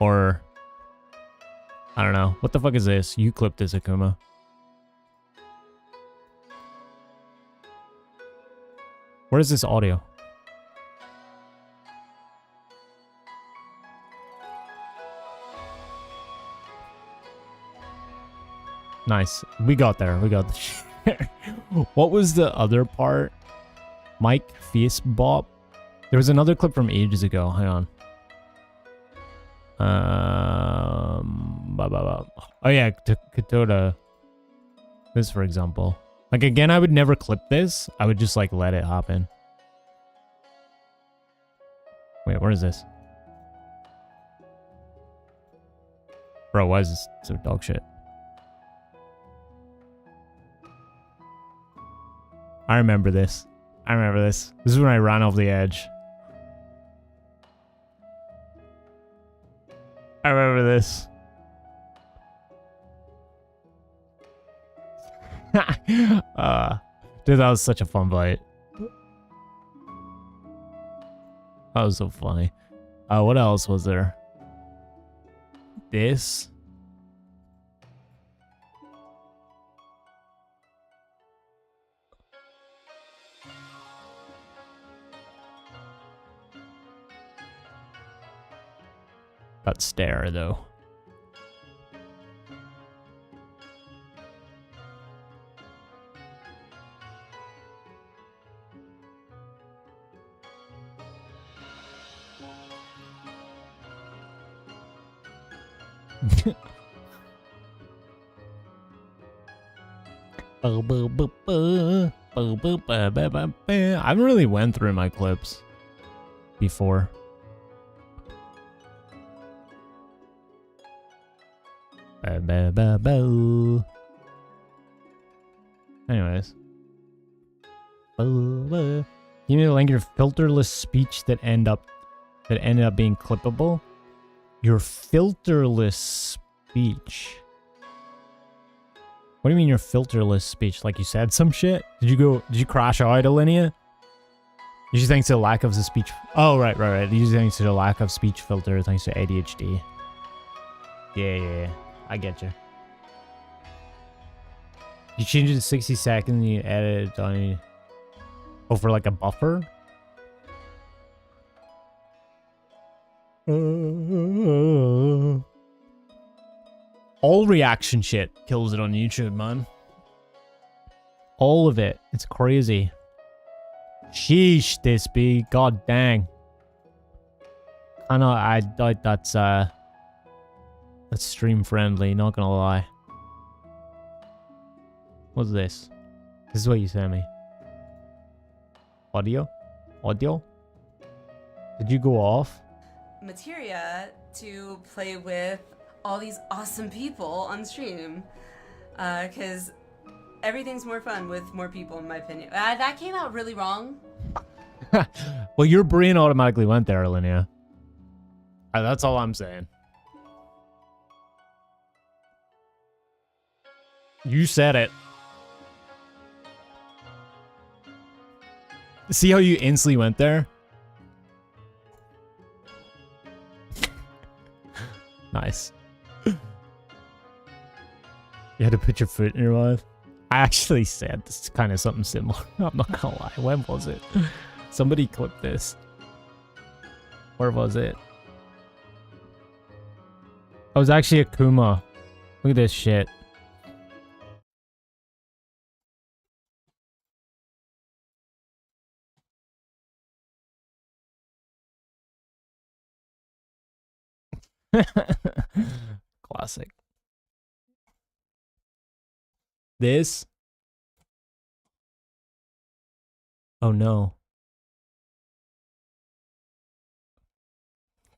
Or I don't know. What the fuck is this? You clipped this, Akuma. Where is this audio? Nice. We got there. We got there. What was the other part? Mike Face Bop? There was another clip from ages ago. Hang on. Oh yeah, Katoda. This, for example. Like, again, I would never clip this. I would just, like, let it happen. Wait, where is this? Bro, why is this so dog shit? I remember this. I remember this. This is when I ran off the edge. I remember this. Dude, that was such a fun fight. That was so funny. What else was there? This. That stare, though. I haven't really went through my clips before. Anyways. Give me the link your filterless speech that ended up being clippable. Your filterless speech. What do you mean your filterless speech? Like you said some shit? Did you crash out, Alinea? Usually thanks to the lack of the speech. Oh, right. Usually thanks to the lack of speech filter, thanks to ADHD. Yeah. I get you. You change it to 60 seconds and you edit it on over like a buffer? All reaction shit kills it on YouTube, man. All of it. It's crazy. Sheesh, this be. God dang. I doubt that's stream friendly, not gonna lie. What's this? This is what you sent me. Audio? Did you go off? Materia to play with all these awesome people on stream. Because everything's more fun with more people, in my opinion. That came out really wrong. Well, your brain automatically went there, Linnea. That's all I'm saying. You said it. See how you instantly went there? Nice. You had to put your foot in your mouth. I actually said this kind of something similar. I'm not gonna lie. When was it? Somebody clipped this. Where was it? Oh, it was actually Akuma. Look at this shit. Classic. This? Oh no.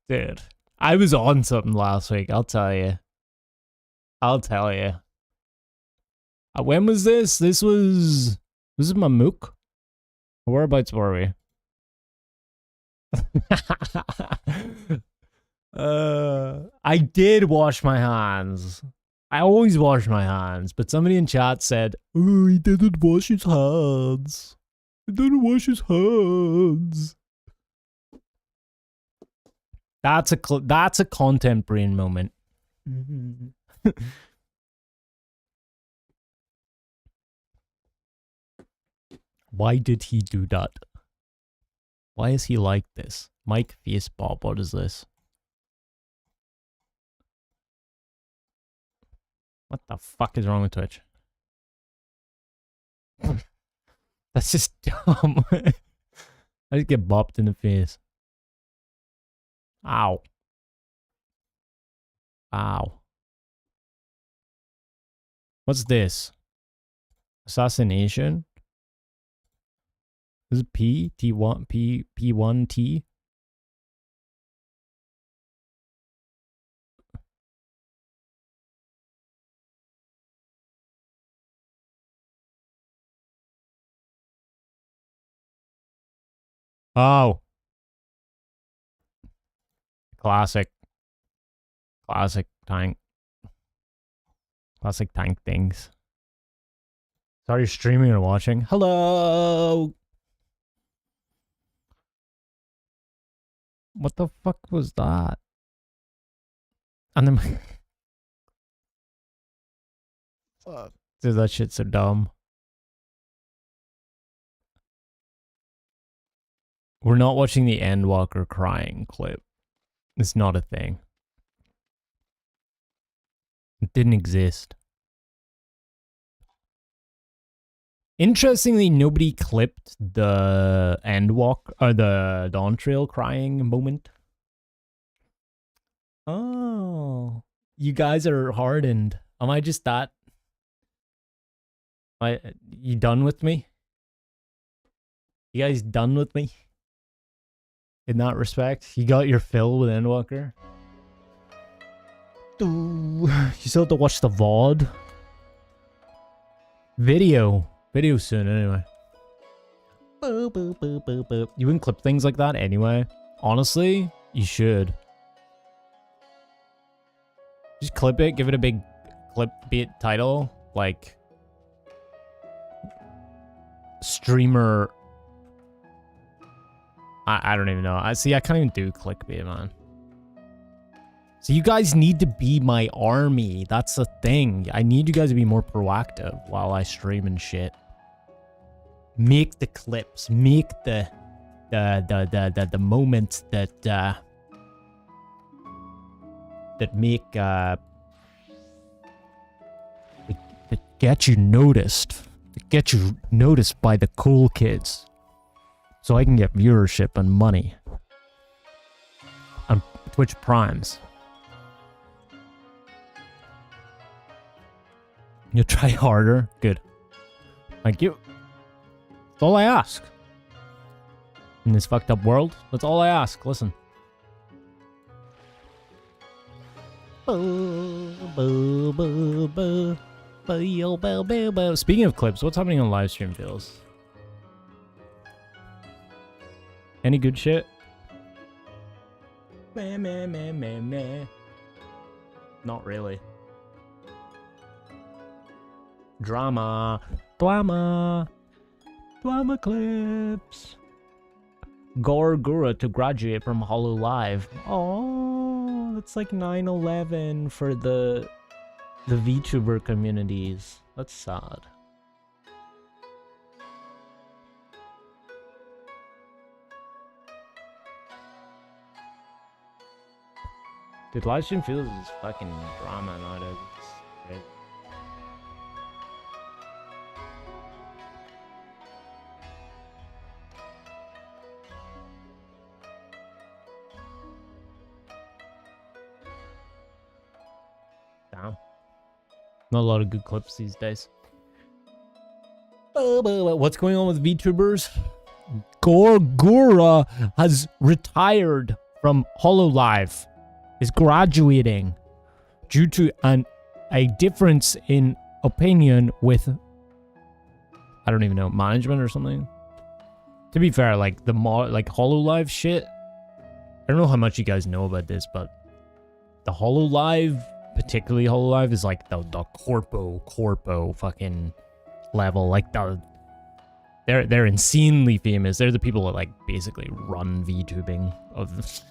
Dude, I was on something last week, I'll tell you. When was this? Was it Mamook? Whereabouts were we? I did wash my hands. I always wash my hands, but somebody in chat said, "Oh, he didn't wash his hands. He didn't wash his hands." That's a content brain moment. Why did he do that? Why is he like this? Mike Facebob, what is this? What the fuck is wrong with Twitch? That's just dumb. I just get bopped in the face. Ow. Ow. What's this? Assassination? This is P1 P1T. Oh. Classic. Classic tank. Classic tank things. Sorry, you're streaming or watching. Hello! What the fuck was that? And then... Fuck. Dude, that shit's so dumb. We're not watching the Endwalker crying clip. It's not a thing. It didn't exist. Interestingly, nobody clipped the Endwalk or the Dawn Trail crying moment. Oh, you guys are hardened. Am I just that? You done with me? You guys done with me? In that respect, you got your fill with Endwalker. You still have to watch the VOD. Video soon anyway. Boop, boop, boop, boop, boop. You wouldn't clip things like that anyway. Honestly, you should. Just clip it, give it a big clickbait title, like streamer. I don't even know. I can't even do clickbait, man. So you guys need to be my army. That's the thing. I need you guys to be more proactive while I stream and shit. Make the clips. Make the moments that make that get you noticed. That get you noticed by the cool kids. So I can get viewership and money on Twitch Primes. You'll try harder. Good. Thank you. That's all I ask. In this fucked up world, that's all I ask. Listen. Speaking of clips, what's happening on livestream feels? Any good shit? Meh. Not really. Drama clips. Gorgura to graduate from Hollow Live. Oh, that's like 9/11 for the VTuber communities. That's sad. Dude, livestream feels is fucking drama nowadays. It's crazy. Damn. Not a lot of good clips these days. What's going on with VTubers? Gorgura has retired from HoloLive. Is graduating due to a difference in opinion with, I don't even know, management or something. To be fair, like the HoloLive shit, I don't know how much you guys know about this, but the HoloLive, particularly HoloLive, is like the corpo fucking level. Like they're insanely famous. They're the people that like basically run VTubing of.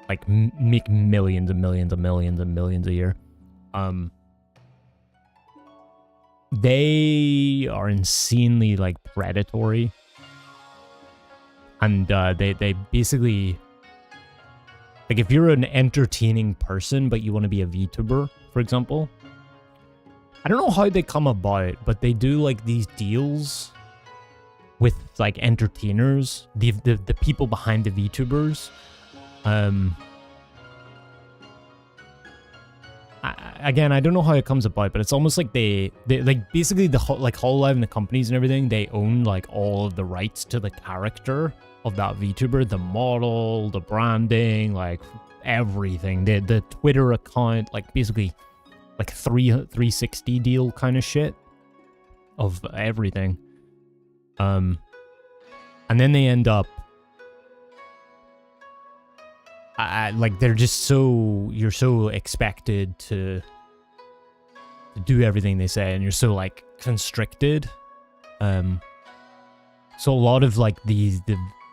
Like make millions and millions and millions and millions a year. They are insanely like predatory, and they basically like if you're an entertaining person but you want to be a VTuber, for example. I don't know how they come about, but they do like these deals with like entertainers, the people behind the VTubers. Again, I don't know how it comes about, but it's almost like they like basically the like HoloLive and the companies and everything, they own like all of the rights to the character of that VTuber, the model, the branding, like everything. The Twitter account, like basically like 360 deal kind of shit of everything. And then they end up like they're just so, you're so expected to do everything they say, and you're so like constricted. So a lot of like the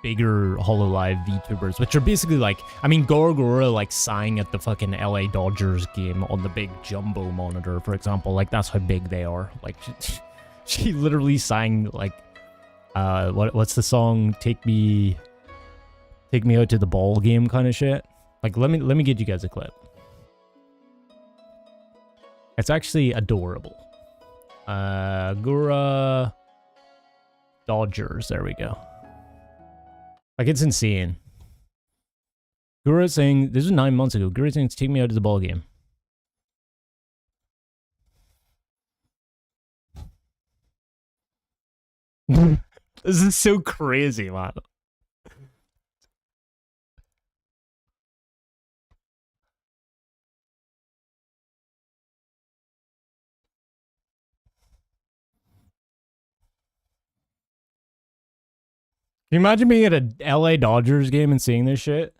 bigger HoloLive VTubers, which are basically like, I mean, Gorgora like sang at the fucking LA Dodgers game on the big jumbo monitor, for example. Like that's how big they are. Like she literally sang like what's the song? Take me out to the ball game kind of shit. Like let me get you guys a clip. It's actually adorable. Gura Dodgers, there we go. Like it's insane. Gura saying, this was 9 months ago, Gura saying, take me out to the ball game. This is so crazy, man. Can you imagine being at a LA Dodgers game and seeing this shit?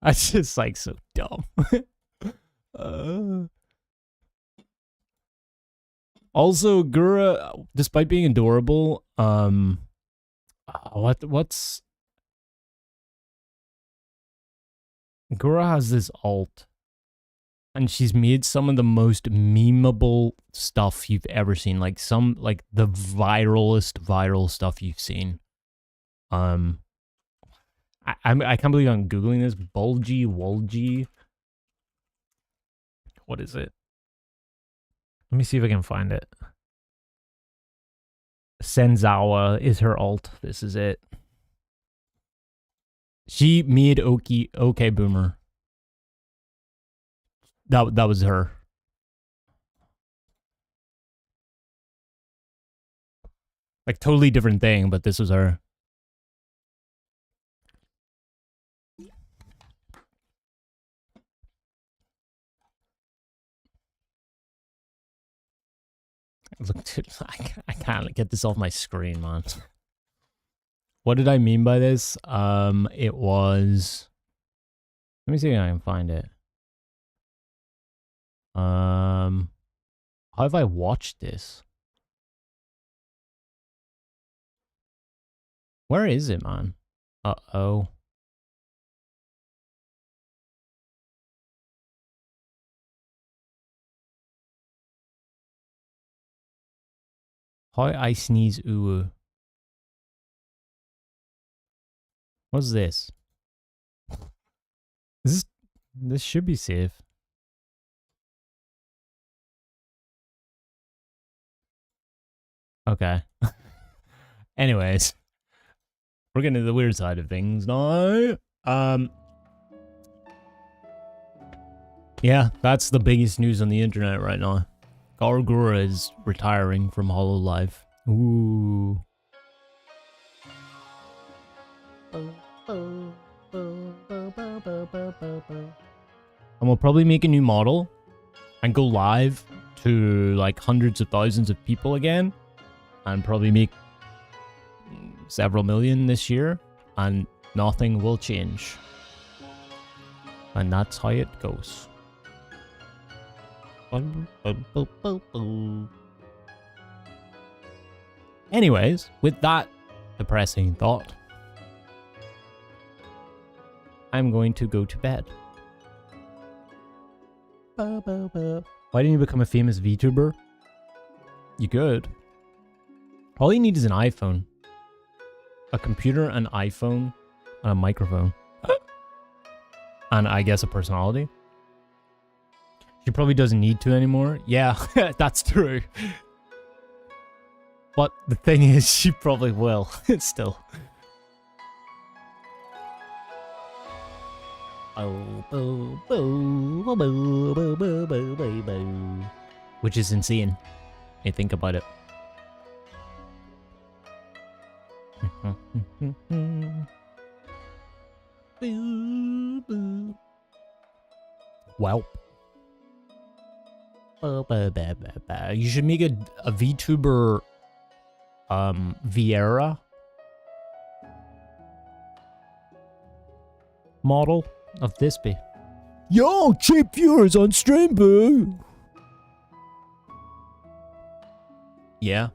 That's just like so dumb. Also, Gura, despite being adorable, what's Gura has this alt, and she's made some of the most memeable stuff you've ever seen. Like some, like the viralest viral stuff you've seen. I can't believe I'm googling this. Bulgy Wulgy. What is it? Let me see if I can find it. Senzawa is her alt. This is it. She made OK Boomer. That was her. Like totally different thing, but this was her. Look, dude, I can't get this off my screen, man. What did I mean by this? It was... Let me see if I can find it. How have I watched this? Where is it, man? Uh-oh. How I sneeze ooh. What's this? This should be safe. Okay. Anyways, we're getting to the weird side of things now. Yeah, that's the biggest news on the internet right now. Gargura is retiring from HoloLive. Ooh. And we'll probably make a new model and go live to like hundreds of thousands of people again, and probably make several million this year, and nothing will change. And that's how it goes. Anyways, with that depressing thought, I'm going to go to bed. Why didn't you become a famous VTuber? You could. All you need is an iPhone, a computer, an iPhone, and a microphone. And I guess a personality. She probably doesn't need to anymore. Yeah, that's true. But the thing is, she probably will. Still. Which is insane. You think about it. Well. You should make a VTuber Vieira model of this be. Yo, cheap viewers on stream, boo. Yeah.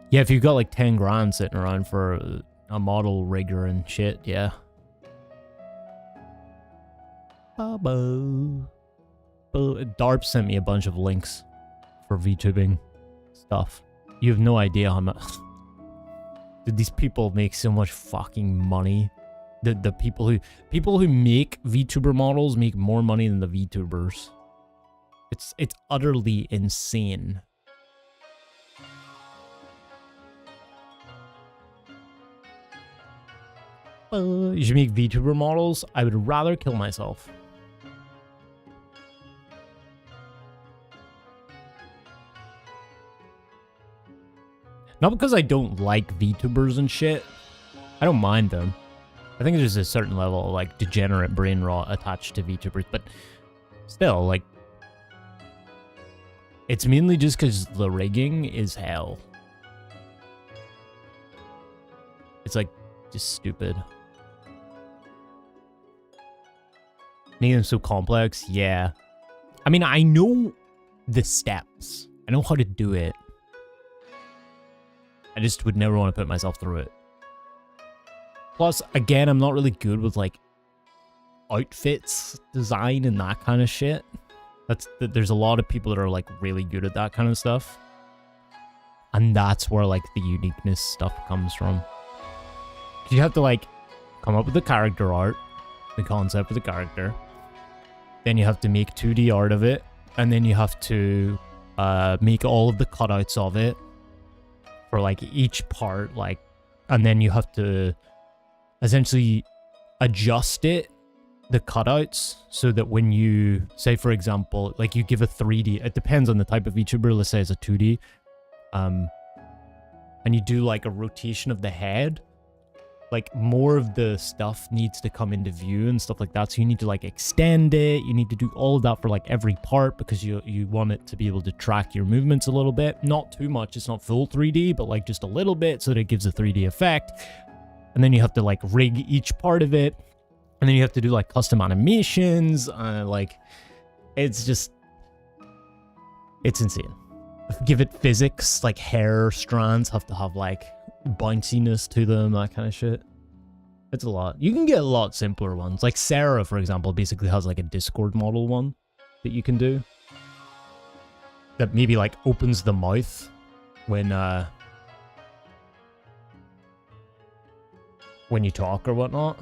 Yeah, if you've got like 10 grand sitting around for a model rigger and shit, yeah. Bubbo. Darp sent me a bunch of links for VTubing stuff. You have no idea how much... Dude, these people make so much fucking money. The people who make VTuber models make more money than the VTubers. It's utterly insane. You should make VTuber models. I would rather kill myself. Not because I don't like VTubers and shit. I don't mind them. I think there's a certain level of like degenerate brain rot attached to VTubers, but still, like, it's mainly just because the rigging is hell. It's like just stupid. Making them so complex, yeah. I mean, I know the steps. I know how to do it. I just would never want to put myself through it. Plus, again, I'm not really good with, like, outfits design and that kind of shit. There's a lot of people that are, like, really good at that kind of stuff. And that's where, like, the uniqueness stuff comes from. You have to, like, come up with the character art, the concept of the character. Then you have to make 2D art of it. And then you have to make all of the cutouts of it for, like, each part, like, and then you have to essentially adjust it, the cutouts, so that when you, say, for example, like, you give a 3D, it depends on the type of VTuber, let's say it's a 2D, and you do, like, a rotation of the head, like, more of the stuff needs to come into view and stuff like that, so you need to, like, extend it, you need to do all of that for, like, every part, because you want it to be able to track your movements a little bit, not too much, it's not full 3D, but, like, just a little bit, so that it gives a 3D effect, and then you have to, like, rig each part of it, and then you have to do, like, custom animations, like, it's just, it's insane. Give it physics, like, hair strands have to have, like, bounciness to them, that kind of shit. It's a lot. You can get a lot simpler ones. Like Sarah, for example, basically has like a Discord model one that you can do. That maybe like opens the mouth when you talk or whatnot.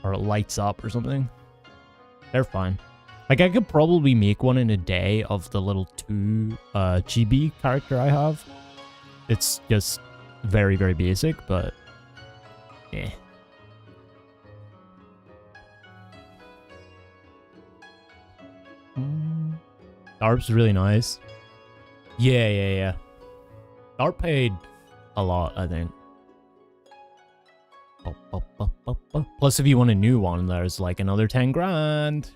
Or it lights up or something. They're fine. Like I could probably make one in a day of the little 2 GB character I have. It's just very, very basic, but yeah. Darp's really nice. Yeah. Darp paid a lot, I think. Plus, if you want a new one, there's like another 10 grand.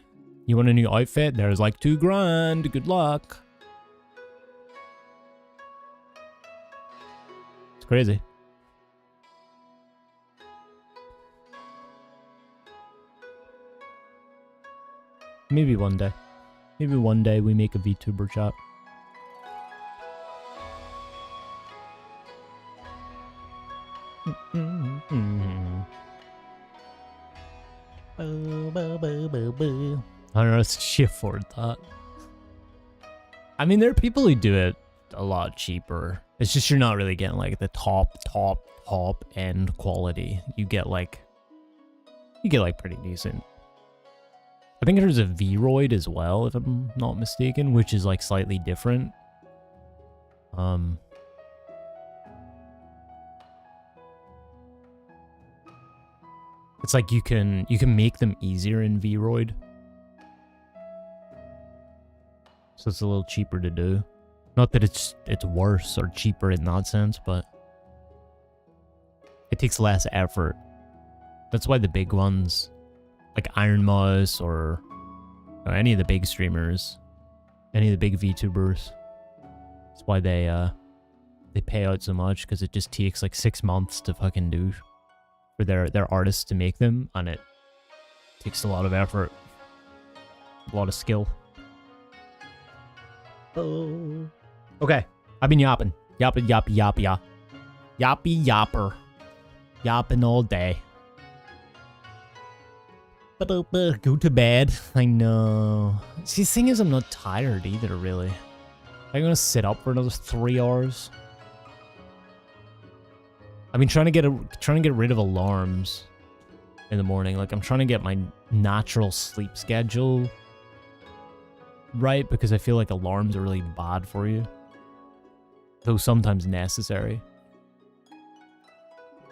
You want a new outfit? There's like 2 grand. Good luck. Crazy. Maybe one day. Maybe one day we make a VTuber chat. I don't know, let's shift forward that. I mean, there are people who do it a lot cheaper. It's just you're not really getting like the top end quality. You get like pretty decent. I think there's a V-Roid as well, if I'm not mistaken, which is like slightly different. It's like you can make them easier in V-Roid. So it's a little cheaper to do. Not that it's worse or cheaper in that sense, but it takes less effort. That's why the big ones, like Iron Mouse or any of the big streamers, any of the big VTubers. That's why they pay out so much, because it just takes like 6 months to fucking do for their artists to make them, and it takes a lot of effort, a lot of skill. Oh. Okay, I've been yapping. Yapping, yappy, yappy, yap. Yappy, yapper. Yapping all day. Go to bed. I know. See, the thing is, I'm not tired either, really. I'm gonna sit up for another 3 hours. I've been trying to get rid of alarms in the morning. Like, I'm trying to get my natural sleep schedule right, because I feel like alarms are really bad for you, though sometimes necessary.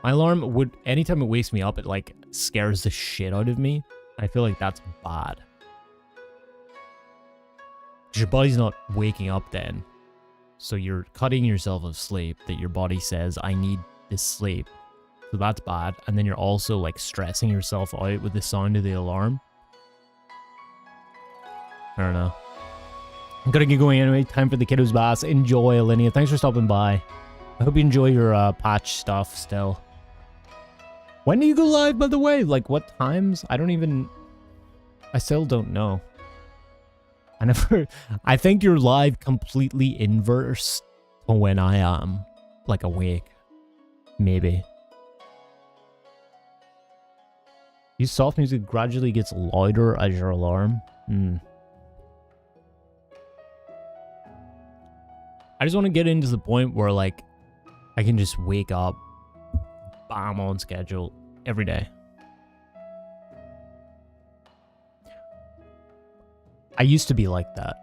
My alarm would, anytime it wakes me up, it like scares the shit out of me. I feel like that's bad. Your body's not waking up then, so you're cutting yourself of sleep that your body says, I need this sleep. So that's bad. And then you're also like stressing yourself out with the sound of the alarm. I don't know. I'm gonna get going anyway. Time for the kiddos bass. Enjoy, Alinea. Thanks for stopping by. I hope you enjoy your patch stuff still. When do you go live, by the way? Like, what times? I still don't know. I think you're live completely inverse to when I am, like, awake. Maybe. Use soft music gradually gets louder as your alarm. I just want to get into the point where, like, I can just wake up, bam, on schedule every day. I used to be like that.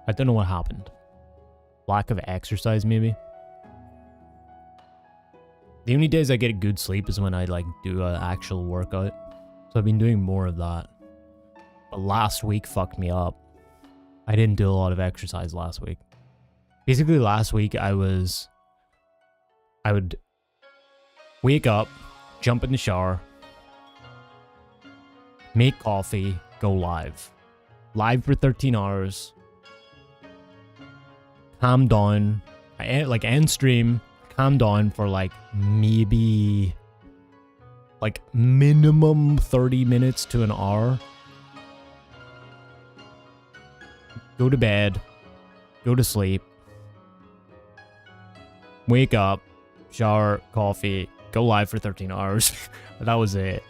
I don't know what happened. Lack of exercise, maybe. The only days I get a good sleep is when I, like, do an actual workout. So I've been doing more of that. But last week fucked me up. I didn't do a lot of exercise last week. Basically, last week I would wake up, jump in the shower, make coffee, go live. Live for 13 hours. Calm down. Like, end stream. Calm down for, like, maybe, like, minimum 30 minutes to an hour. Go to bed. Go to sleep. Wake up. Shower. Coffee. Go live for 13 hours. That was it.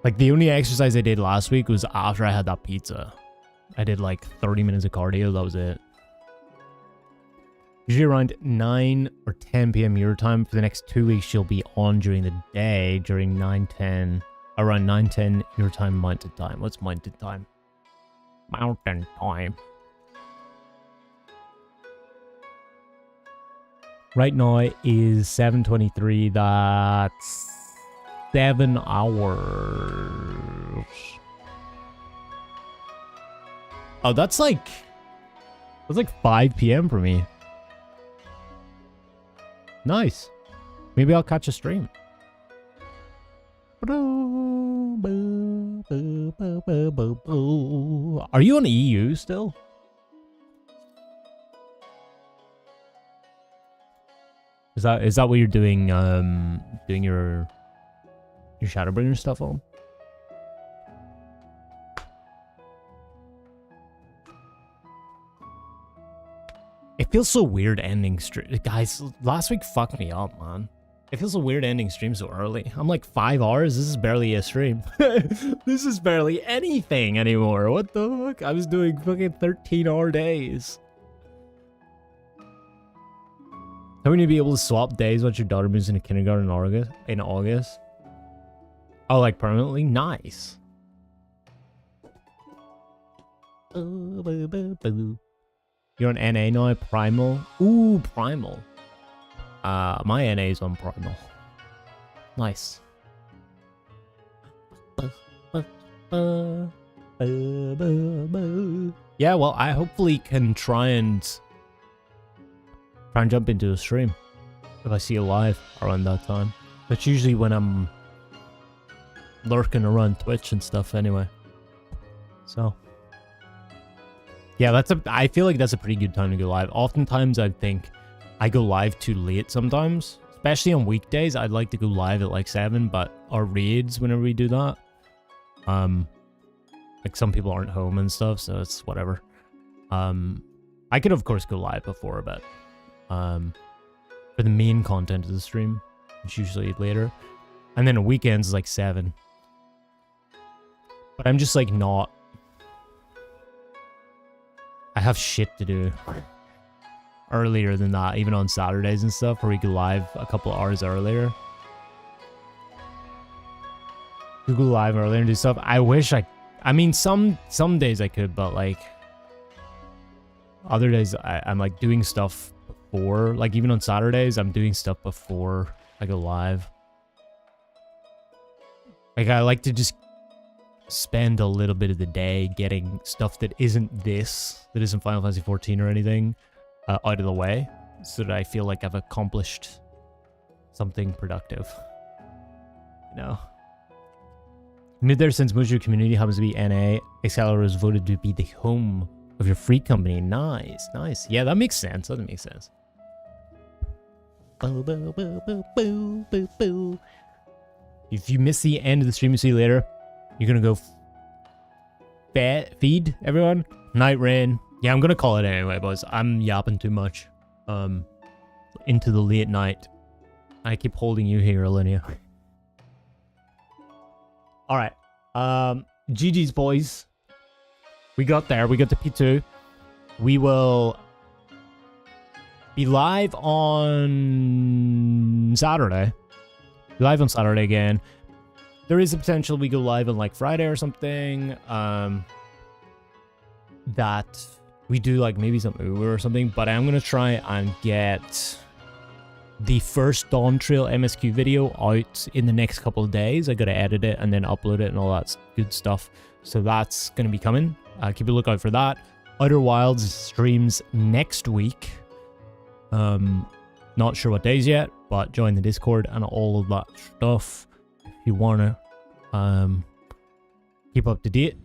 Like, the only exercise I did last week was after I had that pizza. I did, like, 30 minutes of cardio. That was it. Usually around 9 or 10 p.m. your time. For the next 2 weeks, she'll be on during the day, during 9:10. Around 9:10 your time, mountain time. What's mountain time? Mountain time. Right now is 7:23. That's 7 hours. Oh, that's like 5 p.m. for me. Nice. Maybe I'll catch a stream. Are you on EU still? Is that what you're doing? Doing your Shadowbringer stuff on? It feels so weird ending stream. Guys, last week fucked me up, man. It feels so weird ending stream so early. I'm like 5 hours. This is barely a stream. This is barely anything anymore. What the fuck? I was doing fucking 13-hour days. How are you be able to swap days once your daughter moves into kindergarten in August? Oh, like permanently? Nice. You're on NA now, Primal. Ooh, Primal. My NA is on Primal. Nice. Yeah, well, I hopefully can try and jump into a stream if I see you live around that time. That's usually when I'm lurking around Twitch and stuff anyway. So, Yeah, I feel like that's a pretty good time to go live. Oftentimes I think I go live too late sometimes. Especially on weekdays, I'd like to go live at like 7, but our raids whenever we do that. Like some people aren't home and stuff, so it's whatever. I could of course go live before, but for the main content of the stream, it's usually later. And then on weekends is like 7. But I'm just like not. I have shit to do earlier than that, even on Saturdays and stuff, where we go live a couple hours earlier. We go live earlier and do stuff. I wish I mean, some days I could, but like other days I'm like doing stuff before. Like even on Saturdays, I'm doing stuff before I go live. Like I like to just spend a little bit of the day getting stuff that isn't Final Fantasy 14 or anything out of the way, so that I feel like I've accomplished something productive. You know? Moved there since most of your community happens to be NA. Excalibur was voted to be the home of your free company. Nice, nice. Yeah, that makes sense. That makes sense. Boo, boo, boo, boo, boo, boo, boo. If you miss the end of the stream, you see you later. You're gonna go feed everyone. Night Rain. Yeah, I'm gonna call it anyway, boys. I'm yapping too much. Into the late night. I keep holding you here, Alinea. All right. GG's, boys. We got there. We got to P2. We will be live on Saturday. Live on Saturday again. There is a potential we go live on like Friday or something. That we do like maybe some Uber or something. But I'm going to try and get the first Dawn Trail MSQ video out in the next couple of days. I got to edit it and then upload it and all that good stuff. So that's going to be coming. Keep a lookout for that. Outer Wilds streams next week. Not sure what days yet, but join the Discord and all of that stuff if you want to keep up to date.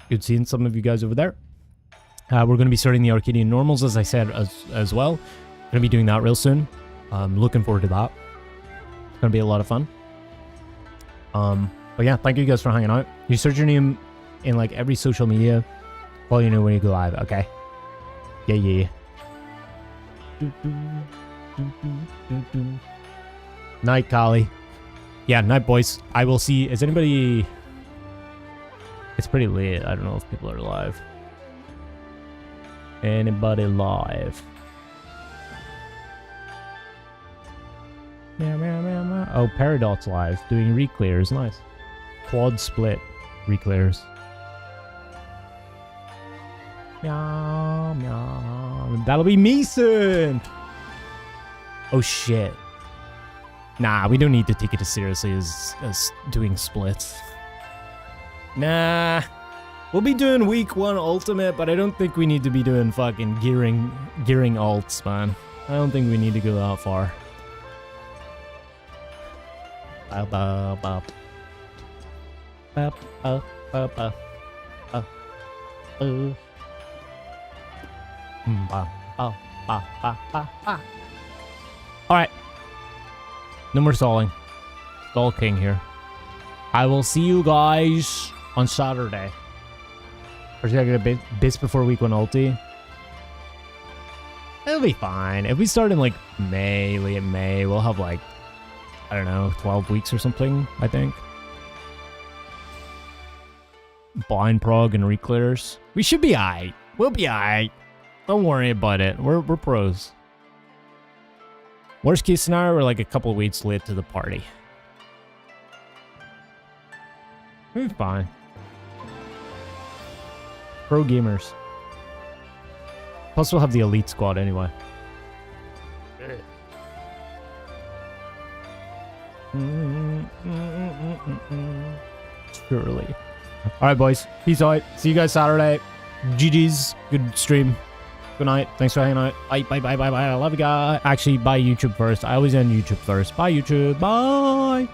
Good seeing some of you guys over there. We're going to be starting the Arcadian Normals, as I said, as well. Going to be doing that real soon. Looking forward to that. It's going to be a lot of fun. But yeah, thank you guys for hanging out. You search your name in like every social media. Well, you know when you go live, okay? Yeah. Night, Kali. Yeah, night, boys. I will see. Is anybody... It's pretty late. I don't know if people are live. Anybody live? Oh, Paradox live. Doing reclears. Nice. Quad split reclears. Meow, meow. That'll be me soon. Oh, shit. Nah, we don't need to take it as seriously as doing splits. Nah. We'll be doing week 1 ultimate, but I don't think we need to be doing fucking gearing alts, man. I don't think we need to go that far. Alright. No more stalling. Stall King here. I will see you guys on Saturday. Or should I get a bit before week 1 ulti? It'll be fine. If we start in like May, late May, we'll have like, I don't know, 12 weeks or something, I think. Blind prog and reclears. We should be aight. We'll be aight. Don't worry about it. We're pros. Worst case scenario, we're like a couple of weeks late to the party. We'll be fine. Pro gamers. Plus we'll have the elite squad anyway. Surely. Alright, boys. Peace out. See you guys Saturday. GG's. Good stream. Good night. Thanks for hanging out. Bye, bye, bye, bye, bye. I love you guys. Actually, bye YouTube first. I always end YouTube first. Bye, YouTube. Bye.